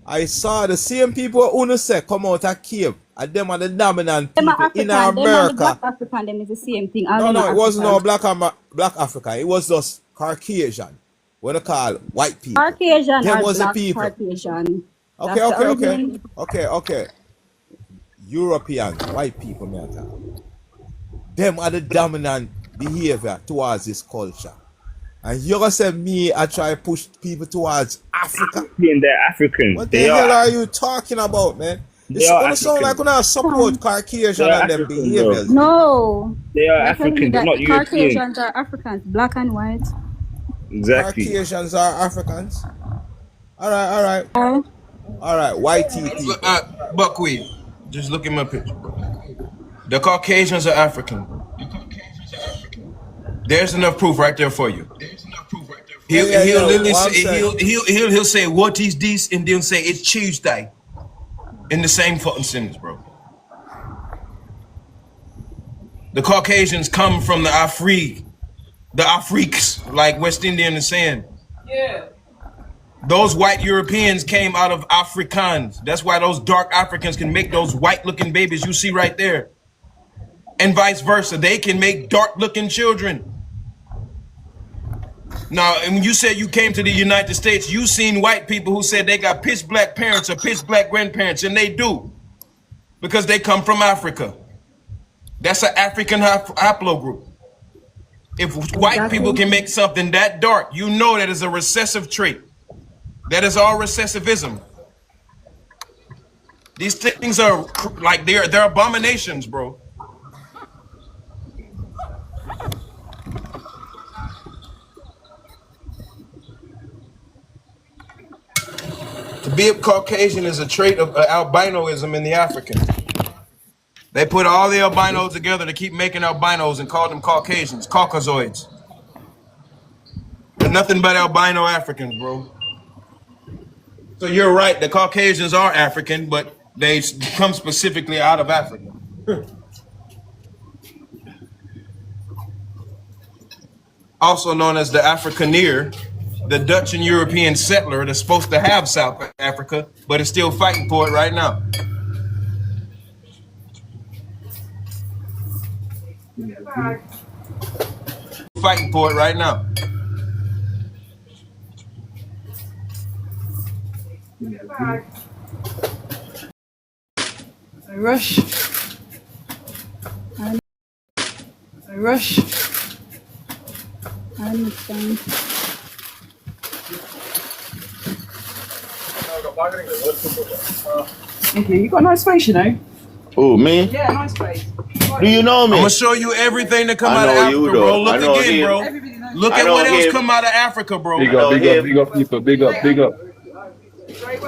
I saw the same people who say come out of cave, and them are the dominant them are people in African. Them and the black America. African, them is the same thing. All No, them no, are it wasn't African. no black Africa. It was just Caucasian. What they call white people. Caucasian Them or was the black people. Caucasian. Okay, That's the okay, okay. origin. Okay. Europeans, white people, me I talk. Them are the dominant behavior towards this culture. And you're gonna say me, I try to push people towards Africa? They're African. What the hell are you talking about, man? They It's are gonna sound like African. when I support Caucasian They are and them African, bro. behaviors. No. They are You're telling me African. They're that not European. Caucasians are Africans, black and white. Exactly. Caucasians are Africans. Alright, white people. Buckwheat, just look at my picture, bro. The Caucasians are African. There's enough proof right there for you. He'll literally say, he'll say what is this, and then say it's Tuesday in the same fucking sentence, bro. The Caucasians come from the Afriques, like West Indian is saying. Yeah. Those white Europeans came out of Afrikaans. That's why those dark Africans can make those white-looking babies you see right there. And vice versa. They can make dark-looking children. Now, and when you said you came to the United States, you seen white people who said they got pitch black parents or pitch black grandparents, and they do. Because they come from Africa. That's an African haplogroup. If white people can make something that dark, you know that is a recessive trait. That is all recessivism. These things are like they're abominations, bro. To be a Caucasian is a trait of albinoism in the Africans. They put all the albinos together to keep making albinos and call them Caucasians, Caucasoids. They're nothing but albino Africans, bro. So you're right, the Caucasians are African, but they come specifically out of Africa. Also known as the Afrikaner, the Dutch and European settler that's supposed to have South Africa, but is still fighting for it right now. Fighting for it right now. Rush. I understand. Okay, you got a nice face, you know. Oh, me? Yeah, nice face. Do you know me? I'm gonna show you everything that come I out of know Africa, you, bro. though. Look I know again, him. bro. Look I at know what else him. come out of Africa, bro. Big up, people. Big up.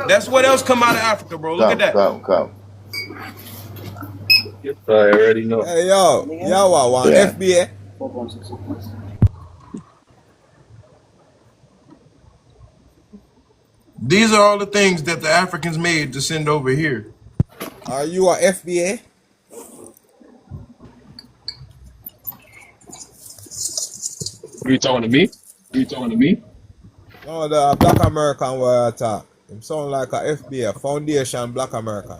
That's what else come out of Africa, bro. Look at that. Come. I already know. Hey, yo, what want Yeah. FBA? These are all the things that the Africans made to send over here. Are you a FBA? You talking to me? No, the Black American were attack. Him sound like a FBA, Foundation Black American.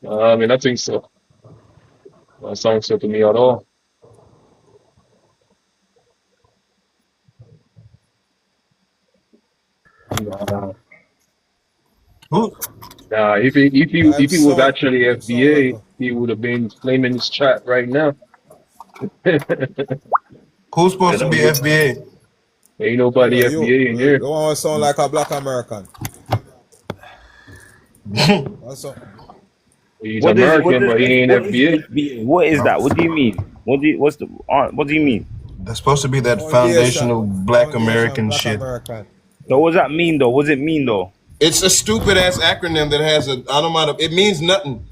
I mean, I think so. That sounds so to me at all. Nah, if he was actually FBA, he would have been claiming his chat right now. Who's supposed to be FBA? Ain't nobody FBA in here. You want to sound like a Black American. What's up? He's American, but he ain't FBA. What is that? What do you mean? What do you mean? That's supposed to be that foundational Black American shit. American. So what does that mean though? What does it mean though? It's a stupid ass acronym that has a onomatopoeia. It means nothing.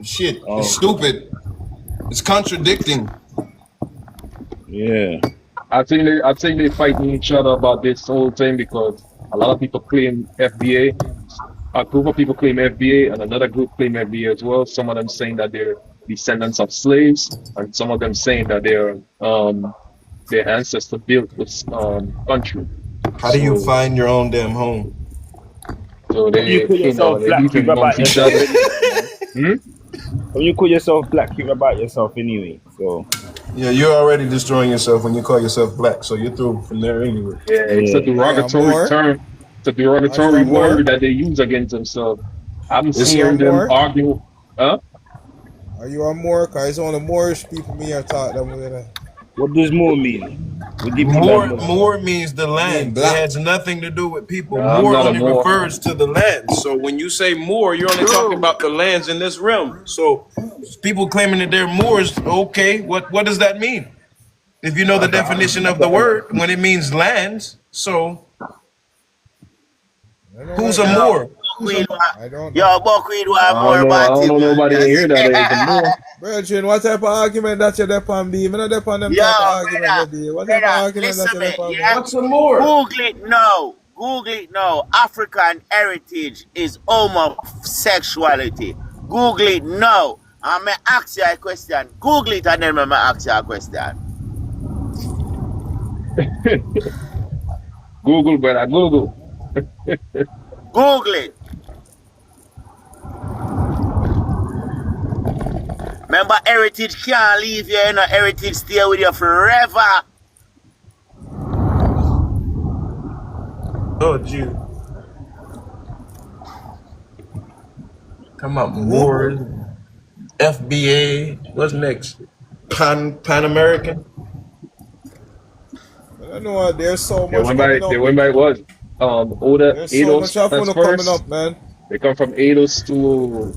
Shit, it's stupid. It's contradicting. Yeah. I think they fighting each other about this whole thing because a lot of people claim FBA. A group of people claim FBA and another group claim FBA as well. Some of them saying that they're descendants of slaves, and some of them saying that their ancestors built this country. How do you find your own damn home? So they, you call yourself black, keep about yourself. When you call yourself black, keep about yourself anyway. So yeah, you're already destroying yourself when you call yourself black, so you're through from there anyway. Yeah, it's a derogatory term. It's a derogatory word that they use against themselves. I'm seeing them argue. Huh? Are you a Moor? Because it's only Moorish people me are taught them with what does Moor mean? Moor means the land. It has nothing to do with people. Moor only refers to the land. So when you say Moor, you're only talking about the lands in this realm. So people claiming that they're Moors, okay, what does that mean? If you know the definition of the word, when it means lands, so who's a Moor? I don't know. Yo, Buckwheat, what more about I don't know nobody here that is a Moor. Virgin, what type of argument that you're depon be? I'm not depon them type of argument. What type of argument that you're depon? What's some more? Google it now. Google it now. African heritage is homosexuality. Google it now. I'm going to ask you a question. Google it and then I'm going to ask you a question. Google, brother. Google. Google it. Remember, heritage can't leave you, you know, heritage stay with you forever. Oh, gee. Come up, Moors, FBA. What's next? Pan American. I don't know. There's so much. They went by what? Older There's Eidos. so much coming up, man. They come from Eidos to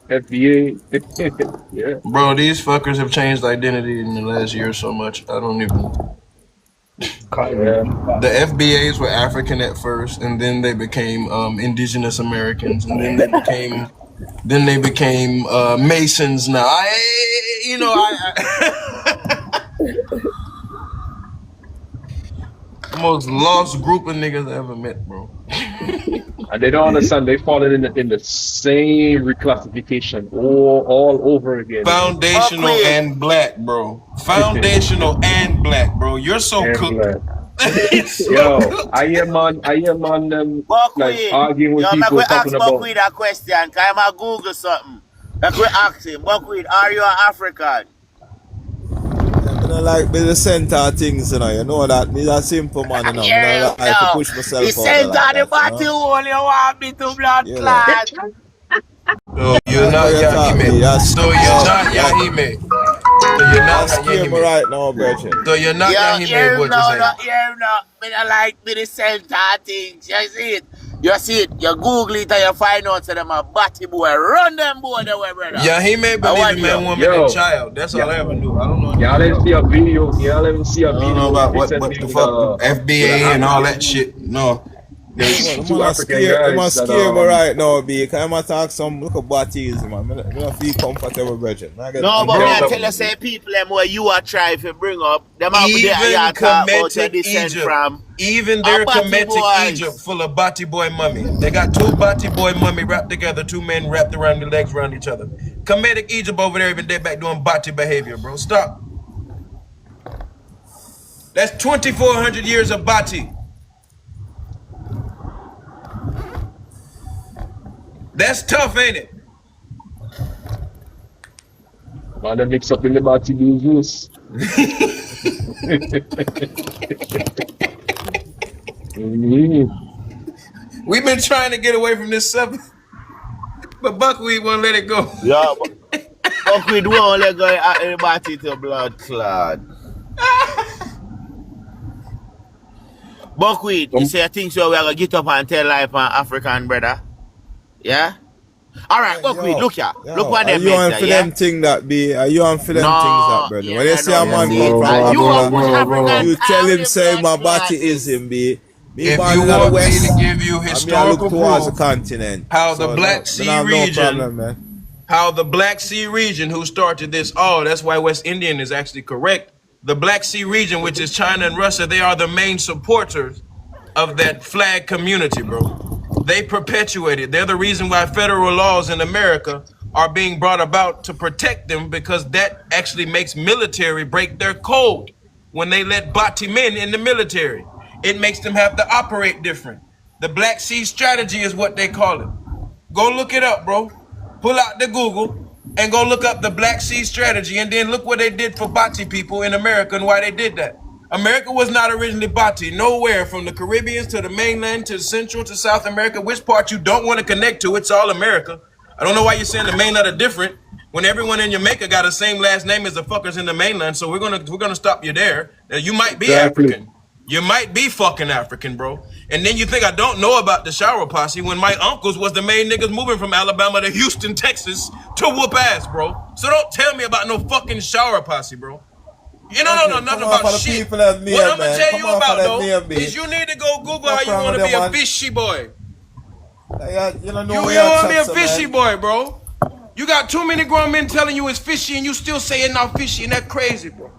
FBA. Yeah. Bro, these fuckers have changed identity in the last year so much. I don't even. The FBAs were African at first, and then they became indigenous Americans, and then they became Masons. Now, most lost group of niggas I ever met, bro. And they don't understand. They fallen in the same reclassification all over again. Foundational and black, bro. Foundational and black, bro. You're so cooked. Yo, I am on them like arguing with people talking about. Buckwheat a question. Can I Google something? Like we ask him, Buckwheat, are you an African? I like be the center things, you know that. Me a simple man, you know. I like to push myself the center the body only want me to blood clot. So you're not Yahime. So you're not Yahime. So you're not Yahime right now, Virgin. So you're not Yahime. What you say? I like me the center things. You see it. You see it. You Google it and you find out so them a batty boy. Run them boy the way, brother. Yahime believe in man, woman, and child. That's all I ever knew. I don't know. Y'all didn't see a video. Y'all didn't see a video. I don't know about what the fuck FBA and all that shit. No. There's two African guys. guys I'm scared me right now, B. Because I'm talk some look at bodies, man. I don't feel comfortable, Virgin. No, but I tell you, say people them where you are trying to bring up, them out there talk about your descent from. Even their Kemetic Egypt full of Bati boy mummy. They got two Bati boy mummy wrapped together, two men wrapped around their legs around each other. Kemetic Egypt over there even dead back doing Bati behavior, bro. Stop. That's 2,400 years of Bati. That's tough, ain't it? Man, they mix up in the body business. We've been trying to get away from this subject, but Buckwheat won't let it go. Yeah, Buckwheat won't let go. Everybody to blood clot. Buckwheat, you say I think so. We are gonna get up and tell life on African brother. Yeah? Alright, Buckwheat, look here. Look what they make. Are you on for them thing that be? Are you on for them things that, brother? When you see a man come from Africa, you tell him say my body is him, be. Me If born you in the want me West, to give you and me I historical look towards the proof continent. how So the Black no, Sea I have no region, problem, man. how the Black Sea region, who started this all, that's why West Indian is actually correct. The Black Sea region, which is China and Russia, they are the main supporters of that flag community, bro. They perpetuate it. They're the reason why federal laws in America are being brought about to protect them, because that actually makes military break their code when they let Bati men in the military. It makes them have to operate different. The Black Sea strategy is what they call it. Go look it up, bro. Pull out the Google and go look up the Black Sea strategy, and then look what they did for Bati people in America and why they did that. America was not originally Bati. Nowhere from the Caribbean to the mainland to Central to South America. Which part you don't want to connect to, it's all America. I don't know why you're saying the mainland are different when everyone in Jamaica got the same last name as the fuckers in the mainland. So we're gonna stop you there. Now, you might be African. You might be fucking African, bro. And then you think I don't know about the shower posse when my uncles was the main niggas moving from Alabama to Houston, Texas to whoop ass, bro. So don't tell me about no fucking shower posse, bro. You don't know nothing about shit. What I'm gonna tell you about though is you need to go Google how you want to be a fishy boy. You want to be a fishy boy, bro. You got too many grown men telling you it's fishy and you still say it's not fishy, and that's crazy, bro.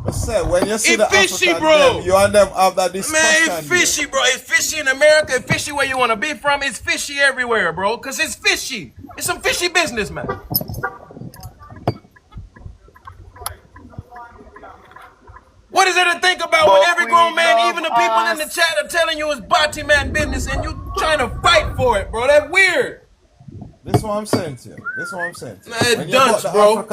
When you see it's the fishy, African bro. Them, you and them have that discussion. Man, it's fishy, bro. It's fishy in America. It's fishy where you want to be from. It's fishy everywhere, bro. Because it's fishy. It's some fishy business, man. What is there to think about when every grown man, even the people in the chat, are telling you it's Bati man business and you trying to fight for it, bro? That's weird. This is what I'm saying to you. It does, bro.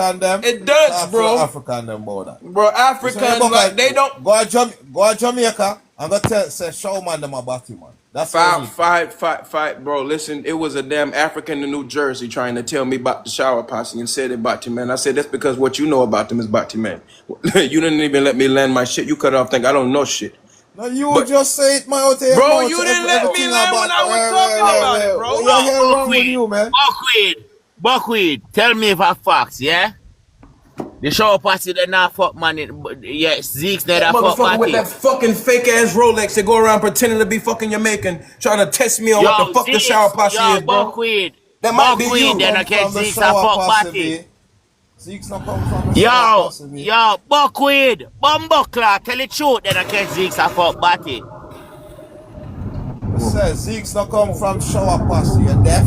It does, bro. African them about that. Bro, African, like, they don't go to Jamaica and go say showman them a Bati man. That's fight, bro. Listen, it was a damn African in New Jersey trying to tell me about the shower posse and said it Bati man. I said that's because what you know about them is Bati man. You didn't even let me land my shit. You cut off, think I don't know shit. No, you just say it, my out here. Bro, you didn't let me land when I was talking about it, bro. What the wrong with you, man? Buckwheat, tell me if I fox, yeah? The show posse they not fuck man. Yeah, Zeke's not fuck motherfucker with that fucking fake ass Rolex, they go around pretending to be fucking Jamaican, trying to test me on what the fuck the shower posse is, bro. That might be you. Then I can't Zeke's a fuck party. Zeke's not coming from the shower posse. Yo, Buckwheat, Bumbuckler, tell the truth, then I can't Zeke's a fuck party. Says Zeke's not come from shower posse, you deaf?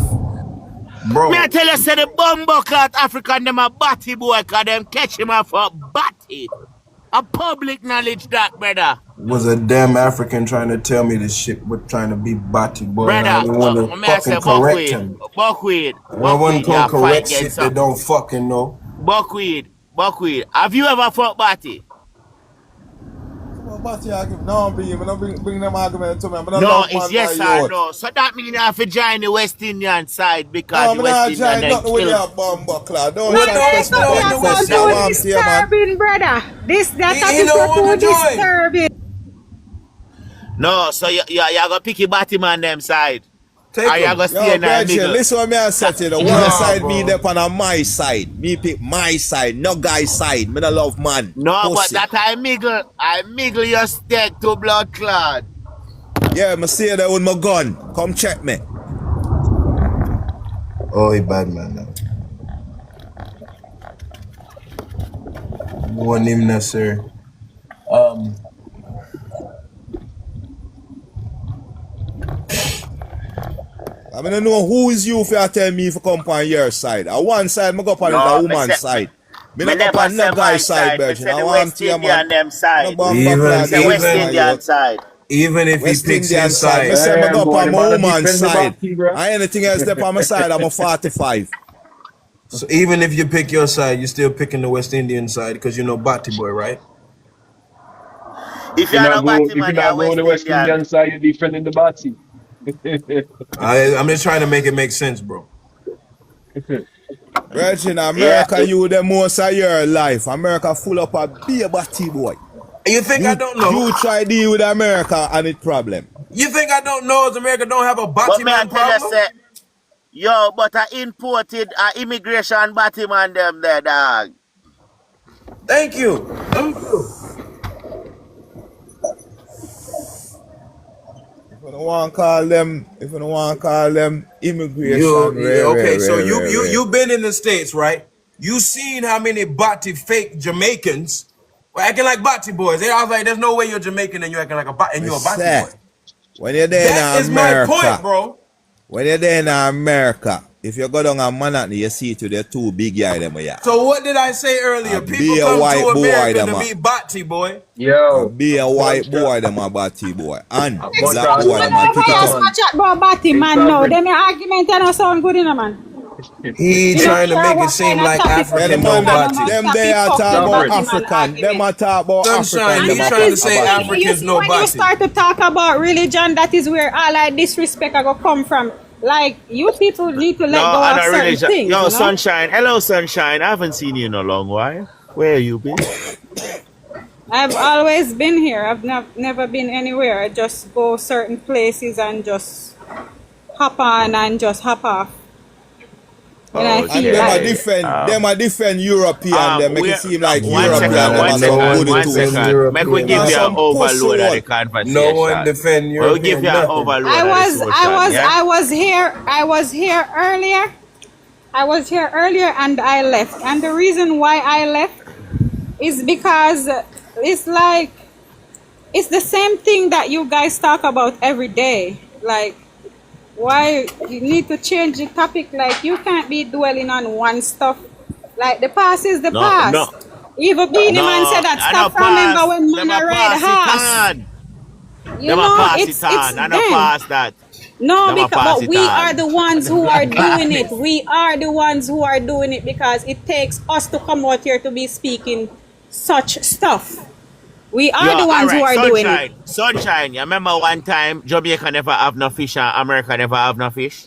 Bro. Me I tell you, say the Bumbuckler African them a batty boy, cause them catch him off a batty. A public knowledge that, brother. Was a damn African trying to tell me this shit with trying to be Bati, boy. Brother, I didn't want to fucking correct him. Buckwheat. I wasn't gonna correct shit they don't fucking know. Buckwheat. Have you ever fought Bati? Bati argument. No, bring them argument to me. No, it's yes or no. So that means you have to join the West Indian side because the West Indian then kill. Don't disturbing, brother. That is disturbing. No, so you're going to pick your Bati man them side. Are you going to stay in the middle? Listen what me I said to you. The one side me there on my side. Me pick my side, no guy's side. Me no love man. No, but that I miggle your steak to blood clot. Yeah, me see that with my gun. Come check me. Oh, he bad man now. No one even necessary. I mean, I know who is you if you tell me if you come on your side. On one side, I go on the woman's side. Me not go on the guy's side, Virgin. I want to hear man. West Indian side. Even if he picks his side. I say I go on my woman's side. And anything else there on my side, I'm a 45. So even if you pick your side, you're still picking the West Indian side because you know Bati boy, right? If you're not going to West Indian side, you're defending the Bati. I'm just trying to make it make sense, bro. Virgin, America, you the most of your life. America full up a be a Bati boy. You think I don't know? You try deal with America and its problem. You think I don't know? As America don't have a Bati man problem? Yo, but I imported immigration Bati man them there, dog. Thank you. you don't want to call them, immigration, You've been in the States, right? You seen how many Bati fake Jamaicans were acting like Bati boys. They all like, there's no way you're Jamaican and you're acting like a Bati, and you're a Bati boy. When you're there That in is my America, point, bro. when you're there in America, if you go down a Manhattan, you see to the two big guys them here. So what did I say earlier? People come to America to be Bati boy. Yo. Be a white boy, them a Bati boy. And black boy, Exactly. them a kick Yes, out. chat about Batty, man. No, them argument don't sound good enough, man. He trying to make it seem like African no Bati. Them they are talking about African. Them are talking about Sunshine, African. he's trying to say Africans no When you Bati. start to talk about religion, that is where all like disrespect are gonna come from. Like, you people need to let go of certain things. Yo, you know? Sunshine. Hello, Sunshine. I haven't seen you in a long while. Where you been? I've always been here. I've never been anywhere. I just go certain places and just hop on and just hop off. When I And feel them like a different European. They make it seem like One second. Make we give you an overload of the conversation. No one defend We'll European. give you an overload I of was here earlier and I left. And the reason why I left is because it's like it's the same thing that you guys talk about every day. Like, why you need to change the topic? Like, you can't be dwelling on one stuff. Like, the past is the past. No. Even Beanie Man said that stuff. Remember when man a red horse? You know, it's that. No, because but we are the ones who are doing it. We are the ones who are doing it because it takes us to come out here to be speaking such stuff. We are the ones who are doing it. Sunshine, you remember one time Jamaica never have no fish and America never have no fish?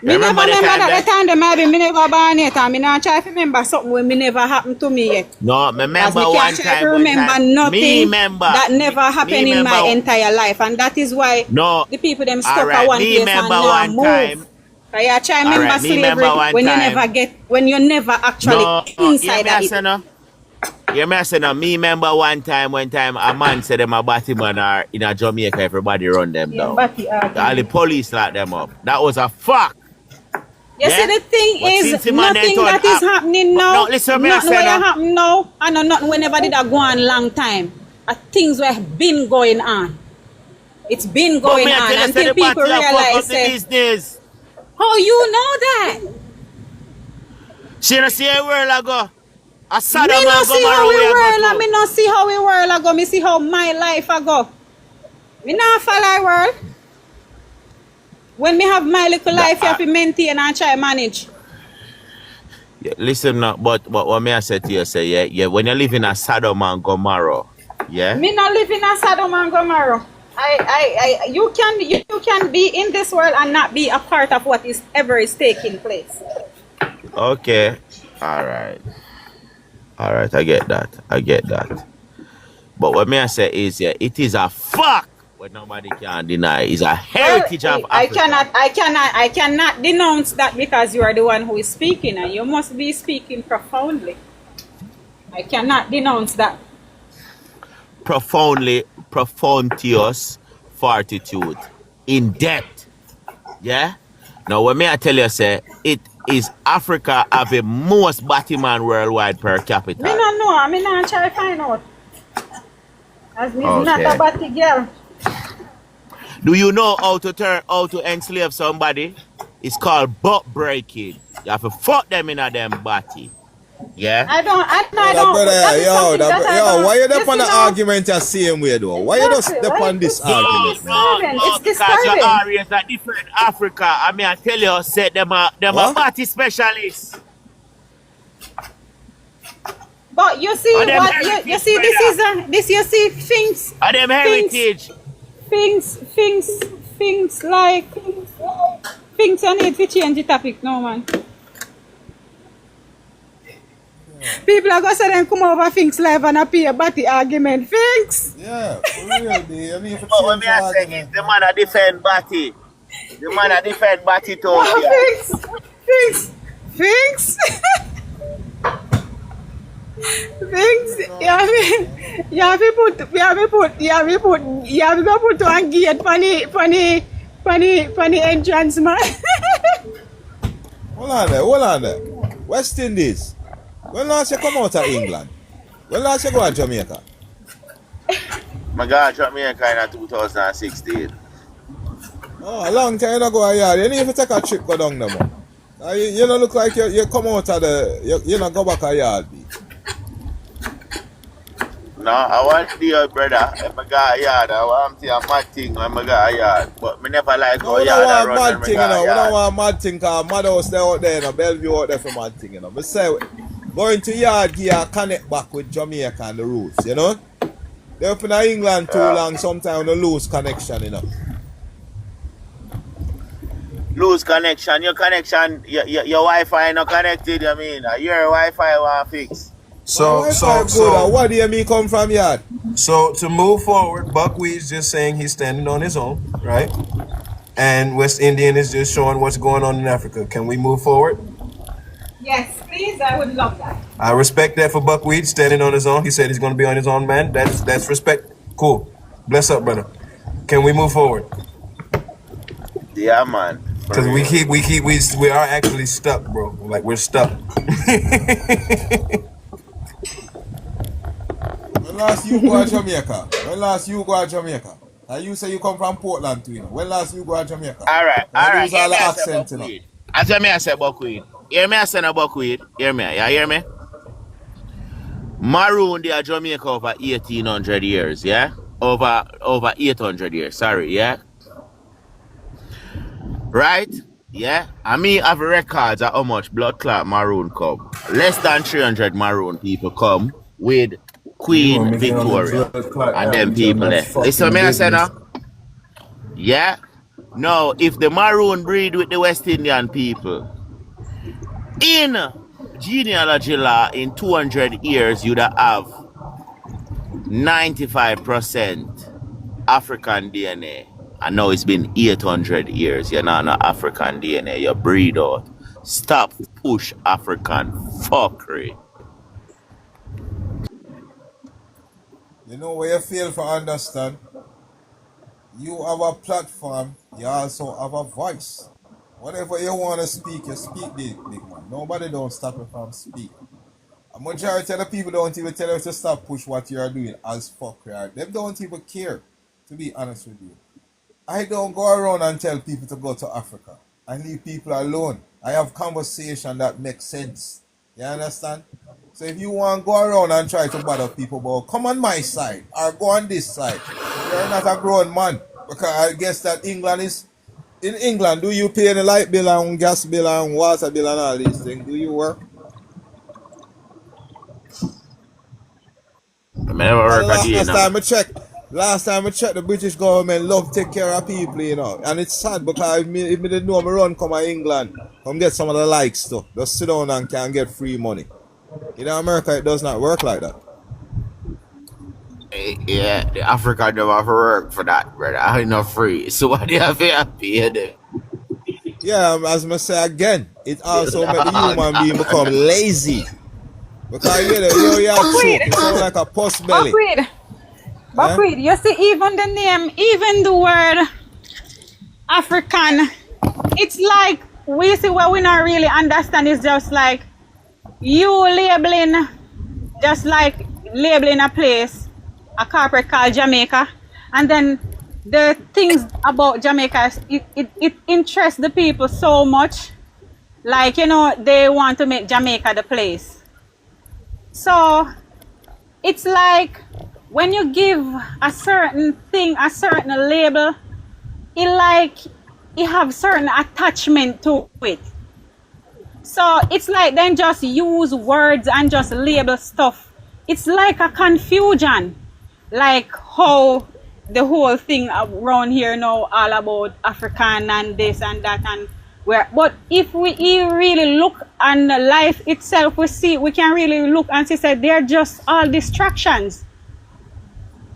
Me never remember that the time me never born yet, and me not try to remember something when me never happened to me yet. No, me remember one time. Nothing that never happened in my entire life, and that is why the people them stuck at one place and now move. You try remember slavery when you never actually inside of it. You me remember one time a man said them a Batty man are in a Jamaica, everybody run them down. All the police lock them up. That was a fact. You see, the thing is, nothing that is happening now, nothing will happen now, and nothing will never did go on long time. Things have been going on. It's been going on until people realize it. How you know that? She don't see a world ago. Me not see how we world, me not see how we world ago. Me see how my life ago. Me not follow world. When me have my little life, you have to maintain and try manage. Yeah, listen now, but what may I say to you, say, yeah, when you live in a Sodom and Gomorrah, yeah? Me not live in a Sodom and Gomorrah. You can be in this world and not be a part of what is taking place. Okay, all right, I get that. But what may I say is, yeah, it is a fact. What nobody can deny is a heritage of Africa. I cannot denounce that because you are the one who is speaking and you must be speaking profoundly. I cannot denounce that. Profoundious fortitude. In depth. Yeah? Now what may I tell you, say, it is Africa have the most Batman worldwide per capita. Me not know, I not try to find out. As me not a Batty girl. Do you know how to enslave somebody? It's called butt breaking. You have to fuck them in a damn body. Yeah? I don't. Why you up on the argument the same way though? Why you just step on this argument? No, because your areas are different. Africa, I mean, I tell you, say them a body specialists. But you see what you see. This you see things. Are them heritage? Things like things. I need to change the topic now, man. People are gonna say them come over things live and appear about the argument. Things. Yeah, for real, dude. I mean, but what me I say is the man a defend Batty. The man a defend Batty too. Things. Things, you have to put on gate for the entrance, man. Hold on there. West Indies. When last you come out of England? When last you go to Jamaica? I got Jamaica in 2016. Oh, a long time ago, yeah. You need to take a trip go down there, man. You don't look like you come out of you don't go back a yard. No, I want to your brother. If I got a yard, I want to see a mad thing when I got a yard. But me never like No, we don't want mad thing, you know. We don't want mad thing because mad house there out there, you know. Bellevue out there for mad thing, you know. I say, going to yard here connect back with Jamaica and the roots, you know. They're up in England too long, sometimes they lose connection, you know. Lose connection, your Wi-Fi not connected, you mean? Your Wi-Fi want fix. So what do you mean come from yard? So to move forward, Buckwheat's just saying he's standing on his own, right? And West Indian is just showing what's going on in Africa. Can we move forward? Yes, please, I would love that. I respect that for Buckwheat standing on his own. He said he's going to be on his own, man. That's respect. Cool. Bless up, brother. Can we move forward? Yeah, man. Because we are actually stuck, bro. Like we're stuck. When last you go to Jamaica? When last you go to Jamaica? And you say you come from Portland too, you know. When last you go to Jamaica? All right. Use all the accent, you know. As I say Buckwheat. Hear me, I say no Buckwheat. Hear me. You hear me? Maroon, they are Jamaica over 1800 years, yeah? Over 800 years, sorry, yeah? Right? Yeah? And me have records of how much blood clot Maroon come. Less than 300 Maroon people come with Queen Victoria and them people there. Listen me I say now? Yeah? No, if the Maroon breed with the West Indian people, in genealogy law in 200 years, you'd have 95% African DNA. And now it's been 800 years. You're not African DNA. You breed out. Stop push African fuckery. You know where you fail to understand? You have a platform, you also have a voice. Whatever you want to speak, you speak, big man. Nobody don't stop you from speaking. A majority of the people don't even tell you to stop push what you are doing as fuckery. They don't even care, to be honest with you. I don't go around and tell people to go to Africa. I leave people alone. I have conversation that makes sense. You understand? So if you want to go around and try to bother people about come on my side or go on this side, you're not a grown man. Because I guess that England is... In England, do you pay the light bill and gas bill and water bill and all these things? Do you work? Last time I checked, the British government love take care of people, you know. And it's sad because if me didn't know me run come to England, come get some of the likes stuff. Just sit down and can get free money. In America, it does not work like that. Yeah, the Africa don't have to work for that, brother. I ain't not free. So what do you have to pay them? Yeah, as I say again, it also makes the human being become lazy. Because you have choke, it sounds like a puss belly. Buckwheat, you see, even the name, even the word African, it's like, we see what we not really understand is just like you labeling, just like labeling a place, a corporate called Jamaica, and then the things about Jamaica, it interests the people so much, like, you know, they want to make Jamaica the place. So, it's like, when you give a certain thing, a certain label, it have certain attachment to it. So it's like then just use words and just label stuff. It's like a confusion. Like how the whole thing around here now all about African and this and that and where. But if we really look on life itself, we can really look and see that they're just all distractions.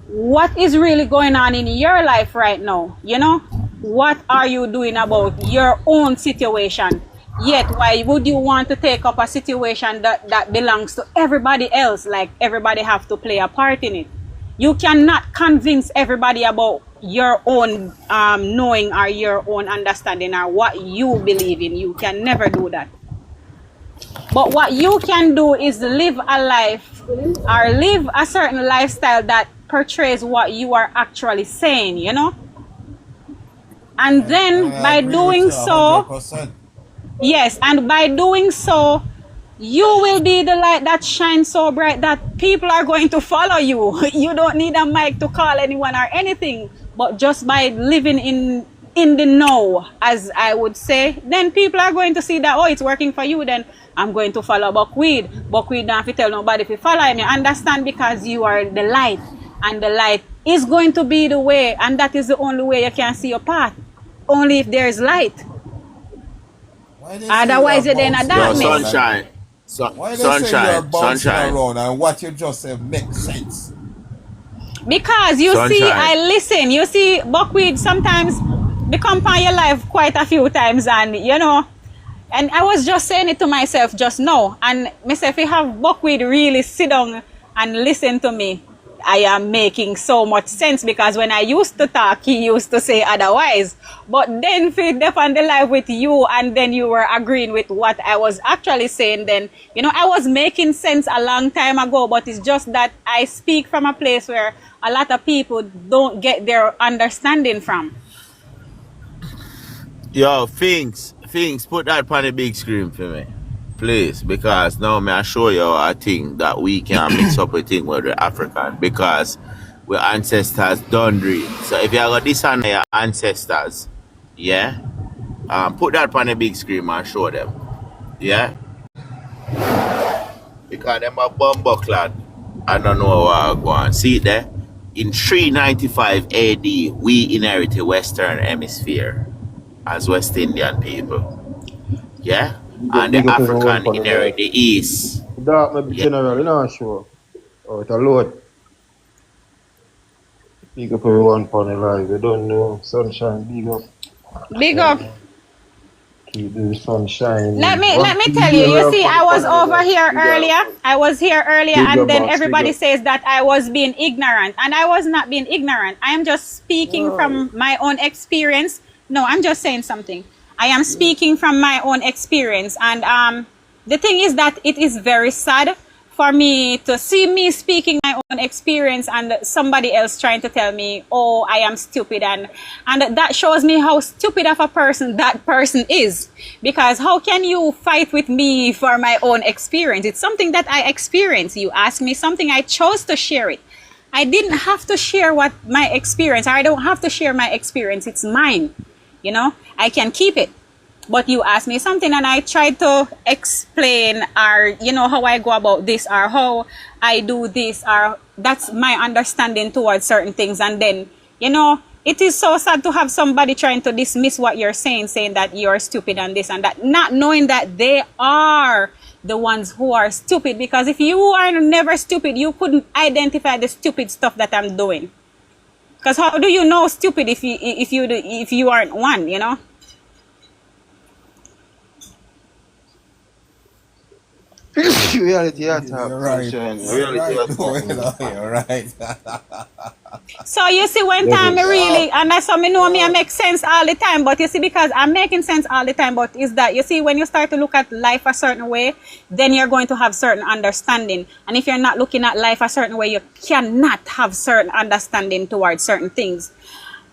What is really going on in your life right now? You know, what are you doing about your own situation? Yet, why would you want to take up a situation that belongs to everybody else? Like everybody have to play a part in it. You cannot convince everybody about your own knowing or your own understanding or what you believe in. You can never do that. But what you can do is live a life or live a certain lifestyle that portrays what you are actually saying, you know? And then by doing so, 100%. yes, and by doing so, you will be the light that shines so bright that people are going to follow you. You don't need a mic to call anyone or anything, but just by living in the know, as I would say, then people are going to see that, oh, it's working for you, then I'm going to follow Buckweed. Buckweed don't have to tell nobody if you follow me. Understand, because you are the light, and the light is going to be the way, and that is the only way you can see your path. Only if there is light. Otherwise, you're then a darkness. Sunshine. Why they Sunshine. say you're bouncing Sunshine. around and what you just said makes sense? Because you see, I listen. You see, Buckweed sometimes become part of your life quite a few times, and you know, and I was just saying it to myself just now. And myself, if you have Buckweed really sit down and listen to me, I am making so much sense, because when I used to talk, he used to say otherwise. But then if you on the live with you and then you were agreeing with what I was actually saying, then, you know, I was making sense a long time ago, but it's just that I speak from a place where a lot of people don't get their understanding from. Yo, Finks, put that on the big screen for me, please, because now may I show you a thing that we can mix up a thing with the African, because we ancestors done dream. So if you got this on your ancestors, yeah, put that on the big screen and show them, yeah, because them a bumbucklad. I don't know what I go on. See it there? In 395 AD, we inherited the Western Hemisphere as West Indian people, yeah. And the African inherit the East. That may be general, you know, sure. Or it's a load. Big up everyone for the live. You don't know. Sunshine, big up. Big up. Keep the sunshine. Let me tell you, you see, I was over here earlier. I was here earlier, and then everybody says that I was being ignorant. And I was not being ignorant. I am just speaking from my own experience. No, I'm just saying something. I am speaking from my own experience, and the thing is that it is very sad for me to see me speaking my own experience and somebody else trying to tell me, oh, I am stupid, and that shows me how stupid of a person that person is, because how can you fight with me for my own experience? It's something that I experienced. You asked me something, I chose to share it. I didn't have to share what my experience, or I don't have to share my experience. It's mine. You know, I can keep it. But you asked me something and I tried to explain, or, you know, how I go about this, or how I do this, or that's my understanding towards certain things. And then, you know, it is so sad to have somebody trying to dismiss what you're saying that you're stupid and this and that, not knowing that they are the ones who are stupid. Because if you are never stupid, you couldn't identify the stupid stuff that I'm doing. Because how do you know stupid if you aren't one, you know? Reality, you're right. You're right. So you see, one time I really, and that's how me know me I make sense all the time. But you see, because I'm making sense all the time, but is that, you see, when you start to look at life a certain way, then you're going to have certain understanding. And if you're not looking at life a certain way, you cannot have certain understanding towards certain things.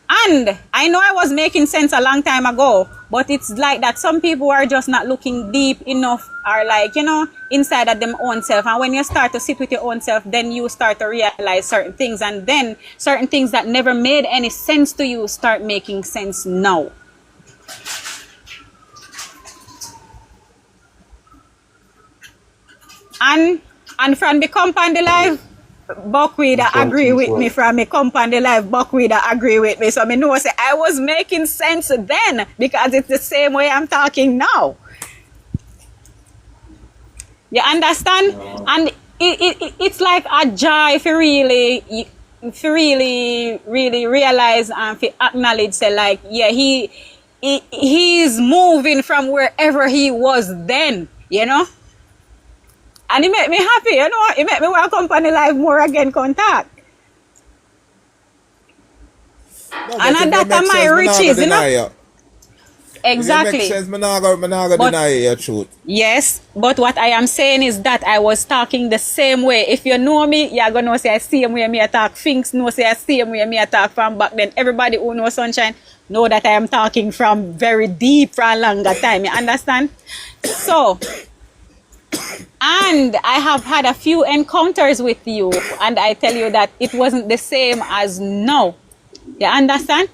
And I know I was making sense a long time ago, but it's like that some people are just not looking deep enough, or like, you know, inside of them own self. And when you start to sit with your own self, then you start to realize certain things, and then certain things that never made any sense to you start making sense now. And from the company live, Buckweed agree with me. From me company live, Buckweed agree with me. So I know say I was making sense then, because it's the same way I'm talking now. You understand? And it's like a joy if you really realize and if you acknowledge, say like, yeah, he's moving from wherever he was then, you know. And it made me happy, you know. It made me want to come on the live more again, contact. No, And but that are my riches, you know. Exactly. It makes sense. I'm not gonna deny your truth. Yes, but what I am saying is that I was talking the same way. If you know me, you're gonna know say I same way me attack. Finks know say I same way me attack from back then. Everybody who knows Sunshine know that I am talking from very deep for a longer time. You understand? So, and I have had a few encounters with you, and I tell you that it wasn't the same as now. You understand?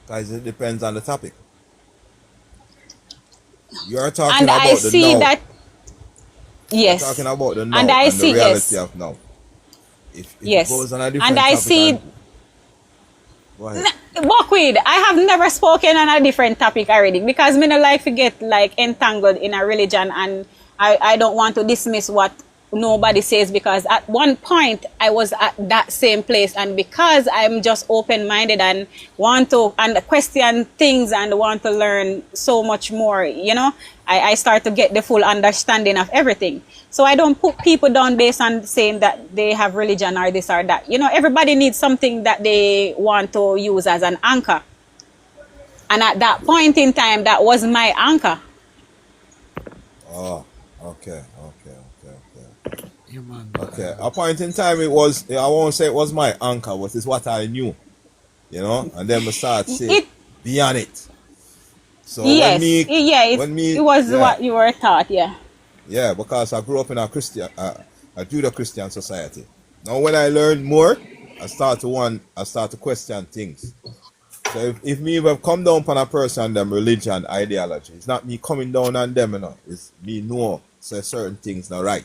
Guys, it depends on the topic. You're talking And about I the see now. that. Yes. You're talking about the now And I and see the reality yes. of now. If Yes. it goes on a different And I topic, see. go ahead. Buckweed, I have never spoken on a different topic already because me no like to get like entangled in a religion, and I don't want to dismiss what nobody says, because at one point I was at that same place, and because I'm just open-minded and want to and question things and want to learn so much more, you know, I start to get the full understanding of everything. So I don't put people down based on saying that they have religion or this or that. You know, everybody needs something that they want to use as an anchor. And at that point in time, that was my anchor. Oh, okay. Okay. A point in time it was, I won't say it was my anchor, but it's what I knew. You know? And then we start saying, be on it. So Yes, it was what you were taught, yeah. Yeah, because I grew up in a Judo-Christian society. Now when I learn more, I start to question things. So if me have come down upon a person and them religion, ideology, it's not me coming down on them, you know. It's me know say certain things not right.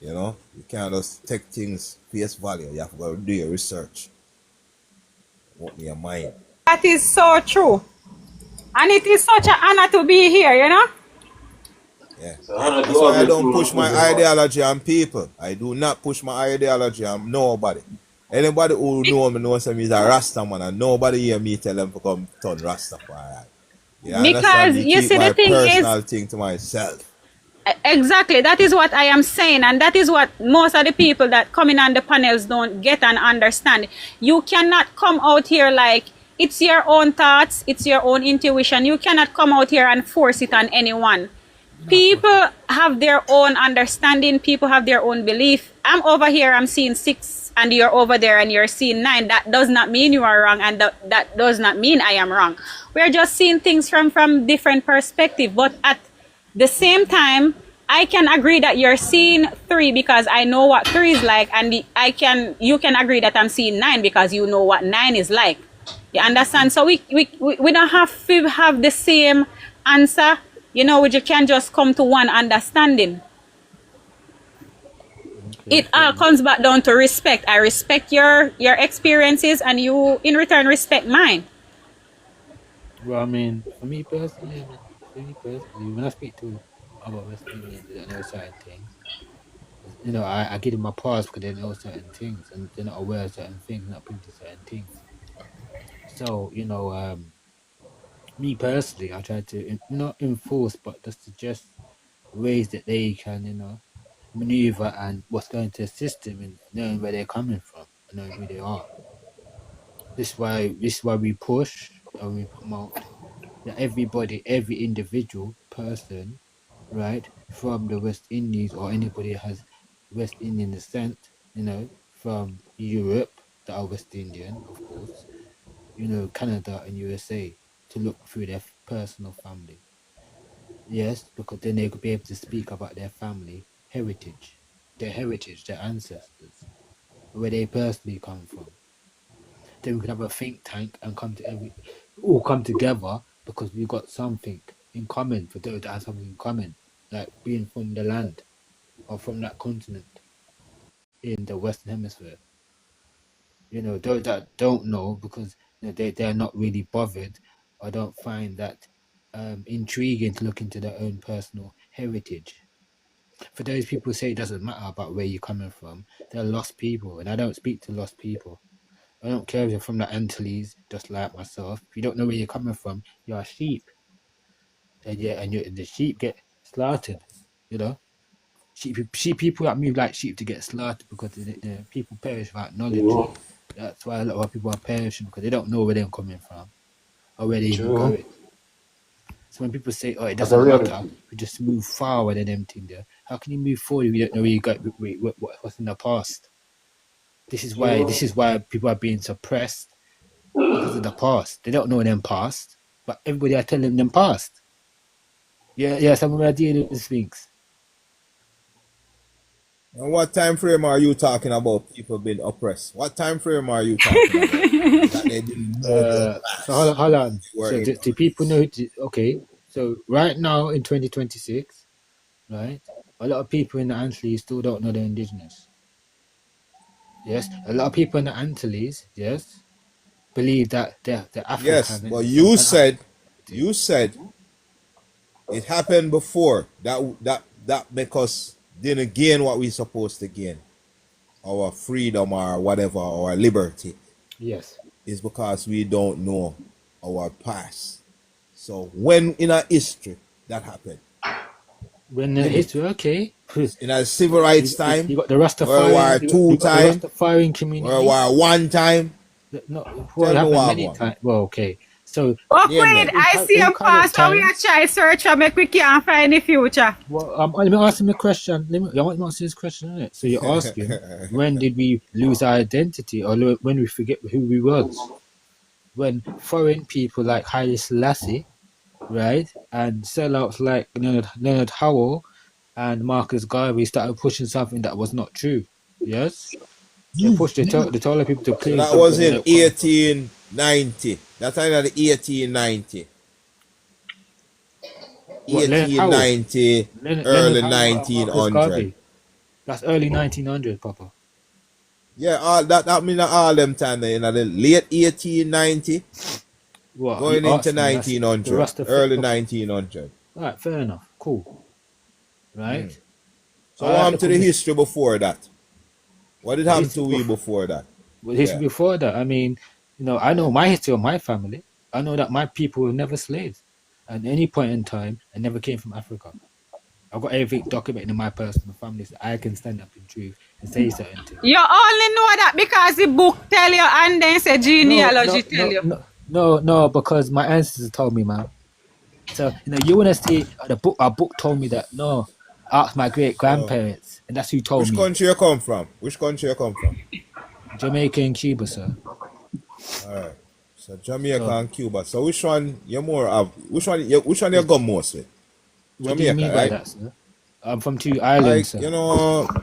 You know, you can't just take things face value. You have to go do your research. Open your mind. That is so true. And it is such an honor to be here, you know? Yeah. That's why I don't push my ideology on people. I do not push my ideology on nobody. Anybody who know me knows me is a Rasta man, and nobody hear me tell them to come turn Rastafari. You Because you see, the thing is, personal thing to myself. exactly, that is what I am saying, and that is what most of the people that come in on the panels don't get and understand. You cannot come out here like it's your own thoughts, it's your own intuition. You cannot come out here and force it on anyone. People have their own understanding, people have their own belief. I'm over here, I'm seeing 6, and you're over there and you're seeing 9. That does not mean you are wrong, and that does not mean I am wrong. We're just seeing things from different perspective, but at the same time, I can agree that you're seeing 3 because I know what 3 is like, and you can agree that I'm seeing 9 because you know what 9 is like. You understand? So we don't have to have the same answer. You know, we just can just come to one understanding. It all comes back down to respect. I respect your experiences, and you in return respect mine. Well, I mean, for me personally, when I speak to other West Indians that know certain things, you know, I give them my pause because they know certain things and they're not aware of certain things, not privy to certain things. So, you know, me personally, I try to not enforce, but just suggest ways that they can, you know, maneuver and what's going to assist them in knowing where they're coming from and knowing who they are. This is why we push and we promote that every individual person, right, from the West Indies or anybody who has West Indian descent, you know, from Europe that are West Indian, of course, you know, Canada and USA, to look through their personal family. Yes, because then they could be able to speak about their family heritage, their ancestors, where they personally come from. Then we could have a think tank and all come together because we've got something in common for those that have something in common, like being from the land or from that continent in the Western Hemisphere. You know, those that don't know because you know, they're not really bothered or don't find that intriguing to look into their own personal heritage. For those people who say it doesn't matter about where you're coming from, they're lost people, and I don't speak to lost people. I don't care if you're from the Antilles, just like myself. If you don't know where you're coming from, you're a sheep. And the sheep get slaughtered, you know. Sheep people that move like sheep to get slaughtered because the people perish without knowledge. That's why a lot of people are perishing because they don't know where they're coming from or where they're even going. So when people say, "Oh, it doesn't matter," we just move forward and everything there. How can you move forward if you don't know where you got what's in the past? This is why people are being suppressed because of the past. They don't know them past, but everybody are telling them past. Yeah, some of them are dealing with things. And what time frame are you talking about people being oppressed? What time frame are you talking about? That they didn't know so hold on. So do people know? Okay, so right now in 2026, right, a lot of people in the Antilles still don't know they're indigenous. Yes, a lot of people in the Antilles, yes, believe that they're African. Yes, but you said it happened before. That because didn't gain what we supposed to gain, our freedom or whatever, our liberty. Yes, is because we don't know our past. So when in our history that happened. When in history, okay. In a civil rights time, you got the Rastafari, World War II time, the Rastafari community, World War I time. No, well, happened many times. Well, okay. So wait, I see a past how we are trying to search and make we can't find the future. Well, let me ask him a question. I want to ask this question, innit? So you're asking, when did we lose our identity or when we forget who we was? When foreign people like Haile Selassie, right, and sellouts like Leonard Howell and Marcus Garvey started pushing something that was not true. Yes? They pushed they told the people to claim. That was in 1890. That's in 1890. 1890, early 1900. That's early 1900, Papa. Yeah, that mean all them time in the late 1890, going into 1900, early 1900. Right, fair enough, cool. Right. So what happened to the history before that? What did happen to we before that? Well, history before that, I mean, I know my history of my family. I know that my people were never slaves. At any point in time, I never came from Africa. I've got everything documented in my personal family, so I can stand up in truth and say certain things. You only know that because the book tell you and then say genealogy tell you. No, because my ancestors told me, man. So, you want to see the book, our book told me that, no, I asked my great-grandparents, and that's who told me. Which country you come from? Jamaica and Cuba, sir. All right. So Jamaica and Cuba. So which one you more of? Which one you got most with? What do you mean by that, sir? I'm from 2 islands, sir.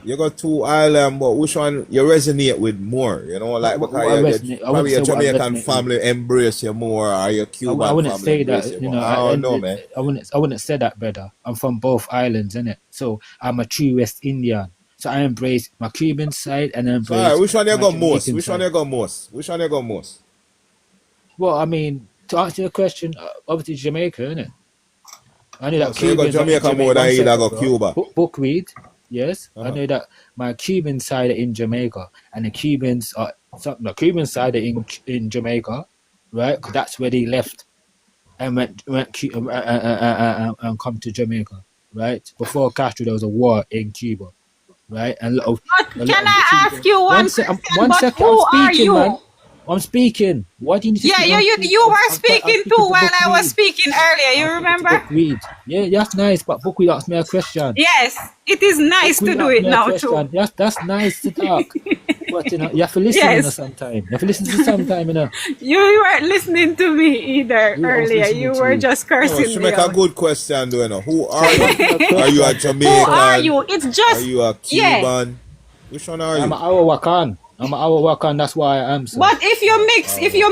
You got 2 islands, but which one you resonate with more? Like because probably your Jamaican family embrace you more, or your Cuban I wouldn't family say that. I don't know, man. I wouldn't say that, brother. I'm from both islands, innit? So I'm a true West Indian. So I embrace my Cuban side and I embrace. All right, which one you got most? Which one you got most? Well, I mean, to answer your question, obviously Jamaica, innit? I know that so you got Jamaica more than you got Cuba. Bookweed, yes. I know that my Cuban side are in Jamaica, and the Cubans are the Cuban side are in Jamaica, right? Because that's where they left and went and come to Jamaica, right? Before Castro, there was a war in Cuba, right? And can I ask you one second? Who are you? Man. I'm speaking. Why do you need to you were speaking too while I was speaking earlier. You remember? Bookweed. Yeah, that's nice, but Bookweed asked me a question. Yes, it is nice to do it now too. Yes, that's nice to talk. But you have to listen sometime. You have to listen to sometime, You weren't listening to me either earlier. You were just cursing me. She make a good question, though. Who are you? Are you a Jamaican? Who are you? It's just. Are you a Cuban? Which one are you? I'm an Arawakan. That's why I am. Sir. But if you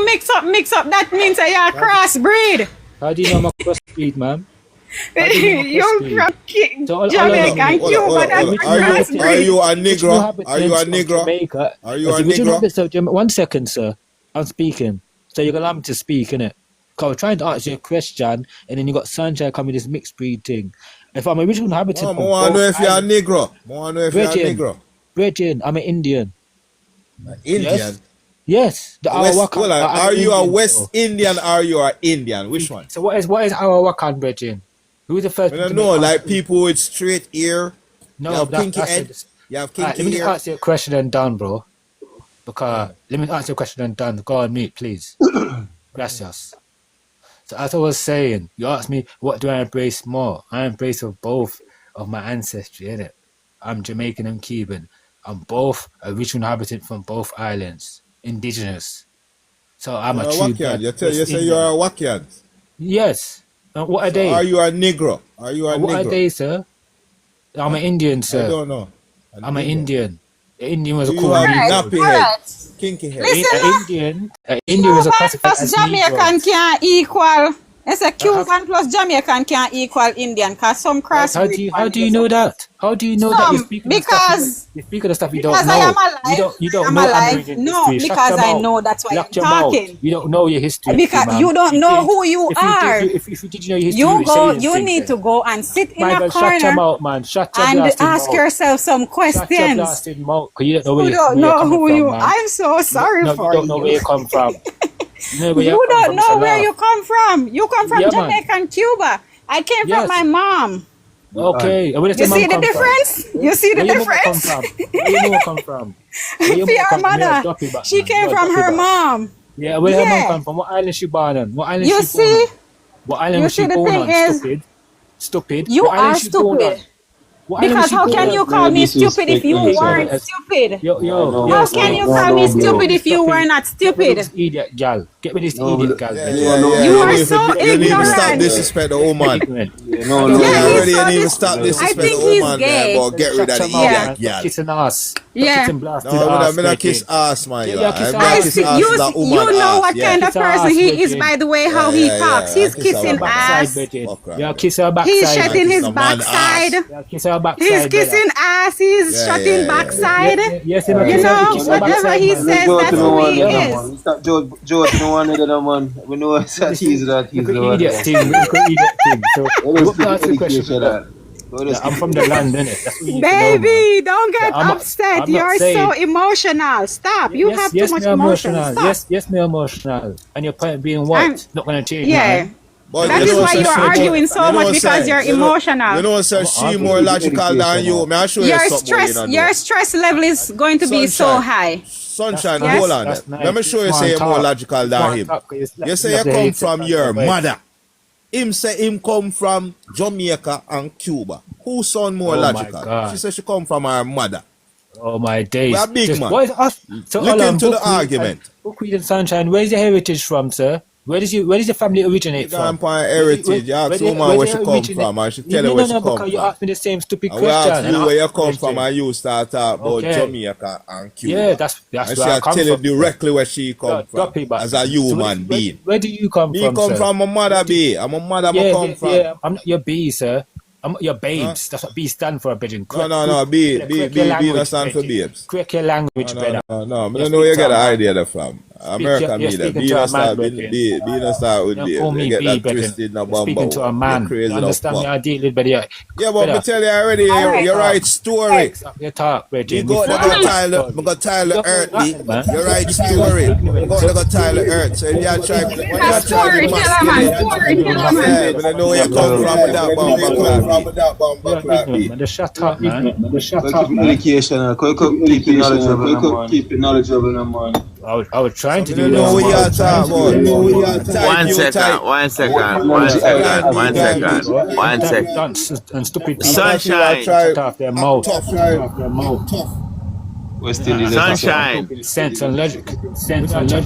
mix up, that means that you're a crossbreed. How do you know I'm a crossbreed, ma'am? You're from Jamaica and Cuba. Are you a Negro? Are you a Negro? Are you a Negro? 1 second, sir. I'm speaking. So you're going to allow me to speak, innit? Because I'm trying to answer your question, and then you got Sunshine coming with this mixed breed thing. If I'm original inhabitant... I want to know if you're a Negro. Bridget, I'm an Indian. Indian? Yes, the Arawakan. Well, are you a West Indian or are you an Indian? Which one? So what is Arawakan, Bridging? Who's the first? I don't know, like people with straight ear. No, you have kinky that's head. it. You have Let kinky me just ear. ask you a question and done, bro. Because let me answer your question and done. Go on mute, please. Gracias. So as I was saying, you asked me what do I embrace more? I embrace of both of my ancestry, innit? I'm Jamaican and Cuban. I'm both original inhabitant from both islands, indigenous. So I'm You're a true blood. You West say Indian. you're a Wakian. Yes. What are they? Are you a Negro? Are you a What are Negro? they, sir? I'm an Indian, sir. I don't know. I'm an Indian. The Indian was a You cool have Negro. nappy head, kinky head. An Indian was a classified Plus as Jamaican Negroes. can't equal. It's a Cuban plus Jamaican can't equal Indian because some crossbreed. How do you know that? How do you know that you're speaking Because of stuff you don't because know? I am alive. You don't I'm know alive. American No, history. Shut because your I mouth. know that's why I'm Lock your mouth. talking. You don't know your history. Because man. you don't know who you are. If you did know your history, You would say go. these You things need then. to go and sit in My a God, shut your corner mouth, man. Shut your and blasted ask mouth. yourself some Shut your questions. blasted mouth. 'Cause you don't know where You you're don't know coming who from, you. man. I'm so sorry No, for you don't know where you come from. You know where You you come don't from. know It's a where laugh. you come from. You come from Yeah, man. Jamaica and Cuba. I came from Yes. my mom. Okay. And where does You your mum see the come from? difference? You see the Where your mum come difference? from? Where your mum come from? Where your For mum your come from? You're a mother, duppy back, she man. came You're a from duppy her back. mom. Yeah, where her mum Yeah. come from? What island she born on? What island You she born see? on? What island You was she see the born thing on? is, Stupid. you What island are she born on? stupid. What island Because she how born can on? you call me stupid if you weren't stupid? How can you call me stupid if you were not Get rid of this stupid? idiot gal. Get rid of this idiot gal. You are so You need to stop ignorant. disrespect the woman. Yeah, Already he's you so need to stop I disrespect think the he's woman, man. gay. But get rid of the Shut your mouth, Yeah. man. idiot Stop gal. kissing ass. Stop Yeah. kissing blasted No, ass. I'm not kiss ass, man. Yeah, You yeah, kiss I'm ass. not I kiss see ass you. that woman You know ass. what Yeah. kind of Kiss her person ass, he is Bridget. by the way how he talks. I He's kiss her kissing Backside, ass. Bridget. Fuck right. Yeah, kiss her He's backside. shutting kiss his a man backside. Yeah, kiss her backside. He's brother. kissing ass. He's Yeah, shutting yeah, yeah. backside. Yes, You know, kiss her whatever backside, he man. says, that's who he is. Stop George, no one of them, man. We know that he's the one. Idiot thing. Look at idiot thing. So, Let us what take answer the question? education brother? Yeah, I'm from the land, innit? That's what you need to know, man. Baby, don't get I'm not- upset. I'm not You're saying- so emotional. Stop. You have too much me emotion. emotional. Stop. Yes, me emotional. And your point being what? I'm- Not gonna change. Yeah. nothing. But That you is know why what you're I'm arguing saying? so You know much what I'm because saying? you're You know- emotional. You know, sir, she more logical than you. May I show you Your something? stress, you know, your stress level is going to be so Sunshine. high. Sunshine, Yes. hold on. That's there. nice. Let me show you Smart say you're more talk. logical than Smart him. talk, 'cause it's You say love you the come hate from it, your but- mother. Him say him come from Jamaica and Cuba. Who sound more Oh my logical? God. She said she come from her mother. Oh my days. We are big Just- man. What is us? So Look hold on, into the Buckwheat argument. and- Buckwheat and Sunshine, where's your heritage from, sir? Where does your family originate You gone from? for heritage. You ask woman where she come from and she tell you where she come because you from. asked me the same stupid And we question. ask and you I where you asked come the from question. and you start talk about Okay. Jamaica and Cuba. Yeah, that's and where she I come tell you from. directly where she come Yeah, from Duppy back. as a So human being. Where do you come Me from, come sir? from my mother B. I'm a mother yeah, come from. Yeah, I'm not your B, sir. I'm your babes. That's what B stand for, Bridget. No, B no stand for babes. Correct your language, brother. No, I don't know where you get the idea there from. American you're media. speaking B to no a start man, B no start with Don't babes. call me You get B, that brethren. twisted no You're bumbo. speaking to a man. You crazy You understand me? fuck. I deal with, brother. Yeah, but me tell you already, you write story. You talk, Bridget. You go to the Tyler Earth, B. You write story. You go to the Tyler Earth. So you try to be masculine. Yeah, but I know where you come from with that bumbo clap, B. Man, shut up, man. Shut Keep up, man. education. Keep it knowledgeable, man. I was trying to You do know that. what you talk about. One second. And stupid people Sunshine. shut off their mouth. West Indies. Sunshine. Sense and logic.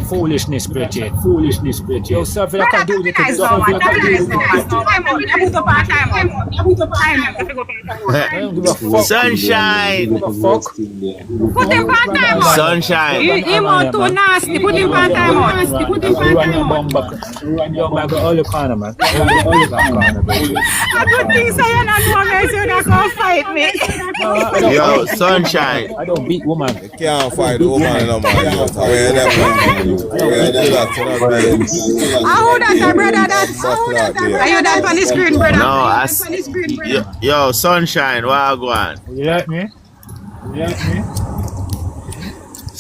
Foolishness, Bridget. Yo, Sophie, I can't do it. I don't give a fuck. Sunshine. Put him on time out. Sunshine. Him out too nasty. Put him on time out. Put him on time out. Yo, man, I got all the corner, man. All the corner, baby. I don't think so. You're not woman, so you're not gonna fight me. Yo, Sunshine. I don't beat woman. You can't fight the woman no man. How that, brother? Are you that on the screen, brother? No, yo, Sunshine, what go on? You like me?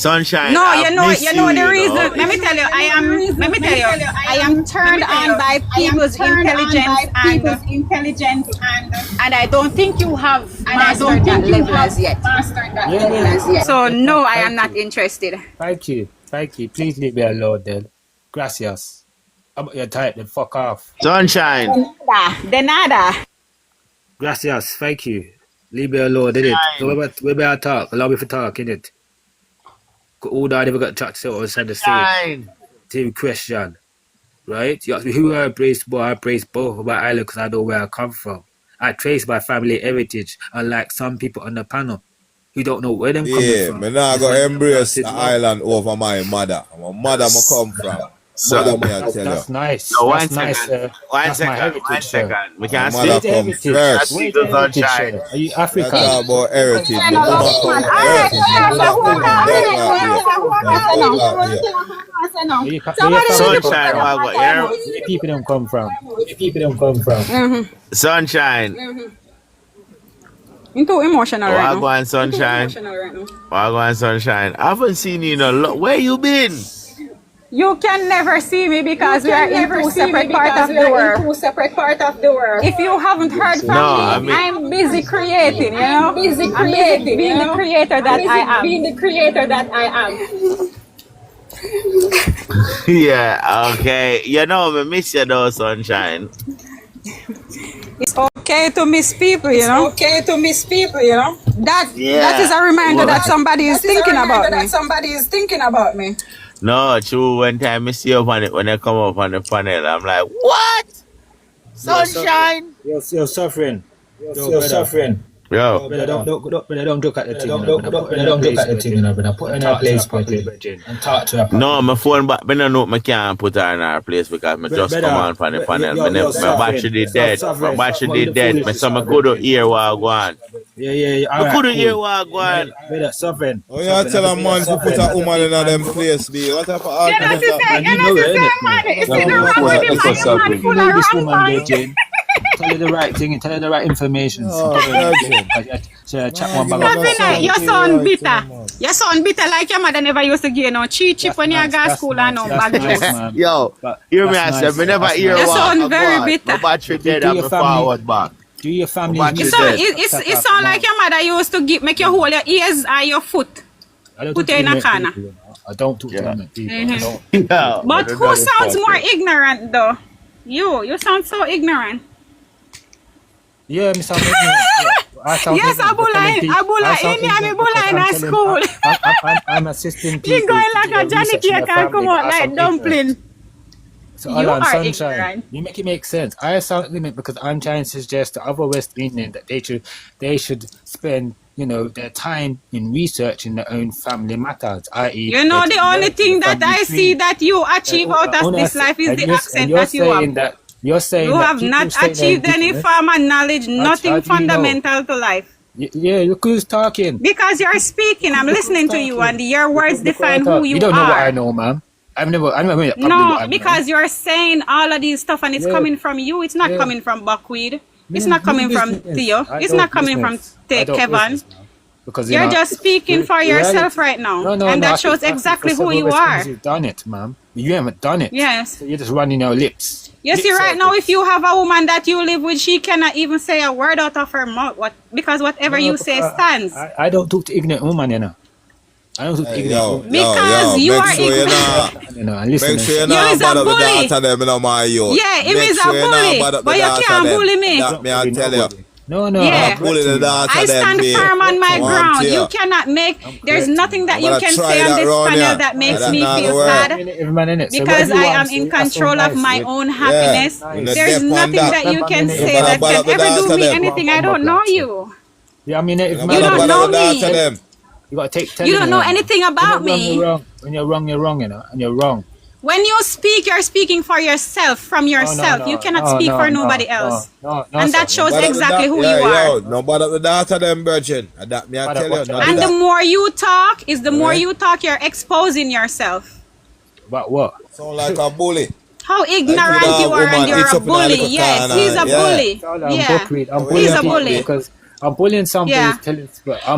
Sunshine. No, I've you know missed the reason. know. Let me tell you, I am turned on by people's intelligence and I don't think you have mastered that level as yet. So no, I am not interested. Thank you. Please leave me alone then. Gracias. How about your type then? Fuck off. Sunshine. De nada. Gracias. Thank you. Leave me alone, did it? So we better talk. Allow me to talk, innit? All that I never got to talk to or said the same question. Right? You ask me who I embrace more. I embrace both of my island because I know where I come from. I trace my family heritage, unlike some people on the panel who don't know where them coming from. Yeah, man, I go embrace the island over my mother. My mother I come from. That's nice. No, that's nice. That's my heritage. One second. We can my mother come first. Are you African? That's about heritage. Sunshine, where people don't come from. Sunshine. Into emotional right now. Wagwan Sunshine. Wagwan Sunshine. I haven't seen you in a lot. Where you been? You can never see me because we are in two separate parts of the world. If you haven't heard from me, I'm busy creating, you know? I'm busy being the creator that I am. Yeah, okay. You know, I miss you though, Sunshine. It's okay to miss people, you know? That is a reminder that somebody is thinking about me. No, true. One time I see you on it when I come up on the panel, I'm like, what? Sunshine? You're suffering. You're suffering. Yo. But don't look at the thing. Don't look at the thing, but put in her place properly and talk to her. No, my phone, but I don't know I can't put her in her place because I just come on from the panel. My battery dead. My battery dead. My son, I couldn't hear what I want. Yeah. I couldn't hear what I want. Better suffering. Oh, you tell a man to put a woman in them place, be. What type of argument? Tell her the right thing and tell her the right information. You sound bitter. You sound bitter like your mother never used to give you no cheap when you go to school and no bag juice. Yo, hear me, I said, I never hear you sound very bitter. My battery dead and my forward back. Do your family? It sound like your mother used to make you hold your ears and your foot. Put you in a corner. I don't talk to people. But who sounds more ignorant though? You sound so ignorant. Yeah, me sound ignorant. Yes, Abula in a school. I'm assisting people. You going like a Johnny Cake and come out like dumpling. So you are Sunshine. Ignorant. You make it make sense. I sound ignorant because I'm trying to suggest to other West Indians that they should spend, their time in researching their own family matters, i.e. the only thing that I see that you achieve out of this life is the accent that you have. You're saying you have not achieved any form of knowledge, nothing fundamental to life. Yeah, look who's talking. Because you're speaking, I'm listening to you, and your words define who you are. You don't know what I know, ma'am. I never no, because you're saying all of these stuff and it's coming from you. It's not coming from Buckwheat. It's not coming from Theo. It's not coming from Kevin. Because you're just speaking for yourself right now. And that shows exactly who you are. You've done it, ma'am. You haven't done it. Yes. So you're just running your lips. You see, right now, if you have a woman that you live with, she cannot even say a word out of her mouth. Because whatever you say stands. I don't talk to ignorant woman, I don't talk to ignorant woman. Because you are ignorant. Make sure you're not bad of the daughter them, Yeah, him is a bully. But you can't bully me. That me I tell you. No. Yeah. I stand firm on my ground. You cannot there's nothing that you can say on this panel that makes me feel sad. Because I am in control of my own happiness. There's nothing that you can say that can ever do me anything. I don't know you. Yeah, you don't know me. You gotta take you don't know anything about me. When you're wrong, and you're wrong. When you speak, you're speaking for yourself, from yourself. No. You cannot speak for nobody else. And that shows exactly who you are. Nobody the daughter them, virgin. That me I tell you. And the more you talk, you're exposing yourself. But what? Sound like a bully. How ignorant you are and you're a bully. Yes, he's a bully. Yeah. He's a bully. Because I'm bullying somebody. Yeah.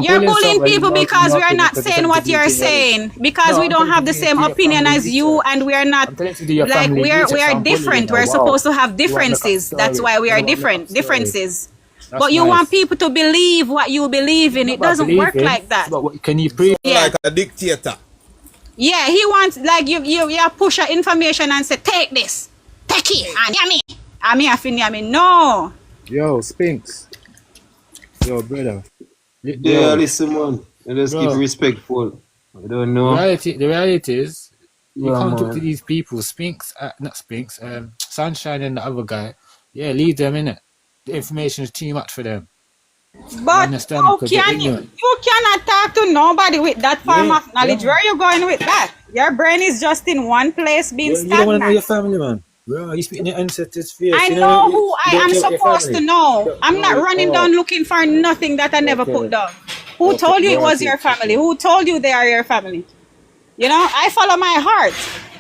You're bullying people because we are not saying what you're saying. Because we don't have the same opinion as you, and we are not like we are different. We're supposed to have differences. That's why we are different. Differences. But you want people to believe what you believe in. It doesn't work like that. But can you prove like a dictator? Yeah, he wants like you push your information and say take this, take it, and yummy. I mean, no. Yo, Spinks. Yo, brother. Yeah, listen, man. Let's keep respectful. I don't know. The reality is, you Yeah, can't talk man. to these people. Sunshine and the other guy. Yeah, leave them in it. The information is too much for them. But understand, you because they're cannot ignorant. talk to nobody with that form Yeah, of knowledge. yeah. Where are you going with that? Your brain is just in one place being You don't want to know your stagnant. family, man. Bro, you speak in your ancestors' face. I you know who you I don't am care about your supposed to family. know. I'm not running down looking for nothing that I never put down. Who told you it was your family? Who told you they are your family? You know, I follow my heart.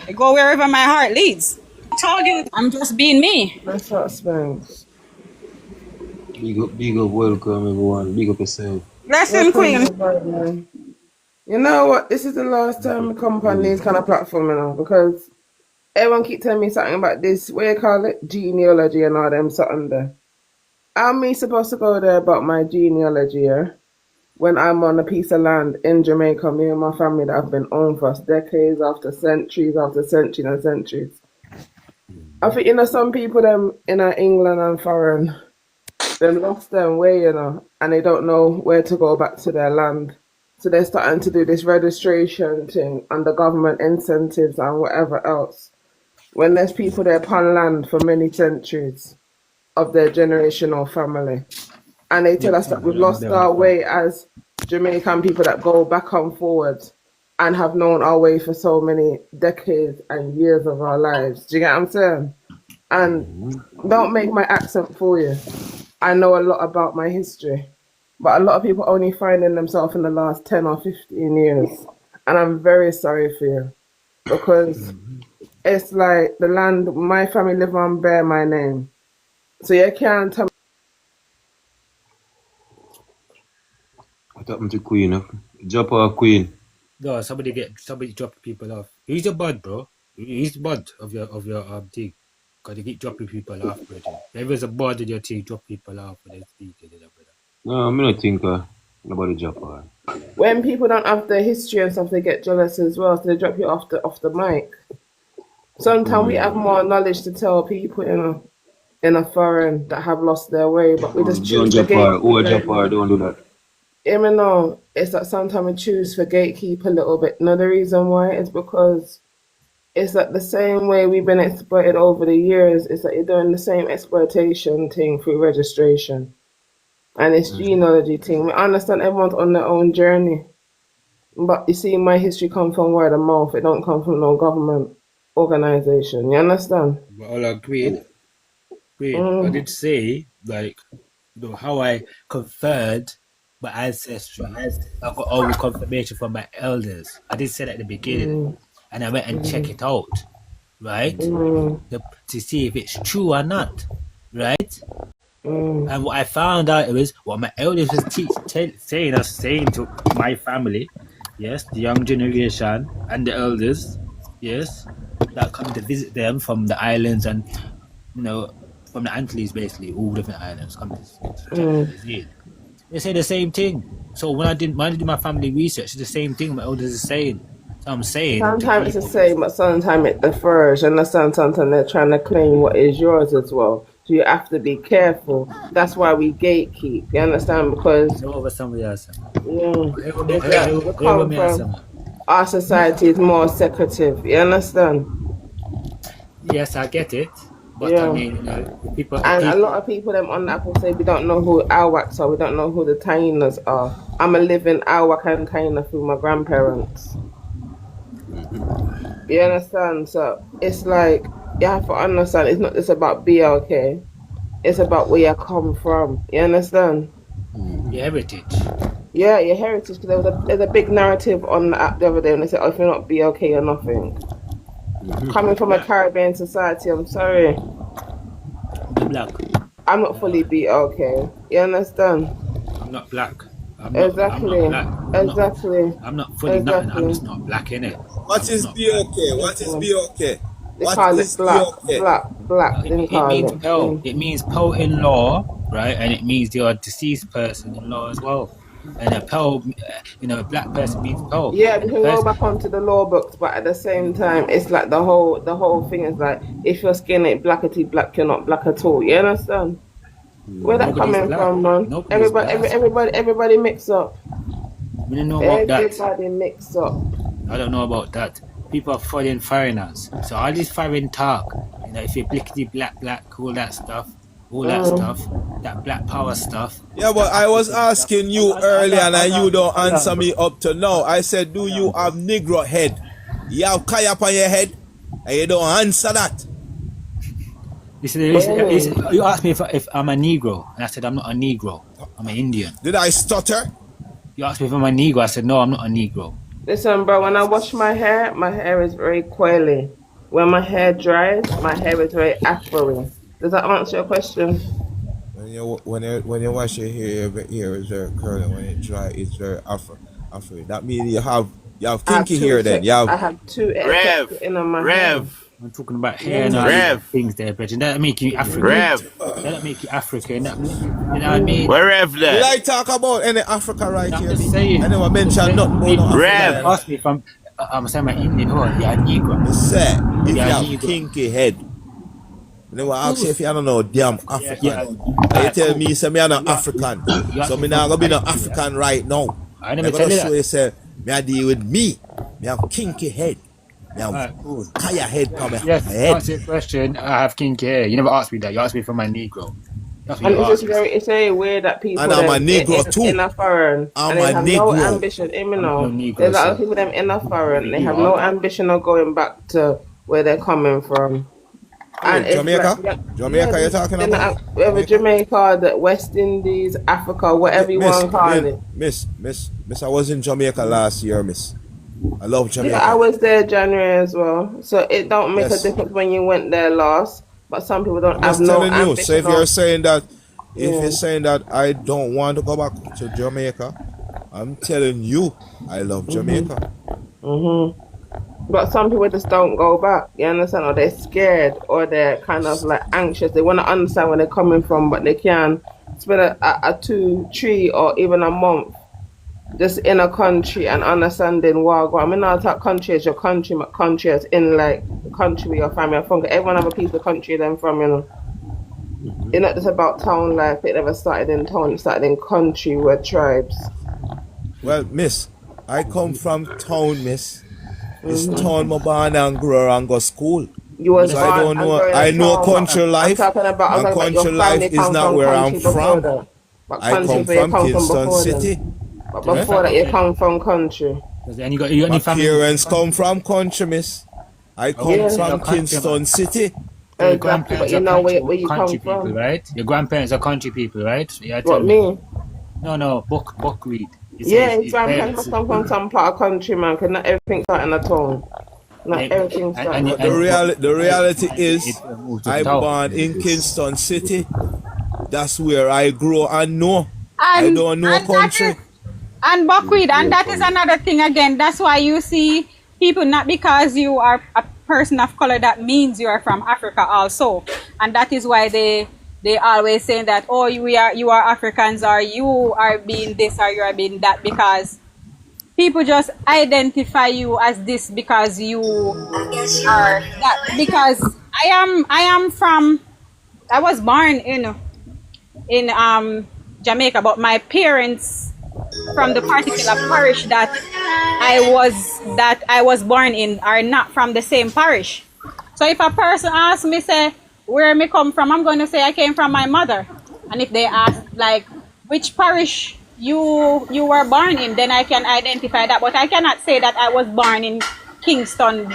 I go wherever my heart leads. I told you I'm just being me. That's what Spence. Big up, welcome everyone. Big up yourself. Bless him, Queen. You know what? This is the last time I come on these kind of platform, you know, because everyone keep telling me something about this, what you call it, genealogy and all them something there. How me supposed to go there about my genealogy, yeah? When I'm on a piece of land in Jamaica, me and my family that have been owned for decades after centuries and centuries. I think, you know, some people them in England and foreign, they lost their way, you know, and they don't know where to go back to their land. So they're starting to do this registration thing and the government incentives and whatever else. When there's people there upon land for many centuries of their generational family. And they tell us that we've lost our way as Jamaican people that go back and forward and have known our way for so many decades and years of our lives. Do you get what I'm saying? And don't make my accent fool you. I know a lot about my history, but a lot of people only finding themselves in the last 10 or 15 years. And I'm very sorry for you because it's like the land my family live on bear my name. So you can't tell me. What happened to Queen? Drop our Queen. No, somebody dropping people off. He's the bud, bro. He's the bud of your thing. Because you keep dropping people off, brother. If there's a bud in your thing, drop people off when they speak to them, brother. No, I don't think nobody drop her. When people don't have their history and stuff, they get jealous as well, so they drop you off the mic. Sometimes we have more knowledge to tell people, you know, in a foreign that have lost their way, but we just choose Don't to drop her. Drop her. Don't do that. Even though it's that sometimes we choose for gatekeep a little bit. Another reason why is because it's like the same way we've been exploited over the years. It's like you're doing the same exploitation thing through registration. And it's genealogy thing. We understand everyone's on their own journey. But you see, my history comes from word of mouth. It don't come from no government organization. You understand? But all agreed. I did say, like, you know, how I conferred my ancestry. I got all the confirmation from my elders. I did say that at the beginning. And I went and check it out, right? To see if it's true or not, right? And what I found out was what my elders was saying to my family, yes, the young generation and the elders, yes, that come to visit them from the islands and, you know, from the Antilles, basically, all different islands come to visit. They say the same thing. So when I did my family research, it's the same thing my elders are saying. So I'm saying sometimes it's the same, but sometimes it differs. You understand? Sometimes they're trying to claim what is yours as well. So you have to be careful. That's why we gatekeep. You understand? Because over somebody else. Our society is more secretive. You understand? Yes, I get it. But I mean, people a lot of people them on that will say we don't know who Awaks are, we don't know who the Tainas are. I'm a living Awak and Taina through my grandparents. You understand? So it's like you have to understand it's not just about BLK, it's about where you come from. You understand? Your heritage. Yeah, your heritage. Because there's a big narrative on the app the other day and they said, oh, if you're not BLK, you're nothing. Coming from a Caribbean society, I'm sorry. Black. I'm not fully BLK. You understand? not black. I'm Exactly. not black. Exactly. I'm not fully nothing. I'm just not black, innit? What is BOK? What is BOK? They What call is it black, BOK? black. They It call means it. Poe. It means Poe in law, right? And it means you're a deceased person in law as well. And a Poe, a black person means Poe. Yeah, And we can go back onto the law books, but at the same time, it's like the whole thing is like, if your skin ain't blackety black, you're not black at all. You understand? Where that Nobody's coming black. from, man? Nobody's Everybody mix up. We don't know about that. Everybody mix up. I don't know about that. People are foreign foreigners. So all this foreign talk, if you blickety black, all that stuff, that black power stuff. Yeah, but I was asking you earlier and you don't answer me up to now. I said, do you have Negro head? You have kaya on your head? And you don't answer that. Listen, you asked me if I'm a Negro, and I said I'm not a Negro. I'm an Indian. Did I stutter? You asked me if I'm a Negro. I said no, I'm not a Negro. Listen, bro, when I wash my hair is very coily. When my hair dries, my hair is very afro. Does that answer your question? When you wash your hair is very curly. When it dry, it's very afro. That means you have kinky hair then. I have two extra in on my hair. I'm talking about hair and all things there, Bridget. That make you African. That make you African. You know what I mean? Where Rev there? Did I talk about any Africa right I'm here? just saying. I never mentioned nothing about no Africa. Ask me if I'm saying my Indian or you're a Negro. Say, if you have kinky head, you know what I ask you if you don't know damn African. You tell me say me I'm not African. So me not gonna be no African right now. I never tell tell you show that. you say me I deal with me. Me have kinky head. Me have kaya head on my Yes, head. answer your question. I have kinky hair. You never asked me that. You asked me for my Negro. That's what And you it's asked just me. it's very weird that people And I'm a them Negro too. in a foreign I'm and they a have Negro. no ambition. You know, I'm no Negro, there's a lot sir. of people them in a foreign. They have no ambition of going back to where they're coming from. And it's Jamaica? like, Jamaica you're talking about? Whether Jamaica, the West Indies, Africa, whatever you want to call it. Miss, I was in Jamaica last year, miss. I love Jamaica. Yeah, I was there January as well. So it don't make Yes. a difference when you went there last. But some people don't I'm have just no telling you. ambition. So if you're saying that, if Yeah. you're saying that I don't want to go back to Jamaica, I'm telling you, I love Jamaica. But some people just don't go back, you understand? Or they're scared, or they're kind of like anxious. They want to understand where they're coming from, but they can't spend a 2, 3, or even a month just in a country and understanding what I mean, not that country as your country, but country as in like the country where your family are from. 'Cause everyone have a piece of country them from, you know. It's not just about town life. It never started in town. It started in country where tribes. Well, miss, I come from town, miss. It's town I born and grow and go school. You was so I don't know. I know country life. I'm talking about and country your life family is come not from where I'm country before from. that. But I country come where you from come from Kingston before City. then. But before that, you come from country. And you got any My family? parents come from country, miss. I come Yeah. from Kingston City. Your Exactly, grandparents but you are know country, where you come country people, from. right? Your grandparents are country people, right? So you're What, telling me? No, book read. It Yeah, says his grandparents come from some part of country, man, because not everything's starting a town. Not everything's starting a town. The reality is, to I town. born in Kingston City. That's where I grow and know. I don't know country. And buckwheat, and that is another thing again. That's why you see people, not because you are a person of color, that means you are from Africa also. And that is why they always saying that, oh, you are Africans, or you are being this, or you are being that, because people just identify you as this because you are that. Because I was born in Jamaica, but my parents from the particular parish that I was born in are not from the same parish. So if a person asks me, say, where me come from, I'm going to say I came from my mother. And if they ask, like, which parish you were born in, then I can identify that. But I cannot say that I was born in Kingston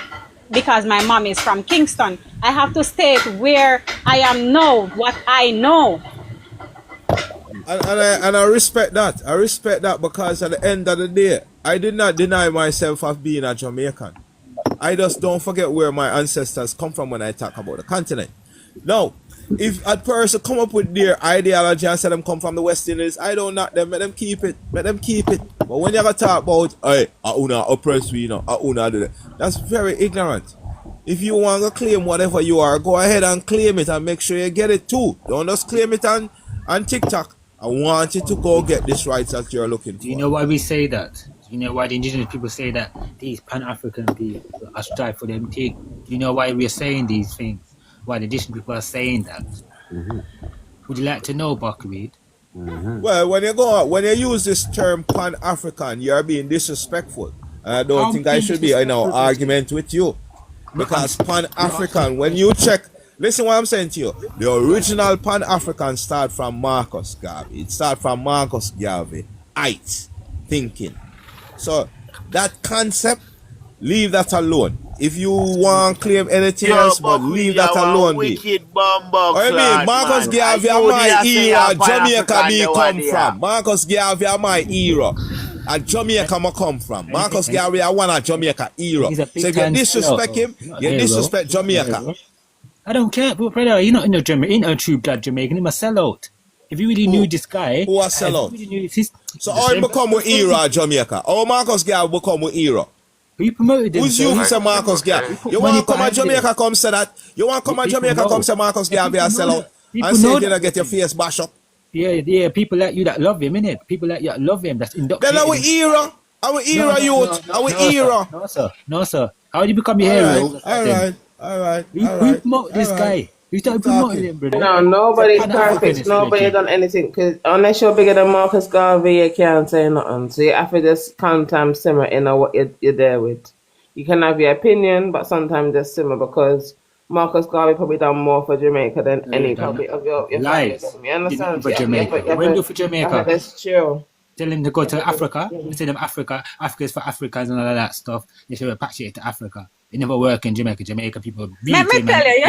because my mom is from Kingston. I have to state where I am now, what I know. And I respect that. I respect that because at the end of the day, I did not deny myself of being a Jamaican. I just don't forget where my ancestors come from when I talk about the continent. No. If a person come up with their ideology and say them come from the West Indies, I don't knock them. Let them keep it. Let them keep it. But when you talk about, hey, Auna oppress we, Auna do that, that's very ignorant. If you want to claim whatever you are, go ahead and claim it and make sure you get it too. Don't just claim it on TikTok. I want you to go get this rights that you're looking for. Do you know why we say that? Do you know why the indigenous people say that these Pan-African people are strive for them take? Do you know why we're saying these things? Why the indigenous people are saying that? Mm-hmm. Would you like to know, Buckwheat? Mm-hmm. Well, when you use this term Pan-African, you're being disrespectful. And I don't think I should be in an argument with you. Because Pan-African, when you check, listen what I'm saying to you. The original Pan-African start from Marcus Garvey. It start from Marcus Garvey. Thinking. So that concept, leave that alone. If you want to claim anything else, but leave that alone. I mean, Marcus Garvey are my era. Jamaica me come from. Marcus Garvey are my era. And Jamaica me come from. Marcus Garvey are one of Jamaica era. So if you disrespect him, you disrespect Jamaica. I don't care, but brother, you're not in a Jamaican, you're not a true blood Jamaican, you're a sellout. If you really knew this guy, who was sellout? So how he become with era Jamaica? How Marcus Garvey become with era? You promoted him. Who's you who say Marcus Garvey? You want to come to Jamaica come say that? You want to come to Jamaica come say Marcus Garvey a sellout? And say you're gonna get your face bashed up? Yeah, people like you that love him, innit? People like you that love him, that's indoctrinated. Then our era, youth. Our era. No, sir. How do you become your hero? All right. Who promoted this guy? You started promoting him, brother. No, nobody's perfect. Nobody done anything. Because unless you're bigger than Marcus Garvey, you can't say nothing. So you have to just sometimes simmer in what you're there with. You can have your opinion, but sometimes just simmer because Marcus Garvey probably done more for Jamaica than any public of your lies. You understand? For Jamaica. What do you do for Jamaica? That's true. Tell him to go to Africa. You tell them Africa is for Africans and all of that stuff. They should repatriate to Africa. It never work in Jamaica. Jamaica people. Let me tell you,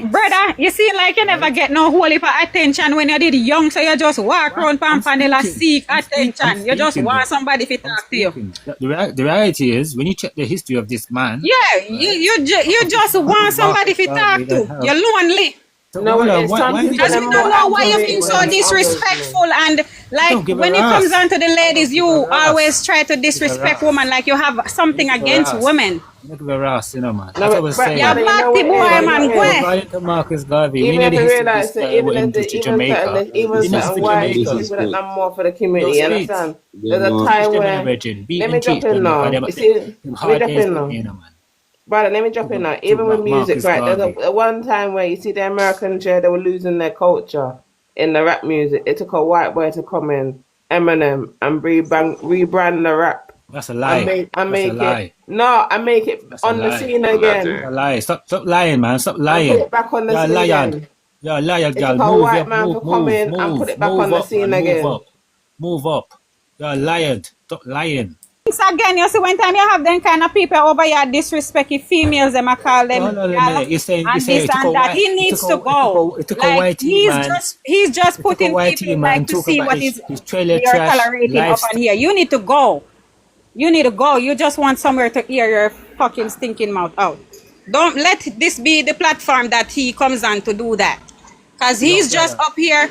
brother, you see like you never get no whole heap of attention when you did young, so you just walk around Pampanella seek attention. You just want somebody to talk to you. The reality is, when you check the history of this man, you just want somebody to talk to. You're lonely. No, because we don't know why you feel so disrespectful and like when it comes down to the ladies, you always try to disrespect women like you have something against women. Look at the Ross, man. No, you're party boy, man. According to Marcus Garvey, we need to realize that even certain white people that done more for the community, you understand? There's a time where let me drop in now. You see, let me drop in now. Brother, let me drop in now. Even with music, right? There's a one time where you see the Americans, they were losing their culture in the rap music. It took a white boy to come in, Eminem, and rebrand the rap. That's a lie. I make it on the scene again. That's a lie. Stop lying, man. Stop lying. Put it back on the scene again. You're a liar, girl. It took a white man to come in and put it back on the scene again. Move up. You're a liar. Stop lying. Again, you see, one time you have them kind of people over here disrespecting females, them I call them. No. You're saying this and that. He needs to go. It took a white man. He's just putting people like to see what is trailer you're tolerating up on here. You need to go. You just want somewhere to air your fucking stinking mouth out. Don't let this be the platform that he comes on to do that. Because he's just up here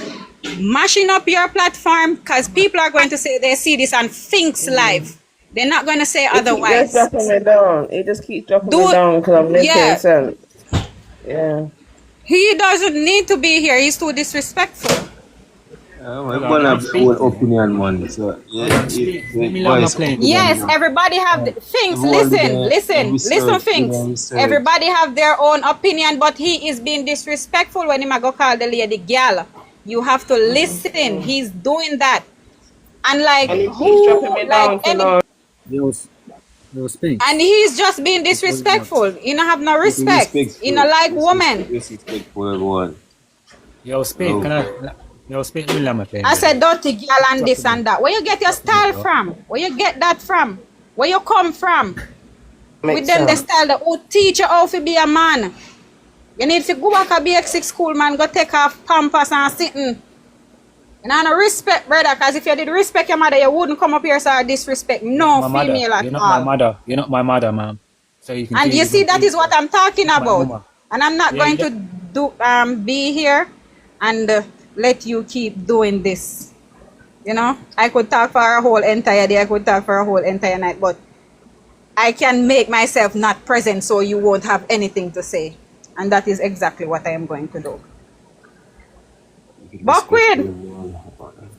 mashing up your platform because people are going to say they see this on Finks Live. They're not going to say otherwise. It just keeps dropping me down because I'm making sense. Yeah. He doesn't need to be here. He's too disrespectful. Everyone have their own opinion, man. So, yes, everybody have things. Listen, things. Everybody have their own opinion, but he is being disrespectful when he go call the lady gal. You have to listen. He's doing that, and like and he's just being disrespectful. He don't have no respect. He don't like women. Disrespectful. Yo, speak. I said dirty girl and this and that. Where you get your style from? Where you get that from? Where you come from? With them the style that who teach you how to be a man. You need to go back to BX6 school, man. Go take off pampers and sitting. You know, no respect, brother, because if you did respect your mother, you wouldn't come up here and disrespect no female at all. You're not my mother, ma'am. So you can. And you see, that is what I'm talking about. And I'm not going to be here and let you keep doing this. You know, I could talk for a whole entire day. I could talk for a whole entire night, but I can make myself not present so you won't have anything to say. And that is exactly what I am going to do. Buckweed!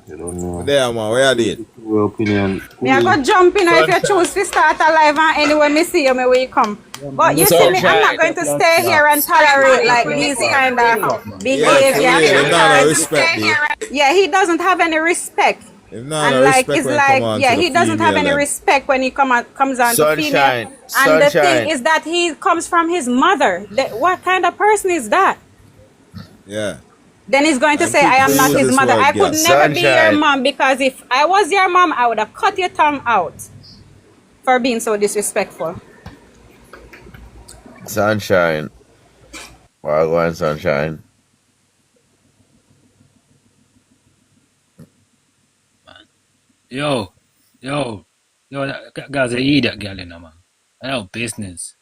You don't know. There, man, where are they? Your opinion. Me I go jump in if you choose to start a live and anyway me see you, me where you come. But you see me, I'm not going to stay here and tolerate like these kind of behavior. Yeah, he doesn't have any respect. And like it's like, yeah, he doesn't have any respect when he comes on to female. And the thing is that he comes from his mother. What kind of person is that? Yeah. Then he's going to say, I am not his mother. I could never be your mom, because if I was your mom, I would have cut your tongue out for being so disrespectful. Sunshine. Wagwan Sunshine. Yo, that guy's an idiot, girl, you know, man. I know business.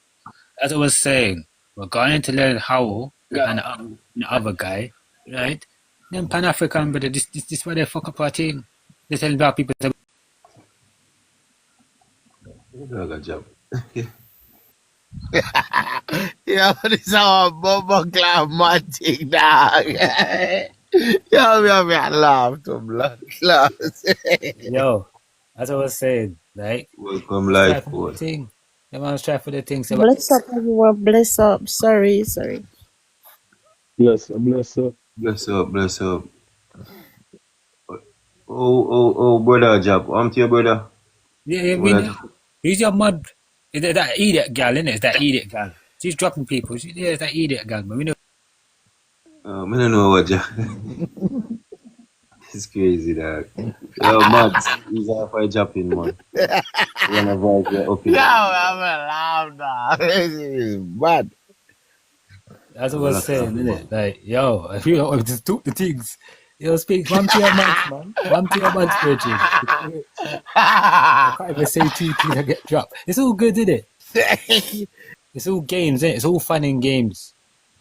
As I was saying, we're going to learn how and the other guy, right? Them Pan-African, but this why they fuck up our thing. They tell black people to... Good job. Yeah, this is our Bumble Club magic, dog. Yo, me laugh to blood class. Yo, as I was saying, right? Welcome live, boy. Thing. The man's trying for the thing. So Bless up, everyone. Bless up. Sorry. Bless up. Bless up. Oh, brother Jab. I'm to your brother. Yeah, he's your mud. Is that idiot girl, innit? It's that idiot girl. She's dropping people. It's that idiot girl, but we know. I don't know what Jab. It's crazy, dog. Yo, Mud, he's off by jumping, man. You wanna voice your opinion? No, I'm a laugh, dog. This is bad. That's what I was saying, innit? Like, yo, if you don't just do the things, yo, speak one to your man. One to your man, Spiritual. I can't even say two things and get dropped. It's all good, isn't it? It's all games, innit? It's all fun and games.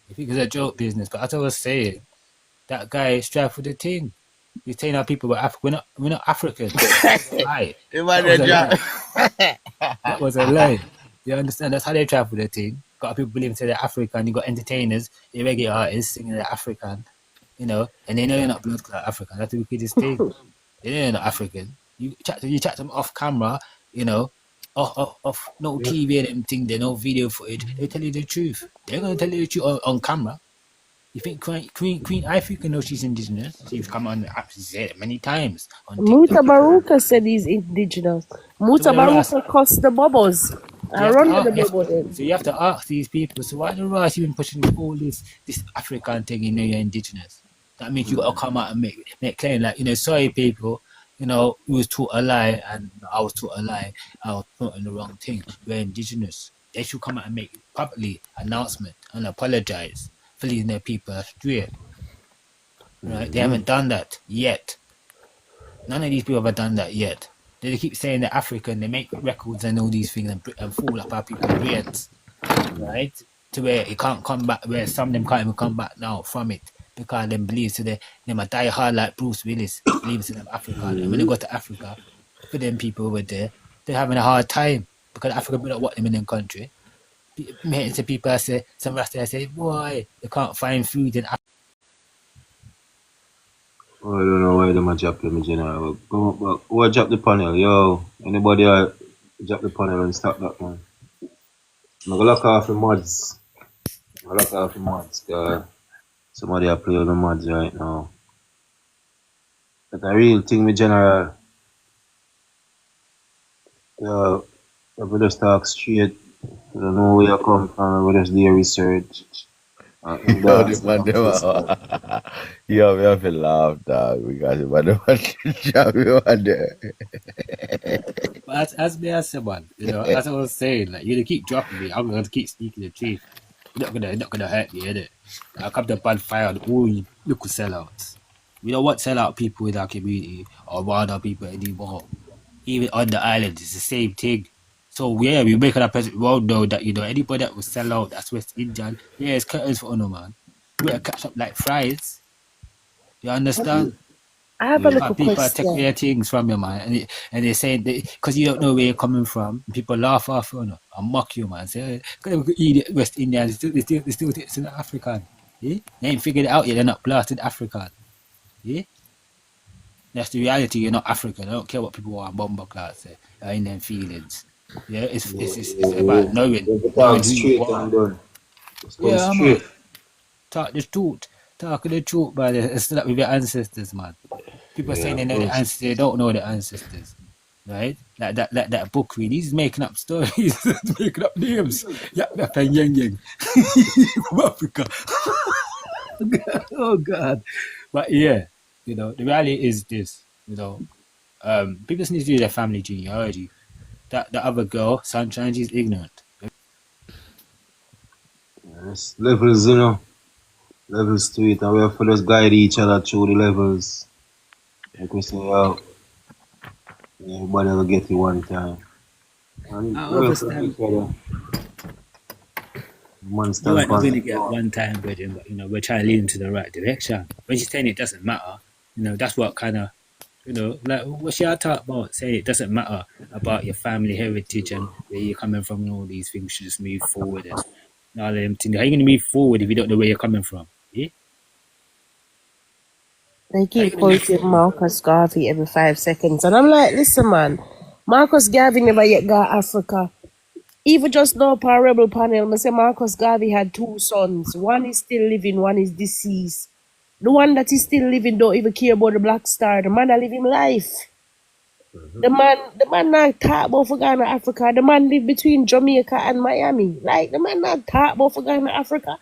You think it's a joke business, but as I was saying, that guy is strapped for the thing. He's telling our people we're not African. Lie. That was a lie. You understand? That's how they travel the thing. Got people believing they're African. You got entertainers, the regular artists singing they're African, you know, and they know you're not blood clot African. That's the wickedest thing. They know you're not African. You chat them off camera, you know, off no TV and them thing. They no video footage. They tell you the truth. They're gonna tell you the truth on camera. You think Queen Ifrica knows she's indigenous? She's come on, she said it many times. Muta Baruka said he's indigenous. Muta Baruka cost the bubbles. I run with the bubbles. So you have to ask these people, so why the Ross even pushing all this African thing, you know, you're indigenous? That means you got to come out and make claim like, you know, sorry people, you know, you was taught a lie and I was taught a lie. I was taught the wrong thing. We're indigenous. They should come out and make publicly announcement and apologize. Leading their people astray. Right? They haven't done that yet. None of these people have done that yet. They keep saying they're African, they make records and all these things and fool up our people's brains. Right? To where it can't come back, where some of them can't even come back now from it. Because they believe so they might die hard like Bruce Willis, believes in them African. And when they go to Africa, for them people over there, they're having a hard time. Because Africa do not want them in their country. To people say, some Rasta say, boy, they can't find food in Africa. Oh, I don't know why they might drop them in general. Who drop the panel? Yo, anybody drop the panel and stop that, man? I'm gonna lock off the mods. Somebody are playing the mods right now. But the real thing with general. Yo, if we just talk straight, I don't know where you come from, we just do your research. Yo, this man, yo, we have to laugh, dog, because the man, But as me as someone, you know, as I was saying, like, you're gonna keep dropping me, I'm gonna keep speaking the truth. You're not gonna hurt me, innit? I'll come to bad fire and all you look sellouts. We don't want sellout people in our community or wild out people anymore. Even on the island, it's the same thing. So yeah, we make it up as we all know that, you know, anybody that will sell out, that's West Indian. Yeah, it's curtains for honor, man. we catch up like fries. You understand? I have a But little people take question. their things from you, man, and they say because you don't know where you're coming from. People laugh off you, and mock you, man. Say, idiot West Indians, they still think it's an African. Yeah? They ain't figured it out yet. They're not blasted African. Yeah, that's the reality. You're not African. I don't care what people want bomber class say. Are in them feelings. Yeah, it's about knowing Talk who you straight are. and done. Just come Yeah, man. straight. Talk the truth. Talk the truth, but it's not with your ancestors, man. People saying they know the ancestors, they don't know the ancestors, right? Like that book read. He's making up stories, making up names. Yap Yap and Yang Yang from Africa. Oh God! But yeah, the reality is this. People just need to do their family genealogy. That the other girl, Sunshine, she's ignorant. Yes. Levels, levels to it, and we have to just guide each other through the levels. Like we say, everybody will get it one time. And I we have to understand. each other. Man You stand ain't not for going to get one time, brethren, but we're trying to lead into the right direction. When she's saying it doesn't matter, that's what kind of, like what she talk about, saying it doesn't matter about your family heritage and where you're coming from and all these things, you just move forward and all of them things. How are you going to move forward if you don't know where you're coming from? Yeah? They keep quoting Marcus Garvey every 5 seconds. And I'm like, listen, man, Marcus Garvey never yet got Africa. Even just now, per Rebel panel, I say Marcus Garvey had 2 sons. One is still living, one is deceased. The one that is still living don't even care about the Black Star. The man that live him life. The man not talk about for Ghana, Africa. The man live between Jamaica and Miami. Like, the man not talk about for Ghana, Africa.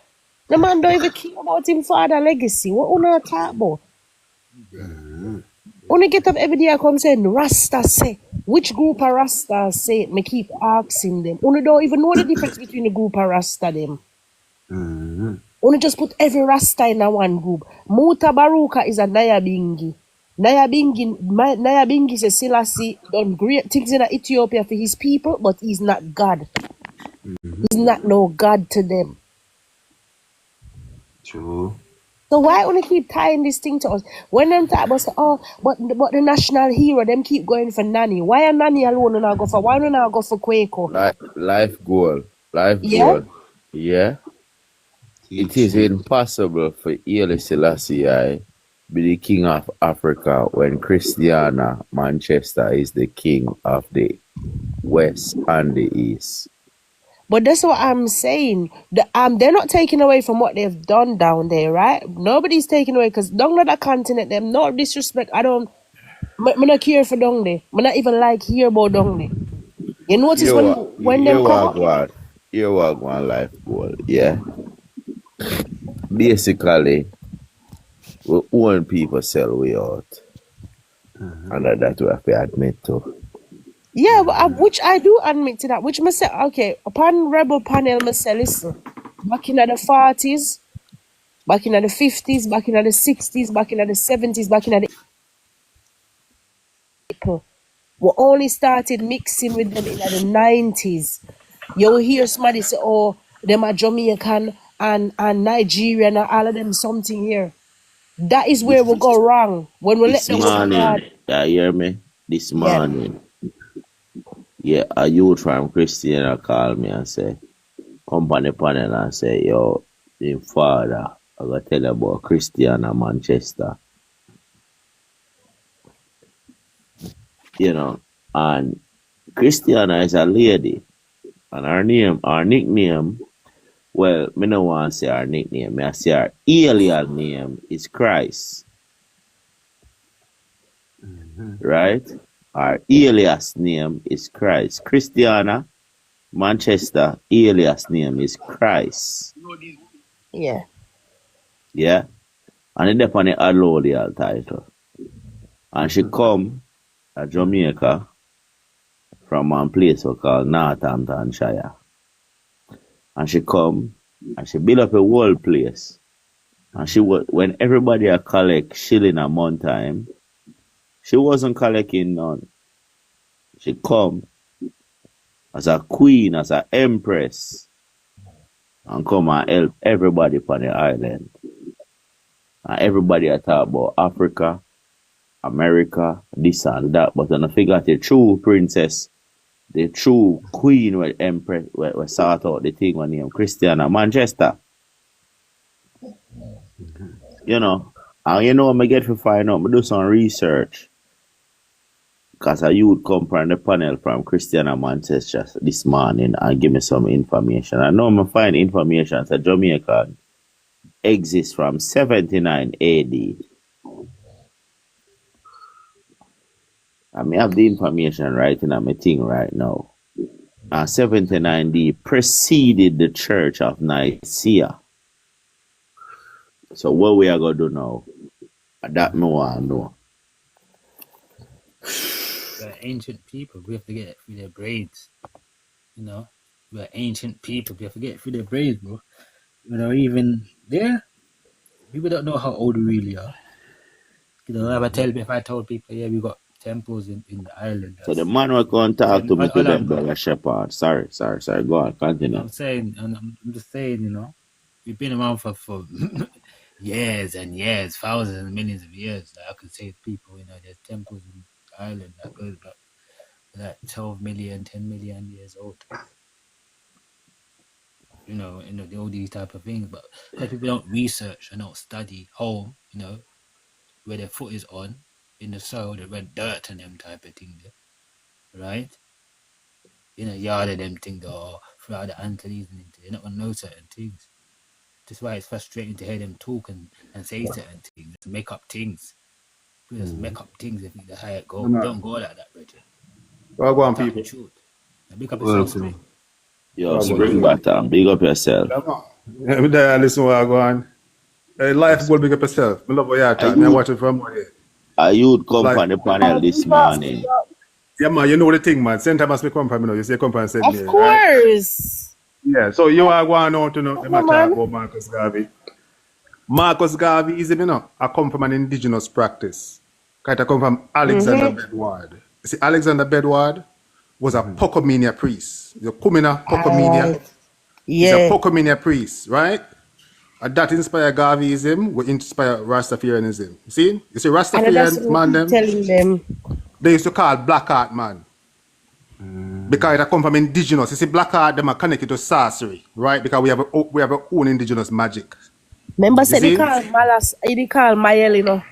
The man don't even care about him father legacy. What you not talk about? When I get up every day, I come saying, Rasta say. Which group of Rasta say it? Me keep asking them. You don't even know the difference between the group of Rasta them. You just put every Rasta in a one group. Muta Baruka is a Nyabingi. Nyabingi says Selassie done great things in Ethiopia for his people, but he's not God. He's not no God to them. True. So why only keep tying this thing to us? When them talk about say, but the national hero, them keep going for Nani. Why are Nani alone not go for? Why don't I go for Quaker? Life goal. Yeah? Yeah. It is impossible for Haile Selassie be the king of Africa when Christiana Manchester is the king of the West and the East. But that's what I'm saying. They're not taking away from what they've done down there, right? Nobody's taking away because down on that continent, them no disrespect. I not care for down there. I not even like hear about down there. You notice when them come up? You walk one life goal, yeah. Basically, we own people sell way out. And that we have to admit to. Yeah, which I do admit to that. Which I say, okay, upon Rebel panel, I say, listen, back in the 40s, back in the 50s, back in the 60s, back in the 70s, back in the people, we only started mixing with them in the 90s. You will hear somebody say, oh, them are Jamaican and Nigerian and all of them something here. That is where we go wrong. When we let them morning, you hear me? This morning. Yeah, a youth from Christiana call me and say, come on the panel and say, yo, your father, I gotta tell you about Christiana Manchester. And Christiana is a lady. And her nickname, well, me no want to say her nickname, me I say her alien name is Christ. Right? Our alias name is Christ. Christiana Manchester alias name is Christ. Yeah. Yeah? And it's on the allodial title. And she come to Jamaica from one place called Northamptonshire. And she come and she build up a whole place. And when everybody collect shilling a month time, she wasn't collecting none. She come as a queen, as an empress, and come and help everybody on the island. And everybody I talk about Africa, America, this and that. But when I figure the true princess, the true queen, or empress, we sort out the thing when named Christiana Manchester. You know, and you know what I get to find out? I do some research. Because a youth come from the panel from Christiana Manchester this morning and give me some information. I know I'm find information that Jamaica exists from 79 AD. I may have the information right in my thing right now. 79 AD preceded the Church of Nicaea. So what we are going to do now, that no I know. We're ancient people. We have to get it through their braids. You know, we're ancient people. We have to get it through their braids, bro. You know, even there, people don't know how old we really are. You know, if I told people, yeah, we got temples in the island. So the man will go and talk to me today, brother Shepherd. Sorry. Go on, continue. I'm saying, and I'm just saying, you know, we've been around for years and years, thousands and millions of years. Like I could say to people, you know, there's temples in the island that goes back like 12 million, 10 million years old. You know, all these type of things. But people don't research and don't study home, you know, where their foot is on, in the soil, the red dirt and them type of thing there. Right? In a yard of them thing or throughout the Antilles and they're not gonna know certain things. That's why it's frustrating to hear them talk and say certain things, make up things. We just make up things and think that's how it goes. Don't go like that, Bridget. Well, go on, people. Big up yourself, Spring. Yo, Spring Batter, big up yourself. Yeah, listen what I go on. Life goal, big up yourself. I love what you're talking. I watch it from morning. A youth come from the panel this morning. Yeah, man, you know the thing, man. Same time as me come from, you know, you say come from St. Of course. Right? Yeah, so you are going on to know talk about Marcus Garvey. Marcus Garvey is, you know, I come from an indigenous practice. I come from Alexander Bedward. You see, Alexander Bedward was a Pocomenia priest. The Kumina Pocomenia. He's a Pocomenia priest, right? And that inspired Garveyism, will inspire Rastafarianism. You see Rastafarian man them. Telling them. They used to call black art man. Because it come from indigenous. You see, black art them are connected to sorcery, right? Because we have our own indigenous magic. Remember said they call Mayel, you know.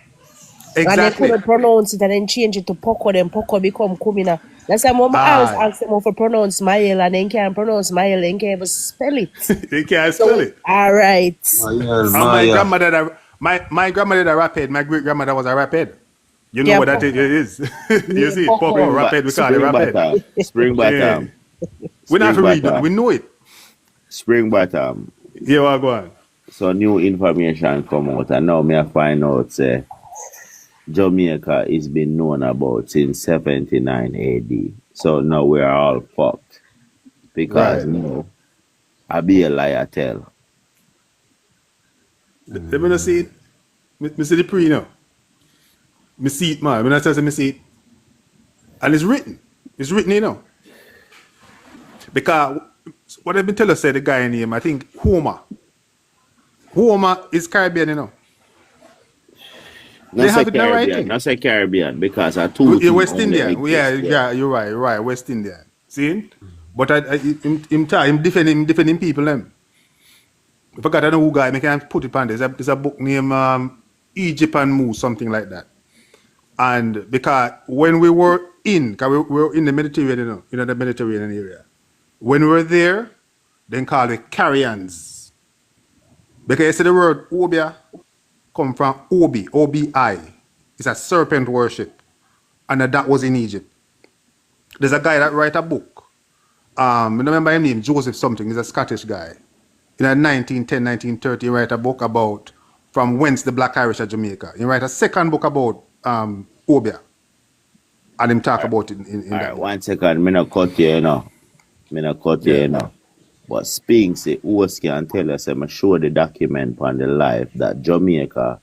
Exactly. And they couldn't pronounce it and then change it to Poco, then Poco become Kumina. That's why I always ask them to pronounce Mayel and then can't pronounce Mayel and can't even spell it. They can't spell it. All right. My grandmother that rapid, my great grandmother was a rapid. You know what that is. You see, Poco rapid, we call it rapid. Spring Bottom. We not have to read it, we know it. Spring Bottom. Yeah, well, go on. So new information come out and now me I find out say Jamaica is been known about since 79 AD. So now we are all fucked. Because I be a liar tell. Let me see it. Me see the pre now. Me see it, man. When I tell you me see it. And it's written. It's written, you know. Because what I've been telling us, the guy name, I think Homer. Homer is Caribbean, you know. Not say Caribbean, not say Caribbean, because I told you. West Indian. Yeah, you're right, West Indian. See? But I'm defending people, them. I forgot I know who guy, I can put it on this. There's a book named Egypt and Moose, something like that. And because when we were because we were in the Mediterranean, you know, in the Mediterranean area. When we were there, then called it Carians. Because you see the word Obia come from Obi, O-B-I. It's a serpent worship. And that was in Egypt. There's a guy that write a book. I don't remember his name, Joseph something. He's a Scottish guy. In 1910, 1930, he write a book about from whence the Black Irish are Jamaica. He write a second book about Obia. And him talk about it in that book. 1 second, me not cut you, you know. But Spinks, who can tell us, I'm sure the document on the life that Jamaica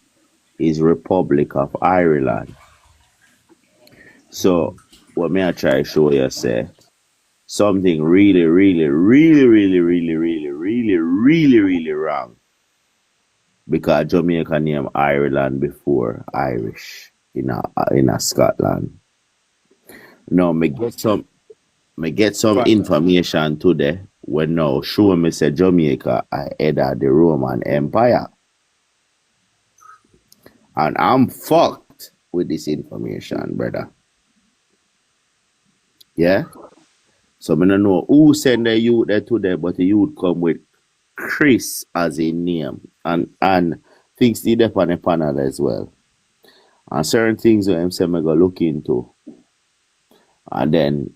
is Republic of Ireland. So, what may I try to show you, say, something really wrong because Jamaica name Ireland before Irish in a Scotland. Now me get some information today when now show me say Jamaica I head of the Roman Empire. And I'm fucked with this information, brother. Yeah? So I don't know who send the youth there today, but the youth come with Chris as a name. And things did up on the panel as well. And certain things that I'm saying I go look into. And then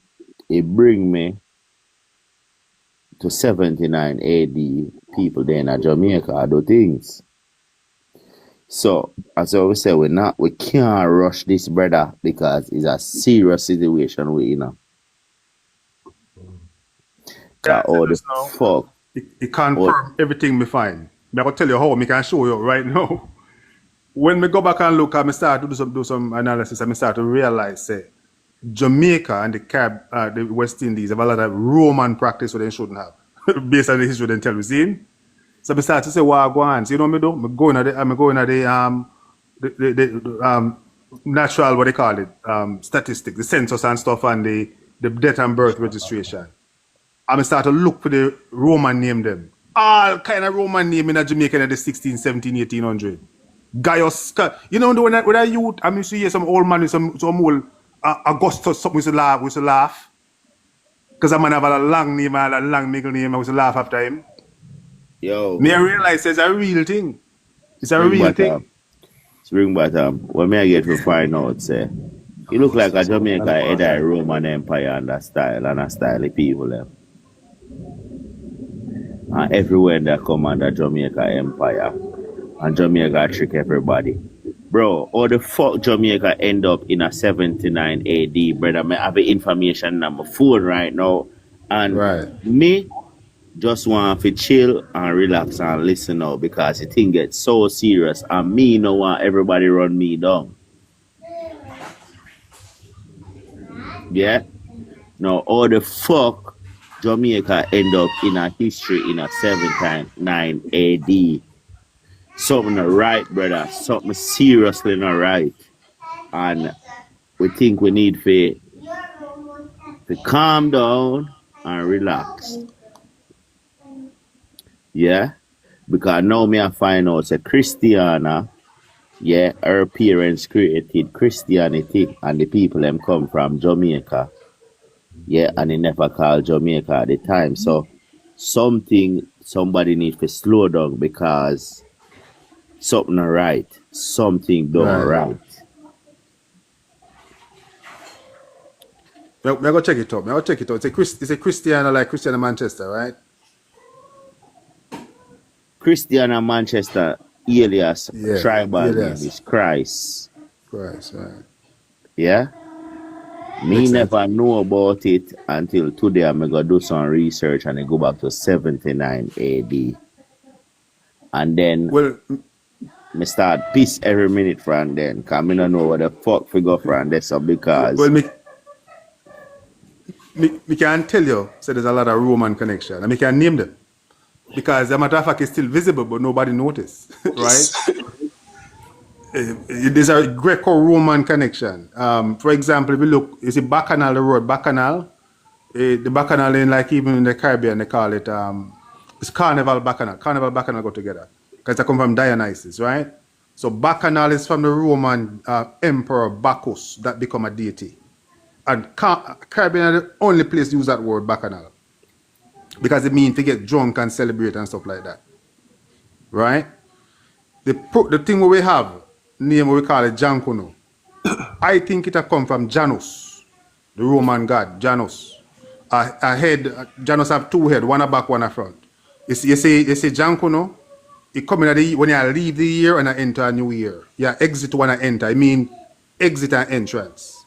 it bring me to 79 AD, people there in Jamaica do things. So as I always say, we can't rush this, brother, because it's a serious situation we in. All the fuck. It confirm everything me find. I can tell you how, I can show you right now. When we go back and look, I start to do some analysis, I start to realize, say, Jamaica and the West Indies have a lot of Roman practice that they shouldn't have, based on the history they tell you. See? So I start to say, what go on? So you know what I do? I'm going at the natural, what they call it, statistics, the census and stuff, and the death and birth registration. I start to look for the Roman name them. All kind of Roman name in Jamaica in the 16, 17, 1800. Gaius, you know, when I youth, I used to hear some old man with some old Augustus, something we used to laugh. Because a man have a long name and a long middle name, I used to laugh after him. Yo. Me realize it's a real thing. It's a real thing. Spring bottom. What may I get to find out, say, you look like a Jamaica head of Roman Empire and a style of people them. And everywhere they come under Jamaica Empire. And Jamaica trick everybody. Bro, how the fuck Jamaica end up in a 79 AD, brother? I have the information on my phone right now. And me just want to chill and relax and listen out because the thing gets so serious and me no want everybody run me down. Yeah? Now, how the fuck Jamaica end up in a history in a 79 AD? Something not right, brother. Something seriously not right. And we think we need to calm down and relax. Yeah? Because now me I find out that Christiana, yeah, her parents created Christianity and the people them come from Jamaica. Yeah, and they never called Jamaica at the time. So somebody needs to slow down because something not right. Something done right. I go check it out. It's a Christiana like Christiana Manchester, right? Christiana Manchester, alias tribal name is Christ. Christ, right. Yeah? Me never know about it until today. I'm going to do some research and I go back to 79 AD. And then me start peace every minute from then. Because I don't know what the fuck we go from this because... Well, me can tell you, so there's a lot of Roman connection. And me can name them. Because the matter of fact is still visible, but nobody noticed, right? There's a Greco-Roman connection. For example, if you look, you see Bacchanal, the road Bacchanal. The Bacchanal in like even in the Caribbean, they call it, it's Carnival Bacchanal. Carnival Bacchanal go together. Because they come from Dionysus, right? So Bacchanal is from the Roman emperor Bacchus that become a deity. And Caribbean are the only place to use that word Bacchanal. Because it means to get drunk and celebrate and stuff like that. Right? The thing we have, name we call it Jankuno. I think it have come from Janus, the Roman god, Janus. A head, Janus have two heads, one a back, one a front. You say Jankuno, it come in when you leave the year and enter a new year. You exit when I enter. I mean exit and entrance.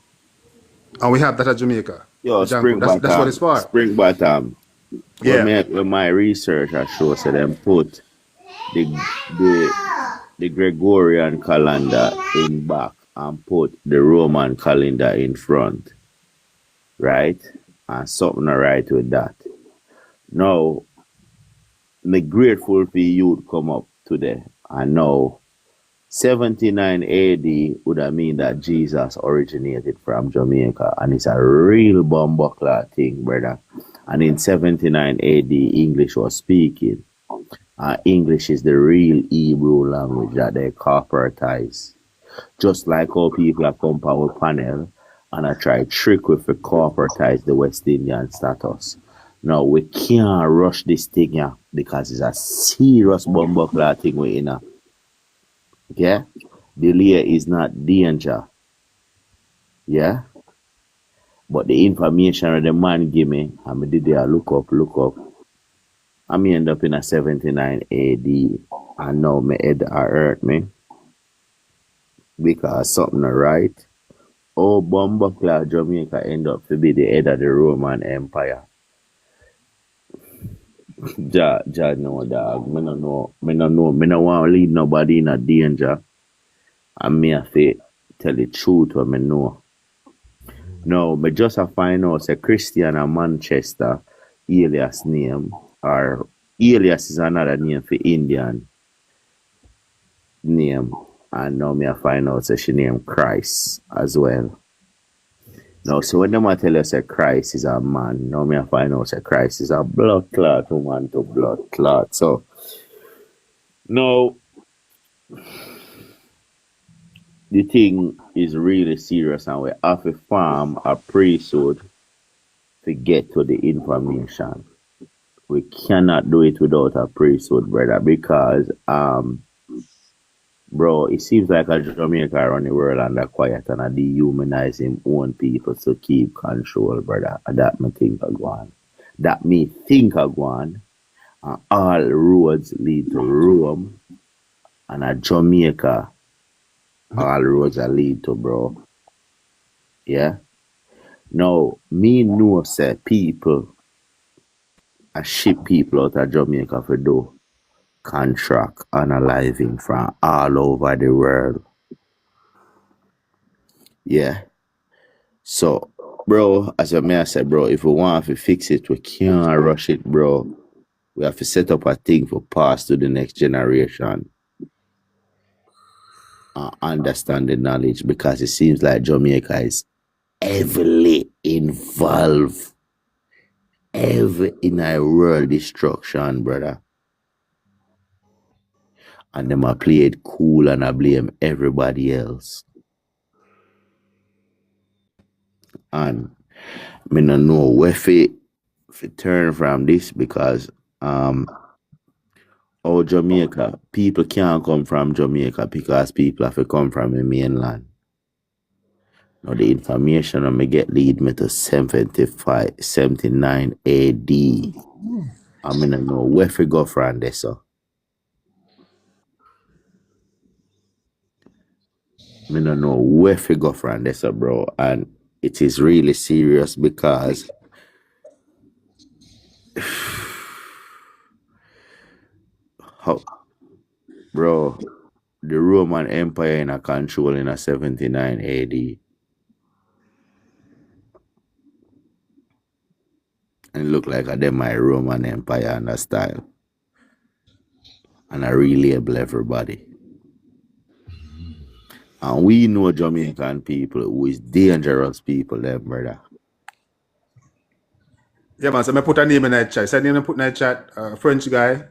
And we have that at Jamaica. Yo, that's what it's for. Spring bottom. Yeah. When my research I show so them put the Gregorian calendar in back and put the Roman calendar in front. Right? And something right with that. Now, I'm grateful for youth come up today And now 79 AD would have mean that Jesus originated from Jamaica, and it's a real bumbuckler thing, brother. And in 79 AD, English was speaking. English is the real Hebrew language that they corporatize. Just like how people have come up with panel and I try trick with to corporatize the West Indian status. Now we can't rush this thing here because it's a serious bumbuckler thing we're in. Yeah? Delay is not danger. Yeah? But the information that the man give me, I did there look up. I may end up in a 79 AD and now my head hurt me. Because something right. Oh, Bumbuckler Jamaica end up to be the head of the Roman Empire. Ja no dog. Me no know. Me no want to lead nobody in a danger. And me have to tell the truth what me know. No, me just a find out say Christian of Manchester alias name, or alias is another name for Indian name. And now me I find out say she named Christ as well. Now, so when them I tell you say Christ is a man, now me I find out say Christ is a blood clot, woman to blood clot. So now the thing is really serious and we have to form a priesthood to get to the information. We cannot do it without a priesthood, brother, because bro, it seems like a Jamaica around the world and quiet and a dehumanize him own people to keep control, brother. And that me think of one. That me think of one. And all roads lead to Rome. And a Jamaica, all roads are lead to, bro. Yeah? Now, me know say people a ship people out of Jamaica for do contract analyzing from all over the world. Yeah. So, bro, as I may have said, bro, if we want to fix it, we can't rush it, bro. We have to set up a thing for pass to the next generation. Understand the knowledge, because it seems like Jamaica is heavily involved in a world destruction, brother. And them I play it cool and I blame everybody else. And me no know where fi turn from this, because Jamaica, people can't come from Jamaica because people have to come from the mainland. Now the information I may get lead me to 79 AD. I mean I know where fi go from this, so. I don't know where to go from this, bro. And it is really serious because bro, the Roman Empire in a control in a 79 AD. And it look like a them my Roman Empire and a style. And I relabel everybody. And we know Jamaican people who is dangerous people, them, brother. Yeah, man, so I put a name in that chat. So I didn't put in that chat, French guy,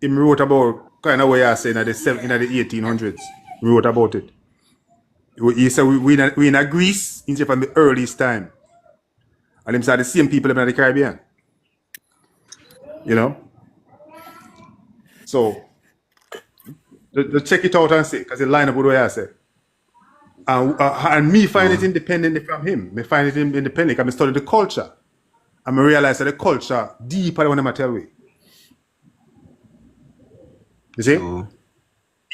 he wrote about kind of what you're saying in the 1800s. He wrote about it. He said we in a Greece, he said from the earliest time. And him said the same people in the Caribbean. You know? So, just check it out and see, because it line up with what I said. And me find it independently from him. Me find it independent because I study the culture. And I realize that the culture deeper than what I tell you. You see?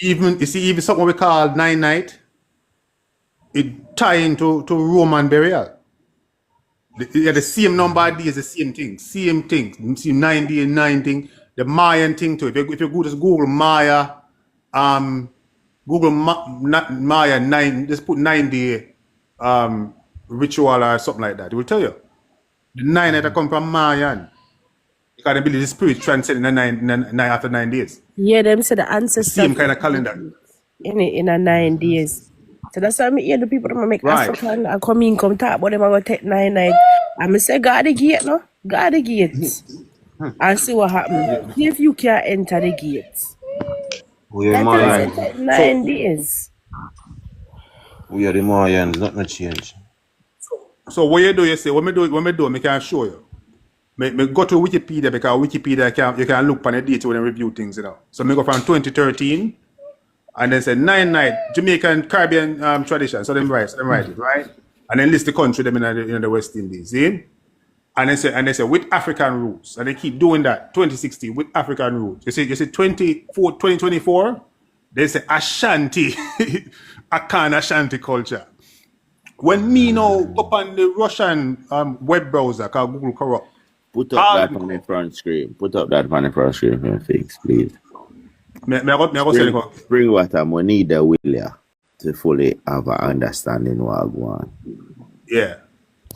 Even something we call Nine Night, it tie into Roman burial. The same number of days, the same thing. Same 9 day and 9 thing. The Mayan thing too. If you go to Google Maya, Maya 9, just put 9 day ritual or something like that. It will tell you. The 9 that come from Mayan. Because they believe the spirit transcend in the 9 after 9 days. Yeah, them say the ancestors Same kind of calendar. in a 9 days. So that's why I hear the people that make Right. African and come talk about them and go take 9 nights. I'm going to say, guard the gate, no? Guard the gate. And see what happens. If you can't enter the gate. We are That tells Mayan. you take 9 days. We are the Mayans, nothing change. So what you do, you say, what me do, me can show you. Me go to Wikipedia because Wikipedia you can look on the date when they review things, you know. So me go from 2013 and then say 9 night Jamaican Caribbean tradition. So them write it, right? And then list the country them in the West Indies, see? And they say with African roots. And they keep doing that. 2016 with African roots. You see 2024, they say Ashanti, Akan Ashanti culture. When me now up on the Russian web browser called Google Corrupt. Put up that on the front screen. Put up that on the front screen for fix, please. Spring water, we need the will to fully have an understanding what I want. Yeah.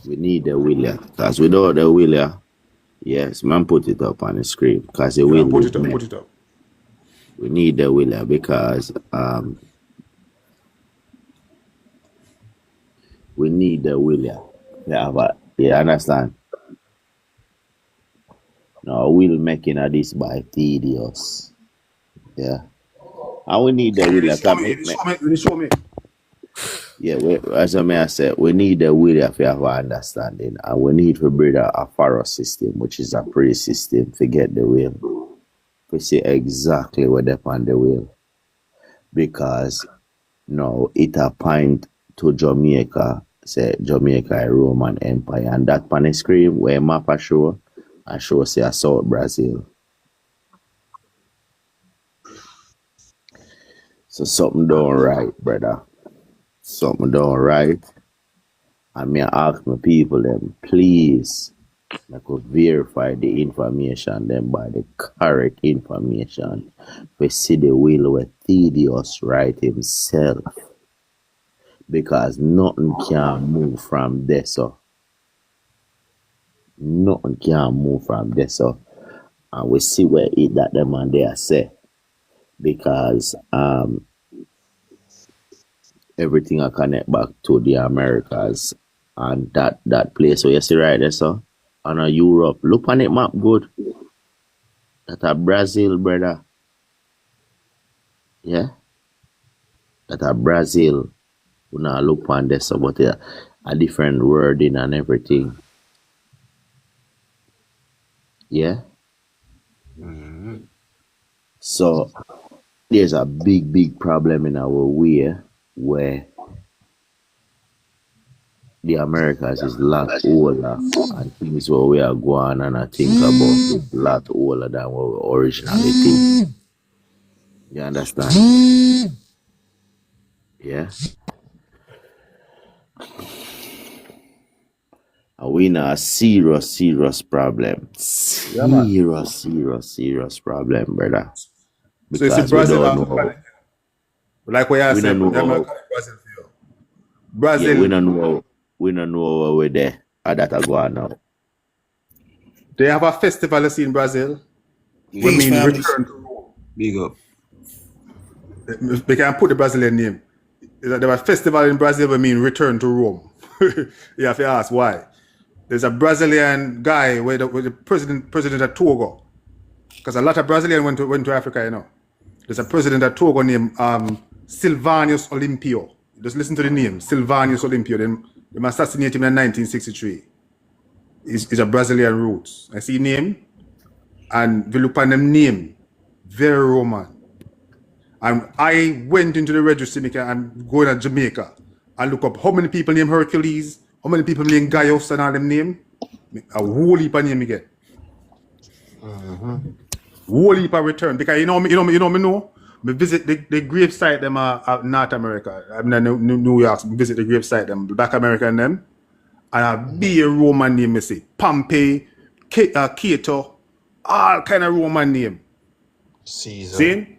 We need the will because without the will, yes, man, put it up on the screen because the will. Put it up. We need the will because we need the will. Yeah, but you understand? No, will making of this by tedious. Yeah. And we need the will. Show me. Yeah, as I said, we need the will if you have an understanding. And we need to build a pharaoh system, which is a prayer system, to get the will. We see exactly what they on the will. Because no, it a point to Jamaica, say Jamaica a Roman Empire. And that on the screen where map a show, I show say a South Brazil. So something done right, brother. Something done right. I may ask my people them, please, I could verify the information them by the correct information. We see the will with Thaddeus right himself. Because nothing can move from there, so. Nothing can move from there, so. And we see where it that the man there say. Because everything I connect back to the Americas and that place where you see right there, so on a Europe. Look on it map good. That a Brazil, brother. Yeah? That a Brazil. We now look on this, so but a different wording and everything. Yeah? Mm-hmm. So there's a big problem in our way where the Americas is a lot older and things where we are going and I think about is a lot older than what we originally think. You understand? Yeah? And we know a serious problem. Serious problem, brother. Because so it's Brazil we don't know. Like what I said, Brazil. Yeah, we don't know where we're there. How that are going now. They have a festival in Brazil. We mean return to Rome. Big up. They can put the Brazilian name. There was a festival in Brazil we mean return to Rome. You have to ask why. There's a Brazilian guy with the president of Togo. Because a lot of Brazilians went to Africa, you know. There's a president of Togo named Silvanus Olympio. Just listen to the name, Silvanus Olympio. They assassinated him in 1963. He's a Brazilian roots. I see name, and if you look on them name, very Roman. And I went into the registry and go to Jamaica and look up how many people named Hercules, how many people named Gaius and all them name. A whole heap of name again. Whole heap of return. Because you know me. We visit the grave site them North America. I'm in New York. We visit the grave site them Black American them. And a big Roman name, I say. Pompey, Cato, all kind of Roman name. Caesar. See?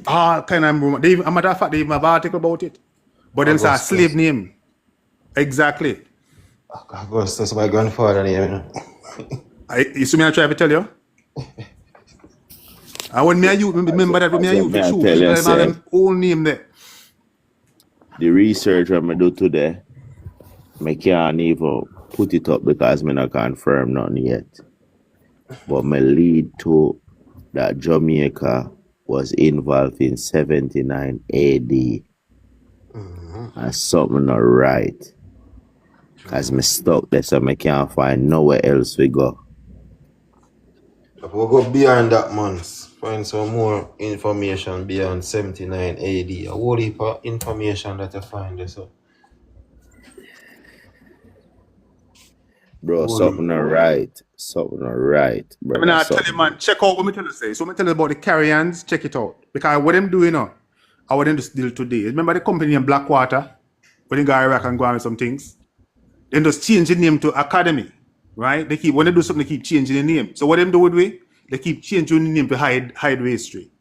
All kind of Roman. As a matter of fact, they even have an article about it. But them say a slave name. Exactly. Augustus, my grandfather name. You see me I try to tell you? And when me and you remember that when me and you May I shoot, tell you, them have say, them own name there. the research I'm do today, I can't even put it up because I not confirm nothing yet. But my lead to that Jamaica was involved in 79 AD. And something not right. Because me stuck there, so I can't find nowhere else we go. We'll go beyond that, man. Find some more information beyond 79 AD. A whole heap of information that you find there. So. Bro, something not right. Something not right, bro. I mean, I tell you, man, check out what me tell you say. So me tell you about the carrions, check it out. Because what them doing now, I want them to deal today. Remember the company in Blackwater? When they go Iraq and go on with some things? They just change the name to Academy, right? They keep, when they do something, they keep changing the name. So what them do with we? They keep changing the name to Hideaway Street.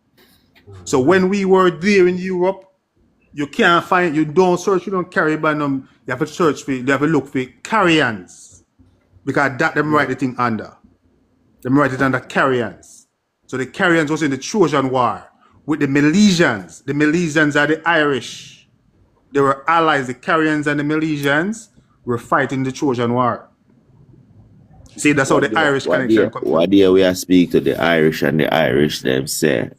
So when we were there in Europe, you can't find, you don't search, you don't carry by them. You have to search for, you have to look for carrions. Because that them write the thing under. Them write it under carrions. So the carrions was in the Trojan War with the Milesians. The Milesians are the Irish. They were allies. The carrions and the Milesians were fighting the Trojan War. See, that's how the Irish connection comes. What day we are speak to the Irish and the Irish them say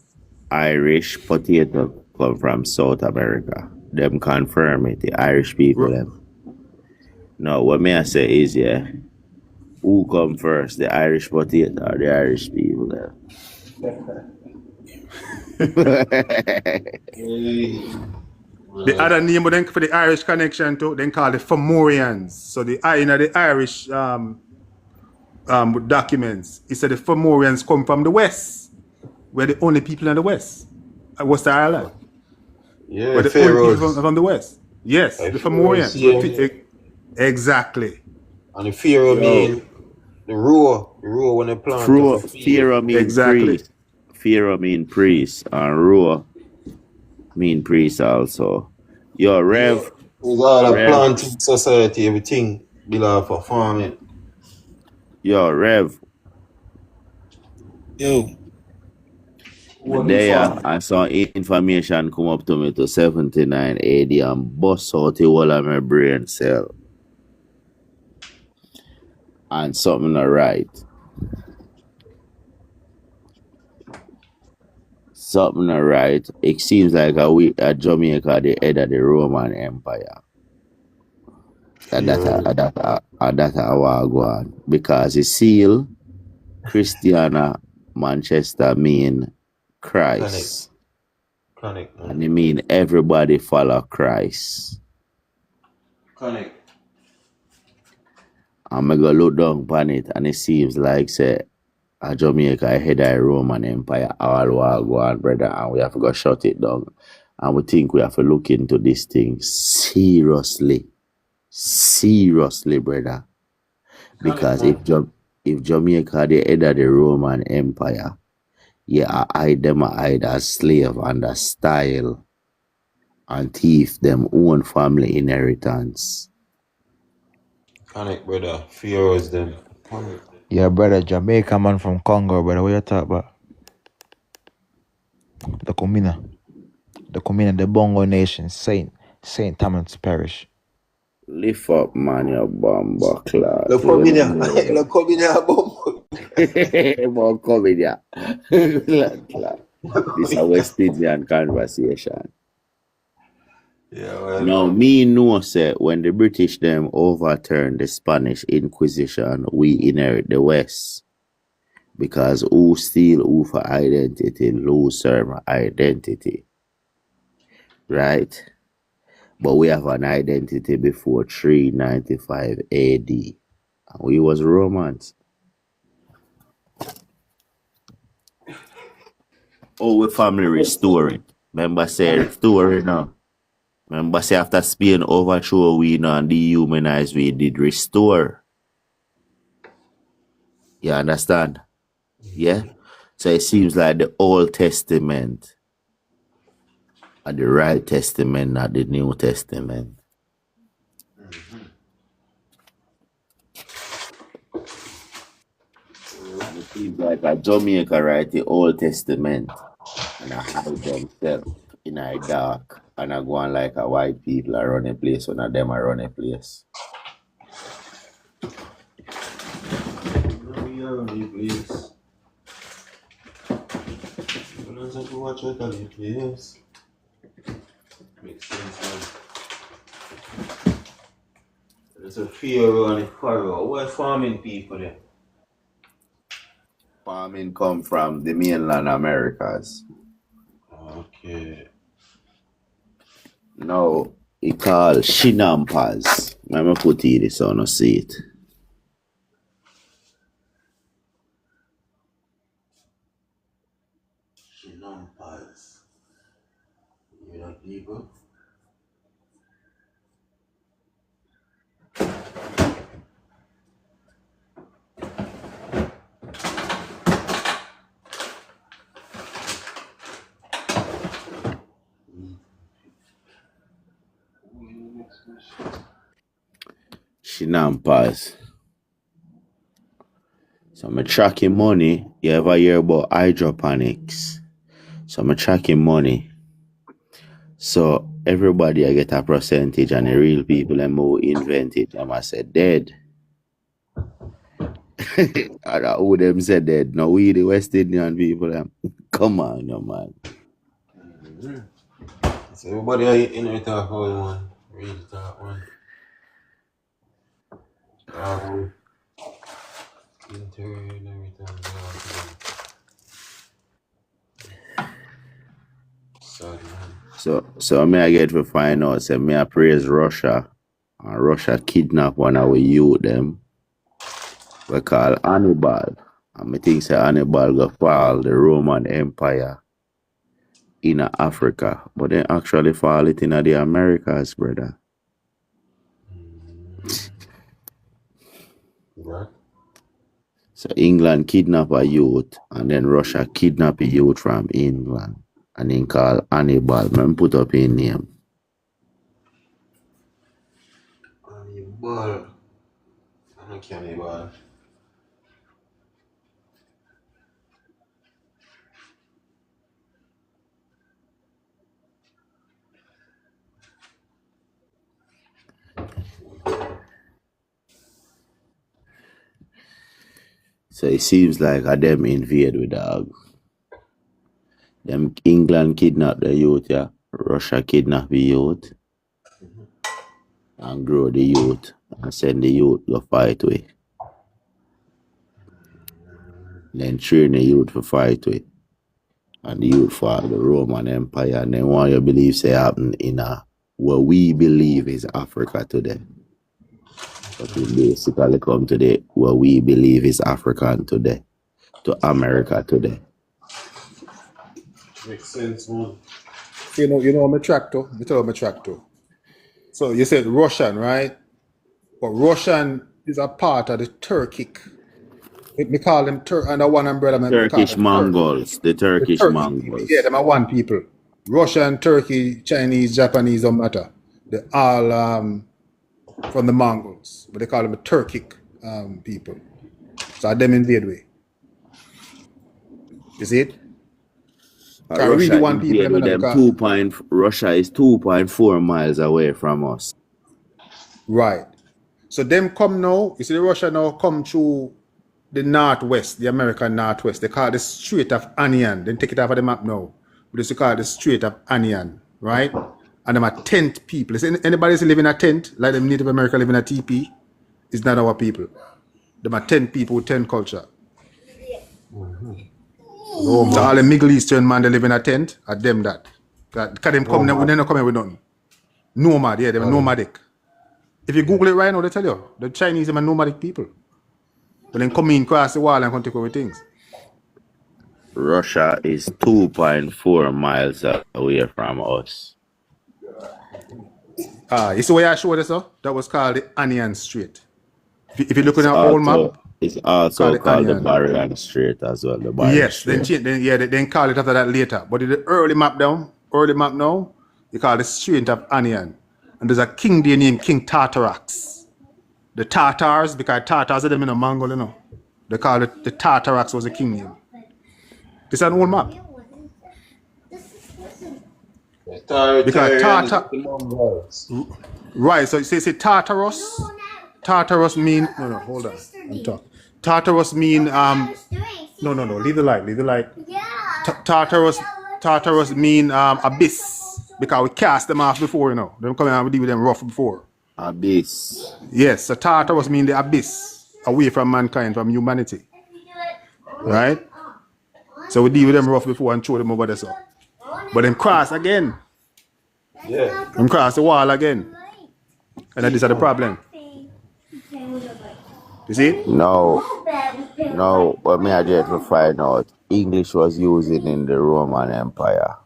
Irish potato come from South America. Them confirm it, the Irish people them. No, what may I say is who come first, the Irish potato or the Irish people there? The other name then for the Irish connection too, then called the Fomorians. So the Irish documents, it said the Fomorians come from the West. We're the only people in the West. West Ireland. Yeah, we're the only people from the West. Yes, the Fomorians. Exactly. And the Pharaoh mean the roar when they plant. Pharaoh mean priest. Pharaoh mean priest, and roar mean priest also. Yo, Rev. It's all a planting society, everything belong for farming. Yo, Rev. Yo. There, I saw information come up to me to 79 AD and bust out the whole of my brain cell. And something not right. Something not right. It seems like we at Jamaica, the head of the Roman Empire. And that's how I go on. Because the seal, Christiana, Manchester mean Christ. Chronic. And it mean everybody follow Christ. Chronic. I'm going to look down upon it and it seems like say Jamaica head of the Roman Empire all while go on, brother, and we have to go shut it down. And we think we have to look into this thing seriously. Seriously, brother. Because if Jamaica the head of the Roman Empire, I hide them as slave under style and thief them own family inheritance. Connect, brother. Pharaohs them. Connect. Yeah, brother, Jamaica man from Congo, brother. What you talk about? The Comina, the Bongo Nation, Saint Thomas Parish. Lift up, man, your bomber class. Look come here, bomber. More coming here. This is a West Indian conversation. Yeah, well, now, me know, say, when the British them overturned the Spanish Inquisition, we inherit the West. Because who steal who for identity, lose serve identity. Right? But we have an identity before 395 AD. And we was Romans. Oh, we family restoring. Remember say restoring now. Remember say after Spain overthrow we now and dehumanize we did restore. You understand? Yeah? So it seems like the Old Testament and the Right Testament, not the New Testament. And it seems like a Jamaica write the Old Testament and I hide themselves in a dark and I go on like a white people are run a place when them are run a place. We are on the place. When I to watch out on the place. Makes sense, man. There's a fear on the furrow. What farming people there? Farming come from the mainland Americas. Okay. Now, it called Shinampas. Let me put it this on a seat. Shinampas. You know people? Shinampas. So I'm tracking money. You ever hear about hydroponics? So I'm tracking money. So everybody I get a percentage and the real people them who invent it, I said dead. And who them said dead? No, we the West Indian people them. Come on, no man. So everybody are in it talk about one. Real talk one. Interior and everything. Sad man. So me I get to find out, say me I praise Russia. And Russia kidnap one of our youth them. We call Hannibal. And me think say Hannibal go fall the Roman Empire in Africa. But they actually fall it in the Americas, brother. Right. So England kidnap a youth and then Russia kidnap a youth from England. And then call Hannibal. Man put up his name. Hannibal. I don't care Hannibal. So it seems like a them invade with dog. Them England kidnap the youth, yeah. Russia kidnap the youth. And grow the youth. And send the youth to fight with. Then train the youth for fight with. And the youth for the Roman Empire. And then what you believe say happen in what we believe is Africa today. But we basically come today what we believe is African today. To America today. Makes sense, man. You know, I'm a tractor. You tell I'm a tractor. So you said Russian, right? But Russian is a part of the Turkic. We call them under one umbrella. Turkish Mongols. The Turkish Mongols. Yeah, them are one people. Russian, Turkey, Chinese, Japanese don't matter. They all from the Mongols. But they call them the Turkic people. So them invade way. You see it? Russia, one people with them Russia is 2.4 miles away from us. Right. So them come now, you see the Russia now come through the northwest, the American northwest. They call it the Strait of Anian. Then take it off of the map now. We used to call it the Strait of Anian, right? And them are tent people. Is anybody live in a tent, like them Native American live in a teepee? It's not our people. Them are tent people with tent culture. So all the Middle Eastern man they live in a tent, are them that. Because them come, they don't come here with nothing. Nomad, yeah, they're nomadic. If you Google it right now, they tell you, the Chinese are nomadic people. But then come in across the wall and come take over things. Russia is 2.4 miles away from us. You see where I showed this, that was called the Anian Strait. If you look at our old map, it's also called the Barian Strait as well. The Barian yes, Strait. then call it after that later. But in the early map now, you call it the Strait of Anian. And there's a king there named King Tartarax. The Tartars, because Tartars are them in a Mongol, you know. They call it the Tartarax was the kingdom. It's an old map. Because right, so you say Tartarus. Tartarus mean hold on. I'm talking. Tartarus mean no, leave the light. Tartarus mean abyss. Because we cast them off before, you know. Them coming out, we deal with them rough before. Abyss. Yes, so Tartarus mean the abyss, away from mankind, from humanity. Right? So we deal with them rough before and throw them over there. So. But them cross again. Yeah. Them cross the wall again. And that is the problem. You see? No, what me I just to find out, English was used in the Roman Empire.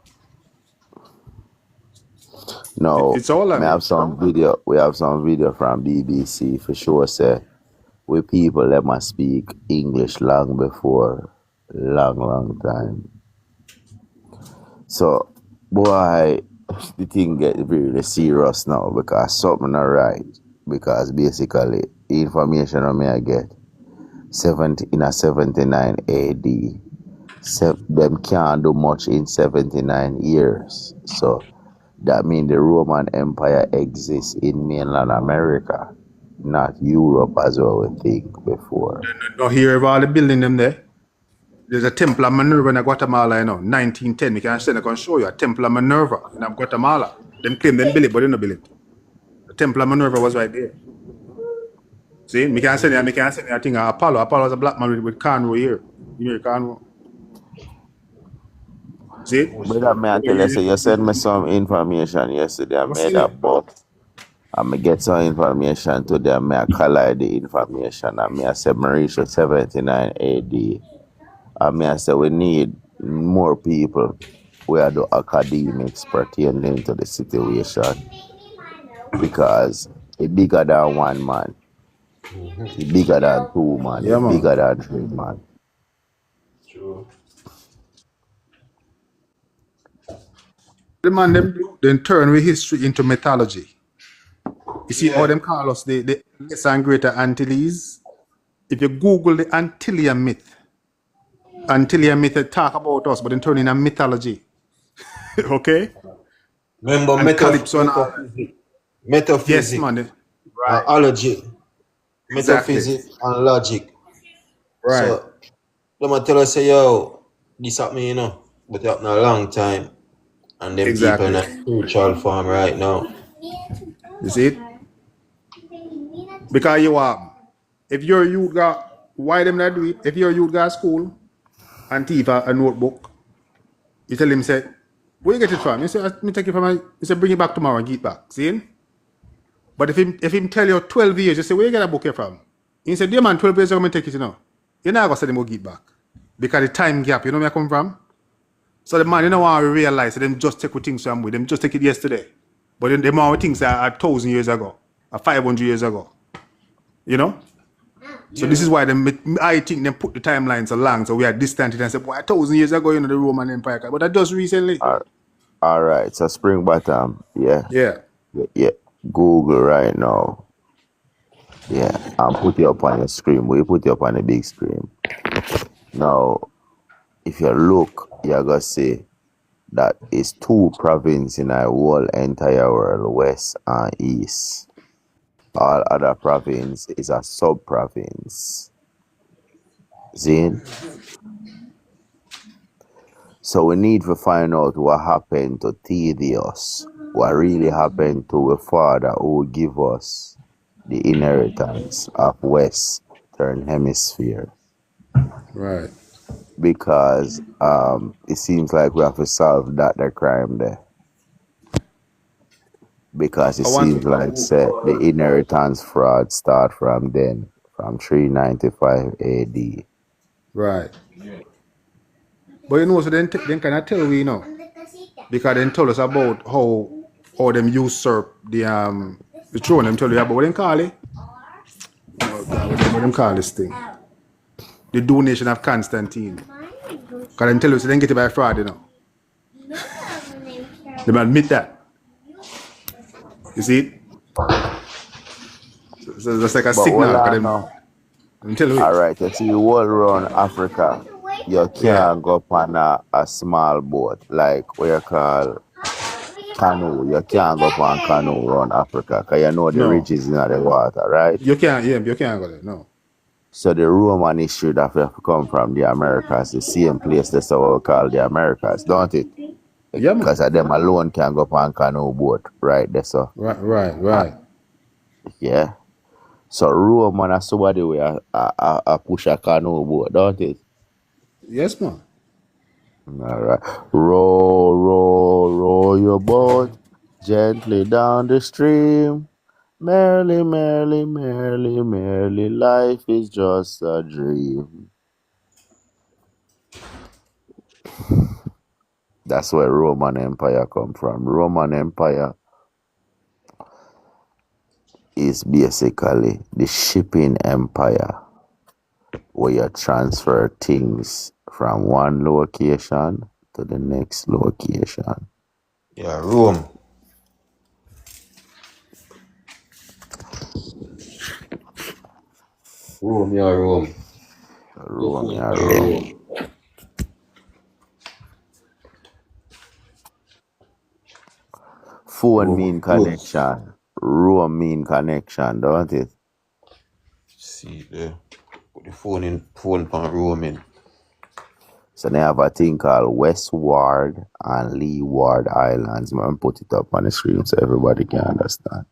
No, it's all we have some video from BBC for sure say we people that must speak English long before, long time. So, boy, the thing get really serious now because something not right. Because basically, information I may get 79 AD. Them can't do much in 79 years. So that means the Roman Empire exists in mainland America, not Europe as well we think before. Don't hear of all the building them there. There's a Temple of Minerva in Guatemala, you know, 1910. I can show you a Temple of Minerva in Guatemala. Them claim them build it, but they don't build it. The Temple of Minerva was right there. See, I can send you a thing of Apollo. Apollo was a black man with cornrow here. You know cornrow. See? Brother, may I tell you, so you sent me some information yesterday. I made a book. I may get some information today. I may collide the information. I may say Marisha 79 AD. I may say we need more people who are the academics pertaining to the situation. Because it's bigger than one man. It's bigger than two man. Yeah, it's bigger than three man. True. The man then turn with history into mythology. You see how them call us the lesser and greater Antilles? If you Google the Antillian myth they talk about us, but then turn in a mythology. Okay? Remember metaphysics. Yes, man. Right. Ology. Metaphysics and logic. Right. So, let me tell us, say, yo, this happened, you know, but it happened a long time. And them people in a spiritual form right now. You see it? Because you are, if your youth got, why them not do it? If your youth got school and thief a notebook, you tell him, say, where you get it from? You say, me take it from you say, bring it back tomorrow and get it back. See? But if him tell you 12 years, you say, where you get a book here from? He said, dear man, 12 years ago, I take it, you know. You're not going to say them go get it back. Because the time gap, you know where I come from? So the man, you know how I realize them just take with things from with them, just take it yesterday. But then the more things are 1,000 years ago, or 500 years ago. You know? So this is why I think they put the timelines along, so we are distant and say, boy, 1,000 years ago, you know, the Roman Empire. But that just recently. All right, so Spring Bottom, yeah. Yeah. Google right now. Yeah, and put it up on your screen. We put it up on the big screen. Now, if you look, you're going to see that it's two provinces in our whole entire world, west and east. All other province is a sub-province. See? So we need to find out what happened to Thaddeus, what really happened to a father who give us the inheritance of Western Hemisphere. Right. Because it seems like we have to solve that crime there. Because it seems like the inheritance fraud start from then, from 395 AD. Right. But you know, so then can I tell we, you know, because they told us about how them usurp the throne. Them tell you about what they call it. Oh God, what them call this thing? The donation of Constantine. Because they tell us they didn't get it by fraud, you know. They admit that. You see it? So it's like a signal for them. Until we. All right, you see, all around Africa, you Yeah. can't go up on a small boat, like what you call canoe. You can't go up on canoe around Africa, because you know the No. ridges in the water, right? You can't, yeah, you can't go there. No. So the Roman history that have come from the Americas, the same place that's what we call the Americas, don't it? Yeah, man. Because of them alone can go up on canoe boat, right? There, so Right. yeah. So Roman are somebody we a push a canoe boat, don't it? Yes, man. All right. Row your boat gently down the stream. Merrily, merrily, merrily, merrily, life is just a dream. That's where Roman Empire come from. Roman Empire is basically the shipping empire where you transfer things from one location to the next location. Yeah, Rome. Rome, yeah, Rome. Rome, yeah, Rome. Phone mean connection. Rome mean connection, don't it? See there. Put the phone on roaming. So they have a thing called Westward and Leeward Islands. I'm going to put it up on the screen so everybody can understand.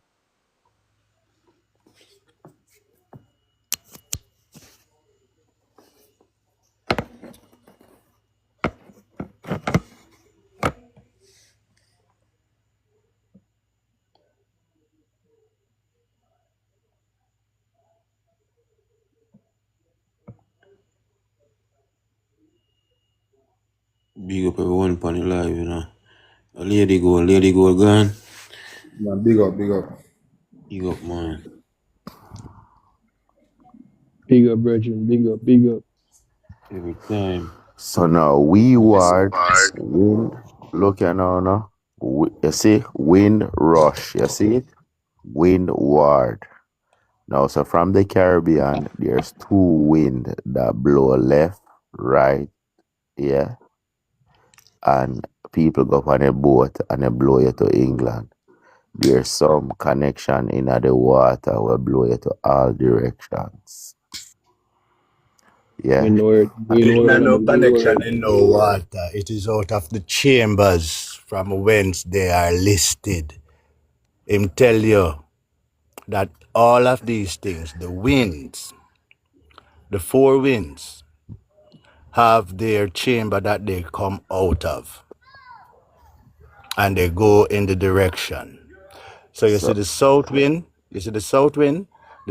Big up everyone on the live, you know. A lady go gone. Man, big up. Big up, man. Big up, Virgin. Big up. Every time. So now Westward, wind, look at now. You see, wind rush. You see it? Windward. Now, so from the Caribbean, there's two wind that blow left, right, yeah, and people go on a boat and they blow you to England. There's some connection in the water will blow you to all directions. Yeah. It is no connection in no water. It is out of the chambers from whence they are listed. Him tell you that all of these things, the winds, the four winds, have their chamber that they come out of. And they go in the direction. So you see the south wind, the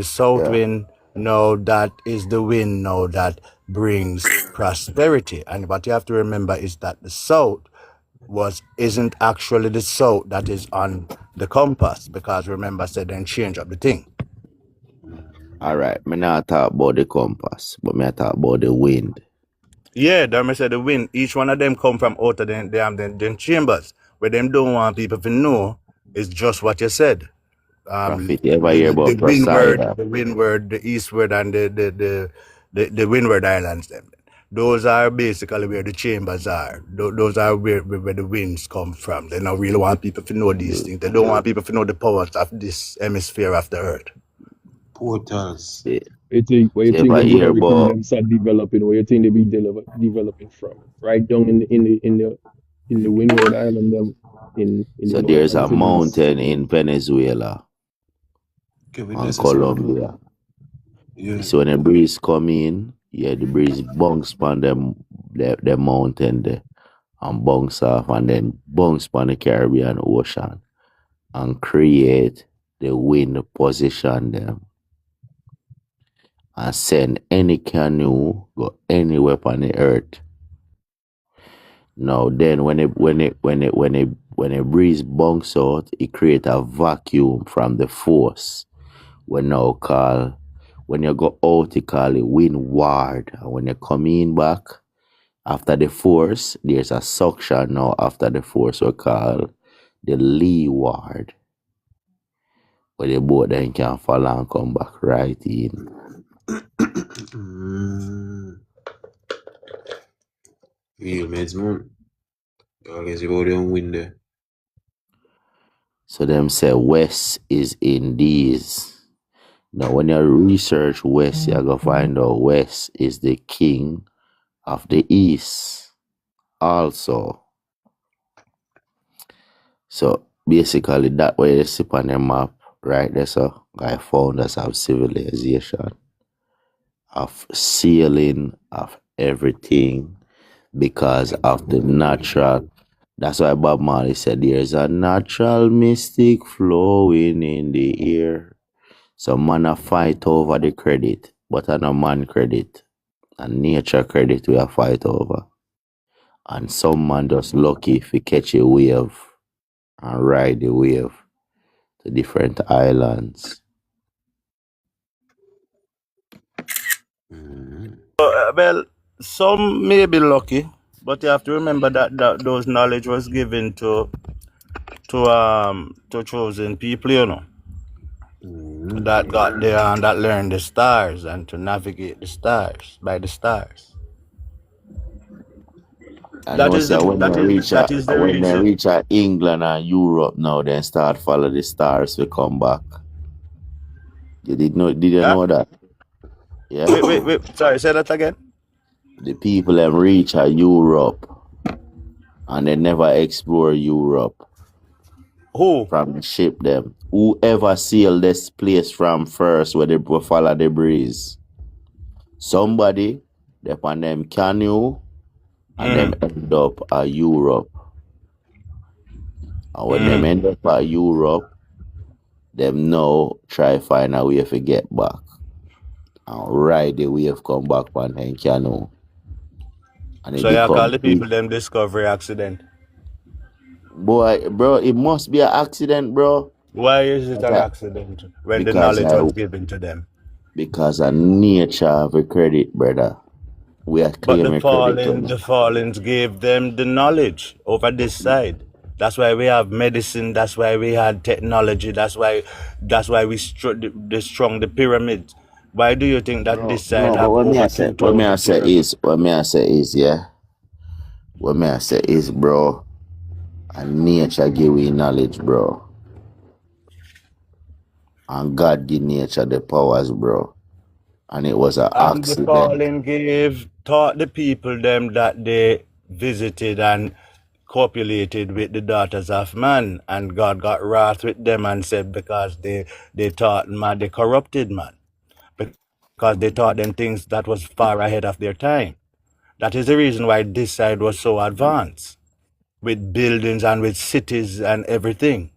south wind, now that is the wind now that brings prosperity. And what you have to remember is that the south isn't actually the south that is on the compass, because remember I said then change up the thing. All right, me not talk about the compass, but me talk about the wind. Yeah, then I said the wind, each one of them come from out of them chambers, where them don't want people to know is just what you said. The windward, the eastward, and the windward islands. Them. Those are basically where the chambers are. Those are where the winds come from. They don't really want people to know these things. They don't want people to know the powers of this hemisphere of the earth. Portals. Where you think them start developing? Where you think they be developing from? Right down in the Windward Island, them so there's a mountain in Venezuela and Colombia. Yeah. So when the breeze come in, the breeze bounce on the mountain there and bounce off and then bounce on the Caribbean Ocean and create the wind position them and send any canoe go anywhere on the earth. Now then when a breeze bounce out, it create a vacuum from the force. When you go out, you call it windward. And when you come in back after the force, there's a suction now after the force we call the leeward. Where the boat then can fall and come back right in. Real meds, man. Always about them win there. So them say West is in these. Now when you research West, you're gonna find out West is the king of the East also. So basically that way they sip on the map right there, so I found us of civilization, of sailing, of everything, because of the natural. That's why Bob Marley said there's a natural mystic flowing in the air. Some man a fight over the credit, but on a man credit and nature credit we a fight over. And some man just lucky if he catch a wave and ride the wave to different islands. Well, some may be lucky, but you have to remember that those knowledge was given to chosen people, you know, that got there and that learned the stars and to navigate the stars by the stars. And That is the when they reason. reach England and Europe now, then start follow the stars to come back. Did you know that? Yeah. Wait. Sorry, say that again. The people them reach Europe and they never explore Europe. Who? From the ship them. Whoever sailed this place from first where they follow the breeze. Somebody, they on them canoe and them end up at Europe. And when them end up at Europe, them now try find a way to get back. And ride the wave come back on them canoe. And so you call the people them discovery accident? Boy, bro, it must be an accident, bro. Why is it an accident when the knowledge was given to them? Because of nature of a credit, brother. We are claiming credit. The fallens gave them the knowledge over this side. That's why we have medicine. That's why we had technology. That's why we strung the pyramids. Why do you think that this side have what me I say is, bro, and nature give we knowledge, bro. And God give nature the powers, bro. And it was an accident. The fallen taught the people them that they visited and copulated with the daughters of man, and God got wrath with them and said because they taught man, they corrupted man, because they taught them things that was far ahead of their time. That is the reason why this side was so advanced with buildings and with cities and everything.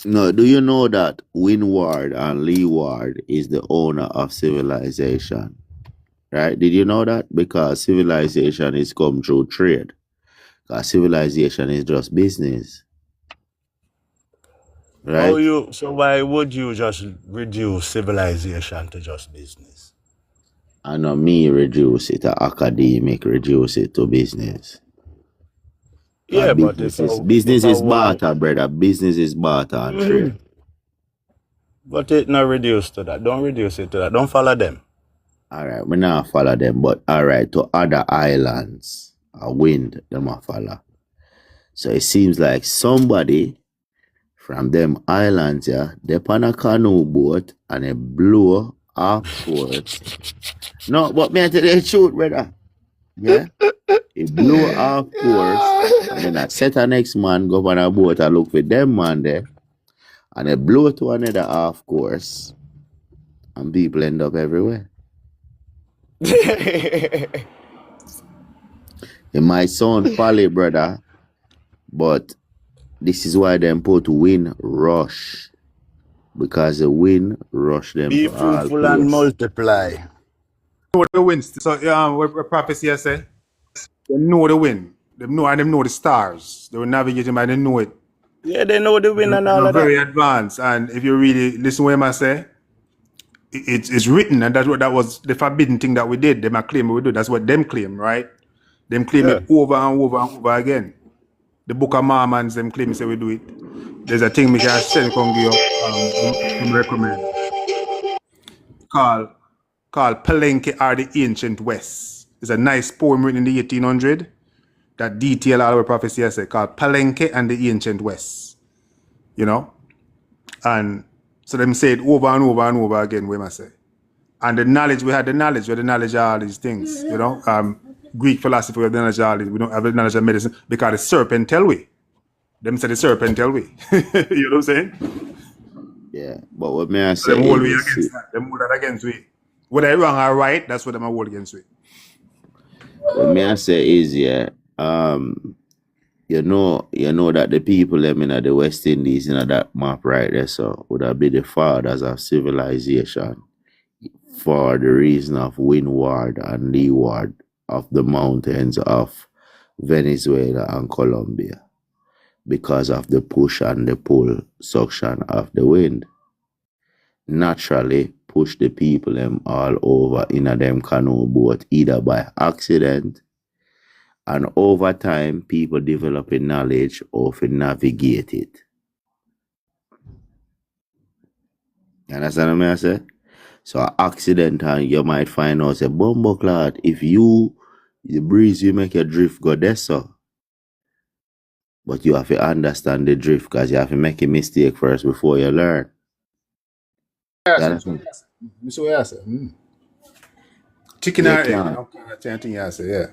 No, do you know that Windward and Leeward is the owner of civilization? Right? Did you know that? Because civilization is come through trade. Because civilization is just business. Right? So why would you just reduce civilization to just business? I know me reduce it to academic, reduce it to business. Yeah, business is barter, brother. Business is barter and trade. But it not reduce to that. Don't reduce it to that. Don't follow them. All right, we not follow them, but all right, to other islands, a wind, them a follow. So it seems like somebody from them islands, they on a canoe boat and they blow off course. No, but me I tell you the truth, brother. Yeah, it blew off course, and then I set a next man go on a boat and look for them man there, and they blow to another half course, and people end up everywhere. It might sound folly, brother, but this is why them put wind rush, because the wind rush them. Be fruitful and multiply. Know the wind. So what prophecy I say? They know the wind. They know the stars. They will navigate them and they know it. Yeah, they know the wind and all of that. Very advanced. And if you really listen to what I say, it's written, and that was the forbidden thing that we did. Them claim we do. That's what them claim, right? Them claim it over and over and over again. The Book of Mormons, them claim say we do it. There's a thing we can send from you recommend. Called called Palenque or the Ancient West. It's a nice poem written in the 1800 that detail all our prophecy I say, called Palenque and the Ancient West. You know? And so them say it over and over and over again, we must say. And the knowledge, we had the knowledge of all these things, you know. Greek philosophy, we have the knowledge of all these. We don't have the knowledge of medicine because the serpent tell we. Them say the serpent tell we. You know what I'm saying? Yeah, but what may I say Them hold we is, against that. Them hold that against we. Whether I wrong or right, that's what them hold against we. what may I say is, yeah, you know that the people them in the West Indies in that map right there, so would have been the fathers of civilization for the reason of windward and leeward of the mountains of Venezuela and Colombia, because of the push and the pull suction of the wind. Naturally push the people them all over in a them canoe boat, either by accident, and over time people developing knowledge of to navigate it. You understand what I say? So accident, and you might find out say, Bumbo Clad, if you the breeze you make your drift go there, so. But you have to understand the drift because you have to make a mistake first before you learn. That's what I say. Chicken or egg. Yeah.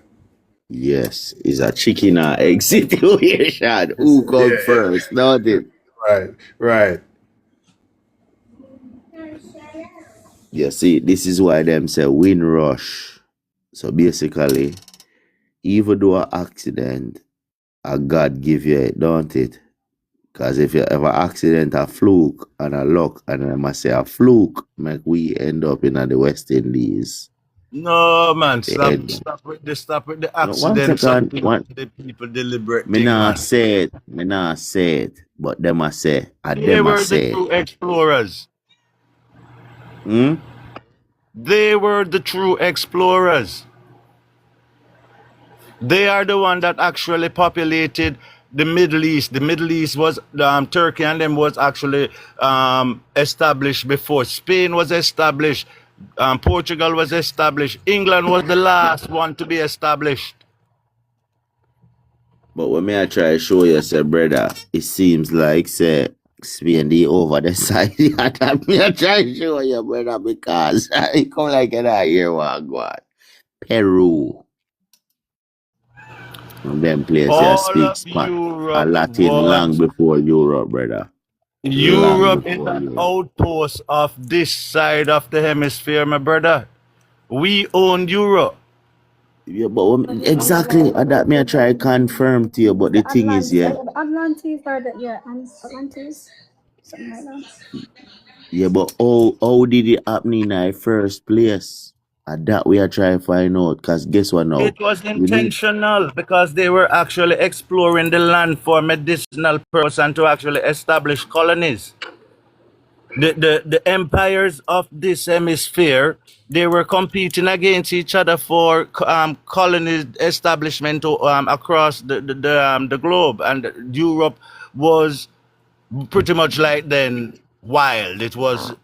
Yes, it's a chicken or egg situation. Who come first? Not it. Right. You see, this is why them say wind rush. So basically, even though an accident, a God give you it, don't it? Because if you ever accident a fluke and a luck, and I must say a fluke, make we end up in the West Indies. No, man, stop with the accident. The people deliberate. Me not say it, but them a say, and They them were a say the true explorers. Hmm? They were the true explorers. They are the one that actually populated the Middle East. The Middle East was Turkey, and them was actually established before. Spain was established. Portugal was established. England was the last one to be established. But when me I try to show you, say, brother, it seems like, say, Spain the over the side. And me I try to show you, brother, because it come like an here one go on. Peru. And them places speak a Latin long before Europe, brother. Europe is an outpost of this side of the hemisphere, my brother. We own Europe. Yeah, but exactly that me I try to confirm to you, but the thing is, yeah. Atlantis or Atlantis, something like that. Yeah, but how did it happen in the first place? And that we are trying to find out, because guess what now? It was intentional because they were actually exploring the land for medicinal purpose and to actually establish colonies. The empires of this hemisphere, they were competing against each other for colony establishment across the globe, and Europe was pretty much like then wild. It was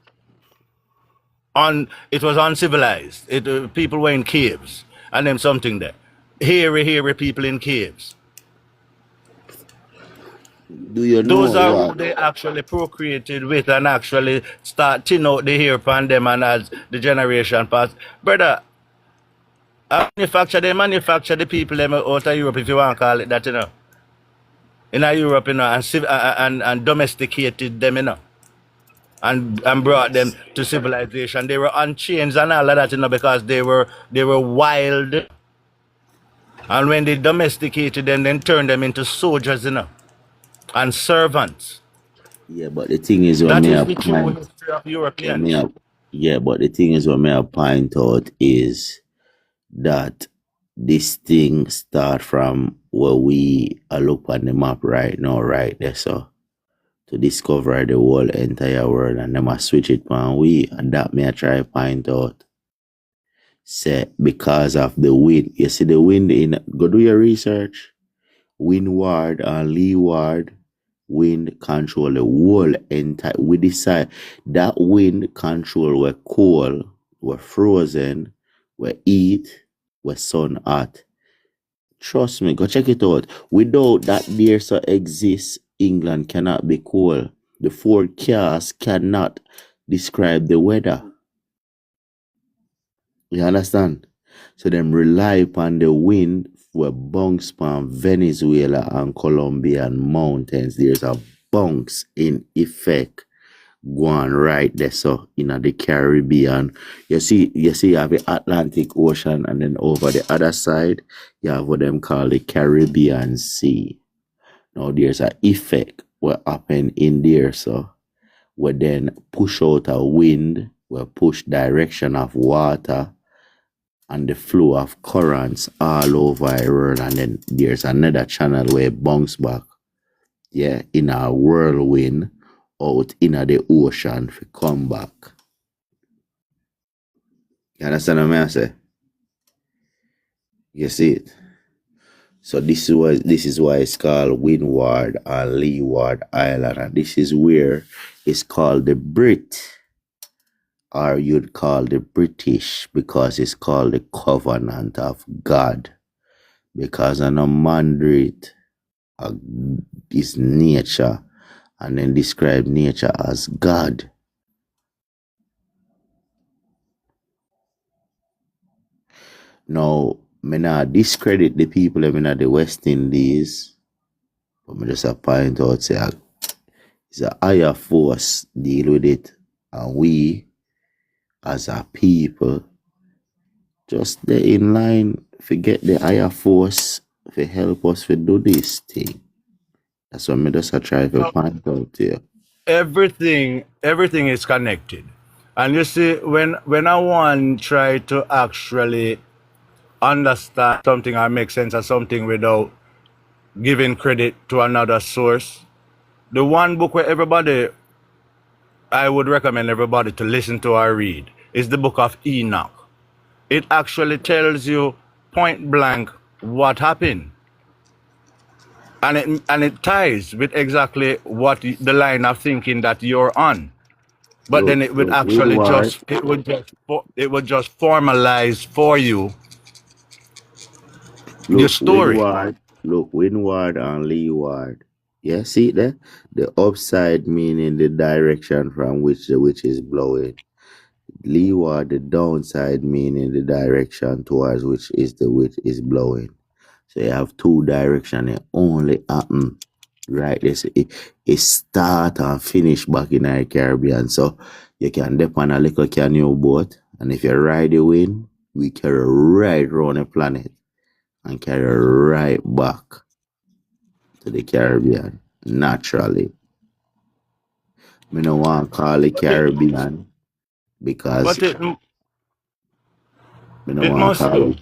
uncivilized. People were in caves, and then something there. Hairy people in caves. Do you know those are who they actually procreated with and actually start thin out the hair upon them, and as the generation passed. Brother, they manufacture the people them out of Europe, if you want to call it that, you know. In Europe, you know, and domesticated them, you know. And brought them to civilization. They were on chains and all of that, you know, because they were wild. And when they domesticated them, then turned them into soldiers, you know, and servants. Yeah, but the thing is, that is the true history of Europeans. Yeah, but the thing is, what may I point out is that this thing start from where we look on the map right now, right there, so. To discover the whole entire world, and them a switch it on we, and that may I try to point out. Say because of the wind. You see the wind go do your research. Windward and leeward wind control the whole entire. We decide that wind control where cold we're frozen, we eat, we're sun hot. Trust me, go check it out. Without that there so exists, England cannot be cold. The forecast cannot describe the weather. You understand? So them rely upon the wind for bunks from Venezuela and Colombian mountains. There's a bunks in effect going right there. So in the Caribbean, you see you have the Atlantic Ocean, and then over the other side, you have what them call the Caribbean Sea. Now there's an effect what happen in there, so we then push out a wind, we push direction of water and the flow of currents all over the world, and then there's another channel where it bounce back, yeah, in a whirlwind out in the ocean to come back. You understand what I say? You see it? So this is why it's called Windward and Leeward Island, and this is where it's called the Brit, or you'd call the British, because it's called the Covenant of God. Because an man do it is nature, and then describe nature as God. Now, me not discredit the people living at the West Indies, but me just a point out say it's a higher force deal with it, and we as a people just they in line forget the higher force to help us to do this thing. That's what me just a try to point out here. Everything is connected. And you see, when I want try to actually understand something or make sense of something without giving credit to another source, the one book where I would recommend everybody to listen to or read is the book of Enoch. It actually tells you point blank what happened. And it ties with exactly what the line of thinking that you're on. But then it would actually it would just formalize for you your story. Windward and Leeward. Yeah, see there? The upside meaning the direction from which the wind is blowing. Leeward, the downside meaning the direction towards which is the wind is blowing. So you have two directions. It only happen right. It start and finish back in the Caribbean. So you can dip on a little canoe boat, and if you ride the wind, we carry right around the planet and carry right back to the Caribbean naturally. Me no want to call it Caribbean because But me no want to call it.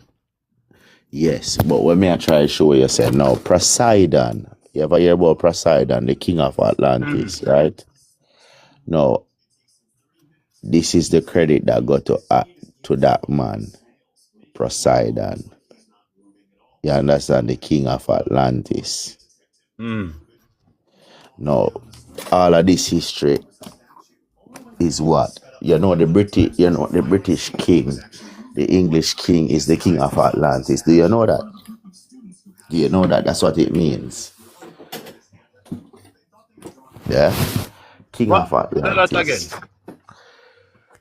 Yes, but when me I try to show you, say now Poseidon. You ever hear about Poseidon, the king of Atlantis, right? Now, this is the credit that got to that man, Poseidon. You understand, the king of Atlantis. Now, all of this history is what? The British king, the English king is the king of Atlantis. Do you know that? Do you know that? That's what it means. Yeah? King of Atlantis.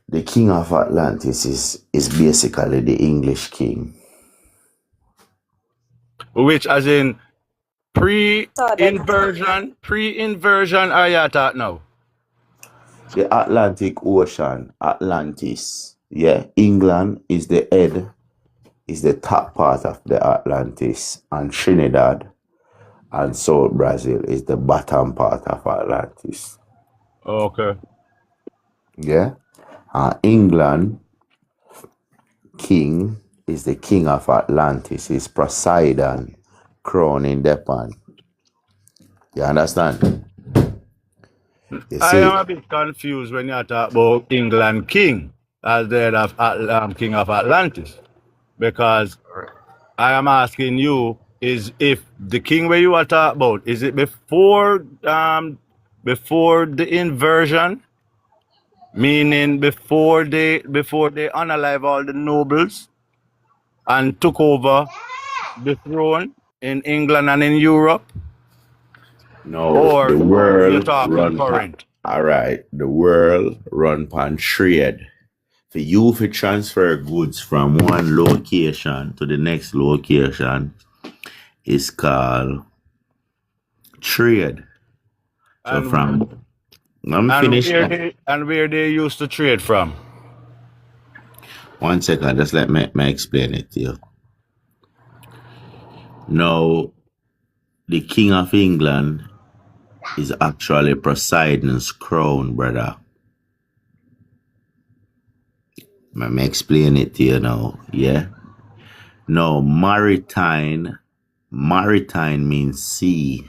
The king of Atlantis is basically the English king. Which as in pre-inversion are you at now? The Atlantic Ocean, Atlantis. Yeah, England is the head, is the top part of the Atlantis, and Trinidad and South Brazil is the bottom part of Atlantis. Okay. Yeah. England king is the king of Atlantis, is Poseidon, crowning Depan. You understand? I am a bit confused when you talk about England king as the head of king of Atlantis, because I am asking you is if the king where you are talking about, is it before the inversion meaning before they unalive all the nobles and took over the throne in England and in Europe, No, or the you're world talking run current? all right. The world run pan trade. For you to transfer goods from one location to the next location is called trade. So And from I'm finished. where they used to trade from? 1 second, just let me explain it to you. Now, the King of England is actually Poseidon's crown, brother. Let me explain it to you now, yeah? No, maritime means sea.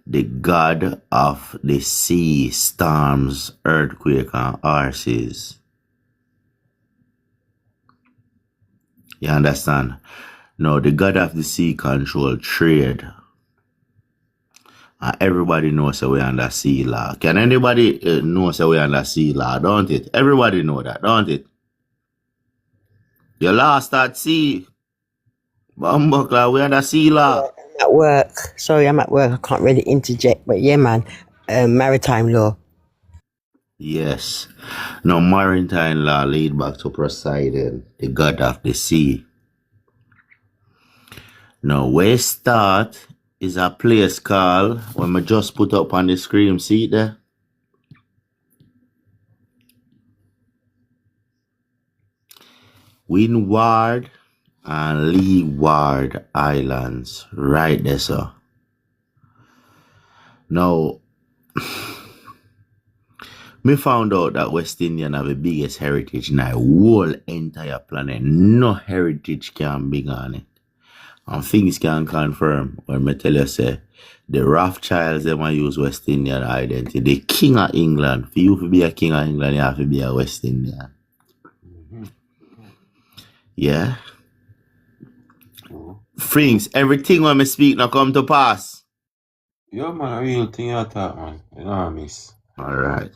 The god of the sea, storms, earthquake, and horses. You understand? No, the god of the sea control trade. And everybody knows that we're under sea law. Can anybody know that we're under sea law, don't it? Everybody know that, don't it? You lost at sea. Bumbuckler, we're under sea law. At work. Sorry, I'm at work. I can't really interject, but yeah, man. Maritime law. Yes. Now, maritime law lead back to Poseidon, the god of the sea. Now, where start is a place called, when I just put up on the screen, see it there? Windward and Leeward Islands, right there, sir. Now, me found out that West Indian have the biggest heritage in the whole entire planet. No heritage can be on it. And things can confirm when me tell you, say, the Rothschilds, them a use West Indian identity. The King of England, for you to be a King of England, you have to be a West Indian. Yeah? Things, everything when me speak now come to pass. Yo, man, a real thing you talk, man. You know what I miss. Alright.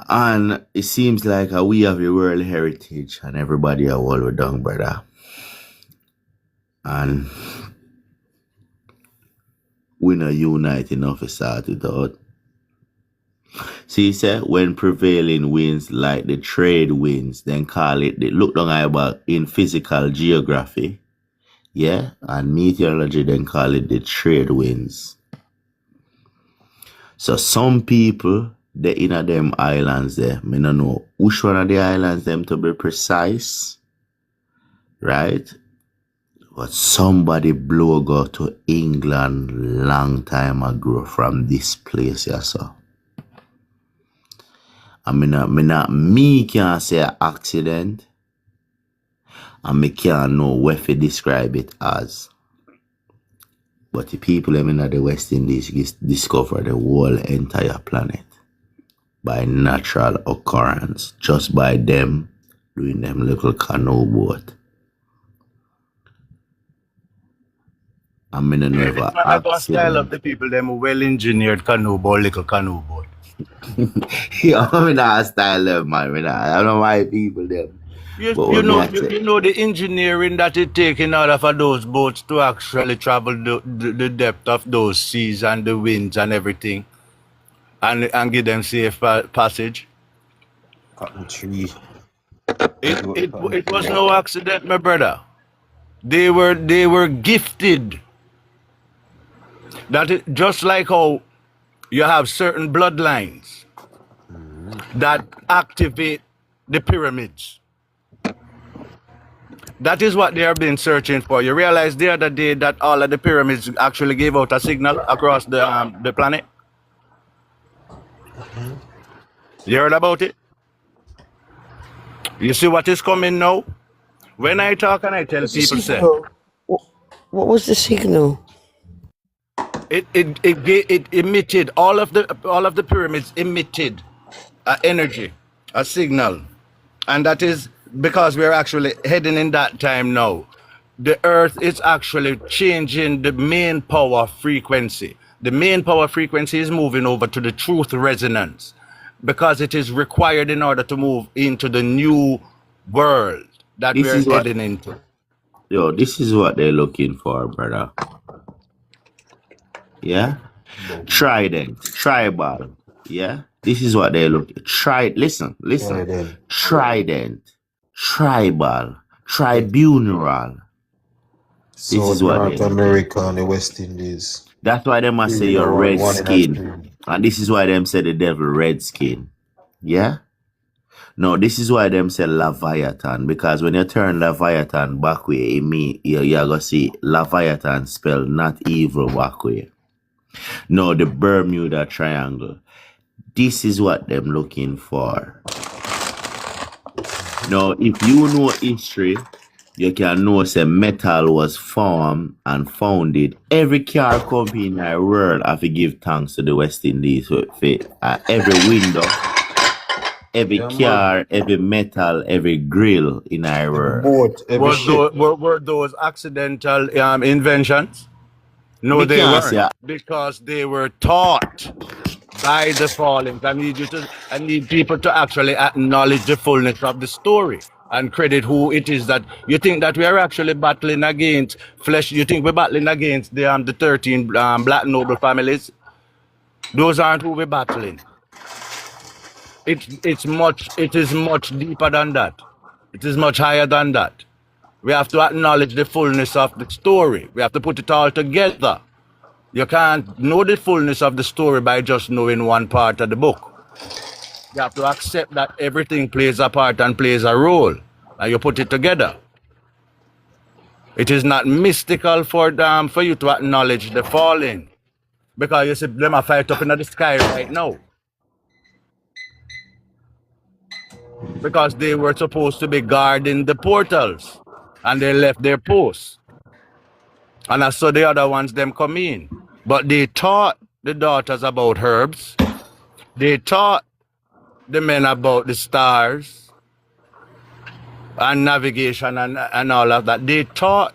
And it seems like we have the world heritage and everybody are all done, brother. And we not unite enough to sort it out. See, say, when prevailing winds like the trade winds, then call it, they look down about in physical geography, yeah, and meteorology, then call it the trade winds. So some people, they in them islands there, me no know which one of the islands them to be precise, right? But somebody blow go to England long time ago from this place, yeah, so. And me can't say accident, and me can't know where to describe it as. But the people in the West Indies discover the whole entire planet by natural occurrence, just by them doing them little canoe boat. And me never style of the people, them well engineered canoe boat, little canoe boat. Yeah, I not style them, man. I don't know why people them. You know the engineering that it takes in order for those boats to actually travel the depth of those seas and the winds and everything, and give them safe passage. Cotton tree. It was no accident, my brother. They were gifted. That it, just like how you have certain bloodlines that activate the pyramids. That is what they have been searching for. You realize the other day that all of the pyramids actually gave out a signal across the planet? You heard about it? You see what is coming now? When I talk and I tell people, say, what was the signal? It emitted, all of the pyramids emitted energy, a signal. And that is because we're actually heading in that time now. The earth is actually changing the main power frequency. The main power frequency is moving over to the truth resonance. because it is required in order to move into the new world that This we're is what, heading into. yo, this is what they're looking for, brother. Yeah? Trident, tribal. Yeah? This is what they're looking. Listen. Trident, tribal, tribunal. This is South what North they. America and the West Indies. That's why they must say you're red skin. And this is why them say the devil red skin. Yeah? No, this is why them say Leviathan. Because when you turn Leviathan back way, it mean you're gonna see Leviathan spelled not evil back way. No, the Bermuda Triangle. This is what them looking for. Now, if you know history, you can know say metal was formed and founded. Every car company in the world have to give thanks to the West Indies for every window, every car, every metal, every grill in our world. Boat, every ship. Were those accidental inventions? No, they weren't. Because they were taught by the fallen. I need people to actually acknowledge the fullness of the story and credit who it is that you think that we are actually battling against flesh. You think we're battling against the 13 black noble families? Those aren't who we're battling. It is much deeper than that. It is much higher than that. We have to acknowledge the fullness of the story. We have to put it all together. You can't know the fullness of the story by just knowing one part of the book. You have to accept that everything plays a part and plays a role, and you put it together. It is not mystical for you to acknowledge the falling, because you see them are fight up in the sky right now. Because they were supposed to be guarding the portals, and they left their posts. And I saw the other ones them come in. But they taught the daughters about herbs. They taught the men about the stars and navigation and all of that. They taught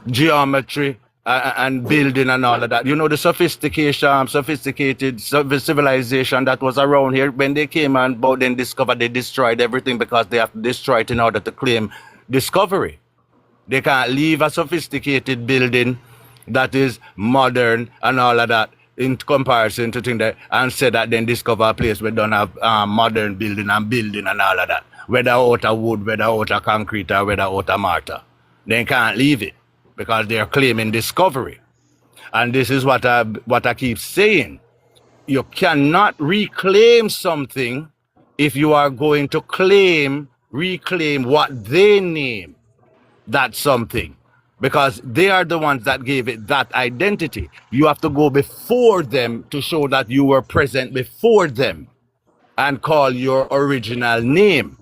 geometry and building and all of that. You know, the sophisticated civilization that was around here, when they came and then discovered, they destroyed everything because they have to destroy it in order to claim discovery. They can't leave a sophisticated building that is modern and all of that in comparison to things that and say that then discover a place where don't have modern building and all of that. Whether out of wood, whether out of concrete, or whether out of mortar. They can't leave it because they're claiming discovery. And this is what I keep saying. You cannot reclaim something if you are going to reclaim what they name that something, because they are the ones that gave it that identity. You have to go before them to show that you were present before them and call your original name.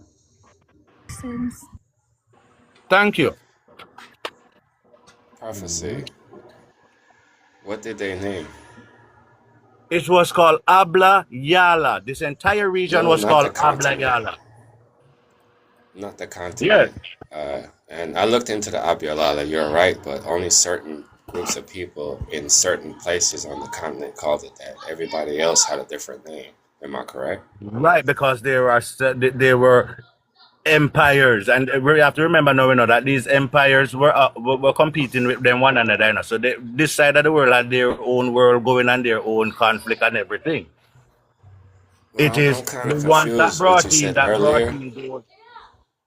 Thank you. Prophecy. What did they name? It was called Abla Yala. This entire region was called Abla Yala. Not the continent. Yeah. And I looked into the Abyalala, you're right, but only certain groups of people in certain places on the continent called it that. Everybody else had a different name. Am I correct? Right, because there were empires, and we have to remember now, that these empires were competing with them one another. So this side of the world had their own world going on, their own conflict and everything. Well, it is the one that brought in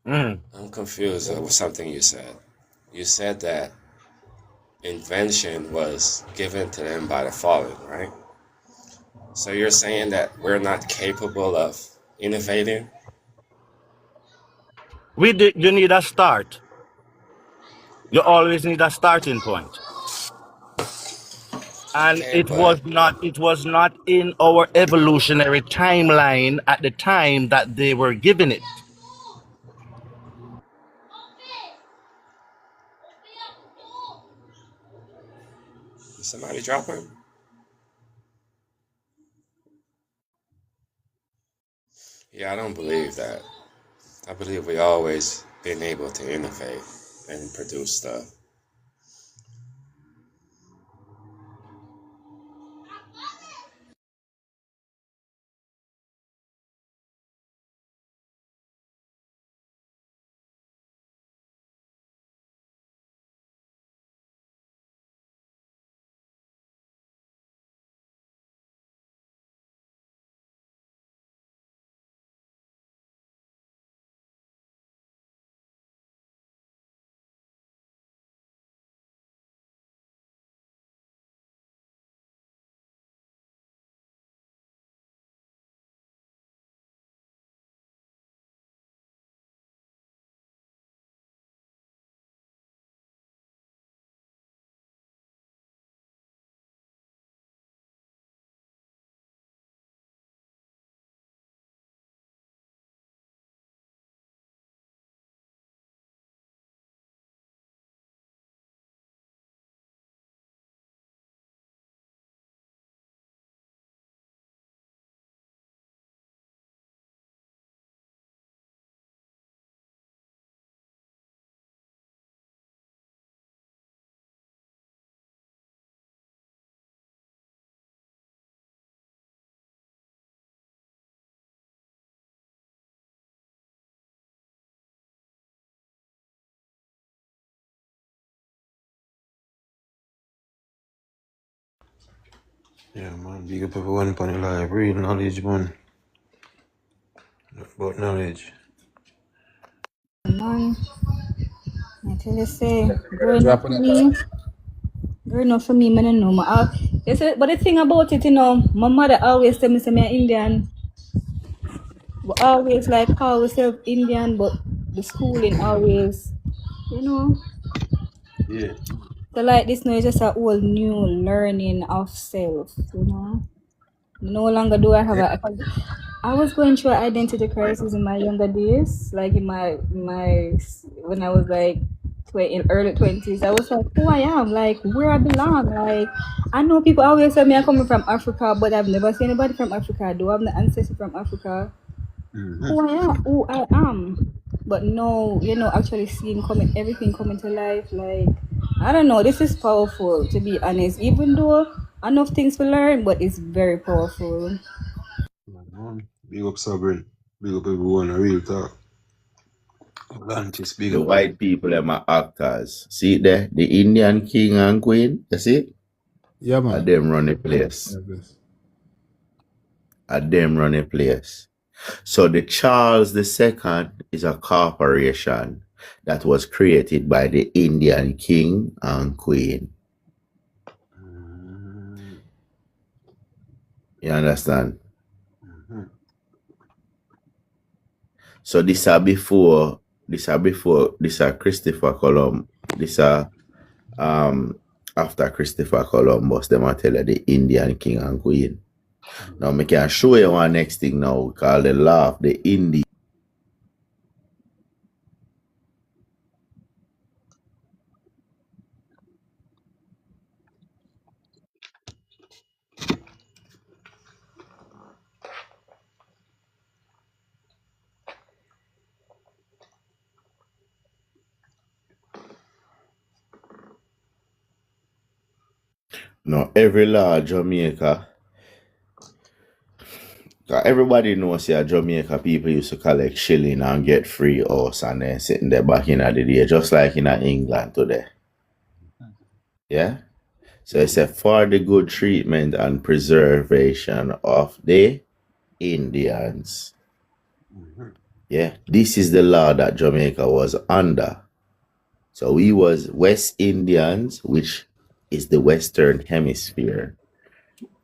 I'm confused with something you said. You said that invention was given to them by the fallen, right? So you're saying that we're not capable of innovating? You need a start. You always need a starting point. And okay, it was not in our evolutionary timeline at the time that they were given it. Did somebody drop him? Yeah, I don't believe that. I believe we always been able to innovate and produce stuff. Yeah, man. Big up everyone upon the live. Real knowledge, man. About knowledge. Man, I tell you say, growing up Drop for on that. me, I don't know. But the thing about it, my mother always tell me, say me Indian. We always like call ourselves Indian, but the schooling always, you know. Yeah. So like this now is just a whole new learning of self, you know. No longer do I have I was going through an identity crisis in my younger days, like in my when I was like in early 20s. I was like, who I am, like where I belong. Like I know people always tell me I'm coming from Africa, but I've never seen anybody from Africa. I do have the ancestry from Africa. Who I am. But no, actually seeing everything coming to life, like I don't know, this is powerful to be honest. Even though enough things to learn, but it's very powerful. Big up Sovereign. Big up everyone. A real talk. Atlantis, big The up. white people them are actors. See it there? The Indian king and queen, you see? Yeah, man. And them run the place. And them run the place. So the Charles II is a corporation that was created by the Indian king and queen. You understand? So this are Christopher Columbus. This are after Christopher Columbus, them I tell you the Indian king and queen. Now I can show you one next thing now called the law of the Indian. Now every law of Jamaica, everybody knows that Jamaica people used to collect shilling and get free house and then sitting there back in the day, just like in England today. Yeah? So it's a for the good treatment and preservation of the Indians. Yeah, this is the law that Jamaica was under. So we was West Indians, which is the Western Hemisphere.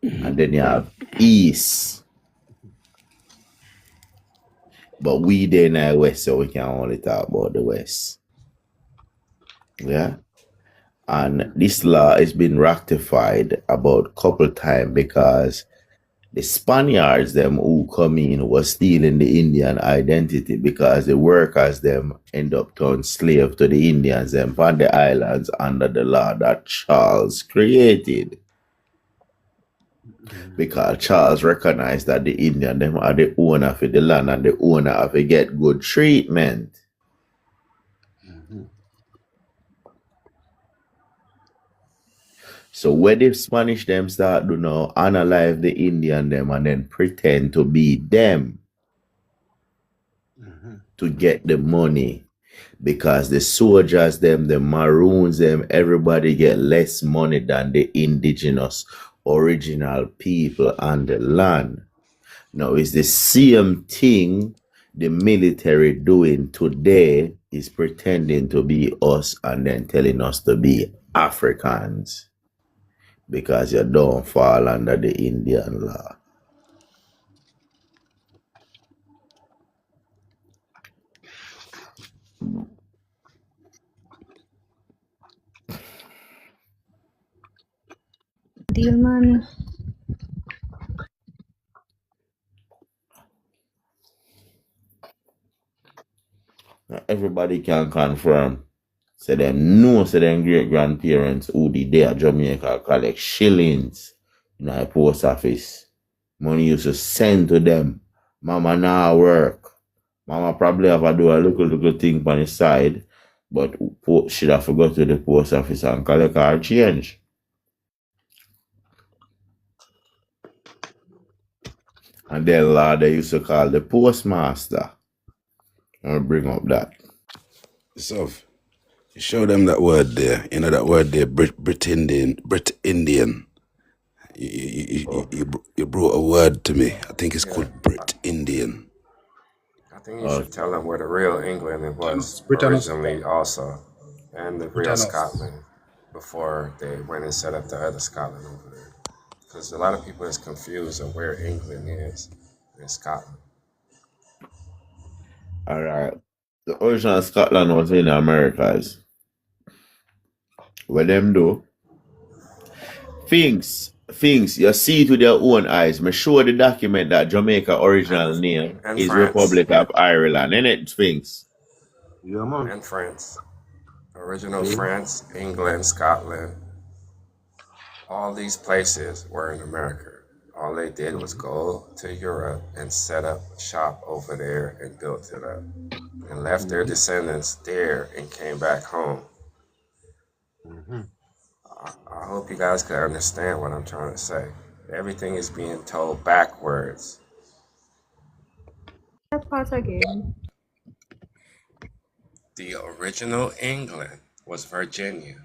And then you have East. But we there now West, so we can only talk about the West. Yeah. And this law has been rectified about a couple times because the Spaniards, them who come in, was stealing the Indian identity because the workers, them end up turned slave to the Indians, them on the islands under the law that Charles created. Because Charles recognized that the Indian, them are the owner of the land and the owner of it get good treatment. So when the Spanish them start to now analyze the Indian them and then pretend to be them to get the money, because the soldiers them, the Maroons them, everybody get less money than the indigenous original people on the land. Now it's the same thing the military doing today, is pretending to be us and then telling us to be Africans. Because you don't fall under the Indian law. Deal, man. Now everybody can confirm. Say them know, say them great grandparents who did there Jamaica collect shillings in a post office. Money used to send to them. Mama now work. Mama probably have to do a little thing on the side, but she'd have forgot to the post office and collect her change. And then law they used to call the postmaster. I'll bring up that. So show them that word there. You know that word there, Brit Indian. You brought a word to me. I think it's Yeah, called Brit Indian. I think you should tell them where the real England it was Britannos. originally also, and the real Britannos. Scotland before they went and set up the other Scotland over there. Because a lot of people is confused of where England is in Scotland. All right. The original Scotland was in the Americas. What them do? Things you see it with your own eyes. Me show the document that Jamaica original name And is France. Republic of Ireland, innit? Things. Yeah, man. And France. Original France, England, Scotland. All these places were in America. All they did was go to Europe and set up shop over there and built it up. And left their descendants there and came back home. I hope you guys can understand what I'm trying to say. Everything is being told backwards. That part again. The original England was Virginia.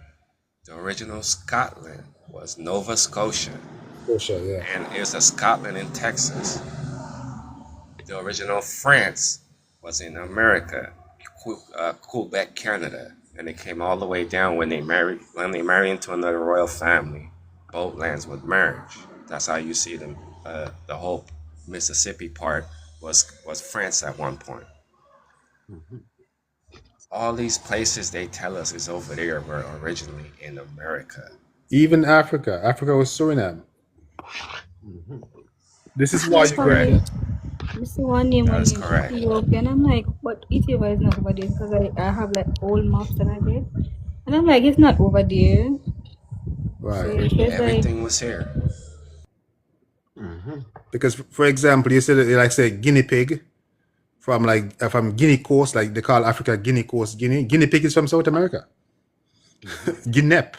The original Scotland was Nova Scotia. Scotia, yeah. And there's a Scotland in Texas. The original France was in America, Quebec, Canada. And it came all the way down when they married into another royal family. Both lands would merge. That's how you see them. The whole Mississippi part was France at one point. All these places they tell us is over there were originally in America. Even Africa. Africa was Suriname. This is why That's you get. You see one name on That's correct. Ethiopia, and I'm like, what Ethiopia is not over there because I have like old maps that I get, and I'm like, it's not over there. Right. So it says Everything was here. Because, for example, you said like say guinea pig from Guinea Coast, like they call Africa Guinea Coast, Guinea. Guinea pig is from South America. Guinep,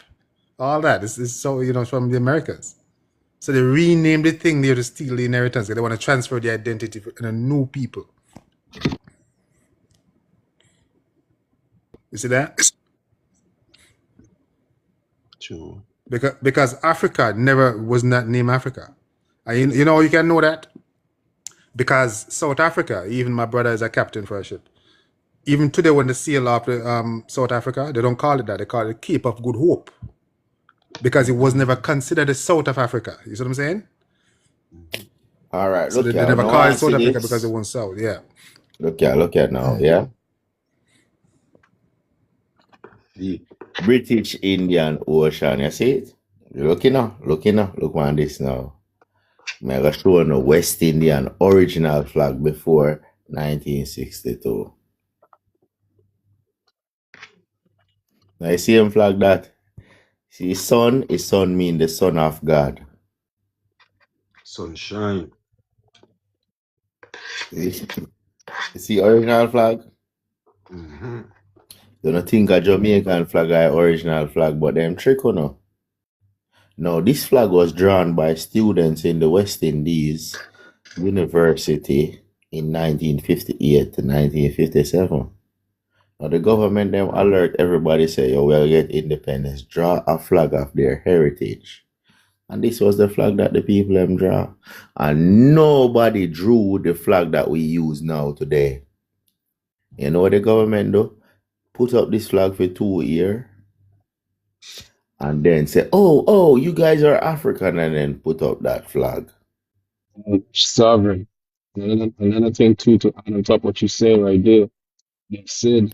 all that is so from the Americas. So they renamed the thing there to steal the inheritance. They want to transfer the identity to a new people. You see that? True. Because Africa never was not named Africa. And you know you can know that? Because South Africa, even my brother is a captain for a ship. Even today when they sail off the South Africa, they don't call it that. They call it Cape of Good Hope. Because it was never considered the South of Africa. You see what I'm saying? All right. So Look they here. never Now call it answer South Africa this. because they weren't South. Yeah. Look here now, yeah? The British Indian Ocean, you see it? You looking now? Look on this now. I'm going to show you West Indian original flag before 1962. Now you see him flag that? See, sun mean the son of God. Sunshine. You see original flag? You don't think a Jamaican flag is original flag, but them trick or no? Now, this flag was drawn by students in the West Indies University in 1958 to 1957. Now, the government them alert everybody say, yo, we'll get independence. Draw a flag of their heritage. And this was the flag that the people them draw. And nobody drew the flag that we use now today. You know what the government do? Put up this flag for 2 years. And then say, oh, you guys are African, and then put up that flag. Sovereign. Another thing too to add on top of what you say right there. They said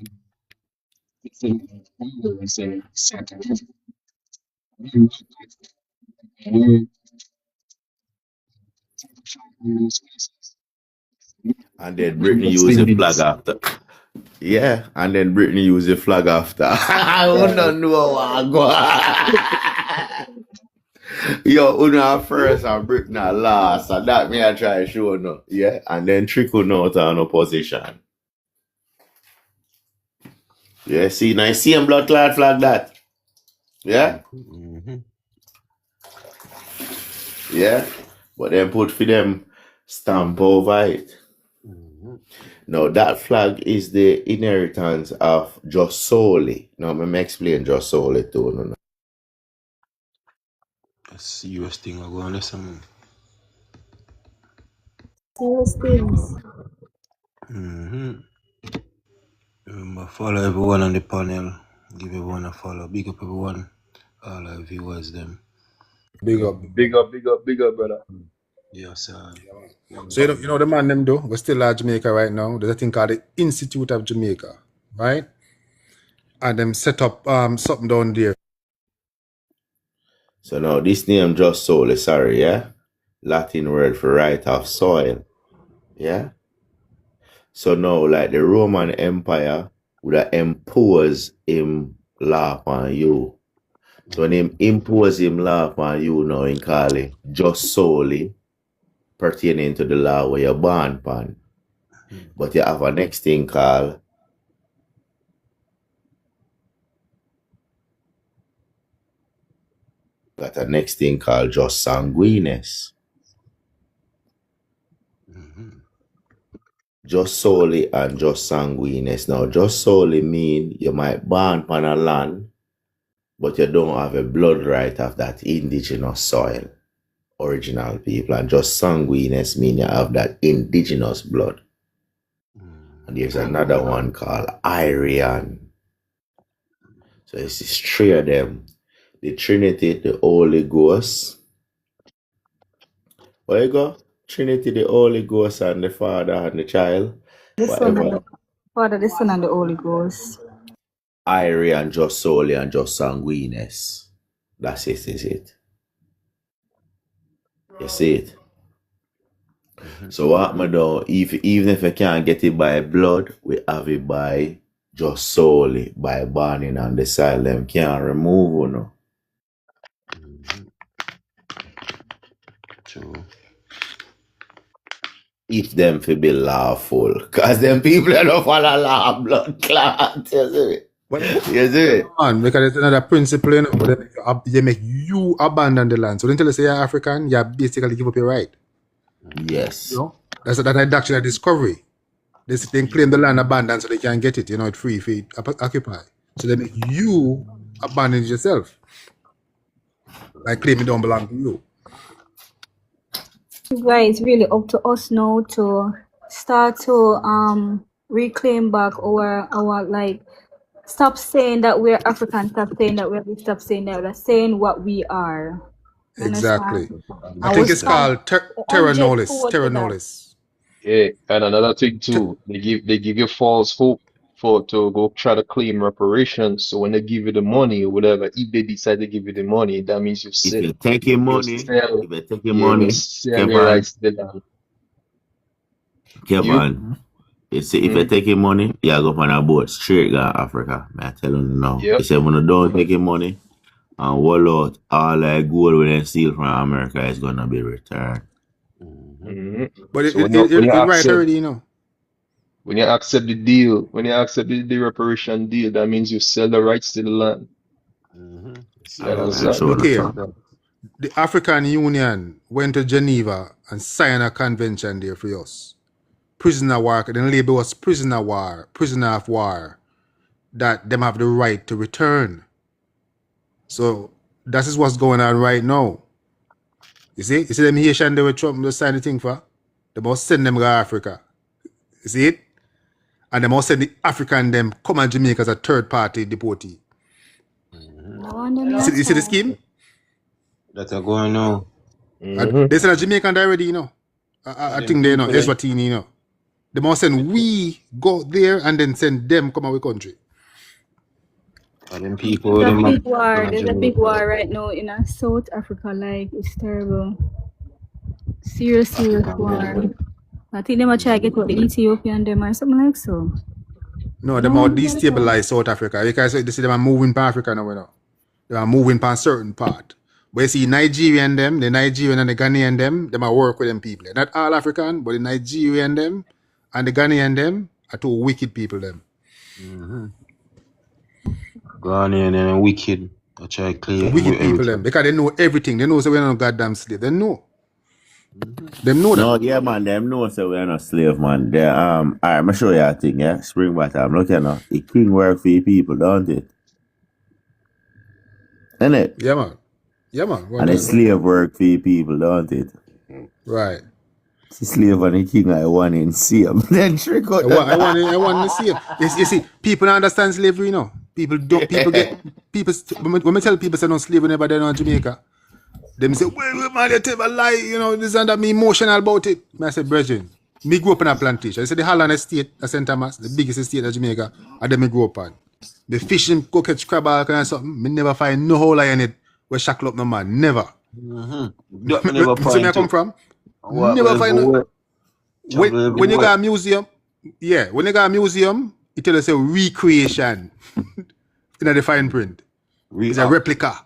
And then Brittany used the flag after. Yeah, and then Brittany used the flag after. I don't know what go. Yo, Una first and Brittany last, and that me I try to show no. Yeah, and then trickle out on opposition. Yeah, see, now you see him blood clot flag that. Yeah? Yeah, but then put for them stamp over it. Now that flag is the inheritance of Josoli. Now I'm explain Josoli too. No. A serious thing I go on listen. Serious things. Remember, follow everyone on the panel. Give everyone a follow. Big up everyone. All our viewers them. Big up. Big up, brother. Yes, sir. So you know the man them do. We're still at Jamaica right now. There's a thing called the Institute of Jamaica, right? And them set up something down there. So now this name Just Soul, sorry, yeah? Latin word for right of soil. Yeah? So now like the Roman Empire would have imposed him law on you. So when him impose him law on you now in call it just solely pertaining to the law where you're born upon. But you have a next thing called just sanguinis. Just solely and just sanguinis. Now just solely mean you might born upon a land, but you don't have a blood right of that indigenous soil, original people. And just sanguinis mean you have that indigenous blood. And there's another one called Aryan. So it's these three of them. The Trinity, the Holy Ghost. Where you go? Trinity, the Holy Ghost, and the Father and the Child. The Son and Whatever. the Father, the Son, and the Holy Ghost. Aryan, just solely, and just sanguinis. That's it, is it. You see it? So what me do, even if you can't get it by blood, we have it by just solely, by burning on the soil. Them can't remove you know. True. If them fi be lawful. Cause them people don't follow law blood clot. You see it? You see it? Man, because it's another principle, you know, but they make you abandon the land. So until you say you're African, you basically give up your right. Yes. You know? That's a doctrine of discovery. They claim the land abandoned so they can get it, you know, it's free for occupy. So they make you abandon it yourself. Like claim it don't belong to you. Guys, it's really up to us now to start to reclaim back our like, stop saying that we're African, stop saying that we're this, stop saying that we're saying what we are. Exactly. Understand? I think it's called terra nullius. Terra nullius. Yeah, and another thing too, they give you false hope to go try to claim reparations. So when they give you the money or whatever, if they decide to give you the money, that means you If sell. you take your money, You sell your rights to the land. Kevin, you see, if you take your money, you go on a boat straight to Africa. I tell you now. Yep. You say when you don't take your money and wall out all that gold when they steal from America is gonna be returned. But So it's right already, you know. when you accept the deal, when you accept the reparation deal, that means you sell the rights to the land. Look here. The African Union went to Geneva and signed a convention there for us. Prisoner war, then label was prisoner of war, that them have the right to return. So that is what's going on right now. You see them Haitian they were Trump to sign the thing for? They must send them to Africa. You see it? And they must send the African them come and Jamaica as a third party deportee. You see the scheme? That's a going on. They send a Jamaican already, you know. I think they know. Eswatini, you know. They must send we go there and then send them come our country. And people, There's a big war right now in South Africa. Like, it's terrible. Serious war. I think they might try to get out the Ethiopian them or something like so. No, they might destabilize South Africa. Because they say they are moving to Africa now, you know. They are moving to a certain part. But you see Nigerian them, the Nigerian and the Ghanaian them might work with them people. Not all African, but the Nigerian them and the Ghanaian them are two wicked people them. Ghanaian and wicked. I try to clear Wicked people them. Because they know everything. They know so we're not goddamn slave. They know. Them know that. No, yeah, man, them know so we're not slave, man. They alright, I'm gonna show you a thing, yeah. Spring bottom. Look here now. The king work for your people, don't it? Innit? Yeah, man. Yeah, man. What And it's on? slave work for people, don't it? Right. See, slave and the king I want in same. Then trick out I want to see him. You see, people don't understand slavery, you know. People don't. People get people. When we tell people say no slavery never done in Jamaica, them say, well, man, you tell a lie, you know, this and that. Me emotional about it. I say, brethren, me grew up in a plantation. I say the Holland Estate at St. Thomas, the biggest estate of Jamaica, and then me grew up on. The fishing, go catch crab all kind of something. Me never find no hole in it where shackle up no man. Never. Mm-hmm. See where I come from? Never find no. When you got a museum, when you got a museum, it tell us a recreation in the fine print. It's a replica.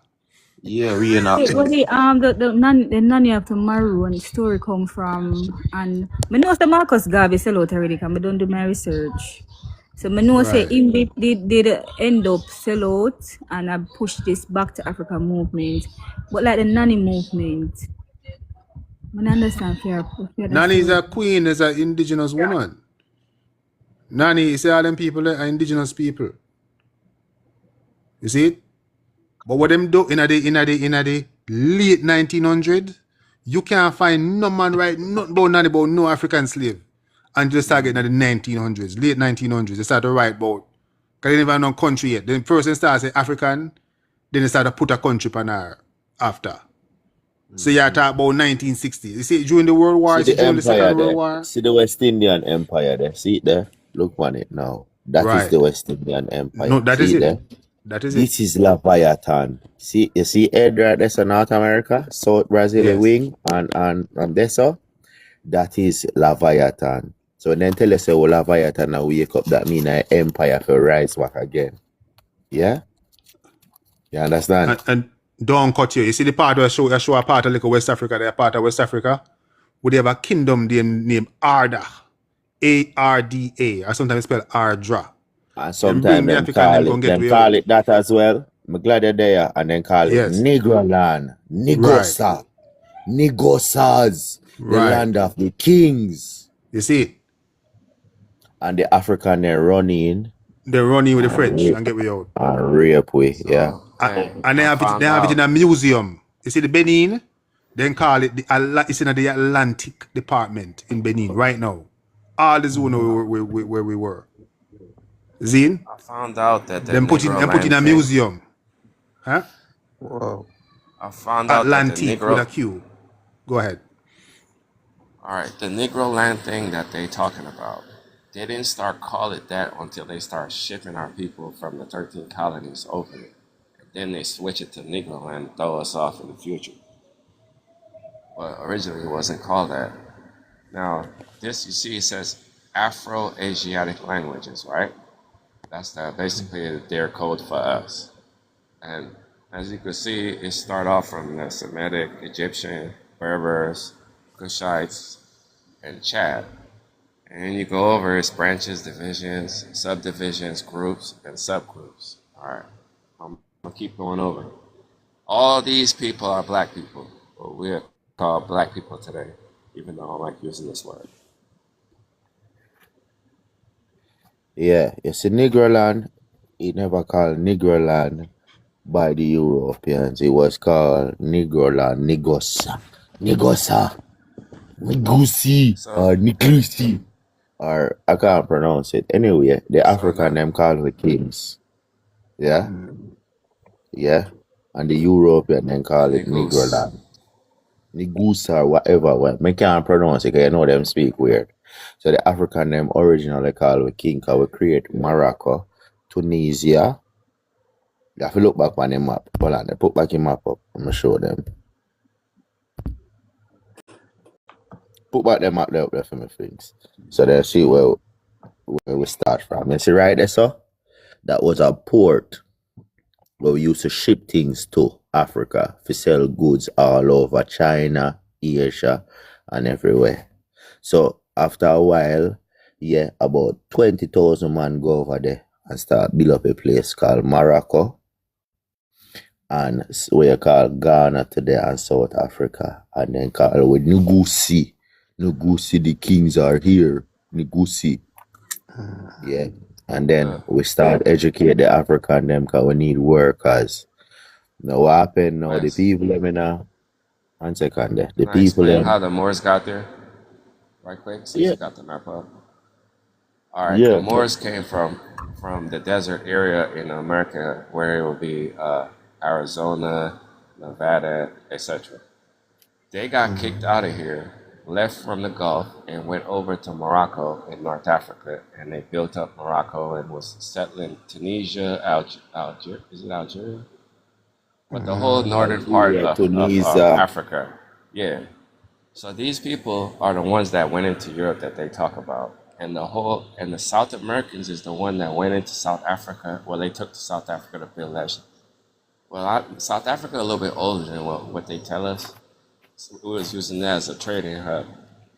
Yeah, reenactment. Where the nanny of the Maroon story come from, and I know the Marcus Garvey sell out already, because I don't do my research. So I know say him did end up sell out, and I push this back to Africa movement. But like the nanny movement, I understand fair. Nanny is a queen, is an indigenous woman. Nanny, you see all them people are indigenous people. You see it? But what them do in the late 1900s, you can't find no man write nothing about nanny about no African slave. And just start getting in the 1900s, late 1900s, they start to write about. Because they never have no country yet. Then first they start say African, then they start to put a country on her after. So you talk about 1960. You see, during the World War, See the during the Second empire World there. War. See the West Indian Empire there. See it there? Look on it now. That is the West Indian Empire. No, that see is it. there? That is This is Leviathan. See, you see Ed right there, so North America, South Brazil wing, and this so that is Leviathan. So then tell us how Leviathan now wake up, that mean an empire for rise back again. Yeah? You understand? And don't cut you. You see the part where I show a part of like West Africa, they're part of West Africa, where they have a kingdom named Arda. A-R-D-A. Or sometimes spelled Ardra. And sometimes them call it that as well. I'm glad you're there. And then call it Negroland. Nigosa. Nigosas. The land of the kings. You see? And the African they're running. They're running with the French and get we out. And rape we, yeah. And they have it in a museum. You see the Benin? Then call it it's in the Atlantic Department in Benin right now. All the zone where we were. Zine? I found out that them put in a museum. Huh? Whoa. I found out Atlantic that with a Q. Go ahead. All right, the Negro land thing that they talking about, they didn't start call it that until they start shipping our people from the 13 colonies over it. And then they switch it to Negro land and throw us off in the future. But originally it wasn't called that. Now, this, you see, it says Afro-Asiatic languages, right? That's basically their code for us. And as you can see, it start off from the Semitic, Egyptian, Berbers, Kushites, and Chad. And then you go over its branches, divisions, subdivisions, groups, and subgroups. All right, I'm gonna keep going over. All these people are black people, but we're called black people today, even though I like using this word. Yeah, it's a Negroland. It never called Negroland by the Europeans. It was called Negroland, Nigosa, Nigusi, or Niklusi, or I can't pronounce it. Anyway, the African them call the kings. Yeah? Yeah? And the European then call it Negroland. Nigus or whatever. Well, I can't pronounce it because you know them speak weird. So the African them originally called the king because we create Morocco, Tunisia. You have to look back on the map. Hold on, they put back the map up. I'm going to show them. Put back the map there up there for me, things. So they see where we start from. You see right there, so? That was a port where we used to ship things to Africa to sell goods all over China, Asia, and everywhere. So after a while, yeah, about 20,000 man go over there and start build up a place called Morocco. And we call Ghana today and South Africa. And then call with Nugusi. Nugusi, the kings are here. Nugusi. Yeah. And then we start educate the African them because we need workers. Now what happened now? The Nice. people them in a 1 second there. The Can I people explain how them. the Moors got there? Right quick, since Yeah. you got the map up. All right, the Yeah. Moors came from the desert area in America, where it would be Arizona, Nevada, etc. They got kicked out of here, left from the Gulf, and went over to Morocco in North Africa, and they built up Morocco and was settling Tunisia, Algeria. Is it Algeria? But the whole northern part Algeria, of Tunisia. Africa, yeah. So these people are the ones that went into Europe that they talk about, and the South Americans is the one that went into South Africa. Well, they took to South Africa to build that. South Africa a little bit older than what they tell us. So we was using that as a trading hub,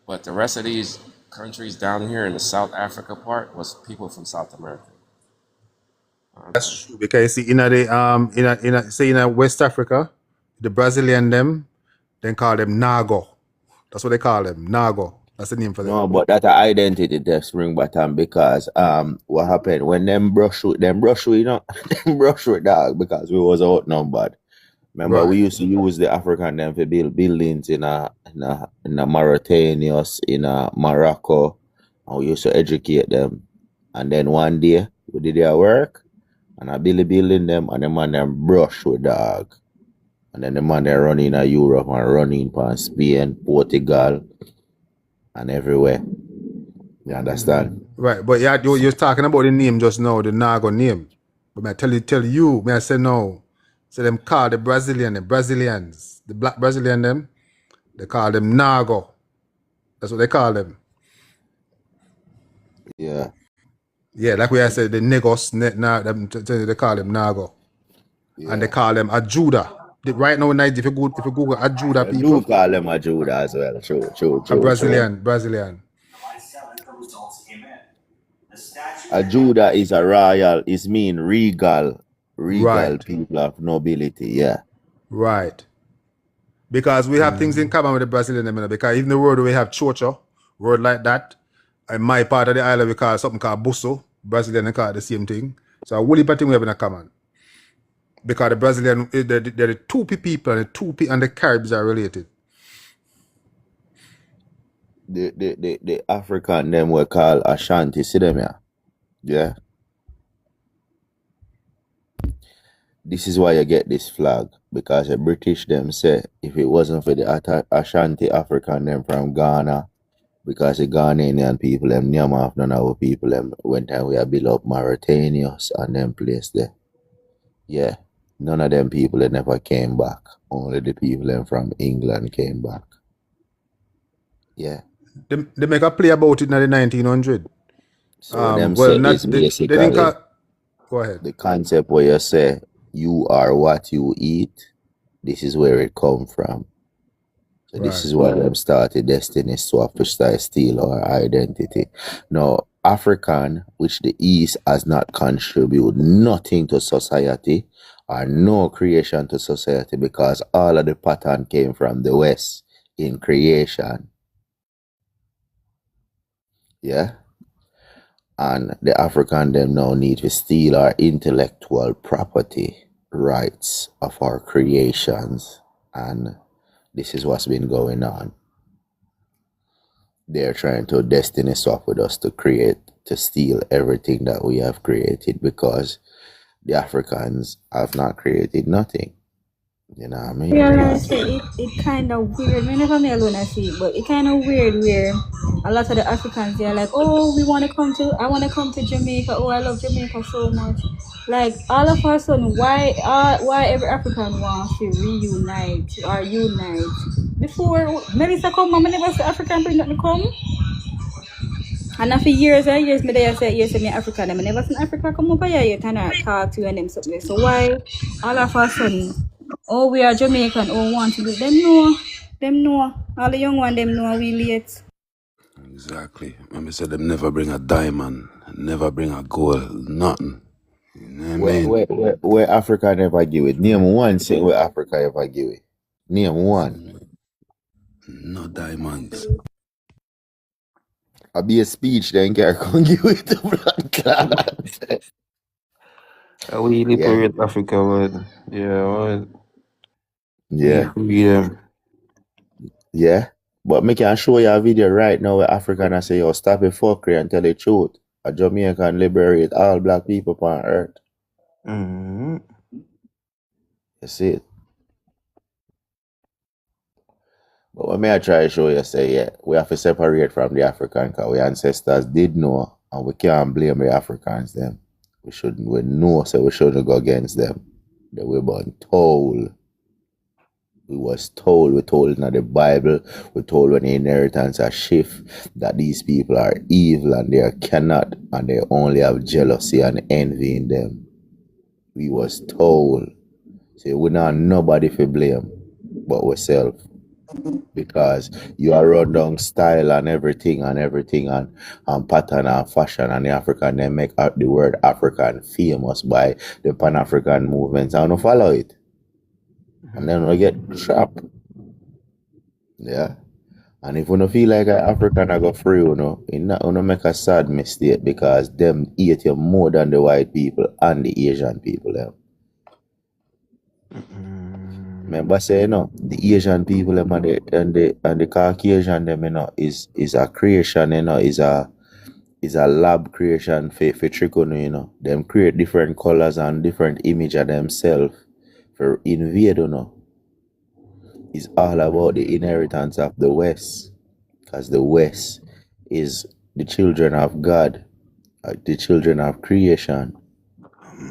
but the rest of these countries down here in the South Africa part was people from South America. That's true because you see in West Africa, the Brazilian them call them Nago. That's what they call them, Nago. That's the name for them. No, but that identity theft ring bottom because what happened when them brush with them brush with dog because we was outnumbered. Remember we used to use the African them to build buildings in Mauritania, in Morocco, and we used to educate them. And then one day we did their work and I building them and the man them brush with dog. And then the man they running in Europe and running in Spain, Portugal, and everywhere. You understand? Right, but yeah, you're talking about the name just now, the Nago name. But may I tell you, may I say no. So them call the Brazilians, the black Brazilian them, they call them Nago. That's what they call them. Yeah. Yeah, like we said, the Negos, they call them Nago. Yeah. And they call them Ajuda. Right now, if you Google Ajuda people. Do call them Ajuda as well. True. A Brazilian. Ajuda is a royal, mean regal people of nobility, yeah. Right. Because we have things in common with the Brazilian, because even the word we have chocho, word like that, in my part of the island we call something called busso, Brazilian they call it the same thing. So a whole heap of things we have in common. Because the Brazilian, the Tupi people and the Tupi and the Caribs are related. The African them were called Ashanti, see them here? Yeah. This is why you get this flag, because the British them say if it wasn't for the Ashanti African them from Ghana, because the Ghanaian people them name off none of our people them when time we have built up Mauritania and them place there. Yeah. None of them people that never came back. Only the people them from England came back. Yeah. They make a play about it in the 1900s. So them say it's basically go ahead. The concept where you say you are what you eat, this is where it come from. So this is why them started Destiny Swap to start steal our identity. Now, African, which the East has not contributed nothing to society or no creation to society, because all of the pattern came from the West in creation. Yeah. And the African them now need to steal our intellectual property rights of our creations. And this is what's been going on. They're trying to destiny swap with us to steal everything that we have created, because the Africans have not created nothing. You know what I mean? Yeah, like it kind of weird. Me never me alone I see it, but it kind of weird where a lot of the Africans they're like, oh, I want to come to Jamaica. Oh, I love Jamaica so much. Like all of a sudden, why every African wants to reunite or unite? Before Melissa come, I never see African bring nothing come. And after years and years, me there say yes, me African. I never seen Africa come over here yet and talk to you and them something. So why all of a sudden? Oh, we are Jamaican. Oh, want to do them know. All the young ones, them know we late. Exactly. Remember said them never bring a diamond, never bring a gold, nothing. You know what I mean? Where Africa never give it. Name one thing where Africa ever give it. Name one. No diamonds. I'll be a speech then can give it to Black Class. We Yeah, liberate Africa, man. Yeah, man. We yeah, free them. yeah. But me can show you a video right now where African I say, yo, stop it fuckery and tell the truth. A Jamaican liberate all black people on earth. Mm-hmm. You see it? But what may I try to show you, say, yeah, we have to separate from the African because we ancestors did know and we can't blame the Africans them. We know, so we shouldn't go against them. They were born told. We told in the Bible, we told when the inheritance are shift that these people are evil and they cannot and they only have jealousy and envy in them. We was told. So we not nobody for blame but ourselves. Because you are run down style and everything and pattern and fashion and the African they make the word African famous by the Pan-African movements and we follow it. And then we get trapped. Yeah. And if you don't feel like an African I go free, you not make a sad mistake because them hate you more than the white people and the Asian people. Them. Remember say, the Asian people them and the Caucasian them, is a creation, is a lab creation for trick, Them create different colors and different image of themselves for invade, It's all about the inheritance of the West. Because the West is the children of God, the children of creation.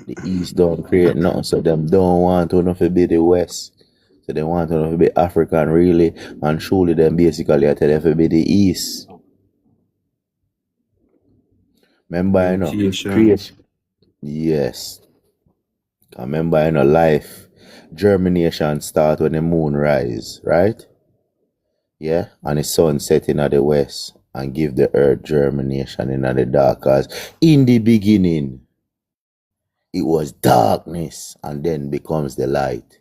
The East don't create nothing, so them don't want to be the West. So they want to be African really, and truly them basically I tell them to be the East. Remember, creation. Yes. Remember, life, germination start when the moon rise, right? Yeah, and the sun setting at the west and give the earth germination in the dark. Cause in the beginning, it was darkness and then becomes the light.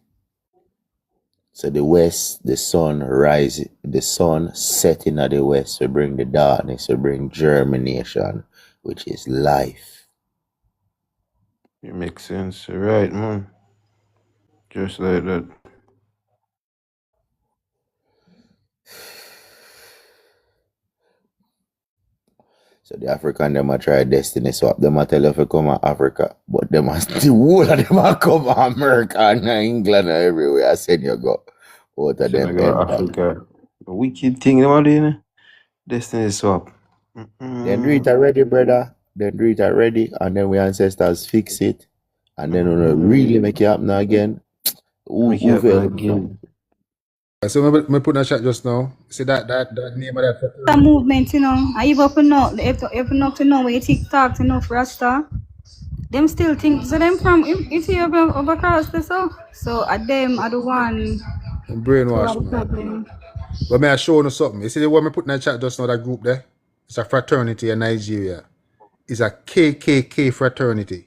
So the west, the sun setting at the west will bring the darkness, will bring germination, which is life. It makes sense. Right, man. Just like that. So the African them a try destiny swap. Them a tell you if you come to Africa, but them a the whole of them a come to America and England and everywhere. I said you go. Out of them Africa. A wicked thing them a doing. Destiny swap. Then do it already, brother. Then do it already, and then we ancestors fix it, and then we really make it happen again. Make it happen again. So me put in a chat just now. See that name of that. The movement, I even up know, even up to know where TikTok, Rasta. Them still think so. Them from Ethiopia over across the south. So at them, I the one. Brainwash, man. But may I show you something? You see the one me put in a chat just now, that group there? It's a fraternity in Nigeria. It's a KKK fraternity.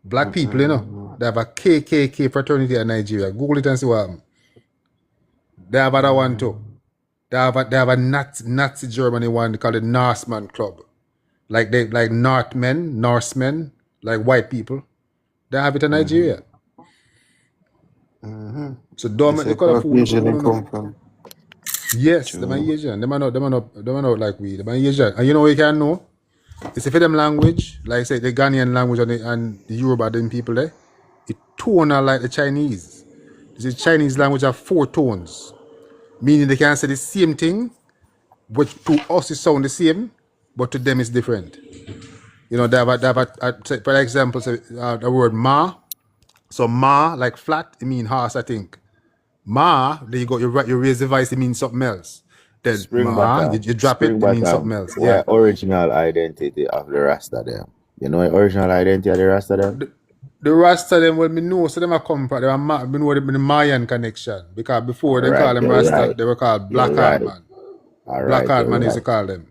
Black people, they have a KKK fraternity in Nigeria. Google it and see what happens. They have another one too. They have a Nazi Germany one called the Norseman Club. Like Norsemen, like white people. They have it in Nigeria. So don't make the color food. Yes, them are Asian. Them are not like we. Them are Asian. And you know what you can know? It's for them language, like say the Ghanaian language and the Yoruba them people there, it tone are like the Chinese. The Chinese language have 4 tones. Meaning they can say the same thing, but to us it sound the same, but to them it's different. They have a for example, the word ma. So ma, like flat, it means horse, I think. Ma, then you raise the voice, it means something else. Then ma, you drop it, it means something else. Yeah. Original identity of the Rasta them. You know the original identity of the Rasta them? The Rasta them, well, me know, so them are come from, me know the Mayan connection. Because before they call them Rasta, they were called Black Heart Man. Black Heart Man used to call them.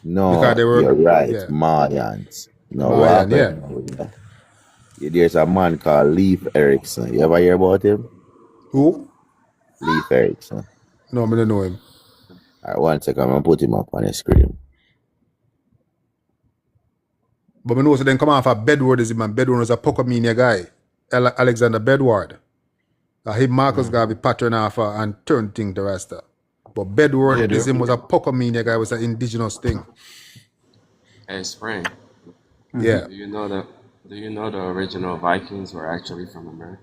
No, because they were, you're right, yeah. Mayans. No, Mayan, yeah. There's a man called Leif Erikson. You ever hear about him? Who? Leif Erikson. No, I don't know him. Alright, 1 second, I'm gonna put him up on the screen. But I know so then come off a Bedward is him, and Bedward was a Pocomania guy. Alexander Bedward. Him Marcus Garvey pattern off and turn thing to Rasta. But Bedwardism was a Pocomania guy, was an indigenous thing. Hey, Spring. Yeah. Do you know the original Vikings were actually from America?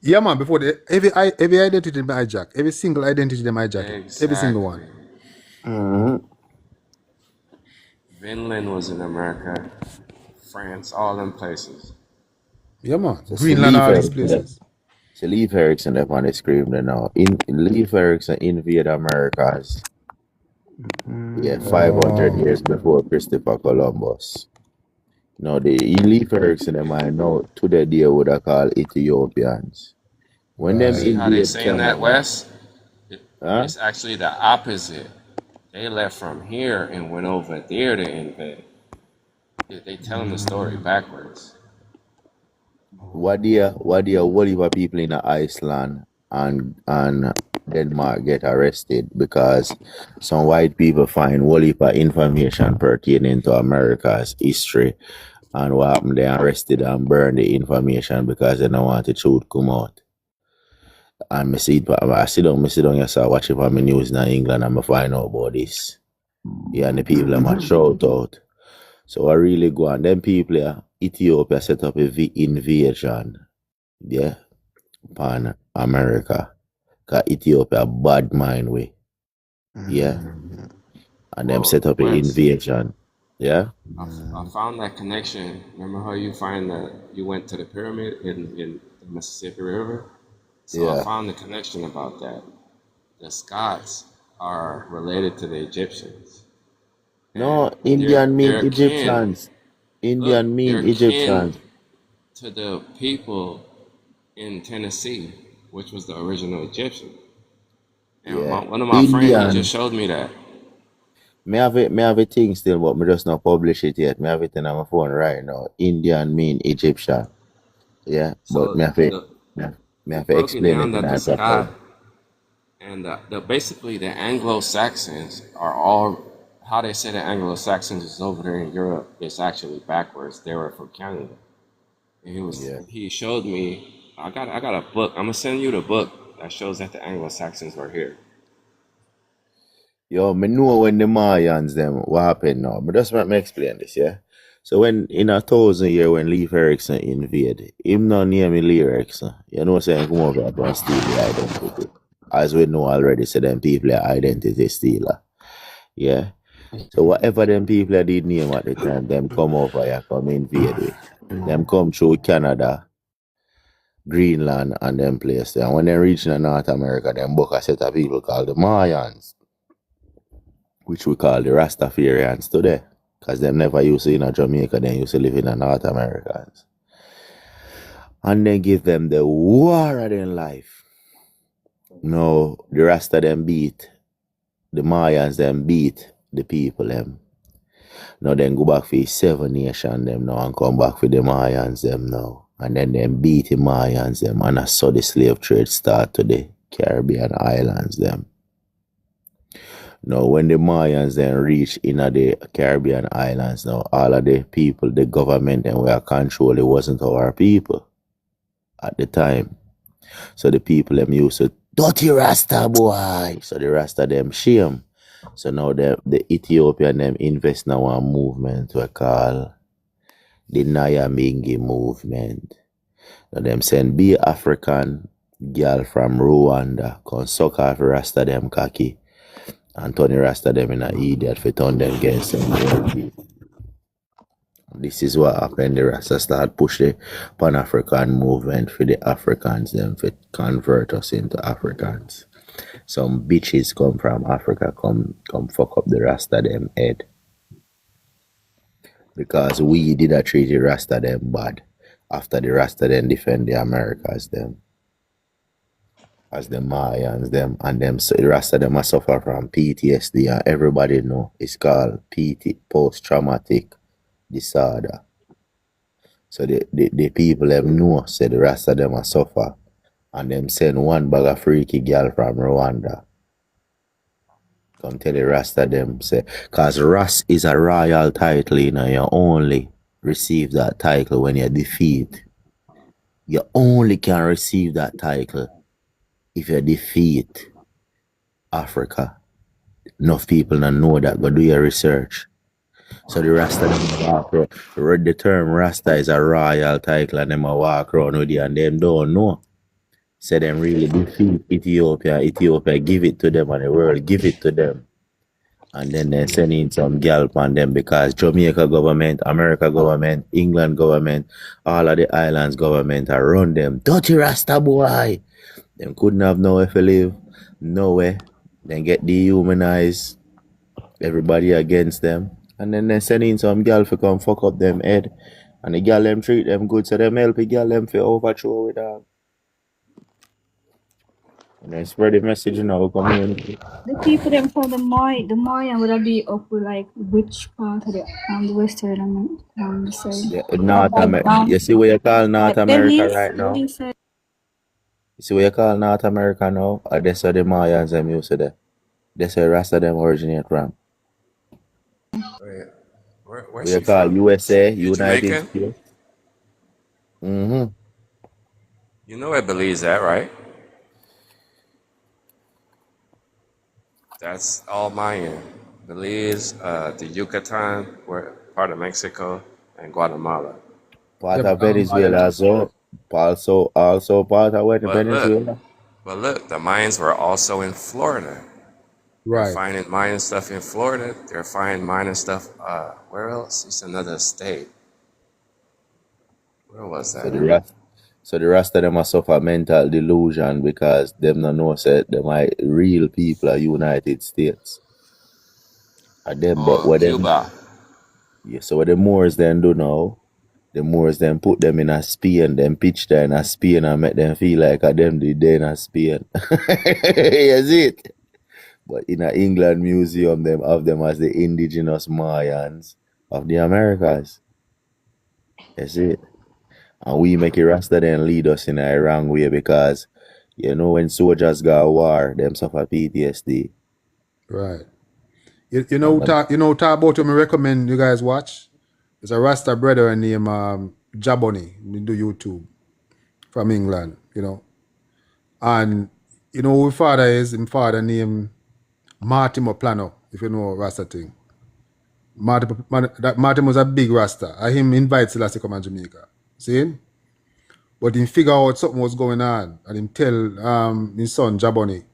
Yeah, man, before every identity them hijack. Every single identity them hijack. Exactly. Every single one. Finland was in America. France, all them places. Yeah, man. So Greenland, all these places. So Leif Erikson up on the screen there now. Leif Erikson invaded Americas. Yeah, 500 years before Christopher Columbus. Now the Leif Erikson them I know to the day would have called Ethiopians. When them See how they invade saying that, Canada, Wes? It's actually the opposite. They left from here and went over there to invade. They telling the story backwards. what the whole heap of people in Iceland and Denmark get arrested because some white people find whole heap of information pertaining to America's history, and what happened, they arrested and burned the information because they don't want the truth come out. And I sit down yesterday, watch it on the news in England, and I find out about this. Yeah, and the people are much shout out. So I really go on. Them people, Ethiopia set up a invasion, yeah, upon America. Because Ethiopia bad mind way, yeah. And them set up an invasion, yeah. I found that connection. Remember how you went to the pyramid in the Mississippi River? So Yeah. I found the connection about that. The Scots are related to the Egyptians. No, Indian mean they're kin. Egyptians. Indian mean They're Egyptians. kin to the people in Tennessee, which was the original Egyptian. And Yeah. one of my friends he Indian. just showed me that. Me have a thing still, but me just not publish it yet. Me have it on my phone right now. Indian mean Egyptian. Yeah, but So me have they to broke it explain down it that the in Scot and basically the Anglo-Saxons are all, how they say the Anglo-Saxons is over there in Europe, it's actually backwards. They were from Canada. And he showed me, I got a book. I'm gonna send you the book that shows that the Anglo-Saxons were here. Yo, me know when the Mayans them what happened now. But just let me explain this, yeah. So when in 1,000 years when Leif Erikson invaded, him not name me Leif Erikson. You know what I'm saying? Come over up and steal the identity. As we know already, so them people are identity stealer. Yeah. So whatever them people did name at the time, them come over here, come invade with. Them come through Canada, Greenland, and them place there. And when they reach in North America, them book a set of people called the Mayans, which we call the Rastafarians today. Because them never used to in Jamaica, they used to live in North Americans. And they give them the war of their life. No, the Rasta them beat, the Mayans them beat the people them. Now then go back for 7 nations them now and come back for the Mayans them now. And then them beat the Mayans them, and I saw the slave trade start to the Caribbean islands them. Now, when the Mayans then reach in the Caribbean islands, now all of the people, the government, and we are control, it wasn't our people at the time. So the people them used to dirty Rasta boy. So the Rasta them shame. So now the Ethiopian them invest now a movement we call the Nyaminghi movement. Now them send be African girl from Rwanda, come suck off Rasta them cocky. And Tony Rasta them in an idiot for turn them against them. This is what happened. The Rasta start push the Pan-African movement for the Africans them to convert us into Africans. Some bitches come from Africa, come fuck up the Rasta them head. Because we did a treat the Rasta them bad. After the Rasta them defend the Americas them. As the Mayans them and them, so the rest of them must suffer from PTSD, and everybody know it's called post-traumatic disorder. So the people them know, so the rest of them must suffer, and them send one bag of freaky girl from Rwanda Come tell the Rasta them say, cause Ras is a royal title, you know, you only receive that title when you defeat. You only can receive that title if you defeat Africa. Enough people don't know that, go do your research. So the Rasta them walk around. The term Rasta is a royal title and them a walk around with you and them don't know. So them really defeat Ethiopia. Ethiopia give it to them and the world give it to them. And then they send in some gallop on them because Jamaica government, America government, England government, all of the islands government are run them. Dirty Rasta boy. Them couldn't have nowhere to live. Nowhere. Then get dehumanized. Everybody against them. And then they send in some gal to come fuck up them head. And the gal them treat them good. So them help the gal them to overthrow with that. And then spread the message in our community. The people them from the Mayan would be up with like which part of the western and the side. Yeah, North America. You see what you call North America right now? You see what you call North America now? Or that's where the Mayans them used to there. That's where Rasta them originate from. Where's What she you call from? USA, You United Jamaican? States. Mm-hmm. You know where Belize at, right? That's all Mayan. Belize, the Yucatan, where part of Mexico, and Guatemala. Part of Venezuela as well. Also part of where the But Venezuela. look, the Mayans were also in Florida. They're Right. finding Mayan stuff in Florida. They're finding Mayan stuff. Where else? It's another state. Where was So that? the rest of them must suffer mental delusion because them no know say them are real people of United States. And them but Oh, what them Cuba. yeah, so what the Moors then do now, the Moors then put them in a Spain, then pitch them in a Spain and make them feel like a them did they in a Spain. You see it? But in a England museum, them have them as the indigenous Mayans of the Americas. You see it? And we make it Rasta then lead us in a wrong way because, you know, when soldiers go to war, them suffer PTSD. Right. You know talk about him. I recommend you guys watch. There's a Rasta brother named Jaboni. He do YouTube from England. You know, and you know who his father is. His father named Martin Moplano. If you know Rasta thing. Martin was a big Rasta. I him invite Selassie come to Jamaica. See? But he figure out something was going on and him tell his son Jaboni,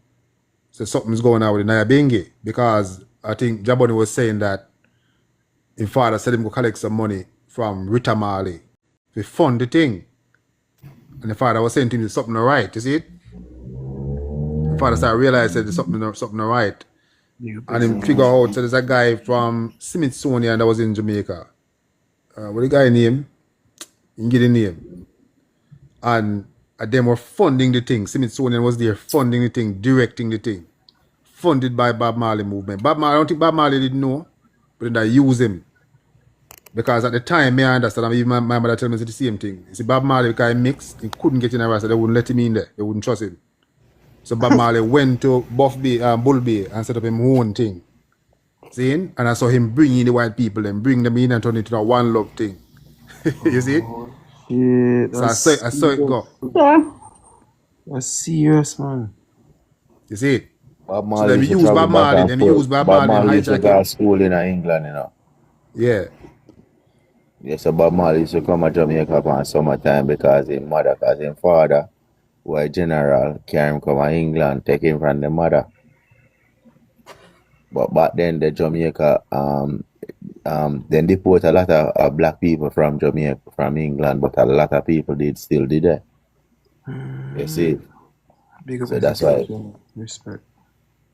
so something's going on with Nyabingi because I think Jaboni was saying that his father said him go collect some money from Rita Marley to fund the thing. And the father was saying to him there's something not right, you see it? The father started realizing there's something not right. And him figure out so there's a guy from Smithsonian that was in Jamaica. What the guy name? You can get the name. And them were funding the thing. Smithsonian was there funding the thing, directing the thing. Funded by Bob Marley movement. I don't think Bob Marley didn't know, but then they use him. Because at the time, I understand, and even my mother told me the same thing. You see, Bob Marley, because he mixed, he couldn't get in a Rasta, they wouldn't let him in there. They wouldn't trust him. So Bob Marley went to Bull Bay and set up his own thing. See? And I saw him bring in the white people and bring them in and turn it into a one love thing. You see? Yeah, So I saw it go. Yeah. That's serious, man. You see it? Bob So Marley them used to use travel Bob back Marley, and them forth. use Bob Bob Marley and Marley used to hijack go to him. school in England, you know. Yeah. Yeah, so Bob Marley used to come to Jamaica for summertime because his father, who was a general, carry him come to England, take him from the mother. But back then, the Jamaica, then deport a lot of black people from Jamaica, from England, but a lot of people still did that. You see? Big up So that's why. education. Respect.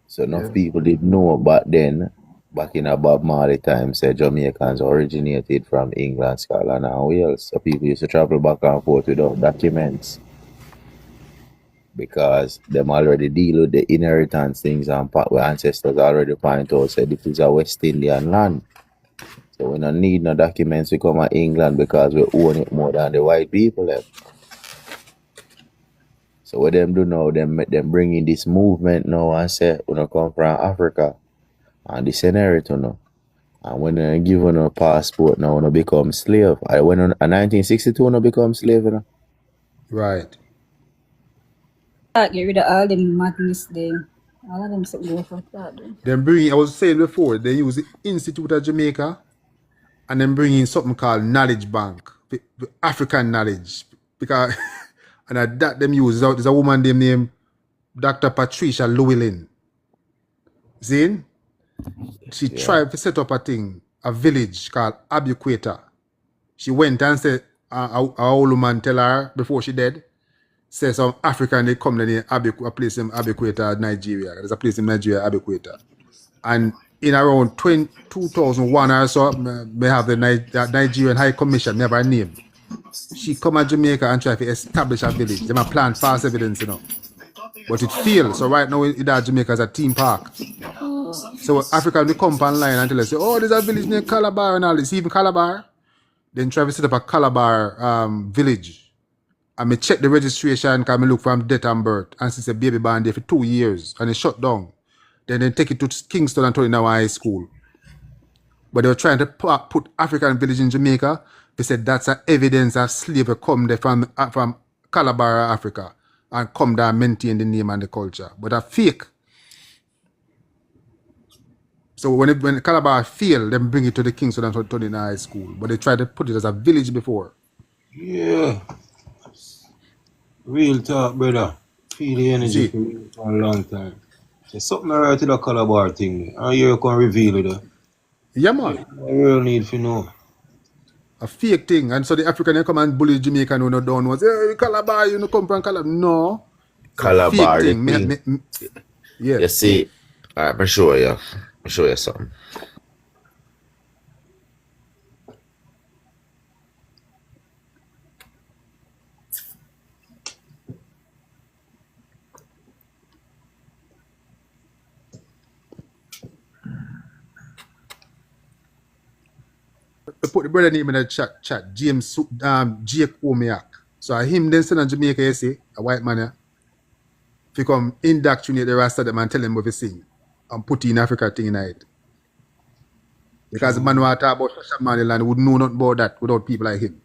So enough Yeah. people did know back then, back in a Bob Marley time, said Jamaicans originated from England, Scotland, and Wales. So people used to travel back and forth without documents because them already deal with the inheritance things and where ancestors already point out said this is a West Indian land. So we don't need no documents to come to England because we own it more than the white people have. So what them do now, them bring in this movement now and say, we don't come from Africa. And this inherit, And when they give on a passport now, when become slave. I went on 1962 when become slave, Right. Get rid of all them madness there. All of them sit go for that. Then I was saying before, they use the Institute of Jamaica and then bring in something called Knowledge Bank, the African knowledge. Because, and that them use, there's a woman named Dr. Patricia Llewellyn. See? She tried to set up a village called Abuqueta. She went and said, a old woman tell her before she dead, say some African they come in a place in Abuqueta, Nigeria. There's a place in Nigeria, Abuqueta. And in around 2001 or so, they have the Nigerian High Commission, never named. She come to Jamaica and try to establish a village. They might plant false evidence, But it failed. So right now, Jamaica is a theme park. So Africa will come online and tell us, oh, there's a village named Calabar and all this, even Calabar. Then try to set up a Calabar village. And me check the registration because I look from death and birth. And since a baby born there for 2 years and it shut down. Then they take it to Kingston and Tony High School. But they were trying to put African village in Jamaica. They said that's an evidence of slavery come there from Calabar, Africa. And come there and maintain the name and the culture. But a fake. So when Calabar failed, then bring it to the Kingston and Tony High School. But they tried to put it as a village before. Yeah. Real talk, brother. Feel the energy for a long time. There's something right to the Calabar thing. And you can reveal it. Yeah, man. I really need to know. A fake thing. And so the African they come and bully Jamaican who no done was, hey, Calabar, you no come from Calabar. No. Calabar thing. Yeah. You see, alright, I'm show you. I'll show you something. I put the brother name in the chat. James Jake Omiak. So him then send on Jamaica, you see, a white man, if he come indoctrinate the rest of them and tell them what they sing and put in Africa thing in it. Because the man who talk about Somaliland would know nothing about that without people like him.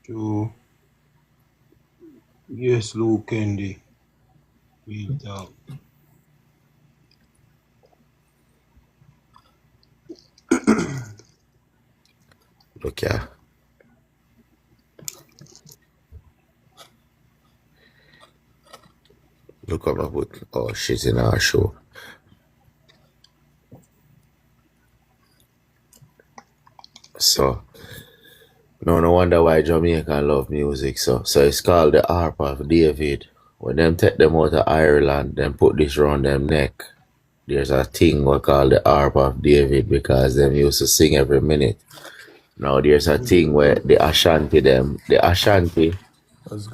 True. Yes, Luke Kendi. Real talk. Look here. Look what I put. Oh, shit in our show. So, no wonder why Jamaican love music. So it's called the Harp of David. When them take them out of Ireland, then put this round them neck. There's a thing we call the Harp of David because them used to sing every minute. Now there's a thing where the Ashanti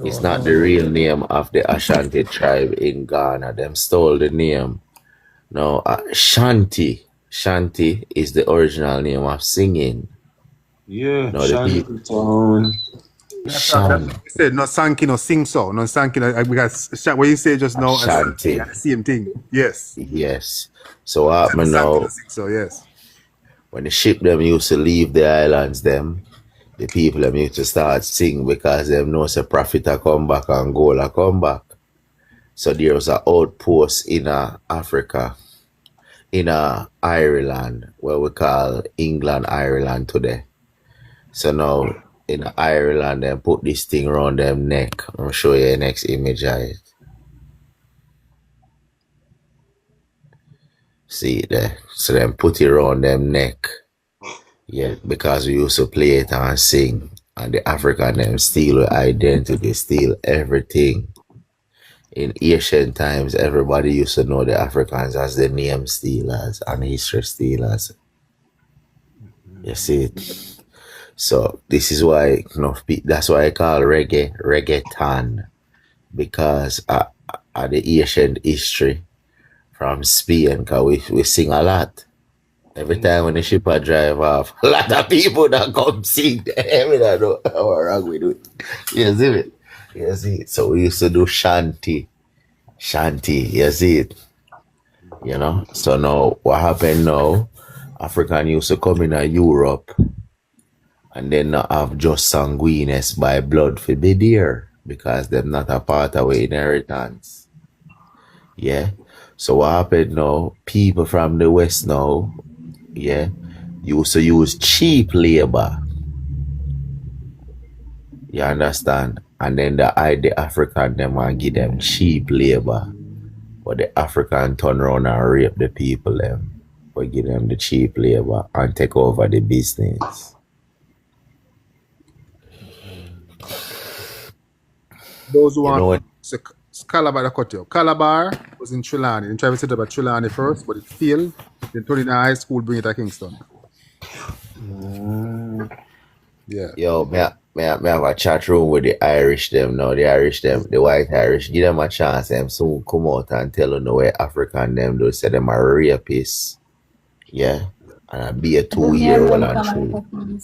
is not the real name of the Ashanti tribe in Ghana. Them stole the name. Now Shanti is the original name of singing. Yeah, no, Shanty Town. You said no Sanky, no sing so, no Sanky, because what you say just now, Ashanti. Same thing. Yes. Yes. So what happened now? So yes. When the ship them used to leave the islands, the people them used to start sing because them know say prophet a come back and gold a come back. So there was an outpost in Africa, in Ireland, where we call England, Ireland today. So now in Ireland, they put this thing around them neck. I'll show you the next image of it. See it there. So then put it around them neck. Yeah, because we used to play it and sing. And the African them steal identity, steal everything. In ancient times, everybody used to know the Africans as the name stealers and history stealers. You see it? So this is why, that's why I call reggaeton, because of the ancient history from Spain, because we sing a lot. Every time when the ship drive off, a lot of people that come sing. I don't know how wrong we do it. You see it? You see it? So we used to do shanty. You see it? You know? So now, what happened now, African used to come in Europe and then not have just sanguines by blood for be there because they're not a part of our inheritance. Yeah? So what happened now, people from the West now, yeah, used to use cheap labor. You understand? And then the African them and give them cheap labor. But the African turn around and rape the people them. We give them the cheap labor and take over the business. Those who You know want what? Calabar cut you. Calabar was in Trelawney. They tried to set up at Trelawney first, but it failed. They told it in high school, bring it to Kingston. Yeah. Yo, me have a chat room with the Irish them now. The Irish them, the white Irish, give them a chance. Them soon come out and tell you know where African them do say them are rapists. Yeah. And I be a 2-year-old and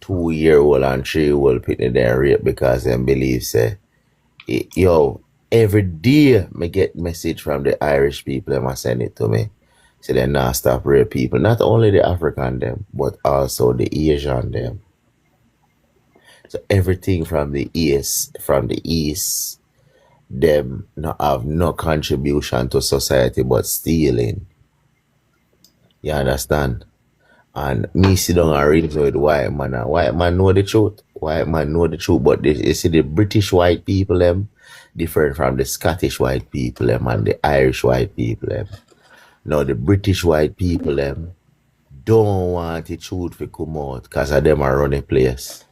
2-year-old and 3-year-old pitney them rape because them believe say, yo, every day me get message from the Irish people, them a send it to me. So they not stop rape people. Not only the African them, but also the Asian them. So everything from the east, them not have no contribution to society but stealing. You understand? And me sit down and reason with white man. And white man know the truth. White man know the truth. But you see the British white people them different from the Scottish white people them and the Irish white people them. Now the British white people them don't want the truth to come out because of them are running the place.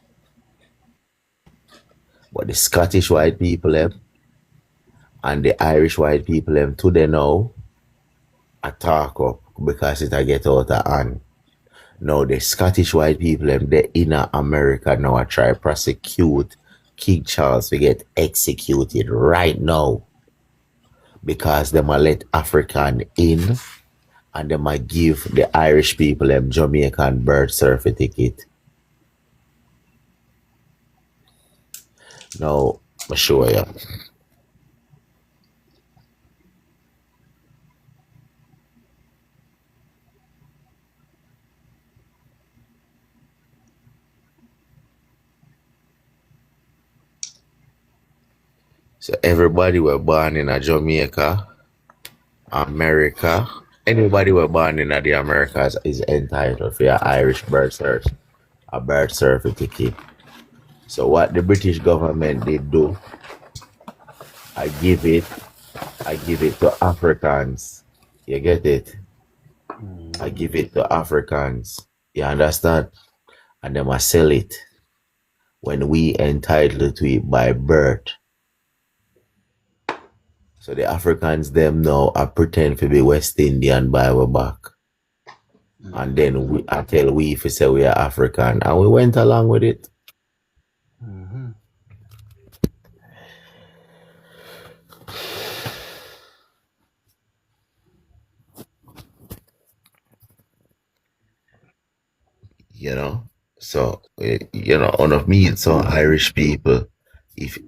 But the Scottish white people them and the Irish white people them today now I talk up because it I get out of hand. Now the Scottish white people them they in America now I try prosecute King Charles to get executed right now because them a let African in and them a give the Irish people them Jamaican birth certificate. Now I'll show you. So everybody were born in a Jamaica, America. Anybody were born in the Americas is entitled for your Irish birth cert, a birth certificate. So what the British government did do, I give it to Africans. You get it? I give it to Africans. You understand? And they must sell it when we entitled to it by birth. So the Africans them now I pretend to be West Indian by our back. And then I tell we if we say we are African and we went along with it. You know, so you know, one of me some Irish people, if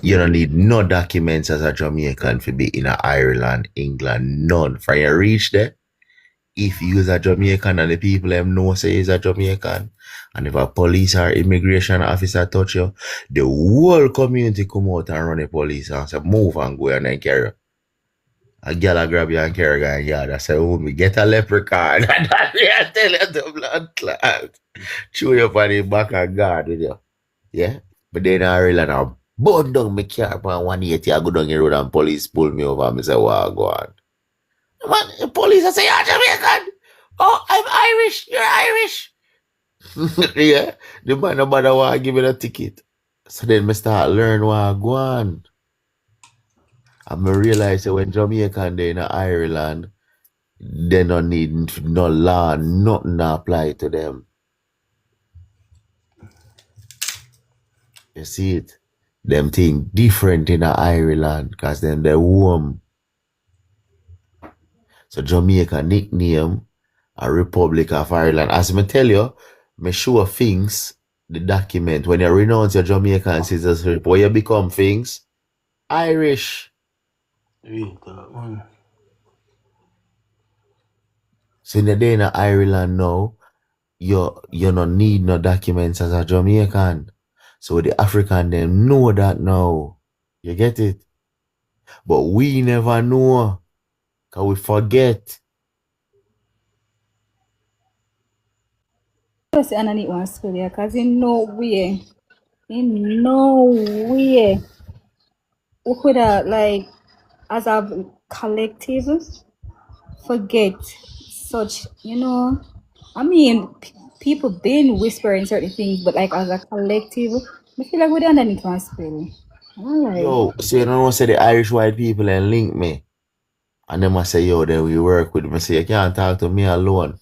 you don't need no documents as a Jamaican to be in Ireland, England, none. From you reach there, if you is a Jamaican and the people them know say is a Jamaican, and if a police or immigration officer touch you, the whole community come out and run the police and say move and go and then carry you. A girl a grab you and carry you and yard. I say, oh, me get a leprechaun. And that's me I tell you the blood clot. Chew you on the back and guard with you. Yeah? But then I realize now, burn down my car upon 180. I go down the road and police pull me over and I say, wow, go on. Man, the police I say, you're Jamaican. Oh, I'm Irish. You're Irish. Yeah? The man nobody want to give me a ticket. So then I start learn what I go on. And I realize that when Jamaican they in Ireland, they don't need no law, nothing apply to them. You see it? Them thing different in Ireland because them they warm. So Jamaica nickname a Republic of Ireland. As I tell you, me show things, the document, when you renounce your Jamaican citizenship, where you become things, Irish. Read that one. So in the day in Ireland now, you don't need no documents as a Jamaican. So the African them know that now. You get it? But we never know. Cause we forget. Just and I need one spell here, cause in no way we could have like as a collective forget such, I mean, people been whispering certain things, but like as a collective, I feel like we don't need to spell. Alright. Yo, so you know say the Irish white people and link me. And them must say, yo, then we work with them. I say, you can't talk to me alone.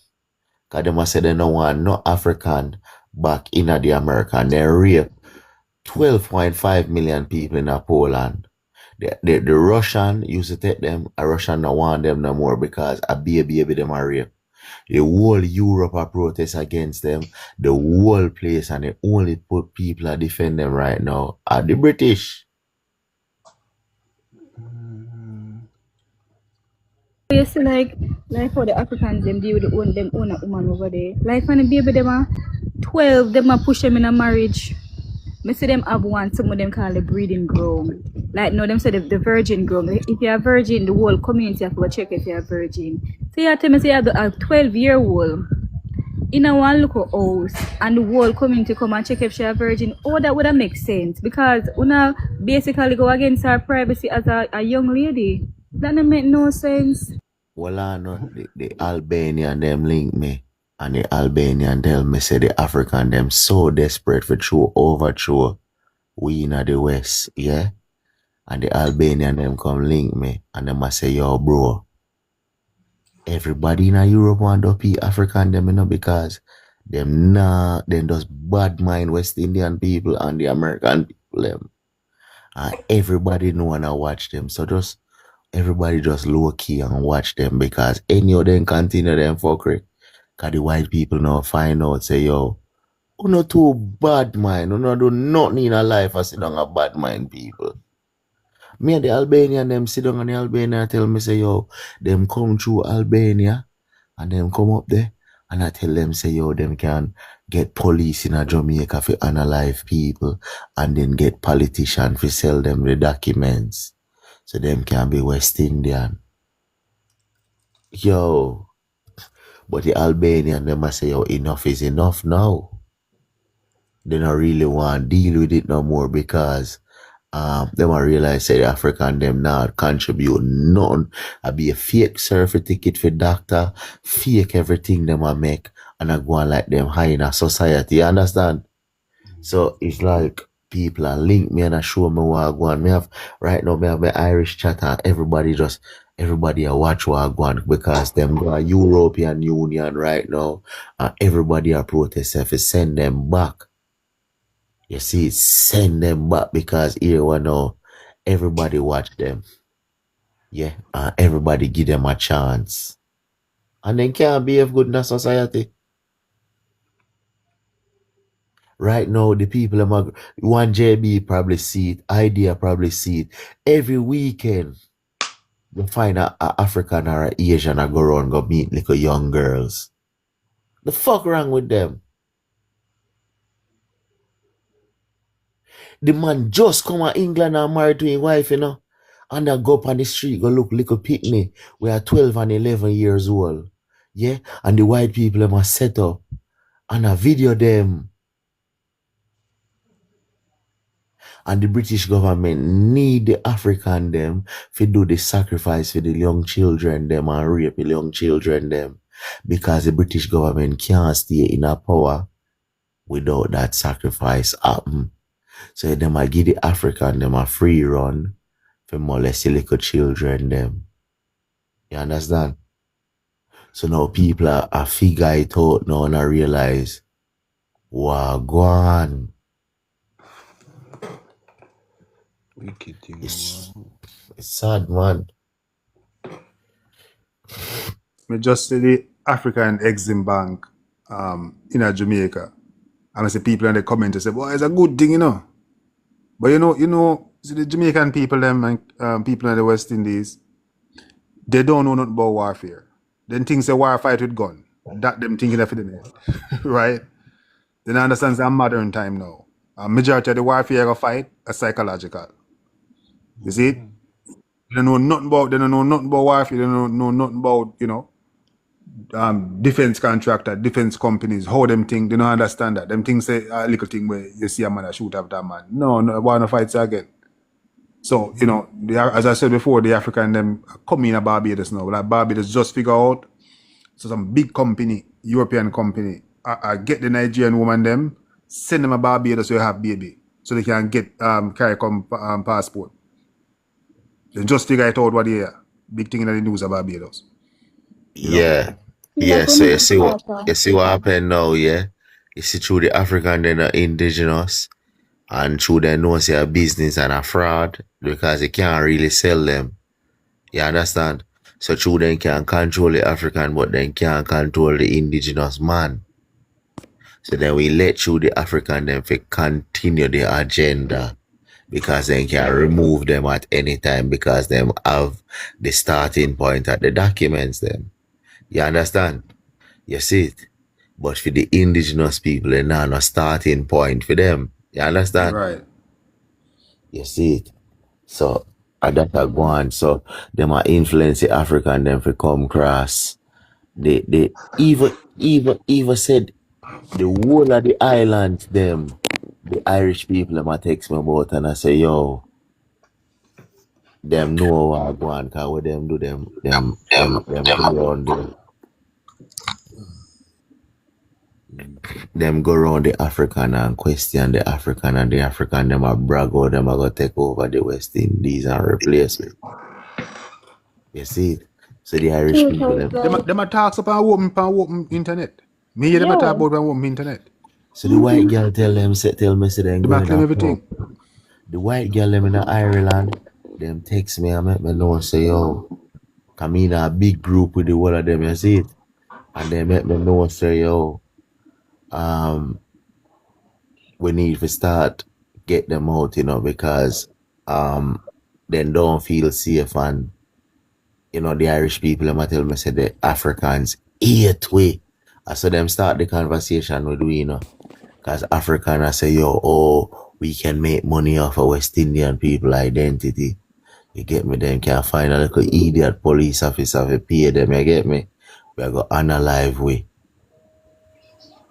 Cause them must say they don't want no African back in the American. They rape 12.5 million people in Poland. The Russian used to take them. A Russian don't want them no more because a baby them are rape. The whole Europe are protest against them. The whole place, and the only put people that defend them right now are the British. You see, like how the Africans them deal with them own a woman over there. Like when the baby them are 12, them are push them in a marriage. Me see them have one, some of them call the breeding ground. Like no, them say the virgin ground. If you're a virgin, the whole community have to go check if you're a virgin. So you tell me say you have a 12-year-old in a one local house and the whole community come and check if she's a virgin. Oh, that would make sense because una basically go against her privacy as a young lady. That don't make no sense. Well, I know the Albanian them link me, and the Albanian tell me say the African them so desperate for true overthrow we in the West, yeah? And the Albanian them come link me, and them must say, yo, bro, everybody in Europe want to be African them, because them just bad mind West Indian people and the American people them. And everybody know and watch them, so just everybody just low key and watch them because any of them continue them fuckery. Cause the white people now find out, say, yo, you not too bad mind, you not do nothing in a life as sit down a bad mind people. Me and the Albanian them sit down and the Albanian tell me, say, yo, them come through Albania and them come up there and I tell them, say, yo, them can get police in a Jamaica for analyze people and then get politicians to sell them the documents. So them can be West Indian. Yo. But the Albanian, them must say, yo, enough is enough now. They don't really want to deal with it no more because they want to realize say the African them not contribute nothing. I be a fake surfer ticket for doctor, fake everything them I make, and I go on like them high in a society. You understand? So it's like people are link me and I show me what I go on. Me have my Irish chat and everybody a watch what I go on because them go European Union right now and everybody are protesting to send them back. You see, send them back because here we know everybody watch them. Yeah, and everybody give them a chance. And then can't behave good in a society. Right now, the people, one JB probably see it, Idea probably see it. Every weekend, you find a African or an Asian go around go meet little young girls. The fuck wrong with them? The man just come to England and married to his wife, and I go up on the street, go look little picnic. We are 12 and 11 years old. Yeah? And the white people must set up and I video them. And the British government need the African them to do the sacrifice for the young children them and rape the young children them. Because the British government can't stay in a power without that sacrifice happen. So them I give the African them a free run for molest the little children them. You understand? So now people are figure it out now and I realize, wow, go on. Wicked thing. It's sad, man. Me just see the African Exim Bank in Jamaica. And I see people in the comments say, boy, it's a good thing, But see the Jamaican people them and people in the West Indies, they don't know nothing about warfare. then things say war fight with gun. That them thinking of it, right? Then I understand it's a modern time now. A majority of the warfare of fight are psychological. You see? They don't know nothing about warfare, they don't know nothing about, defense contractor, defense companies, how them think, they don't understand that. Them things say a little thing where you see a man that shoot after a man. No, want to fight again. So, as I said before, the African them come in a Barbados now. Like Barbados just figure out, so some big company, European company, get the Nigerian woman them, send them a Barbados so you have baby, so they can get CARICOM passport. They just figure it out what they are. Big thing in the news about Barbados. Yeah. Yeah, so you see what happened now, yeah? You see through the African then are indigenous, and through they know say a business and a fraud because they can't really sell them. You understand? So through them can control the African, but then can't control the indigenous man. So then we let through the African them for continue the agenda, because they can remove them at any time because them have the starting point at the documents them. You understand? You see it? But for the indigenous people, they not no starting point for them. You understand? Right. You see it? So that are going. So them are influence the African them for come across. They even said the whole of the island them, the Irish people them a text me about and I say, yo, them know what I go on, cause what them do them go around them go around the African and question the African, and the African them a brag out them a go take over the West Indies and replace it. You see it? So the Irish people them a talk about open internet. Me hear them a talk about open internet. So the white girl tell me say them claim everything. The white girl them in Ireland, them text me and make me know say yo, come in a big group with the whole of them, you see it? And they make me know say yo, we need to start get them out, because they don't feel safe, and the Irish people them tell me say the Africans hate we. I saw them start the conversation with we, because Africans say yo, we can make money off of West Indian people identity. You get me? Then can find a little idiot police officer to pay them, you get me? We are going to unalive we.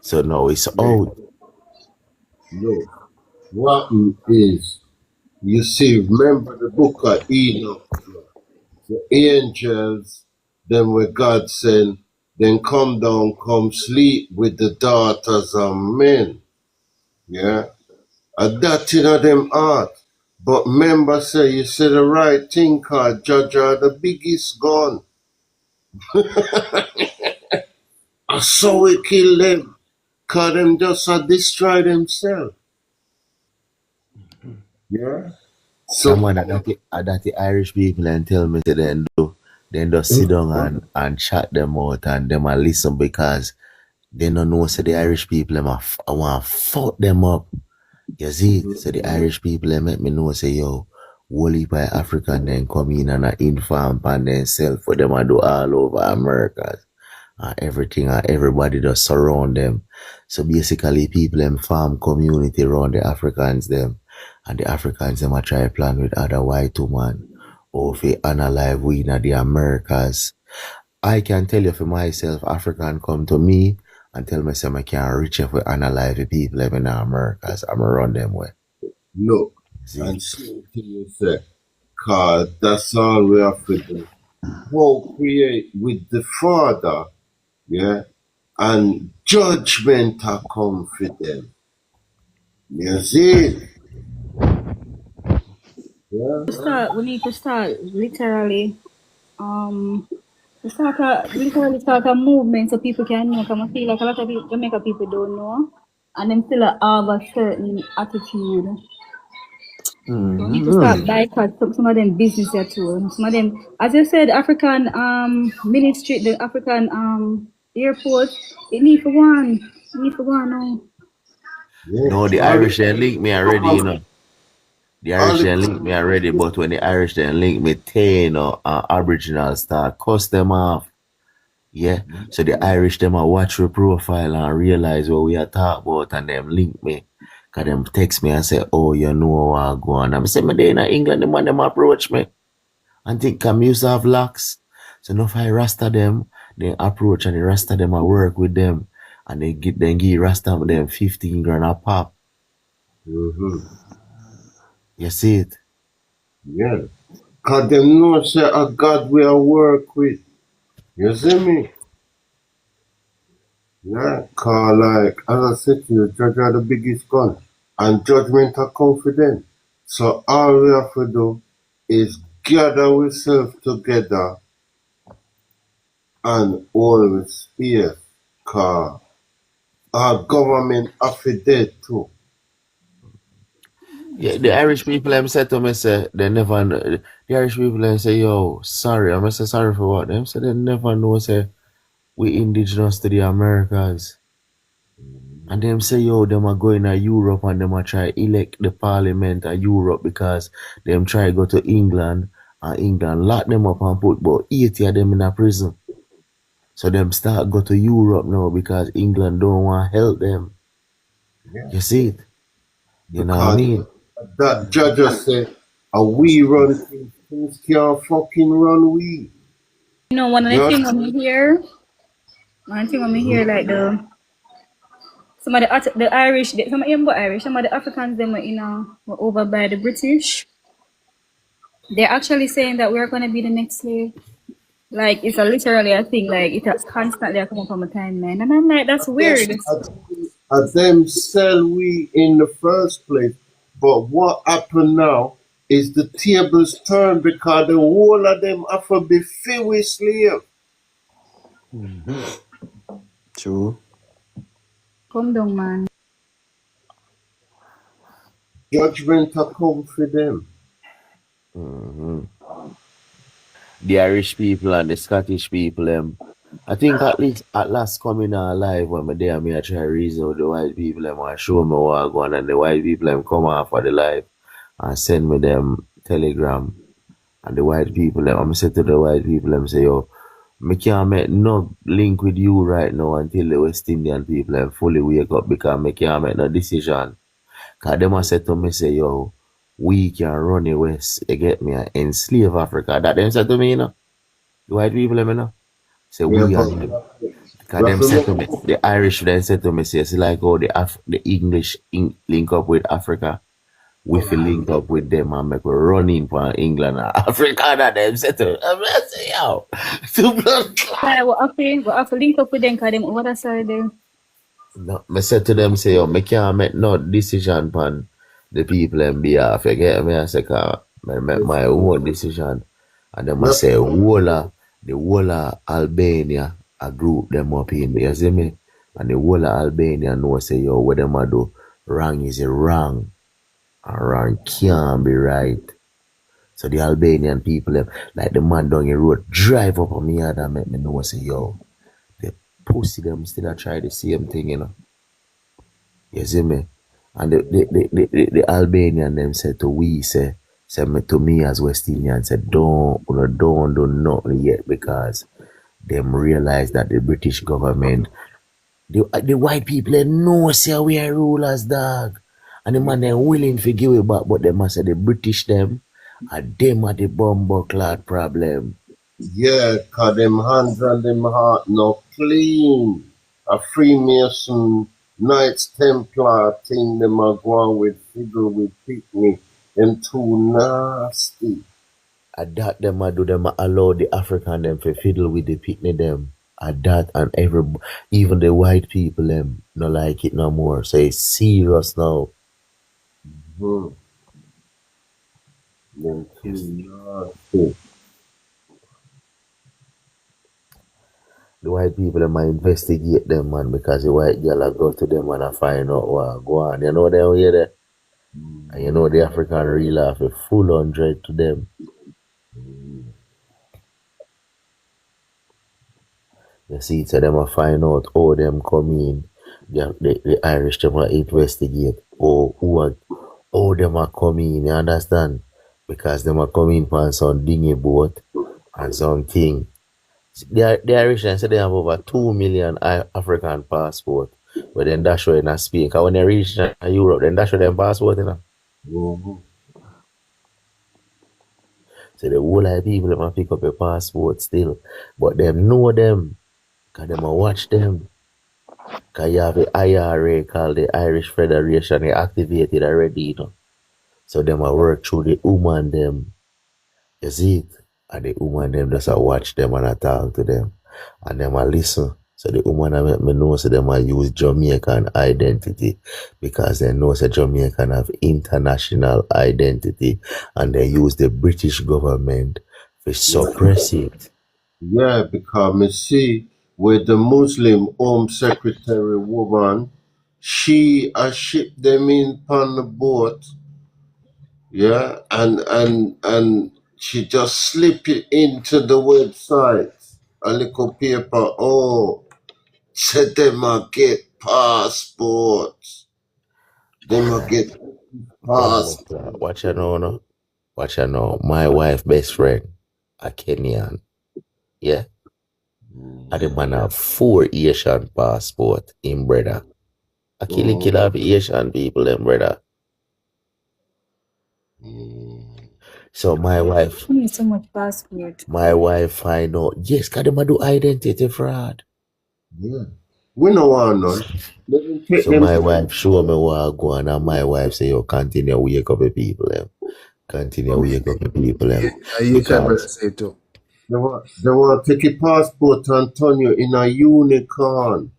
So now it's out. Look, what is, you see, remember the book of Enoch, the angels, them where God sent, then come down, come sleep with the daughters of men. Yeah? And that in them heart. But remember, say, you say the right thing, cause Judge are the biggest gun. I saw we kill them, cause them just destroy themselves. Yeah? So, someone that the Irish people and tell me to then just sit down and chat them out and them a listen, because they don't know say the Irish people them I want to fuck them up. You see it? So the Irish people they make me know say yo, whole heap of African then come in and inform on themselves for them and do all over America. And everything and everybody just surround them. So basically people them farm community around the Africans them, and the Africans them a try plan with other white women or if they unalive we in the Americas. I can tell you for myself, African come to me and tell me say I can't reach if we unalive the people living in the Americas. I'm around them way. Look, and see what you say, cause that's all we have to do. Co-create with the Father, yeah, and judgment are come for them. You see? Yeah. We need to start literally, start a movement so people can know. Because I feel like a lot of people, Jamaica people don't know, and them still have a certain attitude. So we need to start boycott some of them businesses too. Some of them, as I said, African ministry, the African airport, it need for one. It need for one now. No, the Irish then link me already, The Irish then link me already, but when the Irish then link me, Aboriginal start cuss them off. Yeah. So the Irish them a watch your profile and realize what we are talk about and them link me. Cause them text me and say, oh, you know how I go on. I'm saying, they in England, the man them approach me and think I'm used to have locks. So now if I rasta them, they approach and the rasta them I work with them and they give rasta them 15 grand a pop. Mm-hmm. You see it? Yeah. Cause them know say a God we are work with. You see me? Yeah. Cause like as I said to you, judge are the biggest gun. And judgment are confident. So all we have to do is gather ourselves together and hold space. Cause our government have to dead too. Yeah, the Irish people them said to me say they never know. The Irish people them say, yo, sorry. I'm say sorry for what? Them say they never know say we indigenous to the Americas. And them say, yo, them are going to Europe and them are try elect the parliament of Europe because them try go to England and England lock them up and put about 80 of them in a prison. So them start go to Europe now because England don't want to help them. Yeah. You see it? You know what I mean? That judge just said, we run things can't fucking run we. You know, one of the things when we hear, like some of the Irish, some of them were Irish, some of the Africans them were over by the British. They're actually saying that we're gonna be the next slave. Like it's a literally a thing, like it has constantly come from a timeline. And I'm like, that's weird. At them sell we in the first place. But what happened now is the tables turn because the whole of them have to be filled with slave. Mm-hmm. True. Come down, man. Judgment will come for them. Mm-hmm. The Irish people and the Scottish people, I think at last coming alive when me there, me I try reason with the white people, them and show me what I go on, and the white people come off for the life and send me them telegram. And the white people, I'm say to the white people, say, yo, me can't make no link with you right now until the West Indian people fully wake up because me can't make no decision. Cause them said to me, say, yo, we can run the West, you get me, and enslave Africa. That them said to me, you know. The white people, you know. Say, we are them. Cause them said to me, the Irish then said to me, say, it's like how the English link up with Africa. We feel link up with them and make we run in for England and Africa. That them said to me, I'm say, yo, two blood clot. We have to link up with them because them on other side there. No, I said to them, say, yo, me can't make no decision upon the people in behalf. You get me? I say, I make my own decision. And them say, the whole of Albania, a group them up in there, you see me? And the whole of Albania know, say, yo, what them a do, wrong is wrong. And wrong can't be right. So the Albanian people, like the man down the road, drive up on me and make me know, say, yo, the pussy them still try the same thing, you know. You see me? And the Albanian them said to we, say to me as West Indian, said, don't do nothing yet because them realize that the British government, the white people, they know, say, we are rulers, dog. And the man, they're willing to give it back, but they must say the British them, and them are the bumbo clot problem. Yeah, cause them hands and them heart no clean. A Freemason, Knights Templar thing them a go on with figure with picnic. Them too nasty. At that them a do them a allow the African them to fiddle with the picnic them. At that and even the white people them no like it no more. So it's serious now. Mm-hmm. Them too nasty. The white people them might investigate them, man, because the white girl go to them and find out what go on. You know they hear that? And you know the African real have a full 100 to them. You see, so them a find out how them come in. The Irish them a investigate how them a come in, you understand? Because them a come in on some dinghy boat and something. The Irish say they have over 2 million African passport. But then that's why in Spain. Because when they reach Europe, then that's why them passport, you know. Mhm. So the whole of people them a pick up a passport still. But them know them. Because them a watch them. Because you have the IRA called the Irish Federation. They activated already, you know. So them a work through the woman them. You see it? And the woman them just a watch them and a talk to them. And them a listen. So the woman a make me know so them a use Jamaican identity because they know so Jamaican have international identity and they use the British government to suppress it. Yeah, because me see with the Muslim Home Secretary woman, she a ship them in on the boat, yeah, and she just slip it into the website, a little paper. Oh, said them a get passports. Them a get passport. Watch you know, no? Watch you know. My wife best friend, a Kenyan, yeah? And the man have 4 Asian passport in brother. I kill have Asian people them brother. So my wife You need so much passport. find out, yes, cause them a do identity fraud. Yeah. We no want none. Let them take So them. my wife show me what I go on and my wife say, yo, continue wake up the people them. Continue wake up the people them. Asian brother Because say too. They want to take your passport and turn you in a unicorn.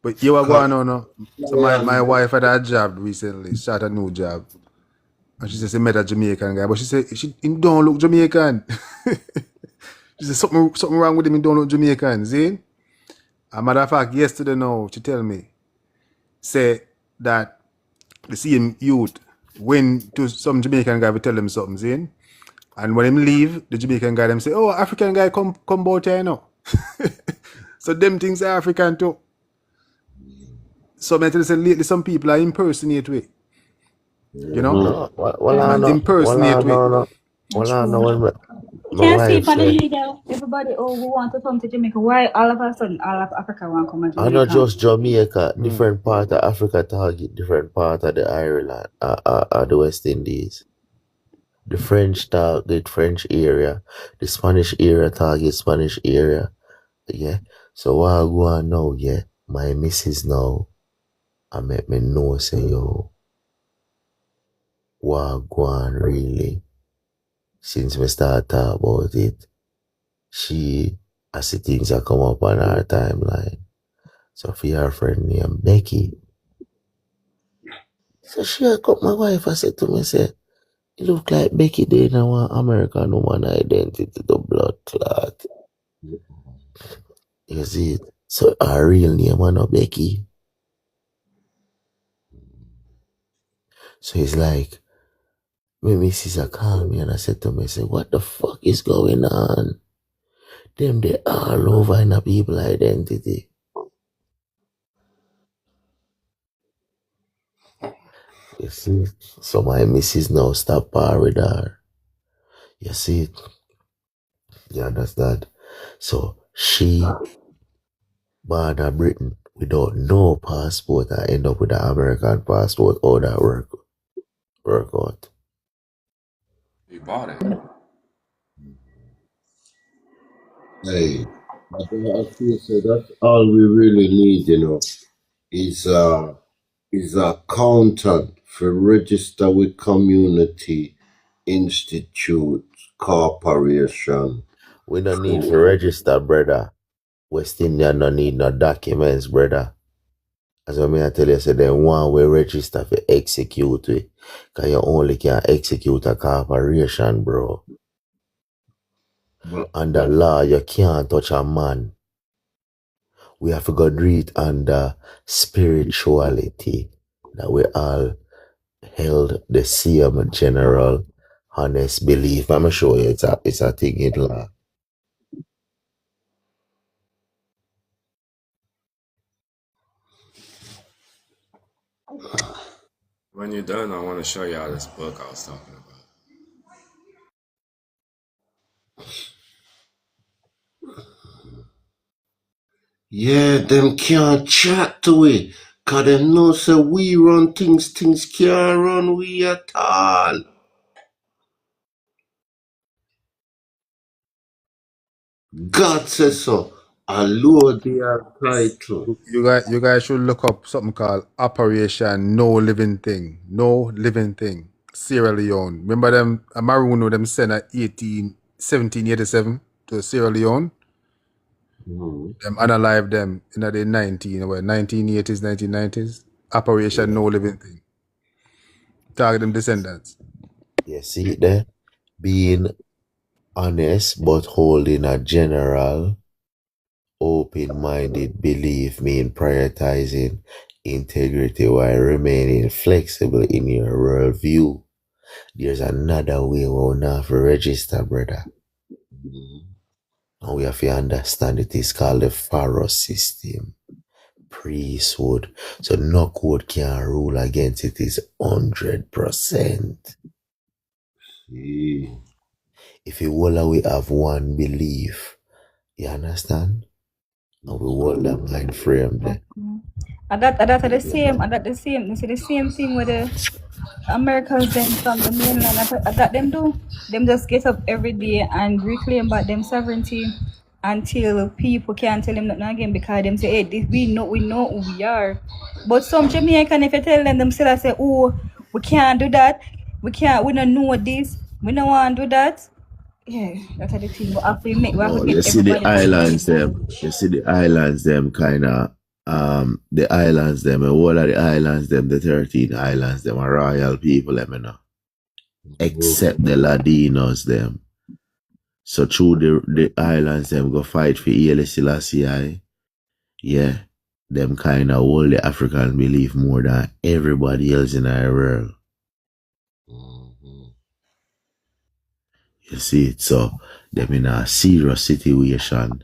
But you are Cause going on, no? So my wife had a job recently, start a new job. And she said she met a Jamaican guy, but she said he don't look Jamaican. She said something wrong with him, he don't look Jamaican, see? A matter of fact, yesterday now, she tell me, say that the same youth went to some Jamaican guy to tell him something, see? And when him leave, the Jamaican guy them say, oh, African guy come bout here now. So them things are African too. So I tell you, say lately some people are impersonate way. You know? no, well I know. Impersonate way. Well I know when You my can't see wife it on the say, media. Everybody who want to come to Jamaica. Why all of a sudden all of Africa want to come to I not Jamaica? just Jamaica, different part of Africa target, different part of the Ireland, the West Indies. The French target French area, the Spanish area target Spanish area. Yeah. So what I go on now, yeah, my missus now, I make me know say yo, what I go on really, since we start talk about it, she as the things that come up on her timeline. So for her friend named Becky. So she got my wife, I said to me, say, it look like Becky they now want American woman identity, the blood clot. You see it? So her real name was not Becky. So it's like, my missus called me and I said to me, I said, what the fuck is going on? Them they all over in a people identity. You see? So my missus now stop par with her. You see? You understand? So she born in Britain without no passport and end up with an American passport. How that work out? You bought it. Hey, but I feel so that's all we really need, you know, is a accountant for register with community institute corporation. We don't need to register, brother. West Indian don't need no documents, brother. As I tell you, say them one way register for execute it. Cause you only can execute a corporation, bro. Under law, you can't touch a man. We have to go do it under spirituality. That we all held the same general honest belief. I'm show you it's a thing in law. When you're done, I want to show y'all this book I was talking about. Yeah, them can't chat to we. Cause them know say we run things can't run we at all. God says so. Allure their title. You guys should look up something called Operation No Living Thing. No Living Thing. Sierra Leone. Remember them, a maroon with them sent at 1787 to Sierra Leone? Them unalive them in the 1980s, 1990s. Operation No Living Thing. Target them descendants. You see it there? Being honest but holding a general, open-minded belief mean prioritizing integrity while remaining flexible in your worldview. There's another way we have to register, brother. And we have to understand it is called the Pharaoh system. Priesthood. So no court can rule against it is 100%. If you will, we have one belief. You understand? And we hold that mind frame there. And that are the same. And that the same. You see the same thing with the Americans them from the mainland. That them do. Them just get up every day and reclaim back them sovereignty until people can't tell them nothing again because them say, hey, this, we know who we are. But some Jamaican, if you tell them still say, oh, we can't do that. We don't know this. We don't want to do that. Yeah, that's the thing. We have to make. You see the islands them. You see the islands them kind of. The islands them. All of the islands them. The 13 islands them are royal people. Them, you know. Except the Ladinos them. So through the islands them go fight for Haile Selassie. Yeah, them kind of hold the African belief more than everybody else in our world. You see it, so them in a serious situation,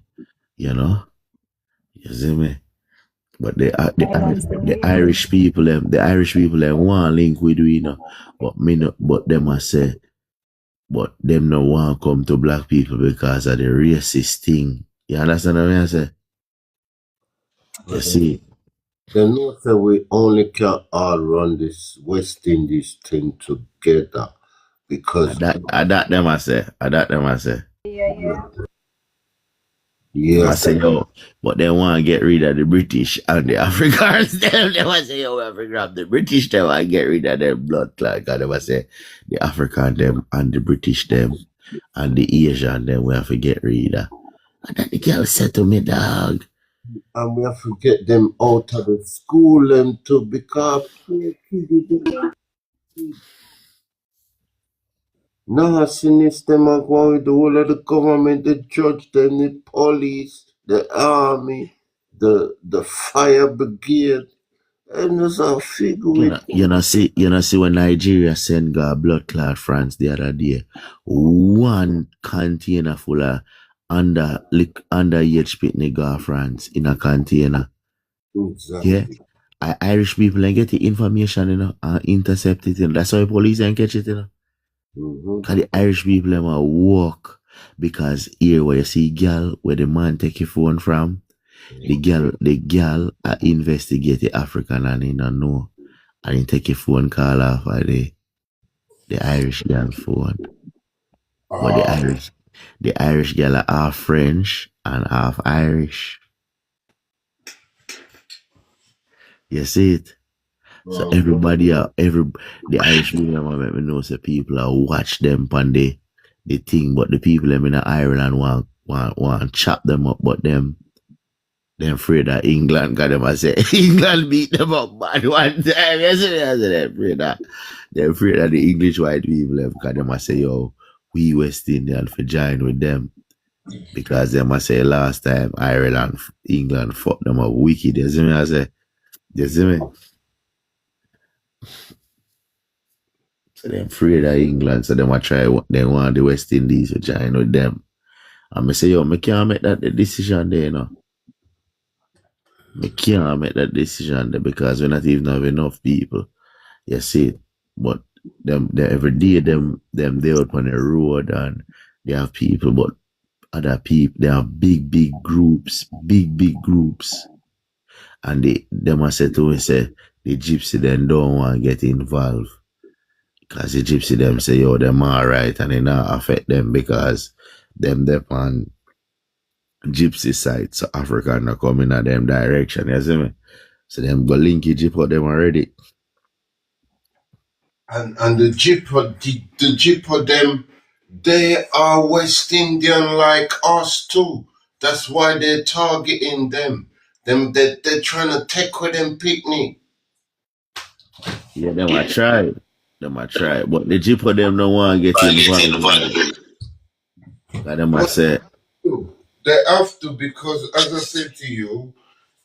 you know. You see me? But the Irish people them want link with we, you know. But them I say, but them no want come to black people because of the racist thing. You understand what I say? You see? They know that we only can all run this West Indies thing together because that them I say. Yeah. I say, yo, but they want to get rid of the British and the Africans. They want to say, yo, we have to grab the British, they want to get rid of their blood clot. They want to say, the African them and the British them and the Asian them, we have to get rid of. And then the girl said to me, dog. And we have to get them out of the school them too because now since them are going with the whole of the government, the judge, them, the police, the army, the fire brigade, and there's a figure. You know, see when Nigeria sent blood clot France the other day, one container full of underage picnic France in a container. Exactly. Yeah. Irish people and get the information, you know, and intercept it. You know. That's why the police and catch it, you know. Because the Irish people them walk because here where you see girl where the man take your phone from, the girl investigate the African and he don't know, and he take your phone call off of the Irish girl phone. But the Irish girl are half French and half Irish. You see it? So the Irish people make me know say people are watch them on the thing, but the people them in Ireland want chop them up, but them afraid that England got them. I say England beat them up bad one time. Yes, they're afraid that the English white people have got them. I say, yo, we West Indian for join with them. Because them I say last time England fucked them up wicked. You see me? I say, you see me? So they're afraid of England, so they want the West Indies to join with them. And I say, yo, I can't make that decision there, you know. I can't make that decision there because we not even have enough people. You see, but them every day them they out on the road and they have people, but other people. They have big groups, big groups. And they must say to me, say, the gypsy then don't want to get involved. Because the gypsy them say, yo, them alright, and it not affect them because them on gypsy side, so Africa not coming at them direction, you see me? So them go linky jeep for them already. And the jeep of them, they are West Indian like us too. That's why they're targeting them. They're trying to take with them picnic. Yeah, them I try. But the jeep of them don't want to get involved. Like them I say. They have to, because as I said to you,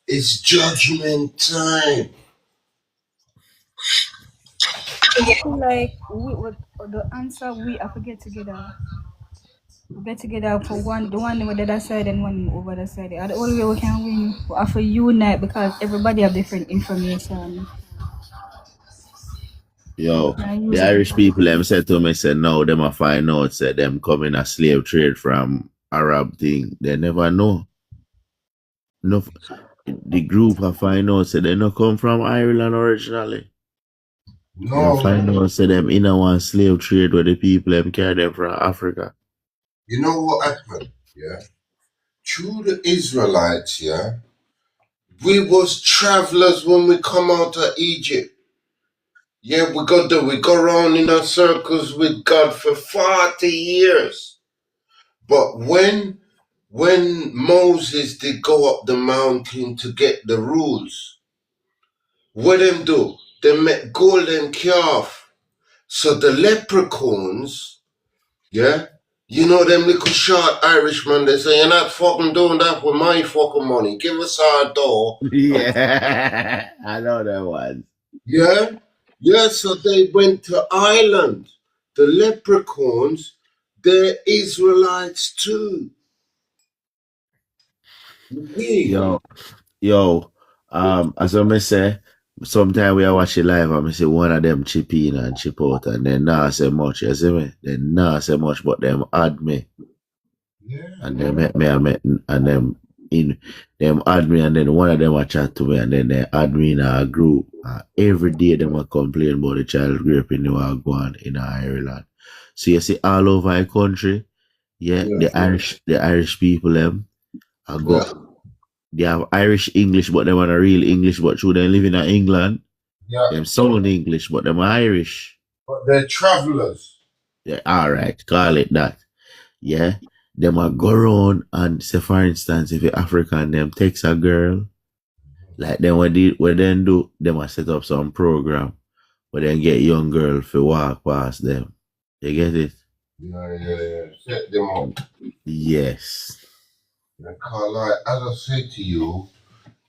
it's judgment time. I feel like the answer we have to get together. Get together for the one over the other side and one over the side. The only way we can win, we have to unite because everybody have different information. Yo, the Irish people them said to me, said no, them a find out, said them coming a slave trade from Arab thing. They never know. No, the group I find out, said they not come from Ireland originally. No. They find out, said them in a one slave trade where the people them carry them from Africa. You know what happened? Yeah. Through the Israelites, yeah, we was travelers when we come out of Egypt. Yeah, we go around in our circles with God for 40 years. But when Moses did go up the mountain to get the rules, what them do? They met golden calf. So the leprechauns, yeah, you know them little short Irishmen, they say, you're not fucking doing that with my fucking money. Give us our dough. Yeah, I know that one. Yeah? Yeah, so they went to Ireland. The leprechauns, they're Israelites too. Yo, as I say, sometimes we are watching live and I say one of them chip in and chip out and then not say much, you see me? They not say much, but them add me. Yeah. And they make me and them add me, and then one of them will chat to me and then they add me in a group. Every day them will complain about the child rape in the Wagwan in Ireland. So you see all over the country, the Irish people them I go. They have Irish English, but they want a real English, but through them living in England, them sound English, but them Irish. But they're travelers. Yeah, alright, call it that. Yeah. Them will go around and say, for instance, if you're African, them takes a girl, like them what them do, them will set up some program where then get young girl to walk past them. You get it? Yeah. Set them up. Yes. Carl, as I said to you,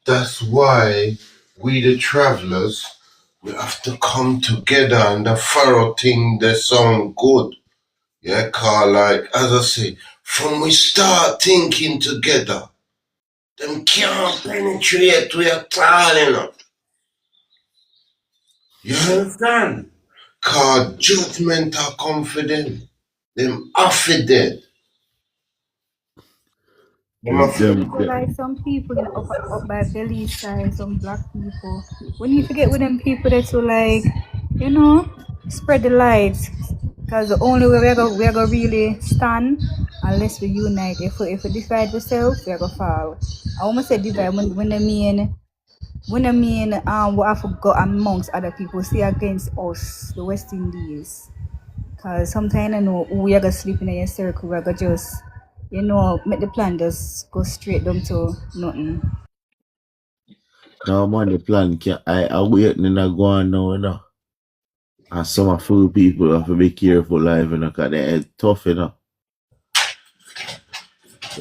that's why we the travelers, we have to come together and the Pharaoh thing that sound good. Yeah, Carl, as I say, from we start thinking together, them can't penetrate we are tall enough. You understand? Cause judgment are confident. Them affident. Like some people up by Belly side, some black people. We need to get with them people that will like, spread the light. Because the only way we're gonna really stand unless we unite. If we divide ourselves, we're gonna fall. I almost said divide when I mean we have to go amongst other people, see against us, the West Indies. Because sometimes I know we are gonna sleep in a circle, we're gonna just make the plan just go straight down to nothing. No man, the plan I waiting and go on now, And some few people have to be careful life, because they're tough, You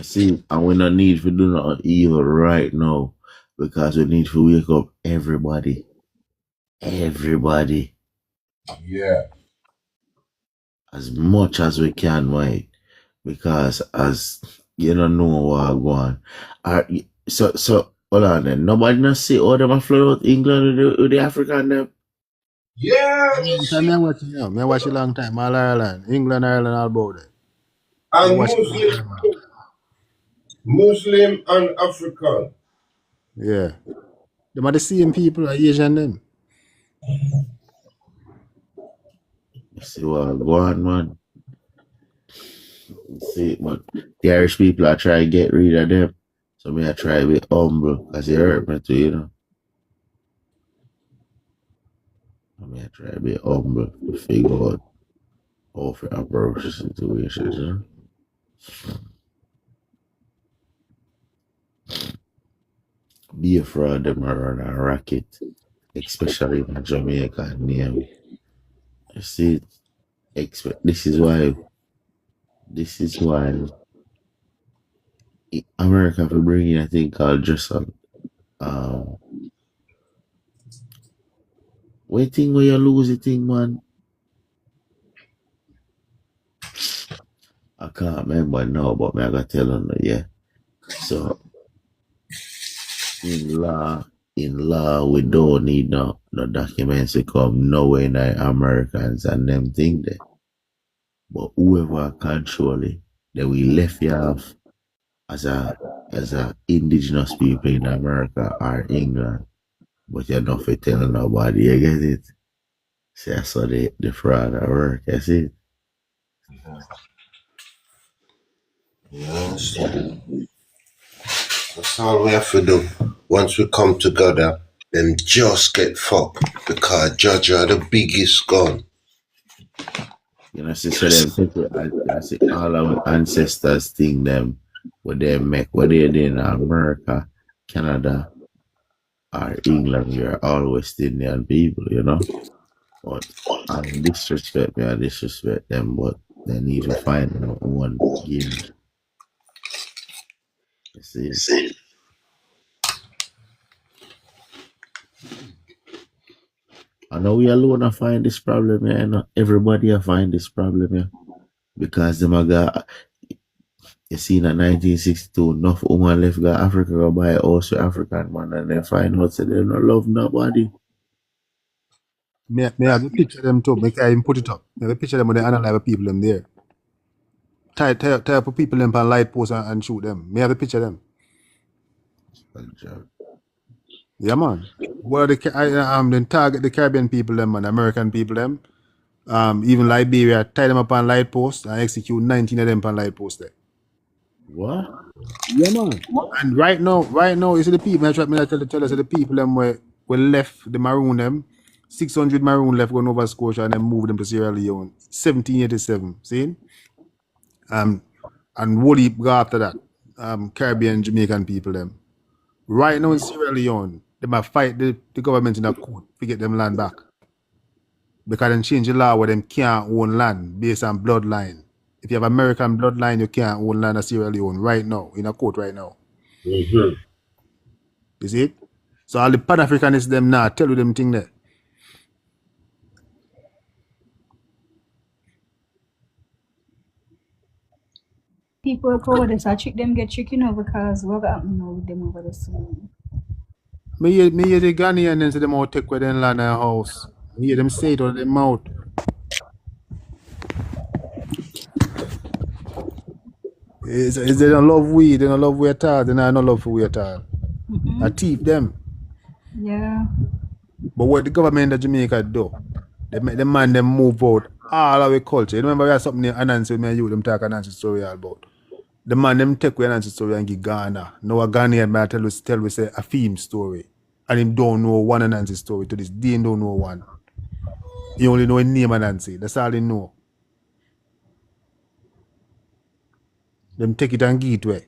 see, and we don't need to do nothing evil right now, because we need to wake up everybody. Everybody. Yeah. As much as we can, right? Because as you don't know what going on. So hold on then. Nobody not see all them flood out England with the African them. Yeah. I watch a long time. All Ireland, England, Ireland, all about it. And Muslim. Muslim and African. Yeah. Them are the same people, Asian them. See what go on, man. See, man. The Irish people are trying to get rid of them. So me I try to be humble because it hurt me too, you know. I mean, I try to be humble to figure out how to approach the situation, you know. Be a fraud them around a racket, especially in Jamaica and Miami. You see, this is why America will bring in a thing called just waiting where you lose the thing, man. I can't remember now, but me I gotta tell you, yeah. So in law, we don't need no documents to come nowhere in Americans and them thing there. But whoever control it, they will left you off as a indigenous people in America or England. But you're not for telling nobody, you get it? See, I saw the fraud at work, you see? Yes. That's all we have to do. Once we come together, then just get fucked because Judge are the biggest gun. You know, so them see all our ancestors thing them what they make, what they did in America, Canada, or England, we are all West Indian people, you know. But I disrespect them, but they need to find one game. You see? I know we alone are find this problem, yeah. Not everybody are find this problem, yeah. Because them got, you see, in 1962, enough woman left got Africa go buy a house with African man, and they find out that they don't love nobody. Me have the picture them too. Make I even put it up. Me have the picture them when they analyze the people them there. Tie up people them on light post and shoot them. Me have the picture them. Yeah, man. Well, then target the Caribbean people them, man, American people them. Even Liberia, tie them up on light post and execute 19 of them on light post there. What? Yeah, man. And right now, you see the people, I tell us the people them were left, the maroon them, 600 maroon left going over Scotia and then move them to Sierra Leone. 1787, see? And Woody go after that. Caribbean, Jamaican people them. Right now in Sierra Leone, they might fight the government in a court to get them land back. Because they change the law where them can't own land based on bloodline. If you have American bloodline, you can't own land in Sierra Leone right now, in a court right now. Mm-hmm. You see it? So all the Pan-Africanists them now tell you them thing there. People over this, I trick them get tricky now because what happened now with them over the soon. Me hear the Ghanaian and say them all take with them land and house. Me hear them say it out of their mouth. Is they don't love we at all, they don't love for we at all. I teach them. Yeah. But what the government of Jamaica do, they make the man them move out all our culture. You remember we had something in Anansi with me and you, them talk Anansi story all about. The man them take with Anansi story and give Ghana. Now a Ghanaian man tell we say a theme story. And him don't know one Anansi story to this day, he don't know one. He only know his name Anansi. That's all he know. Them take it and give it away.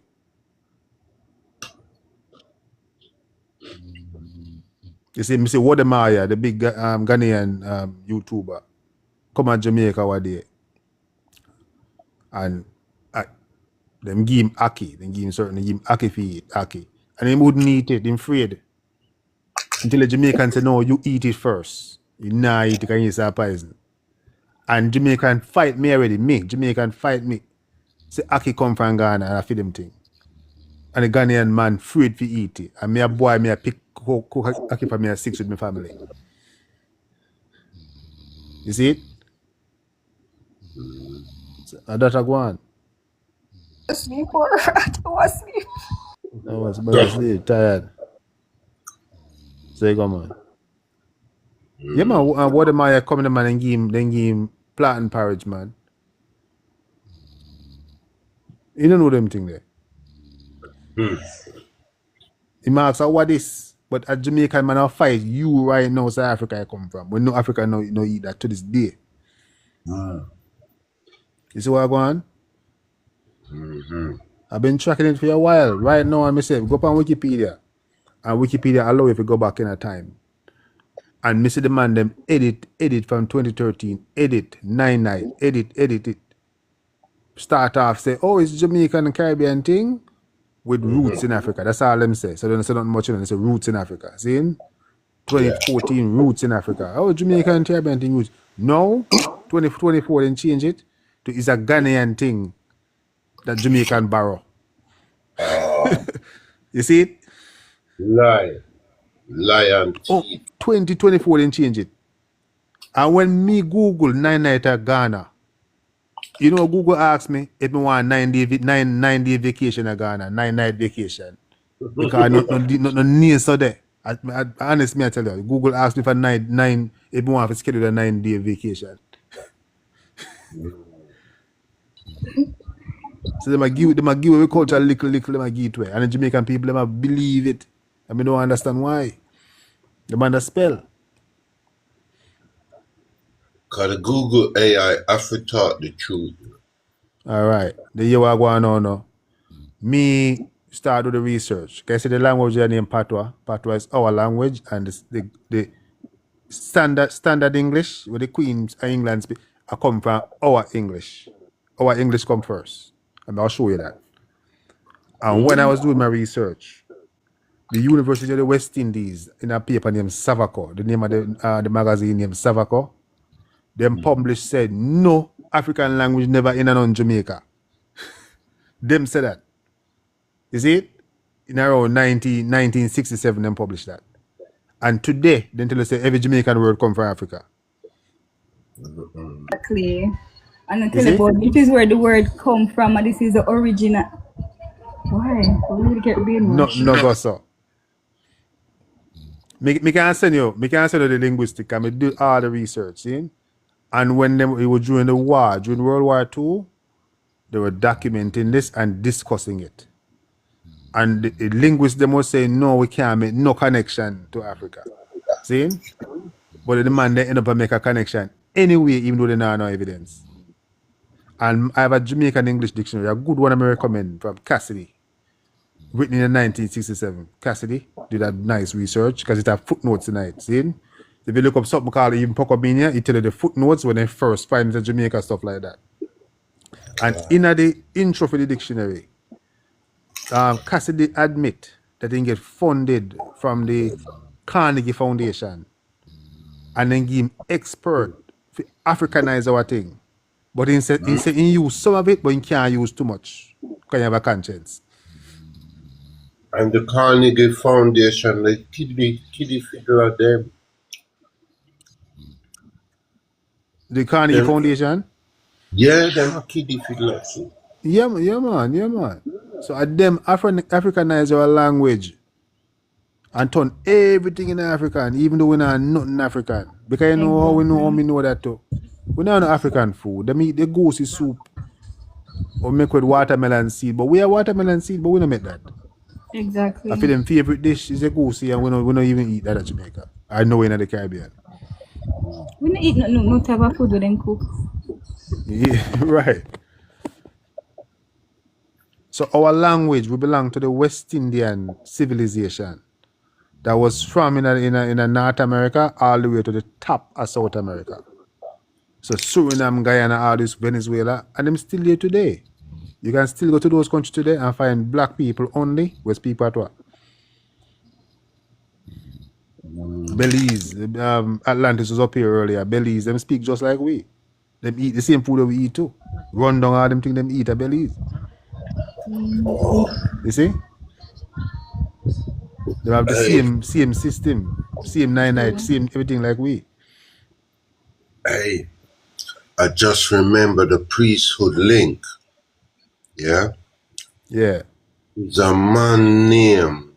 You see, me say Wodemaya, the big Ghanaian YouTuber, come at Jamaica one day. And them give him ackee. Them give him ackee for eat, ackee. And he wouldn't eat it, him afraid. Until the Jamaican say, no, you eat it first. You nah eat it because you say poison. And Jamaican fight me already. Jamaican fight me. Say ackee come from Ghana and I feed them thing. And the Ghanaian man afraid to eat it. And me a boy, me a pick cook ackee for me a 6 with my family. You see it? So, that's a go on. Sleep or was sleep. I was sleep, tired. Say, come on. Yeah, man. What am I coming to man and give him platinum porridge, man? You don't know them thing there. He asks, what is? But a Jamaican man will fight you right now, South Africa I come from. When no Africa no eat that to this day. You see what I'm going on? I've been tracking it for a while. Right now, I myself go up on Wikipedia. And Wikipedia allow you to go back in a time. And me see the man them edit from 2013, edit 9 edit it. Start off say, oh, it's Jamaican and Caribbean thing with roots in Africa. That's all them say. So they don't say nothing much, they say roots in Africa. See? 2014 roots in Africa. Oh, Jamaican and Caribbean thing roots. No, 2024 then change it to it's a Ghanaian thing that Jamaican borrow. You see it? Lion. Oh, 2024 then change it. And when me Google 9 night at Ghana, you know Google asks me if I want 9 day vacation at Ghana, 9 night vacation. Because no near so there. I honestly I tell you, Google asked me for 9 if I want to schedule a 9 day vacation. So they might give away culture little, they might give it away. And the Jamaican people, they might believe it. I mean, don't understand why. The man that spell. Because the Google AI after taught the truth. All right. The year I go on now. Me start with the research. Can I say the language is named Patois? Patois is our language, and the standard English, where the Queen's of England speak, I come from our English. Our English come first. And I'll show you that. And when I was doing my research, the University of the West Indies, in a paper named Savaco, the name of the magazine named Savaco, them published said, no African language never in and on Jamaica. Them said that. You see it? In around 1967, them published that. And today, they tell us that every Jamaican word come from Africa. Exactly. And I tell you about it is where the word come from, and this is the original. Why? We get brainwashed. No go so. Me can send you the linguistic, and me do all the research, see? And when it was during the war, during World War II, they were documenting this and discussing it. And the linguists, them was saying, no, we can't make no connection to Africa. See? But the man, they end up make a connection anyway, even though they don't have no evidence. And I have a Jamaican English dictionary, a good one I recommend from Cassidy, written in 1967. Cassidy did that nice research because it has footnotes tonight. See? If you look up something called even Pocobania, it tell you the footnotes when they first find the Jamaica, stuff like that. And in the intro for the dictionary, Cassidy admit that they get funded from the Carnegie Foundation and then give him expert to Africanize our thing. But he said he use some of it, but he can't use too much because you have a conscience. And the Carnegie Foundation, the kiddie figure of them. The Carnegie Foundation? Yeah, them a kiddie figure. Yeah, man. So at them Africanize our language and turn everything in African, even though we're not nothing African. Because you know how we know that too. We don't know African food. They eat the goosey soup or make with watermelon seed. But we have watermelon seed, but we don't make that. Exactly. I feel them favorite dish is a goosey, and we don't even eat that at Jamaica. I know in the Caribbean. We don't eat no type of food with them cook. Yeah, right. So our language, we belong to the West Indian civilization that was from in North America all the way to the top of South America. So Suriname, Guyana, all this, Venezuela, and them still here today. You can still go to those countries today and find black people only, West people at what? Belize, Atlantis was up here earlier. Belize, them speak just like we. Them eat the same food that we eat too. Run down all them things them eat at Belize. You see? They have the same system, same 9 nights, same everything like we. Hey, I just remember the priesthood link. Yeah? Yeah. is a man named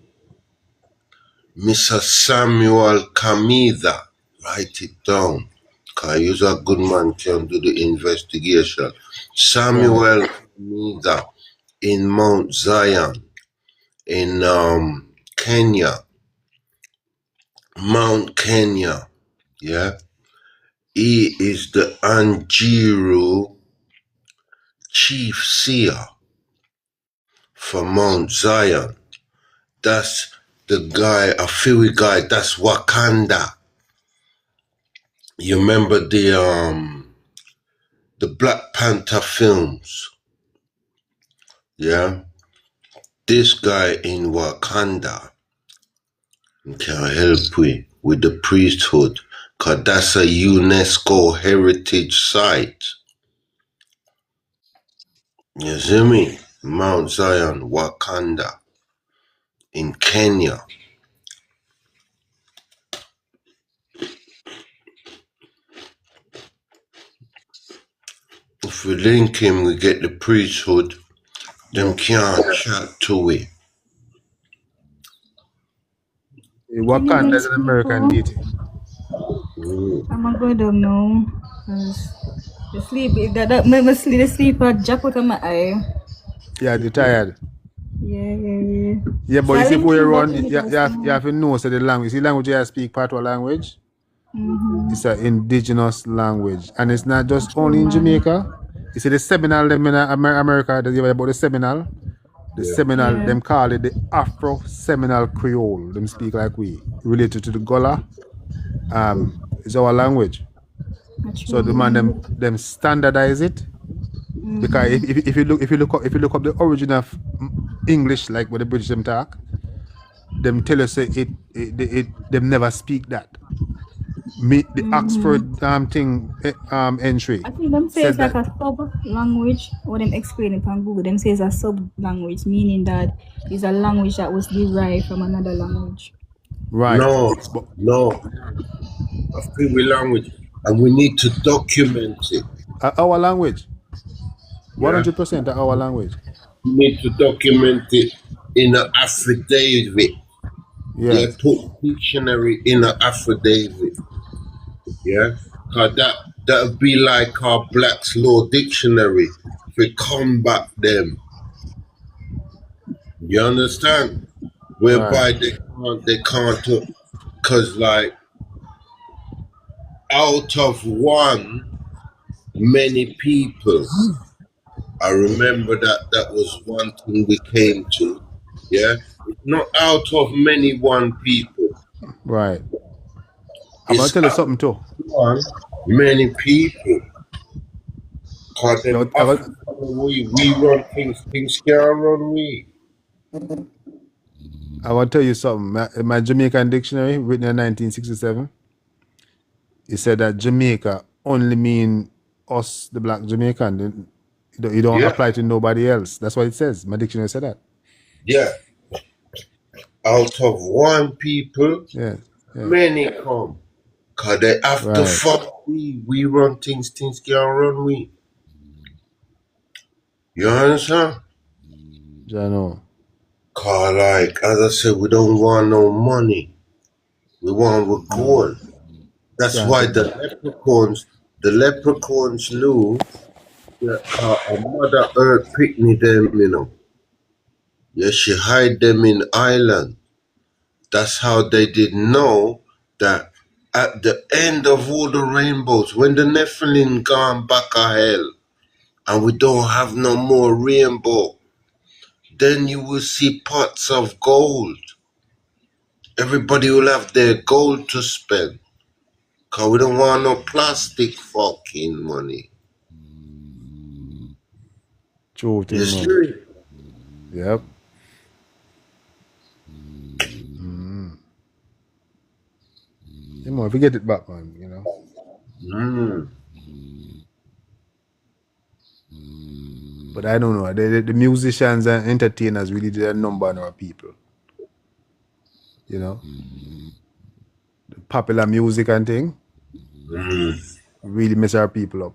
Mr. Samuel Kamida. Write it down. Because he's a good man, can do the investigation. Samuel Kamida in Mount Zion in Kenya. Mount Kenya. Yeah. He is the Anjiru chief seer for Mount Zion. That's the guy, a Fury guy, that's Wakanda. You remember the Black Panther films? Yeah? This guy in Wakanda can help with the priesthood, because that's a UNESCO heritage site. You see me? Mount Zion, Wakanda, in Kenya. If we link him, we get the priesthood. Them can't chat to it. Wakanda is an American People, deity. I'm not going to know. Cause the sleep, that make me sleep, the sleep drop out of my eye. Yeah, they're tired. Yeah. Yeah, but So you I see, before you link back run, in it as you have to know so the language. See, language you speak part of language. It's an indigenous language, and it's not just only in Jamaica. You see, the Seminole, them in America, they about the Seminole. The Seminole, Yeah. them call it the Afro-Seminole Creole. Them speak like we, related to the Gullah. It's our language. So the man them standardize it, because if you look up the origin of English, like what the British them talk, them tell us them never speak that. The Oxford thing entry I think them say said it's like that. a sub language, or them explain it on Google. Them say it's a sub language, meaning that it's a language that was derived from another language. Right. No. A Fury language. And we need to document it. Our language. 100% our language. We need to document it in an affidavit. Yeah. Put dictionary in an affidavit. Yeah, because that would be like our Black's Law Dictionary to combat them. You understand? Whereby they can't, because like out of one, many people. I remember that was one thing we came to. Yeah, not out of many one people. Right. I'm gonna tell you something too. One, many people. Because them African, we run things can't run we. I want to tell you something. My Jamaican dictionary, written in 1967, it said that Jamaica only mean us, the black Jamaican. You don't apply to nobody else. That's what it says. My dictionary said that. Yeah. Out of one people, many come. Because they have to fuck we. We run things can't run we. You understand? I know. Because like, as I said, we don't want no money. We want with gold. That's why the leprechauns knew that a Mother Earth picnic them, you know. Yeah, she hide them in island. That's how they did know that at the end of all the rainbows, when the Nephilim gone back of hell, and we don't have no more rainbow, then you will see pots of gold. Everybody will have their gold to spend. Because we don't want no plastic fucking money. True thing, Yes, man. Yep. You know, if you get it back, man, you know. But I don't know. The musicians and entertainers really did a number on our people. You know? The popular music and thing really mess our people up.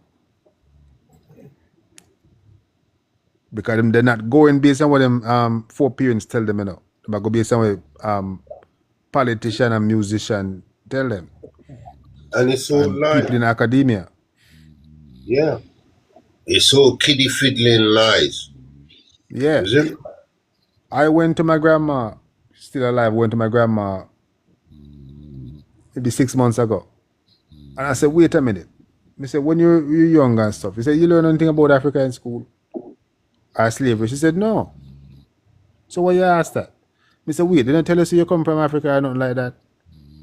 Because they're not going based on what them four parents tell them, you know. They go based on what politician and musician tell them. And it's all And lies. people in academia. Yeah. It's all kiddie fiddling lies. Yeah. Is it? I went to my grandma, still alive, went to my grandma maybe 6 months ago. And I said, wait a minute. I said, when you're young and stuff, he said, you learn anything about Africa in school? Or slavery? She said, no. So why you asked that? I said, wait, didn't tell us you come from Africa or nothing like that?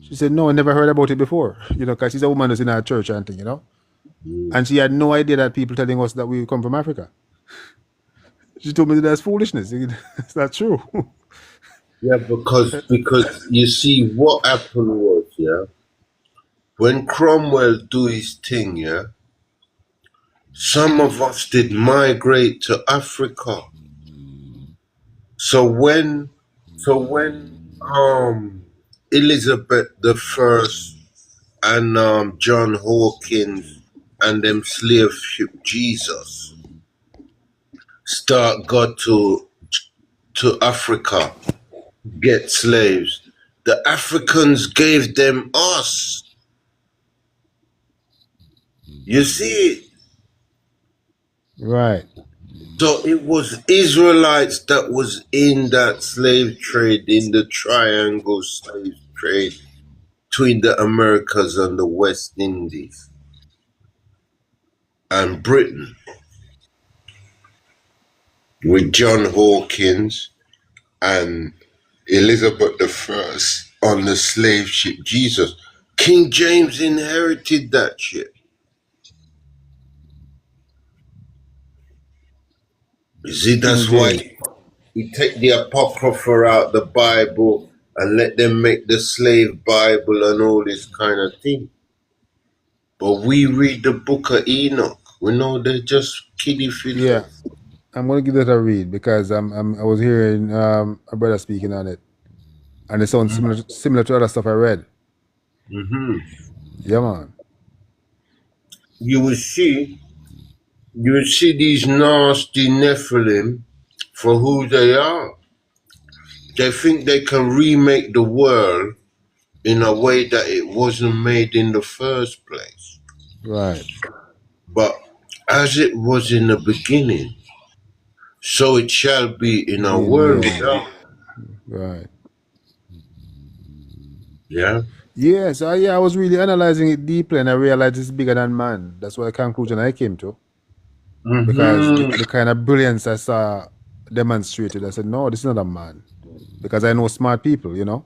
She said, no, I never heard about it before. You know, because she's a woman who's in our church and thing, you know? And she had no idea that people telling us that we come from Africa. She told me that's foolishness. It's not true. Yeah, because you see what happened was, yeah, when Cromwell do his thing, yeah, some of us did migrate to Africa. So when Elizabeth I and John Hawkins and them slave ship Jesus got to Africa, get slaves, the Africans gave them us. You see? Right. So it was Israelites that was in that slave trade, in the triangle slave trade between the Americas and the West Indies and Britain, with John Hawkins and Elizabeth I on the slave ship Jesus. King James inherited that shit. You see, that's why we take the Apocrypha out the Bible and let them make the slave Bible and all this kind of thing. But we read the book of Enoch. We know they're just kiddie fiddlers. Yeah. I'm going to give that a read because I was hearing a brother speaking on it. And it sounds similar to other stuff I read. Mm-hmm. Yeah, man. You will see these nasty Nephilim for who they are. They think they can remake the world in a way that it wasn't made in the first place. Right. But as it was in the beginning, so it shall be in our world. Right. Yeah? Yeah, so I was really analyzing it deeply and I realized it's bigger than man. That's what the conclusion I came to. Mm-hmm. Because the kind of brilliance I saw demonstrated, I said, no, this is not a man. Because I know smart people, you know?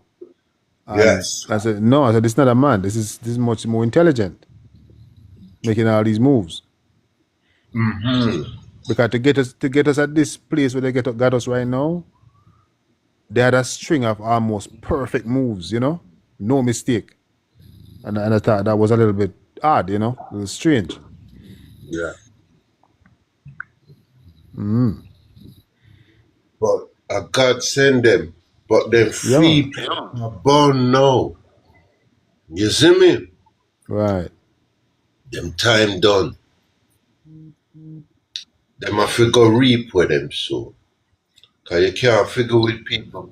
And yes. I said, no, this is not a man. This is much more intelligent. Making all these moves. Mm-hmm. Because to get us at this place where they got us right now, they had a string of almost perfect moves, you know? No mistake. And I thought that was a little bit odd, you know? It was strange. Yeah. But God send them. But them free people are born now. You see me? Right. Them time done. Them have to go reap with them soon. Because you can't figure with people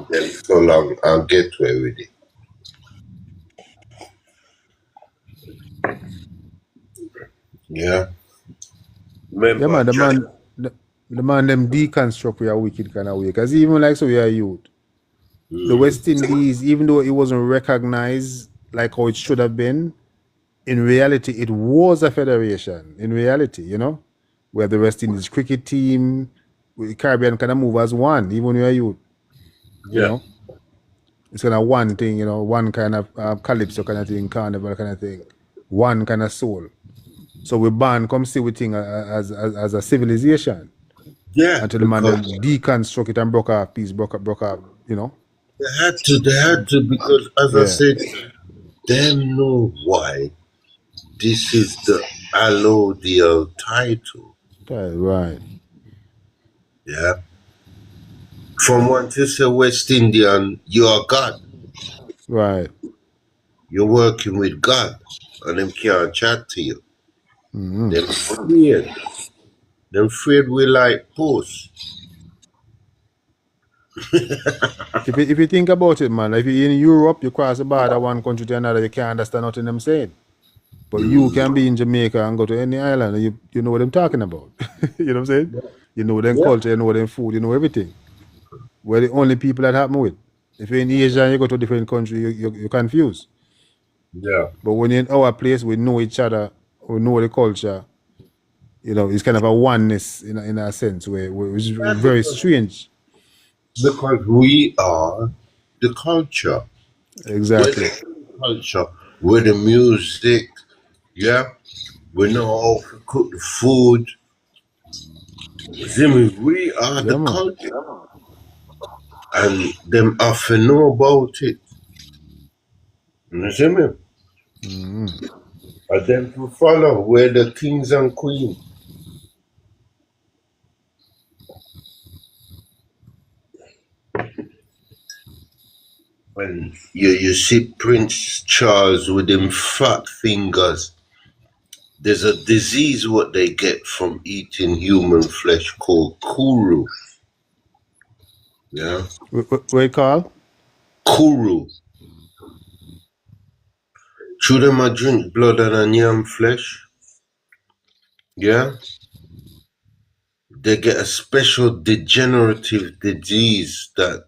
them so long and get away with it. Yeah. Remember, yeah, man, the man them deconstruct we are wicked kind of way. Because even like so we are youth. The West Indies, even though it wasn't recognized like how it should have been, in reality it was a federation. In reality, you know? Where the West Indies cricket team, the Caribbean kind of move as one, even when we are youth. You know? It's kind of one thing, you know, one kind of calypso kind of thing, carnival kind of thing. One kind of soul. So we ban come see we thing as a civilization. Yeah. Until the man deconstruct it and broke off, you know. They had to because as I said, them know why this is the allodial title. Right. Yeah. From one to say West Indian, you are God. Right. You're working with God and them can't chat to you. Them weird. Them afraid we like posts. If you think about it, man, if you're in Europe, you cross the border one country to another, you can't understand nothing them saying. But you can be in Jamaica and go to any island, and you know what I'm talking about. You know what I'm saying? You know their culture, you know their food, you know everything. We're the only people that happen with. If you're in Asia and you go to a different country, you're confused. Yeah. But when you're in our place, we know each other, we know the culture. You know, it's kind of a oneness in a sense where it's very strange. Because we are the culture. Exactly. We're the culture. We're the music. Yeah. We know how to cook the food. See me, we are the culture. And them have to know about it. You see me? And them to follow. We're the kings and queens. When you see Prince Charles with them fat fingers, there's a disease what they get from eating human flesh called kuru. Yeah. What it called? Kuru. Should them a drink blood and yam flesh? Yeah. They get a special degenerative disease that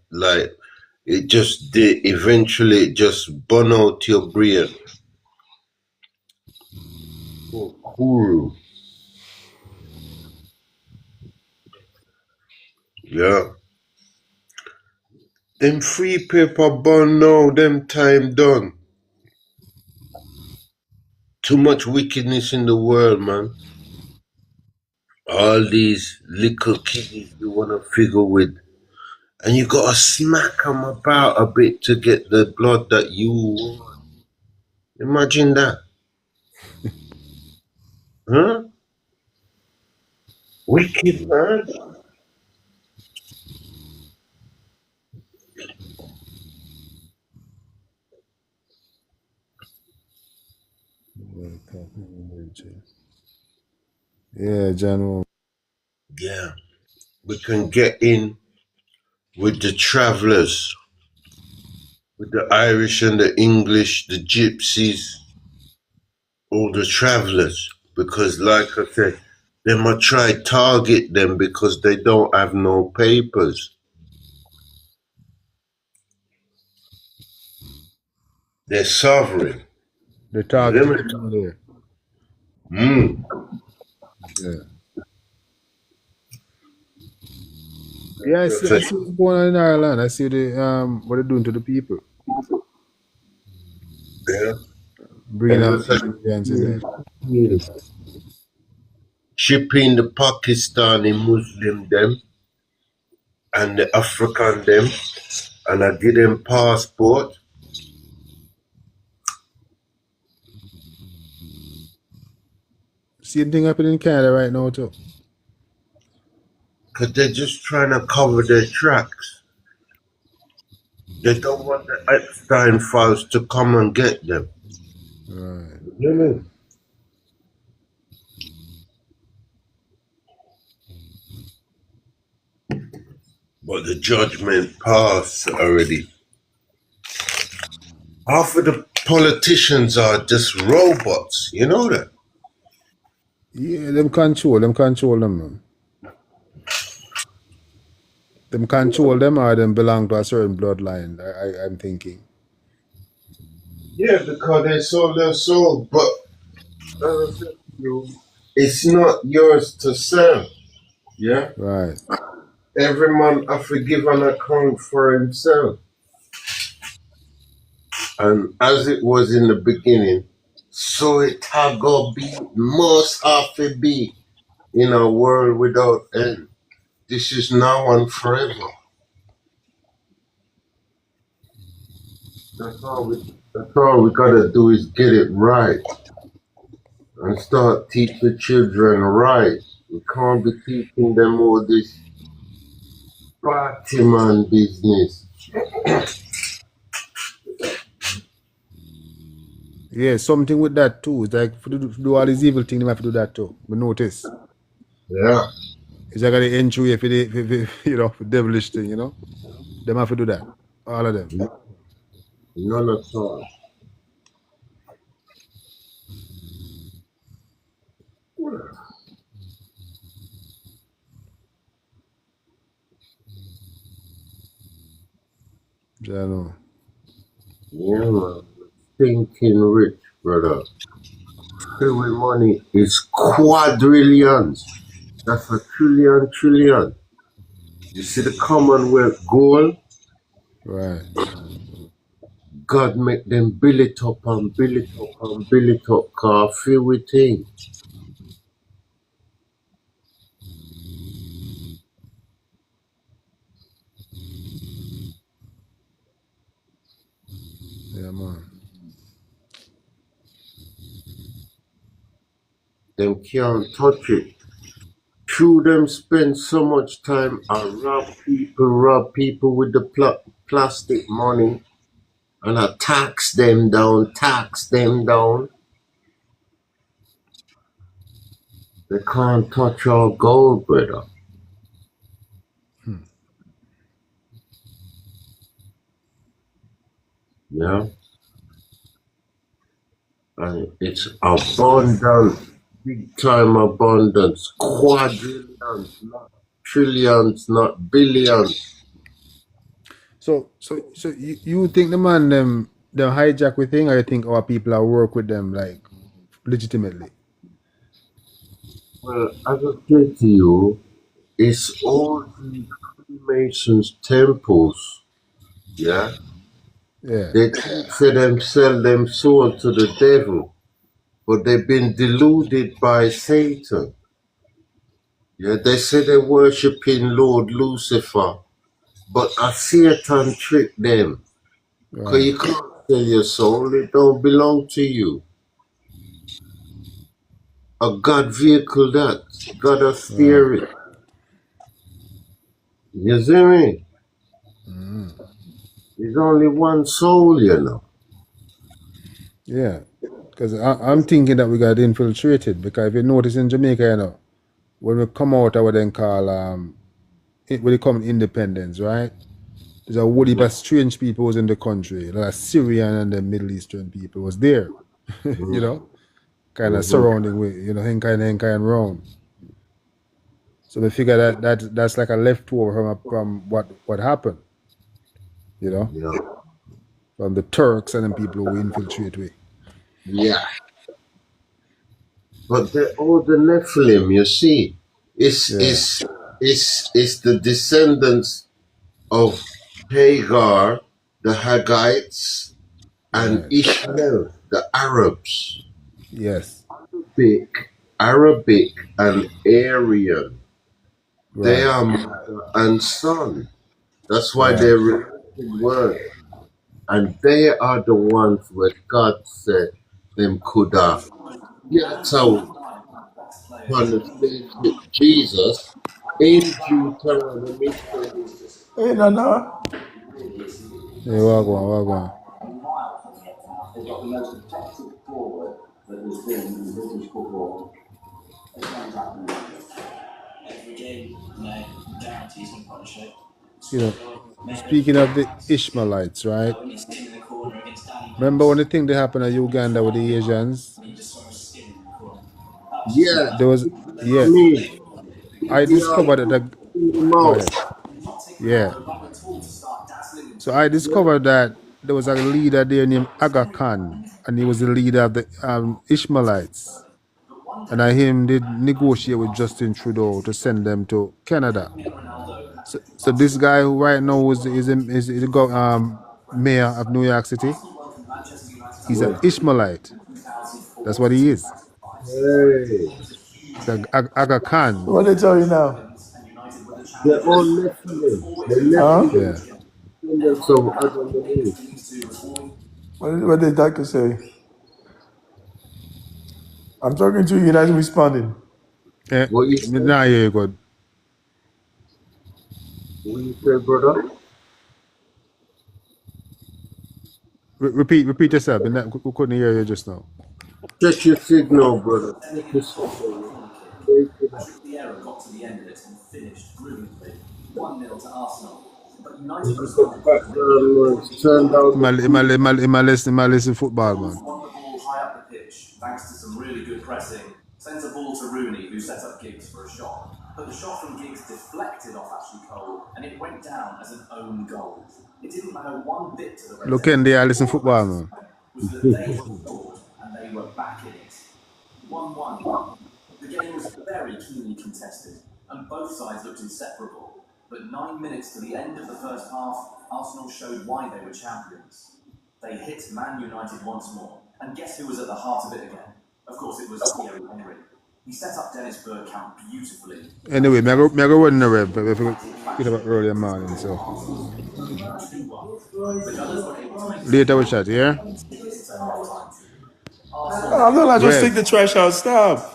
eventually just burn out your brain. Oh, Kuru. Yeah. Them free paper burn now, them time done. Too much wickedness in the world, man. All these little kiddies you want to figure with. And you got to smack them about a bit to get the blood that you want. Imagine that. Huh? Wicked, man. Yeah, John. Yeah. We can get in with the travelers, with the Irish and the English, the gypsies, all the travelers. Because like I said, they might try target them because they don't have no papers. They're sovereign. They target there. Yeah. Yeah, I see what's going on in Ireland. I see the what they're doing to the people. Yeah. Bringing out immigrants in there. Shipping the Pakistani Muslim them and the African them, and I give them passport. Same thing happening in Canada right now too. Because they're just trying to cover their tracks. They don't want the Epstein files to come and get them. Right. You know what I mean? But the judgment passed already. Half of the politicians are just robots, you know that? Yeah, them control them, man. Them control them or them belong to a certain bloodline, I'm thinking. Yeah, because they sold their soul, but as I said to you, it's not yours to sell. Yeah? Right. Every man have to give an account for himself. And as it was in the beginning, so it have to be, must have to be in a world without end. This is now and forever. That's all we gotta do is get it right. And start teaching the children right. We can't be teaching them all this party man business. Yeah, something with that too. It's like to do all these evil things, they have to do that too. We notice. Yeah. It's like the entry for the for devilish thing, Them have to do that. All of them. None at all. Yeah, I know. Yeah, man. Thinking rich, brother. Free money is quadrillions. That's a trillion. You see the Commonwealth goal? Right. God make them build it up and build it up and build it up, cause feel we think. Yeah, man. Them can't touch it. True, them spend so much time and rob people with the plastic money and I tax them down. They can't touch our gold, brother. Yeah? And it's abundant, big time abundance, quadrillions, not trillions, not billions. So you think the man them hijack with thing, or you think our people are work with them like legitimately? Well, as I said to you, it's all the Freemasons temples, yeah? Yeah. They think for them sell them soul to the devil, but they've been deluded by Satan. Yeah, they say they're worshiping Lord Lucifer, but a Satan tricked them. Because you can't sell your soul, it don't belong to you. A God vehicle that, God a steer it. You see me? There's only one soul, Yeah. Because I'm thinking that we got infiltrated, because if you notice in Jamaica, when we come out of what they call when they come independence, right? There's a whole heap of strange people was in the country, like Syrian and the Middle Eastern people was there, kind of surrounding with, hang kind round. So we figure that's like a leftover from what happened, from the Turks and then people who infiltrate with. Yeah. But they're all the Nephilim, you see. It's the descendants of Hagar, the Haggites, and Ishmael, the Arabs. Yes. Arabic and Aryan. They Right. are mother and son. That's why they're related words. And they are the ones where God said them could have. Yeah, so on the stage with Jesus in Deuteronomy 30. Hey, Nana. Yeah, wagwan. Speaking of the Ishmaelites, right? Remember when the thing that happened in Uganda with the Asians? Yeah. There was, yeah. I discovered that. Go ahead. Yeah. So I discovered that there was a leader there named Aga Khan, and he was the leader of the Ishmaelites. And him did negotiate with Justin Trudeau to send them to Canada. So this guy who right now is mayor of New York City, he's an Ishmaelite. That's what he is. Hey. The Aga Khan. What they tell you now? They're all Nephilim. They're Nephilim. Descendants of Adam and Eve. What did doctor say? I'm talking to you, you're not responding. Yeah. What you say? Nah, yeah, good. What you say, brother? Repeat yourself. We couldn't hear you just now. Check your signal, brother. Check your signal. The error got to the end of it and finished brilliantly. 1-0 to Arsenal. But United The responded by background was turned down. Listen football, man. won the ball high up the pitch, thanks to some really good pressing. Sent a ball to Rooney, who set up Giggs for a shot. But the shot from Giggs deflected off Ashley Cole, and it went down as an own goal. It didn't matter one bit to the Reds. Look in there, listen football, man. Was that they had scored, and they were back in it. 1-1. The game was very keenly contested, and both sides looked inseparable. But 9 minutes to the end of the first half, Arsenal showed why they were champions. They hit Man United once more, and guess who was at the heart of it again? Of course, it was Thierry Henry. He set up Dennis Bergkamp beautifully. Anyway, me go run the web, but if we get about early morning, so. Later we chat, yeah? I'm not like just take the trash out. Stop.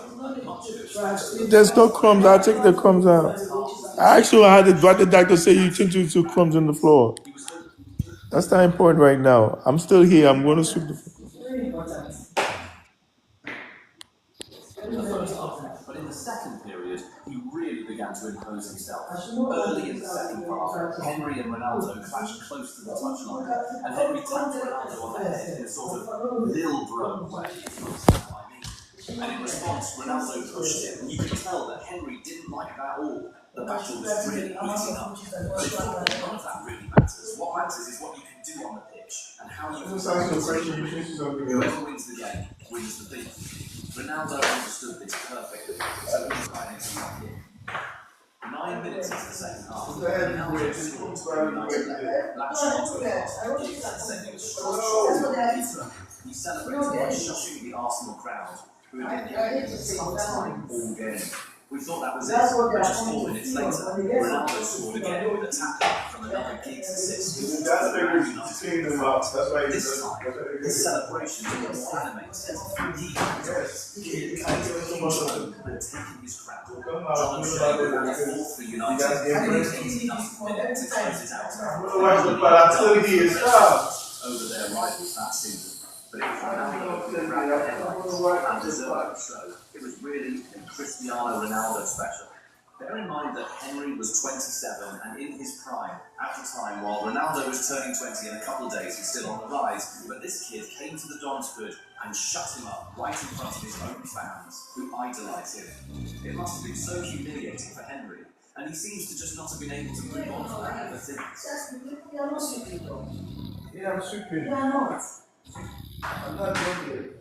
There's no crumbs. I'll take the crumbs out. I actually had the doctor say you think you took crumbs on the floor. That's not important right now. I'm still here. I'm going to sweep the floor. In the first half, but in the second period, he really began to impose himself. Early in the second half, Henry and Ronaldo clashed close to the touchline, and Henry tapped Ronaldo on the head in a sort of Lil Bro way. And in response, Ronaldo pushed him, and you could tell that Henry didn't like that at all. The battle was really heating up. But in football, none of that really matters. What matters is what you can do on the pitch, and how you can whoever wins the game wins the beat. Ronaldo understood this perfectly, so he tried into the kick. 9 minutes into the second half, Ronaldo scored to United left, latching onto a pass from Giggs and sending a strong shot to the keeper. He celebrated by shushing the Arsenal crowd, who had been having a tough time all game. We thought that was it, but just 4 minutes later, Ronaldo scored again with a tackle from another Giggs assist. This time, his celebration was more animated. He had taken his crown. John Shea ran a fourth for United in the 89th minute to close it out. Over their rivals that season. But it was Ronaldo who grabbed the headlines and deserved so. It was really a Cristiano Ronaldo special. Bear in mind that Henry was 27 and in his prime at the time, while Ronaldo was turning 20 in a couple of days. He's still on the rise, but this kid came to the Don's Hood and shut him up right in front of his own fans, who idolise him. It must have been so humiliating for Henry, and he seems to just not have been able to move on from that ever since. Yeah, I'm sweeping. Yeah, not. I'm not doing it.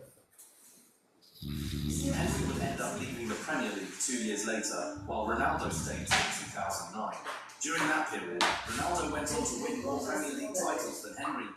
Henry would end up leaving the Premier League 2 years later, while Ronaldo stayed until 2009. During that period, Ronaldo went on to win more Premier League titles than Henry.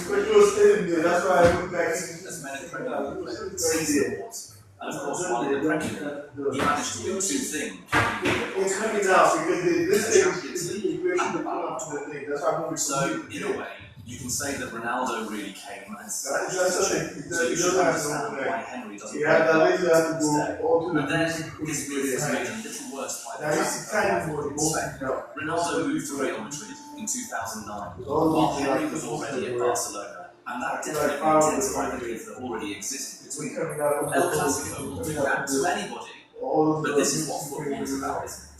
But you were staying there, that's why I went back. As many Premier League season awards. And of course, while in the Premier League, he managed to win two things. It's coming out because this Champions League and the Ballon d'Or. So, in a way, you can say that Ronaldo really came and smashed the chip, so you should understand why Henry doesn't play instead. But then, his move was made a little worse by the fact Ronaldo moved to Real Madrid in 2009, while Henry was already at Barcelona, and that definitely intensified the beef that already existed between them. El Clasico will do that to anybody, but this is what football is about, isn't it?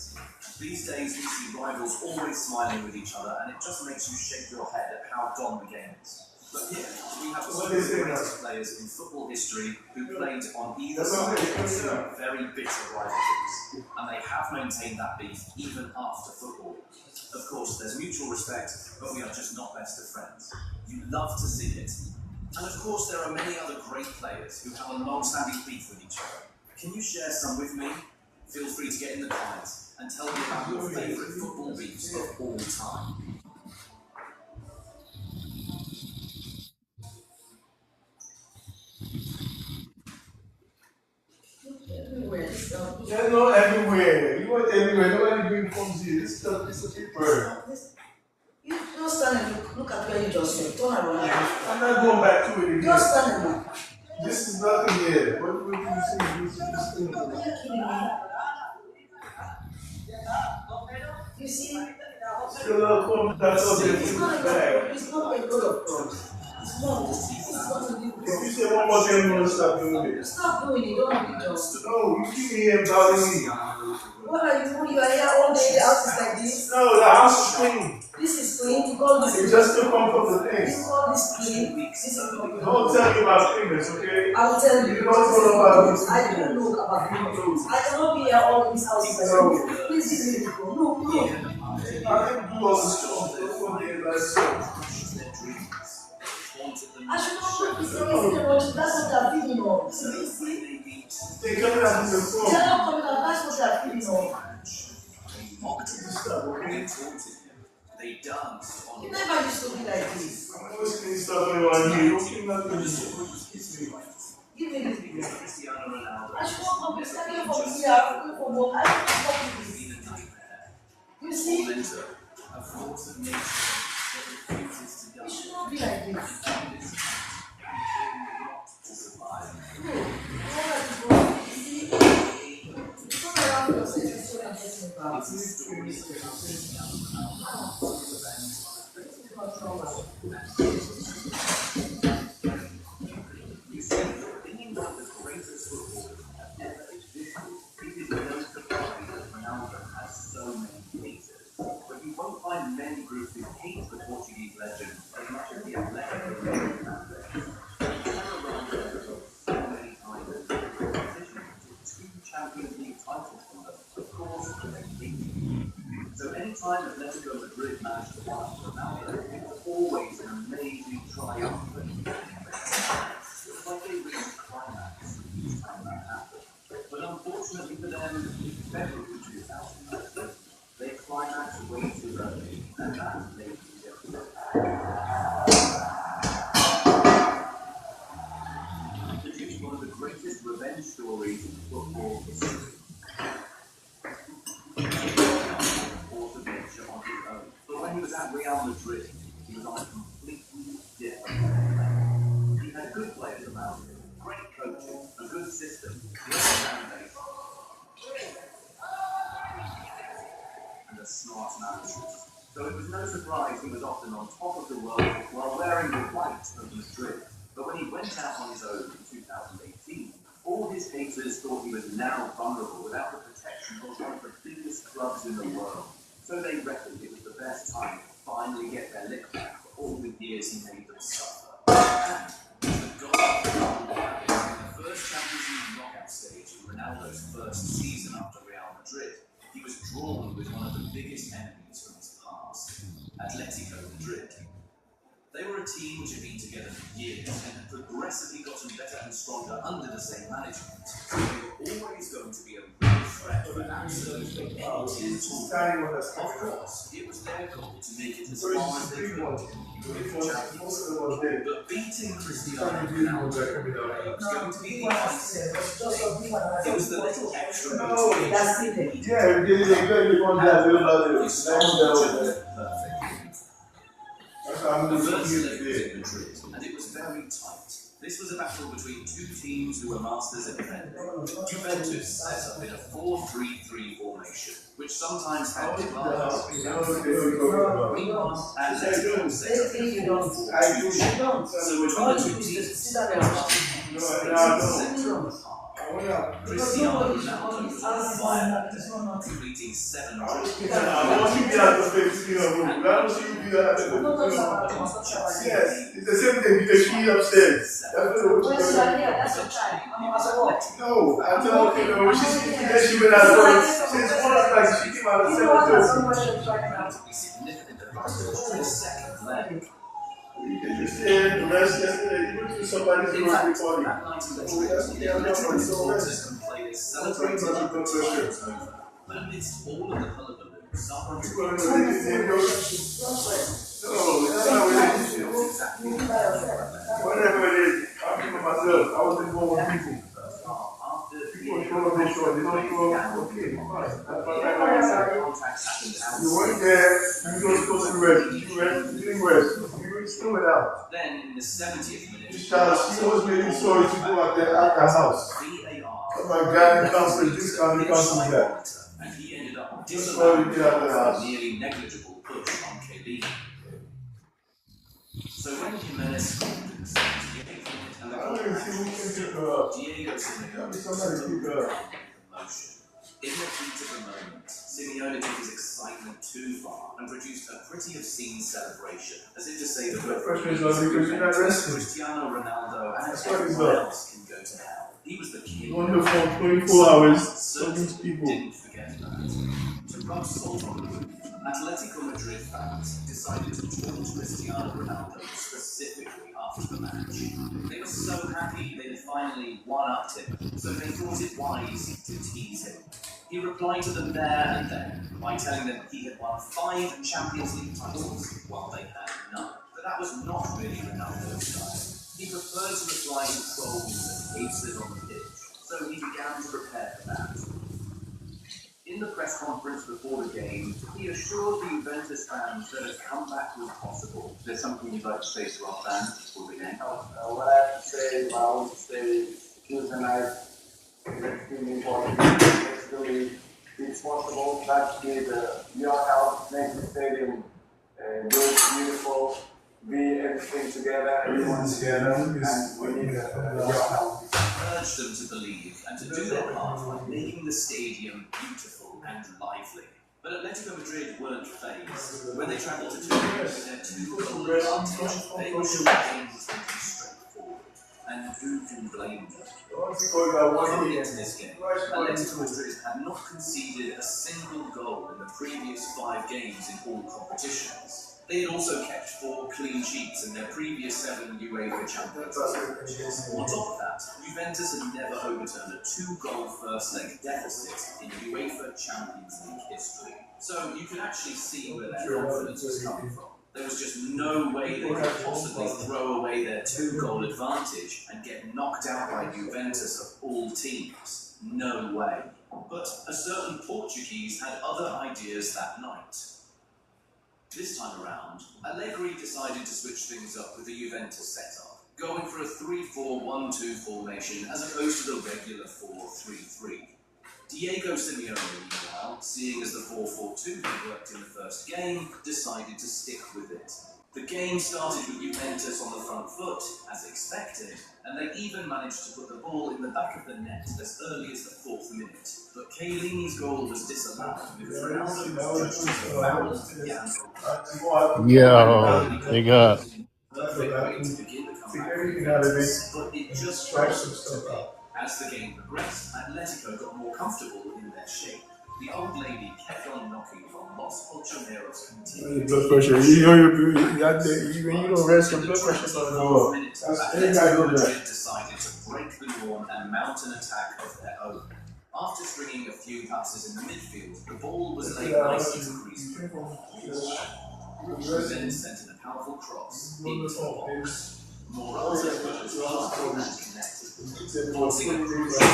These days, we see rivals always smiling with each other, and it just makes you shake your head at how gone the game is. But here, we have two of the greatest players in football history who played on either side of two very bitter rivalries, and they have maintained that beef even after football. Of course, there's mutual respect, but we are just not best of friends. You love to see it. And of course, there are many other great players who have a long-standing beef with each other. Can you share some with me? Feel free to get in the comments and tell me about your favourite football beefs of all time. There's no everywhere. You want everywhere. Nobody bring comes here. This stuff is a paper. You just stand and look at where you just went. Turn around. I'm not going back to it again. Just stand and look. This is nothing here. What do you see? This thing. Are you kidding me? You see? Still a little clump. That's all there. It's not a good of crumbs. It's not. It's not a good. If you say one more thing, I'm going to stop doing it. Stop doing it. Don't be just. No, you keep me here bothering me. What are you doing? You are here all day. The house is like this. No, the house is clean. This is clean. You call this You clean. just took one from the thing. You call this clean. This is clean. Don't tell me about cleanness, okay? I will tell you. You don't know about this. I don't know about cleanness. I cannot be here all this house is like this. Please give me the phone. No, no. I didn't do all this stuff. That's what they like so. I should not put this in the that's what they're feeding on. See? They coming out in the phone. They're not coming out, that's what they're feeding on. They dance on You never used to be like this. I'm always clean stuff when you don't clean nothing. Give me this video. I should not come this. I came from here, I came from work. I don't stop with this. You see? You should not be like this. But you won't find many groups who hate the Portuguese legend as much as the Athletic Champions League titles from them. Of course, they beat. So anytime Atletico Madrid managed to win Ronaldo, it was always an amazing triumph. It's like they reached climax each time that happened. But unfortunately for them, February 2000, they climaxed way too early, and that made the difference. Produced one of the greatest revenge stories in football history. Force of nature on his own. But when he was at Real Madrid, he was on a completely different level. He had good players around him, great coaching, a good system, great fan base, and a smart manager. So it was no surprise he was often on top of the world while wearing the white of Madrid. But when he went out on his own in 2018, all his haters thought he was now vulnerable without the protection of one of the biggest clubs in the world. So they reckoned it was the best time to finally get their lick back for all the years he made them suffer. And the goal in the first Champions League knockout stage in Ronaldo's first season after Real Madrid, he was drawn with one of the biggest enemies from his past, Atletico Madrid. They were a team which had been together for years and had progressively gotten better and stronger under the same management. So they were always going to be a real threat for absolutely any team. Of course, it was their goal to make it as far as they could to win the Champions League. But beating Cristiano Ronaldo was going to be the icing. It was the little extra motivation. The first leg was in Madrid, and it was very tight. This was a battle between two teams who were masters at defending. Juventus set up in a 4-3-3 formation, which sometimes had divides. Meanwhile, Atletico set up in a 4-4-2. So between the two teams, Cristiano Ronaldo was on fire, completing 7 dribbles. Yes, it's the same thing because she upstairs. No, I'm telling you, when she went out, she's one of like she came out of 7:30. You can just stay the rest yesterday. You went to somebody's birthday party. But amidst all of the hullabaloo, someone whatever it is, I'm thinking myself. I was involved with people. People show up, they show up. They don't show up. Okay, fine. That's what I you weren't there. You were supposed to rest. You didn't rest. You were still without. Then in the 70th minute, she was making stories to go out there at the house. Oh my God, it comes to this, it comes to that. And he ended up disallowing a nearly negligible push on KB. So when Jimenez scored in the 78th minute, and the goal Diego Simeone motion, In the heat of the moment, Simeone took his excitement too far and produced a pretty obscene celebration, as if to say that Cristiano Ronaldo and everyone else can go to hell. He was the king. Wonderful 24 hours. So these people didn't forget that. To rub salt on the wound, Atletico Madrid fans decided to taunt Cristiano Ronaldo specifically after the match. They were so happy they had finally one-upped him, so they thought it wise to tease him. He replied to them there and then by telling them he had won 5 Champions League titles while they had none. But that was not really Ronaldo's style. He preferred to reply to trolls and hatred on the pitch, so he began to prepare for that. In the press conference before the game, he assured the Juventus fans that a comeback was possible. There's something you'd like to say to our fans before we end? What I have to say, I want to say Tuesday night is extremely important. Basically, it's possible that with your help, make the stadium good, beautiful, be everything together, everyone together, and we need your help. Urge them to believe and to do their part by making the stadium beautiful and lively. But Atletico Madrid weren't phased. When they travelled to Turin with their 2-goal advantage, they were sure the game was going to be straightforward. And who can blame them? Coming into this game, Atletico Madrid had not conceded a single goal in the previous 5 games in all competitions. They had also kept 4 clean sheets in their previous 7 UEFA Champions League. On top of that, Juventus had never overturned a 2-goal first-leg deficit in UEFA Champions League history. So you could actually see where their confidence was coming from. There was just no way they could possibly throw away their 2-goal advantage and get knocked out by Juventus of all teams. No way. But a certain Portuguese had other ideas that night. This time around, Allegri decided to switch things up with the Juventus setup, going for a 3-4-1-2 formation as opposed to the regular 4-3-3. Diego Simeone, meanwhile, seeing as the 4-4-2 had worked in the first game, decided to stick with it. The game started with Juventus on the front foot, as expected, and they even managed to put the ball in the back of the net as early as the 4th minute. But Chiellini's goal was disallowed because Ronaldo was judged to foul They got. perfect way to begin the comeback, but it just wasn't to be. As the game progressed, Atletico got more comfortable in their shape. The old lady kept on knocking from Los Colchoneros continued. blood pressure. You know, when you don't rest, your blood pressure's going to go up. Atletico Madrid decided to break the norm and mount an attack of their own. After stringing a few passes in the midfield, the ball was laid nicely to Greece. Who then sent in a powerful cross into the box. Morata was hard and connected, forcing a crucial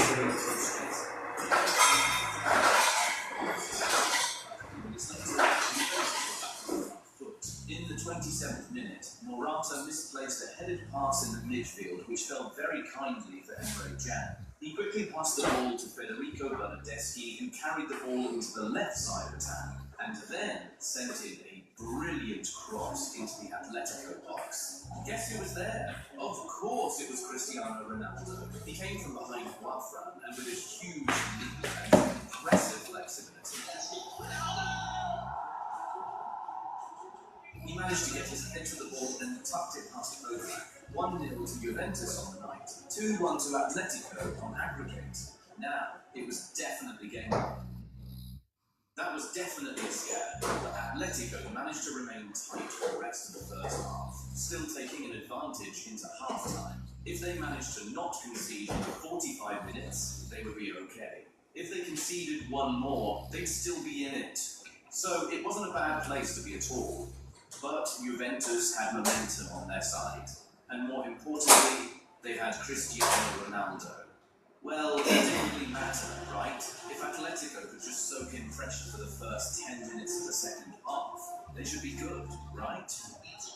In the 27th minute, Morata misplaced a headed pass in the midfield, which fell very kindly for Emre Can. He quickly passed the ball to Federico Bernardeschi, who carried the ball into the left side of attack, and then sent in a brilliant cross into the Atletico box. Guess who was there? Of course it was Cristiano Ronaldo. He came from behind Juanfran, and with his huge leap and impressive flexibility, he managed to get his head to the ball and tucked it past Novak. 1-0 to Juventus on the night, 2-1 to Atletico on aggregate. Now, it was definitely game on. That was definitely a scare, but Atletico managed to remain tight for the rest of the first half, still taking an advantage into half-time. If they managed to not concede for 45 minutes, they would be okay. If they conceded one more, they'd still be in it. So it wasn't a bad place to be at all. But Juventus had momentum on their side. And more importantly, they had Cristiano Ronaldo. Well, it didn't really matter, right? If Atletico could just soak in pressure for the first 10 minutes of the second half, they should be good, right?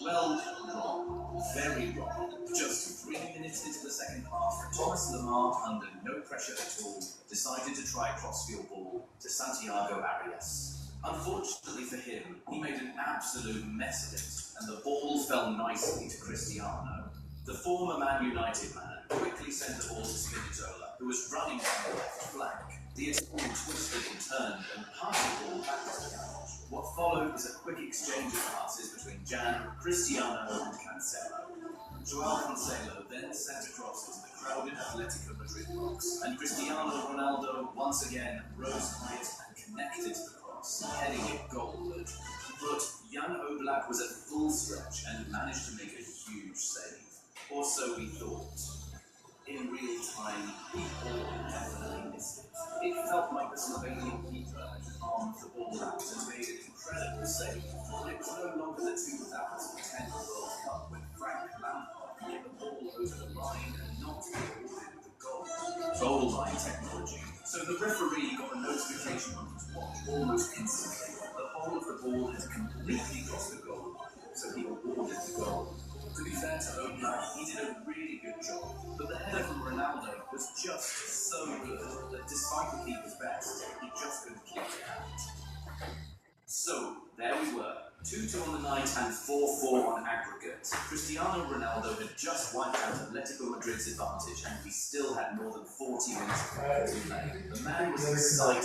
Well, wrong. Very wrong. Just 3 minutes into the second half, Thomas Lemar, under no pressure at all, decided to try a crossfield ball to Santiago Arias. Unfortunately for him, he made an absolute mess of it, and the ball fell nicely to Cristiano. The former Man United man quickly sent the ball to Spinazzola, who was running down the left flank. The attack twisted and turned and passed the ball back to Jan. What followed was a quick exchange of passes between Jan, Cristiano, and Cancelo. Joao Cancelo then sent across into the crowded Atletico Madrid box, and Cristiano Ronaldo once again rose high and connected to the cross, heading it goalward. But Jan Oblak was at full stretch and managed to make a huge save. Or so we thought. In real time, we all definitely missed it. It felt like the Slovenian keeper had armed the ball out and made an incredible save. It was no longer the 2010 World Cup when Frank Lampard hit the ball over the line and not be awarded with a goal. Goal line technology. So the referee got a notification on his watch almost instantly. The whole of the ball had completely crossed the goal line, so he awarded the goal. To be fair to Oblak, he did a really good job, but the header from Ronaldo was just so good that despite the keeper's best, he just couldn't keep it out. So, there we were, 2-2 on the night and 4-4 on aggregate. Cristiano Ronaldo had just wiped out Atletico Madrid's advantage, and we still had more than 40 minutes of play to play. The man was excited.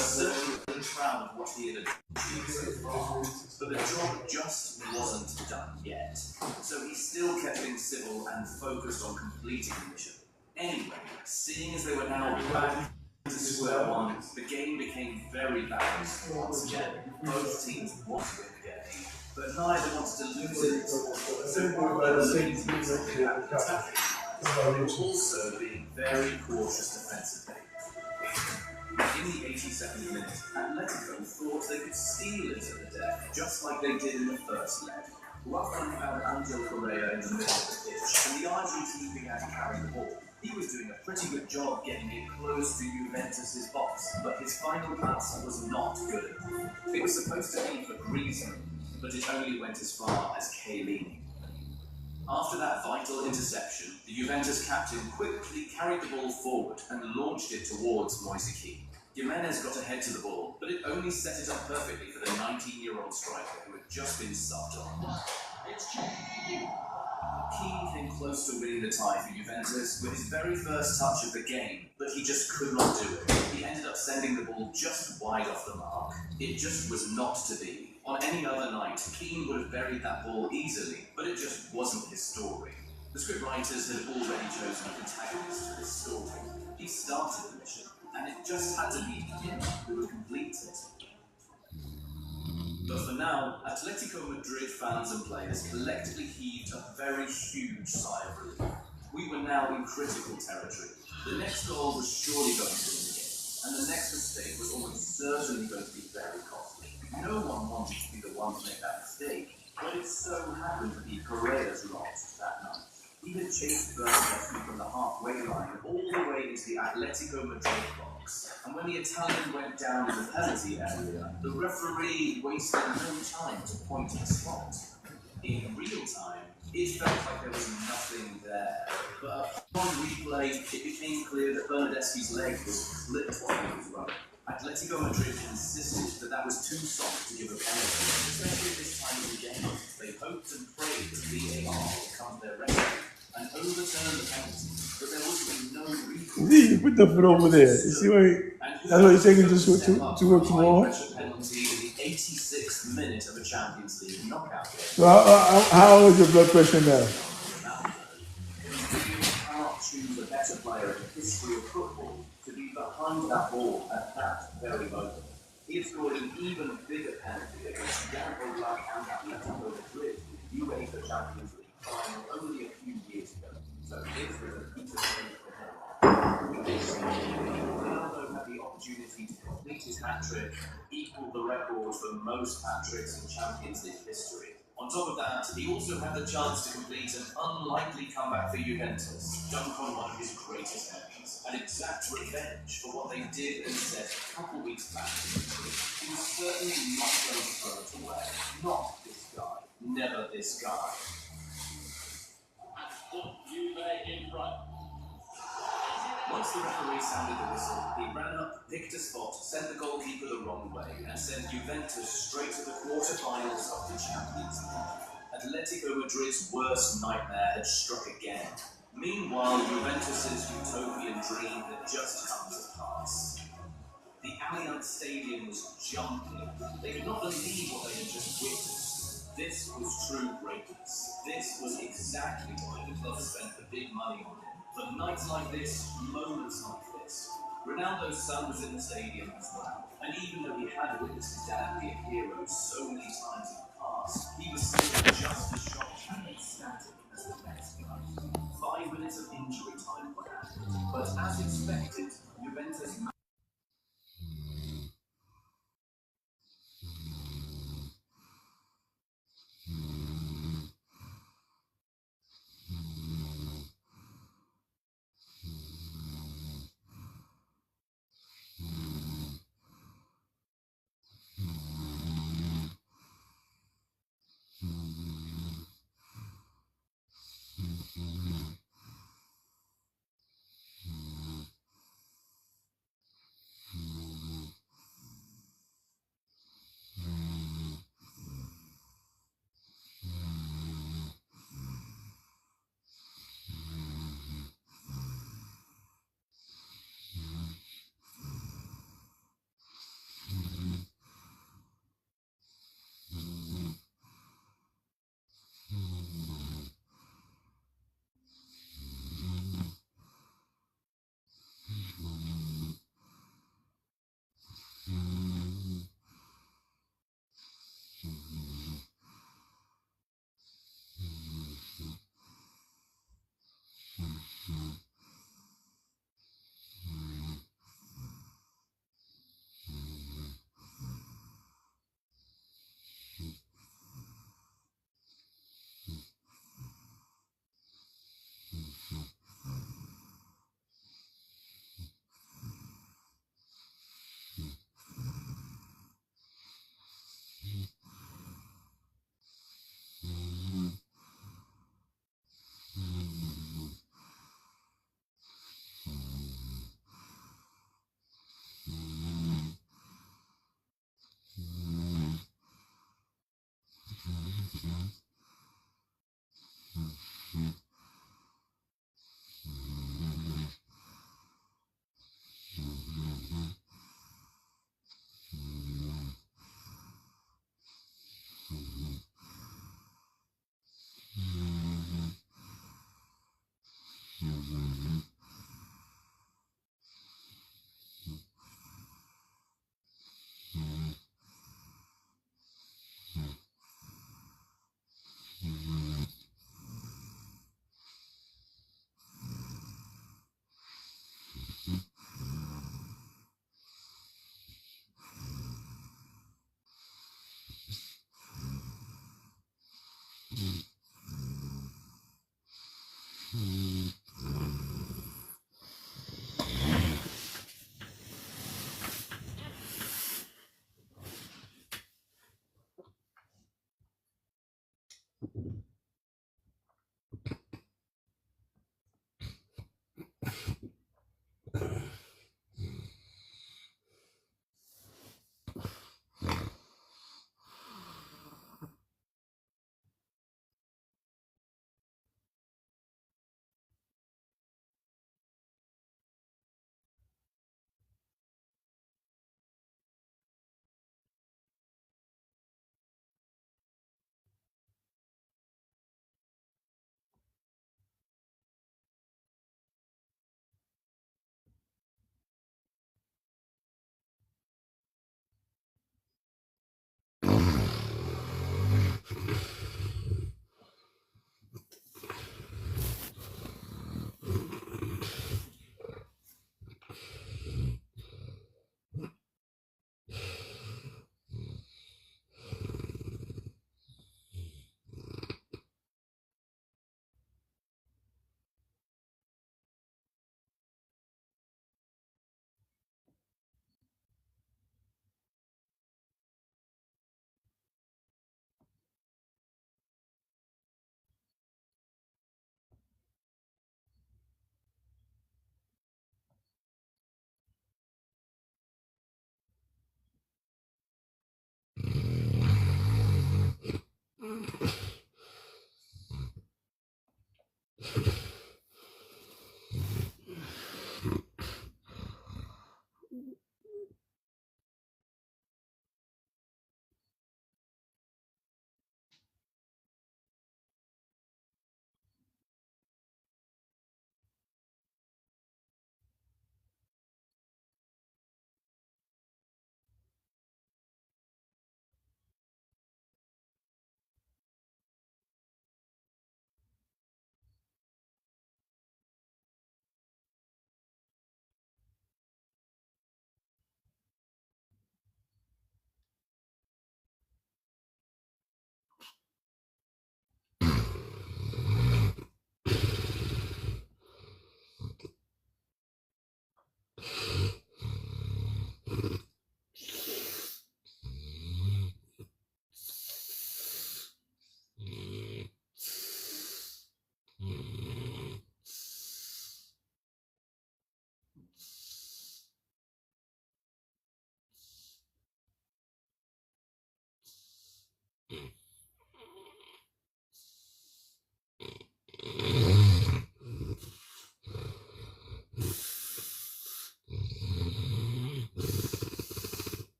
Certainly proud of what he had achieved so far, but the job just wasn't done yet. So he still kept things civil and focused on completing the mission. Anyway, seeing as they were now back to square one, the game became very balanced once again. Both teams wanted to win the game, but neither wanted to lose it. So one of the teams had attacking, but also being very cautious defensively. In the 82nd minute, Atletico thought they could steal it at the death, just like they did in the first leg. Rafa found Angel Correa in the middle of the pitch, and the Argentine began to carry the ball. He was doing a pretty good job getting it close to Juventus' box, but his final pass was not good enough. It was supposed to be for Griezmann, but it only went as far as Chiellini. After that vital interception, the Juventus captain quickly carried the ball forward and launched it towards Moise Kean. Jimenez got ahead to the ball, but it only set it up perfectly for the 19-year-old striker who had just been subbed on. It's Kean! Kean came close to winning the tie for Juventus with his very first touch of the game, but he just could not do it. He ended up sending the ball just wide off the mark. It just was not to be. On any other night, Kean would have buried that ball easily, but it just wasn't his story. The scriptwriters had already chosen a protagonist for this story. He started the mission, and it just had to be him who would complete it. But for now, Atletico Madrid fans and players collectively heaved a very huge sigh of relief. We were now in critical territory. The next goal was surely going to win the game, and the next mistake was almost certainly going to be very costly. No one wanted to be the one to make that mistake, but it so happened to be Correa's lot that night. He had chased Bernardeschi from the halfway line all the way into the Atletico Madrid box, and when the Italian went down in the penalty area, the referee wasted no time to point to the spot. In real time, it felt like there was nothing there, but upon replay, it became clear that Bernardeschi's leg was clipped while he was running. Atletico Madrid insisted that was too soft to give a penalty, especially at this time of the game. They hoped and prayed that VAR would come to their rescue and overturn the penalty, but there would be no recourse. You put the foot over there. You see why? That's why you're taking to work tomorrow. Penalty in the 86th minute of a Champions League knockout game. So how is your blood pressure now? You cannot choose a better player in the history of football to be behind that ball at that very moment. He had scored an even bigger penalty against Jan Oblak and Atletico Madrid in the UEFA Champions League final only a few years ago. So this was a piece of cake for him. Ronaldo had the opportunity to complete his hat-trick, equal the record for most hat-tricks in Champions League history. On top of that, he also had the chance to complete an unlikely comeback for Juventus, dunk on one of his greatest enemies, and exact revenge for what they did and said a couple weeks back. He was certainly not going to throw it away. Not this guy. Never this guy. In front. Once the referee sounded the whistle, he ran up, picked a spot, sent the goalkeeper the wrong way, and sent Juventus straight to the quarterfinals of the Champions League. Atletico Madrid's worst nightmare had struck again. Meanwhile, Juventus's utopian dream had just come to pass. The Allianz Stadium was jumping. They could not believe what they had just witnessed. This was true greatness. This was exactly why the club spent the big money on it. For nights like this, moments like this. Ronaldo's son was in the stadium as well. And even though he had witnessed his dad be a hero so many times in the past, he was still just as shocked and ecstatic as the next guy. 5 minutes of injury time were added. But as expected, Juventus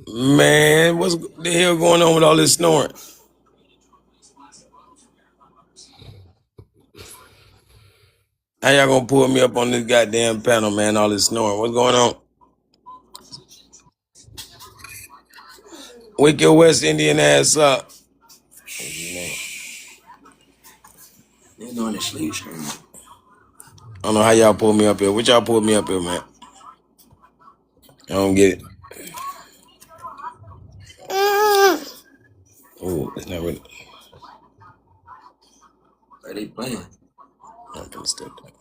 Man, what's the hell going on with all this snoring? How y'all gonna pull me up on this goddamn panel, man? All this snoring. What's going on? Wake your West Indian ass up. They're going to sleep, sir. I don't know how y'all pull me up here. What y'all pull me up here, man? I don't get it. Oh, it's not really. Are they playing? I'm gonna step that.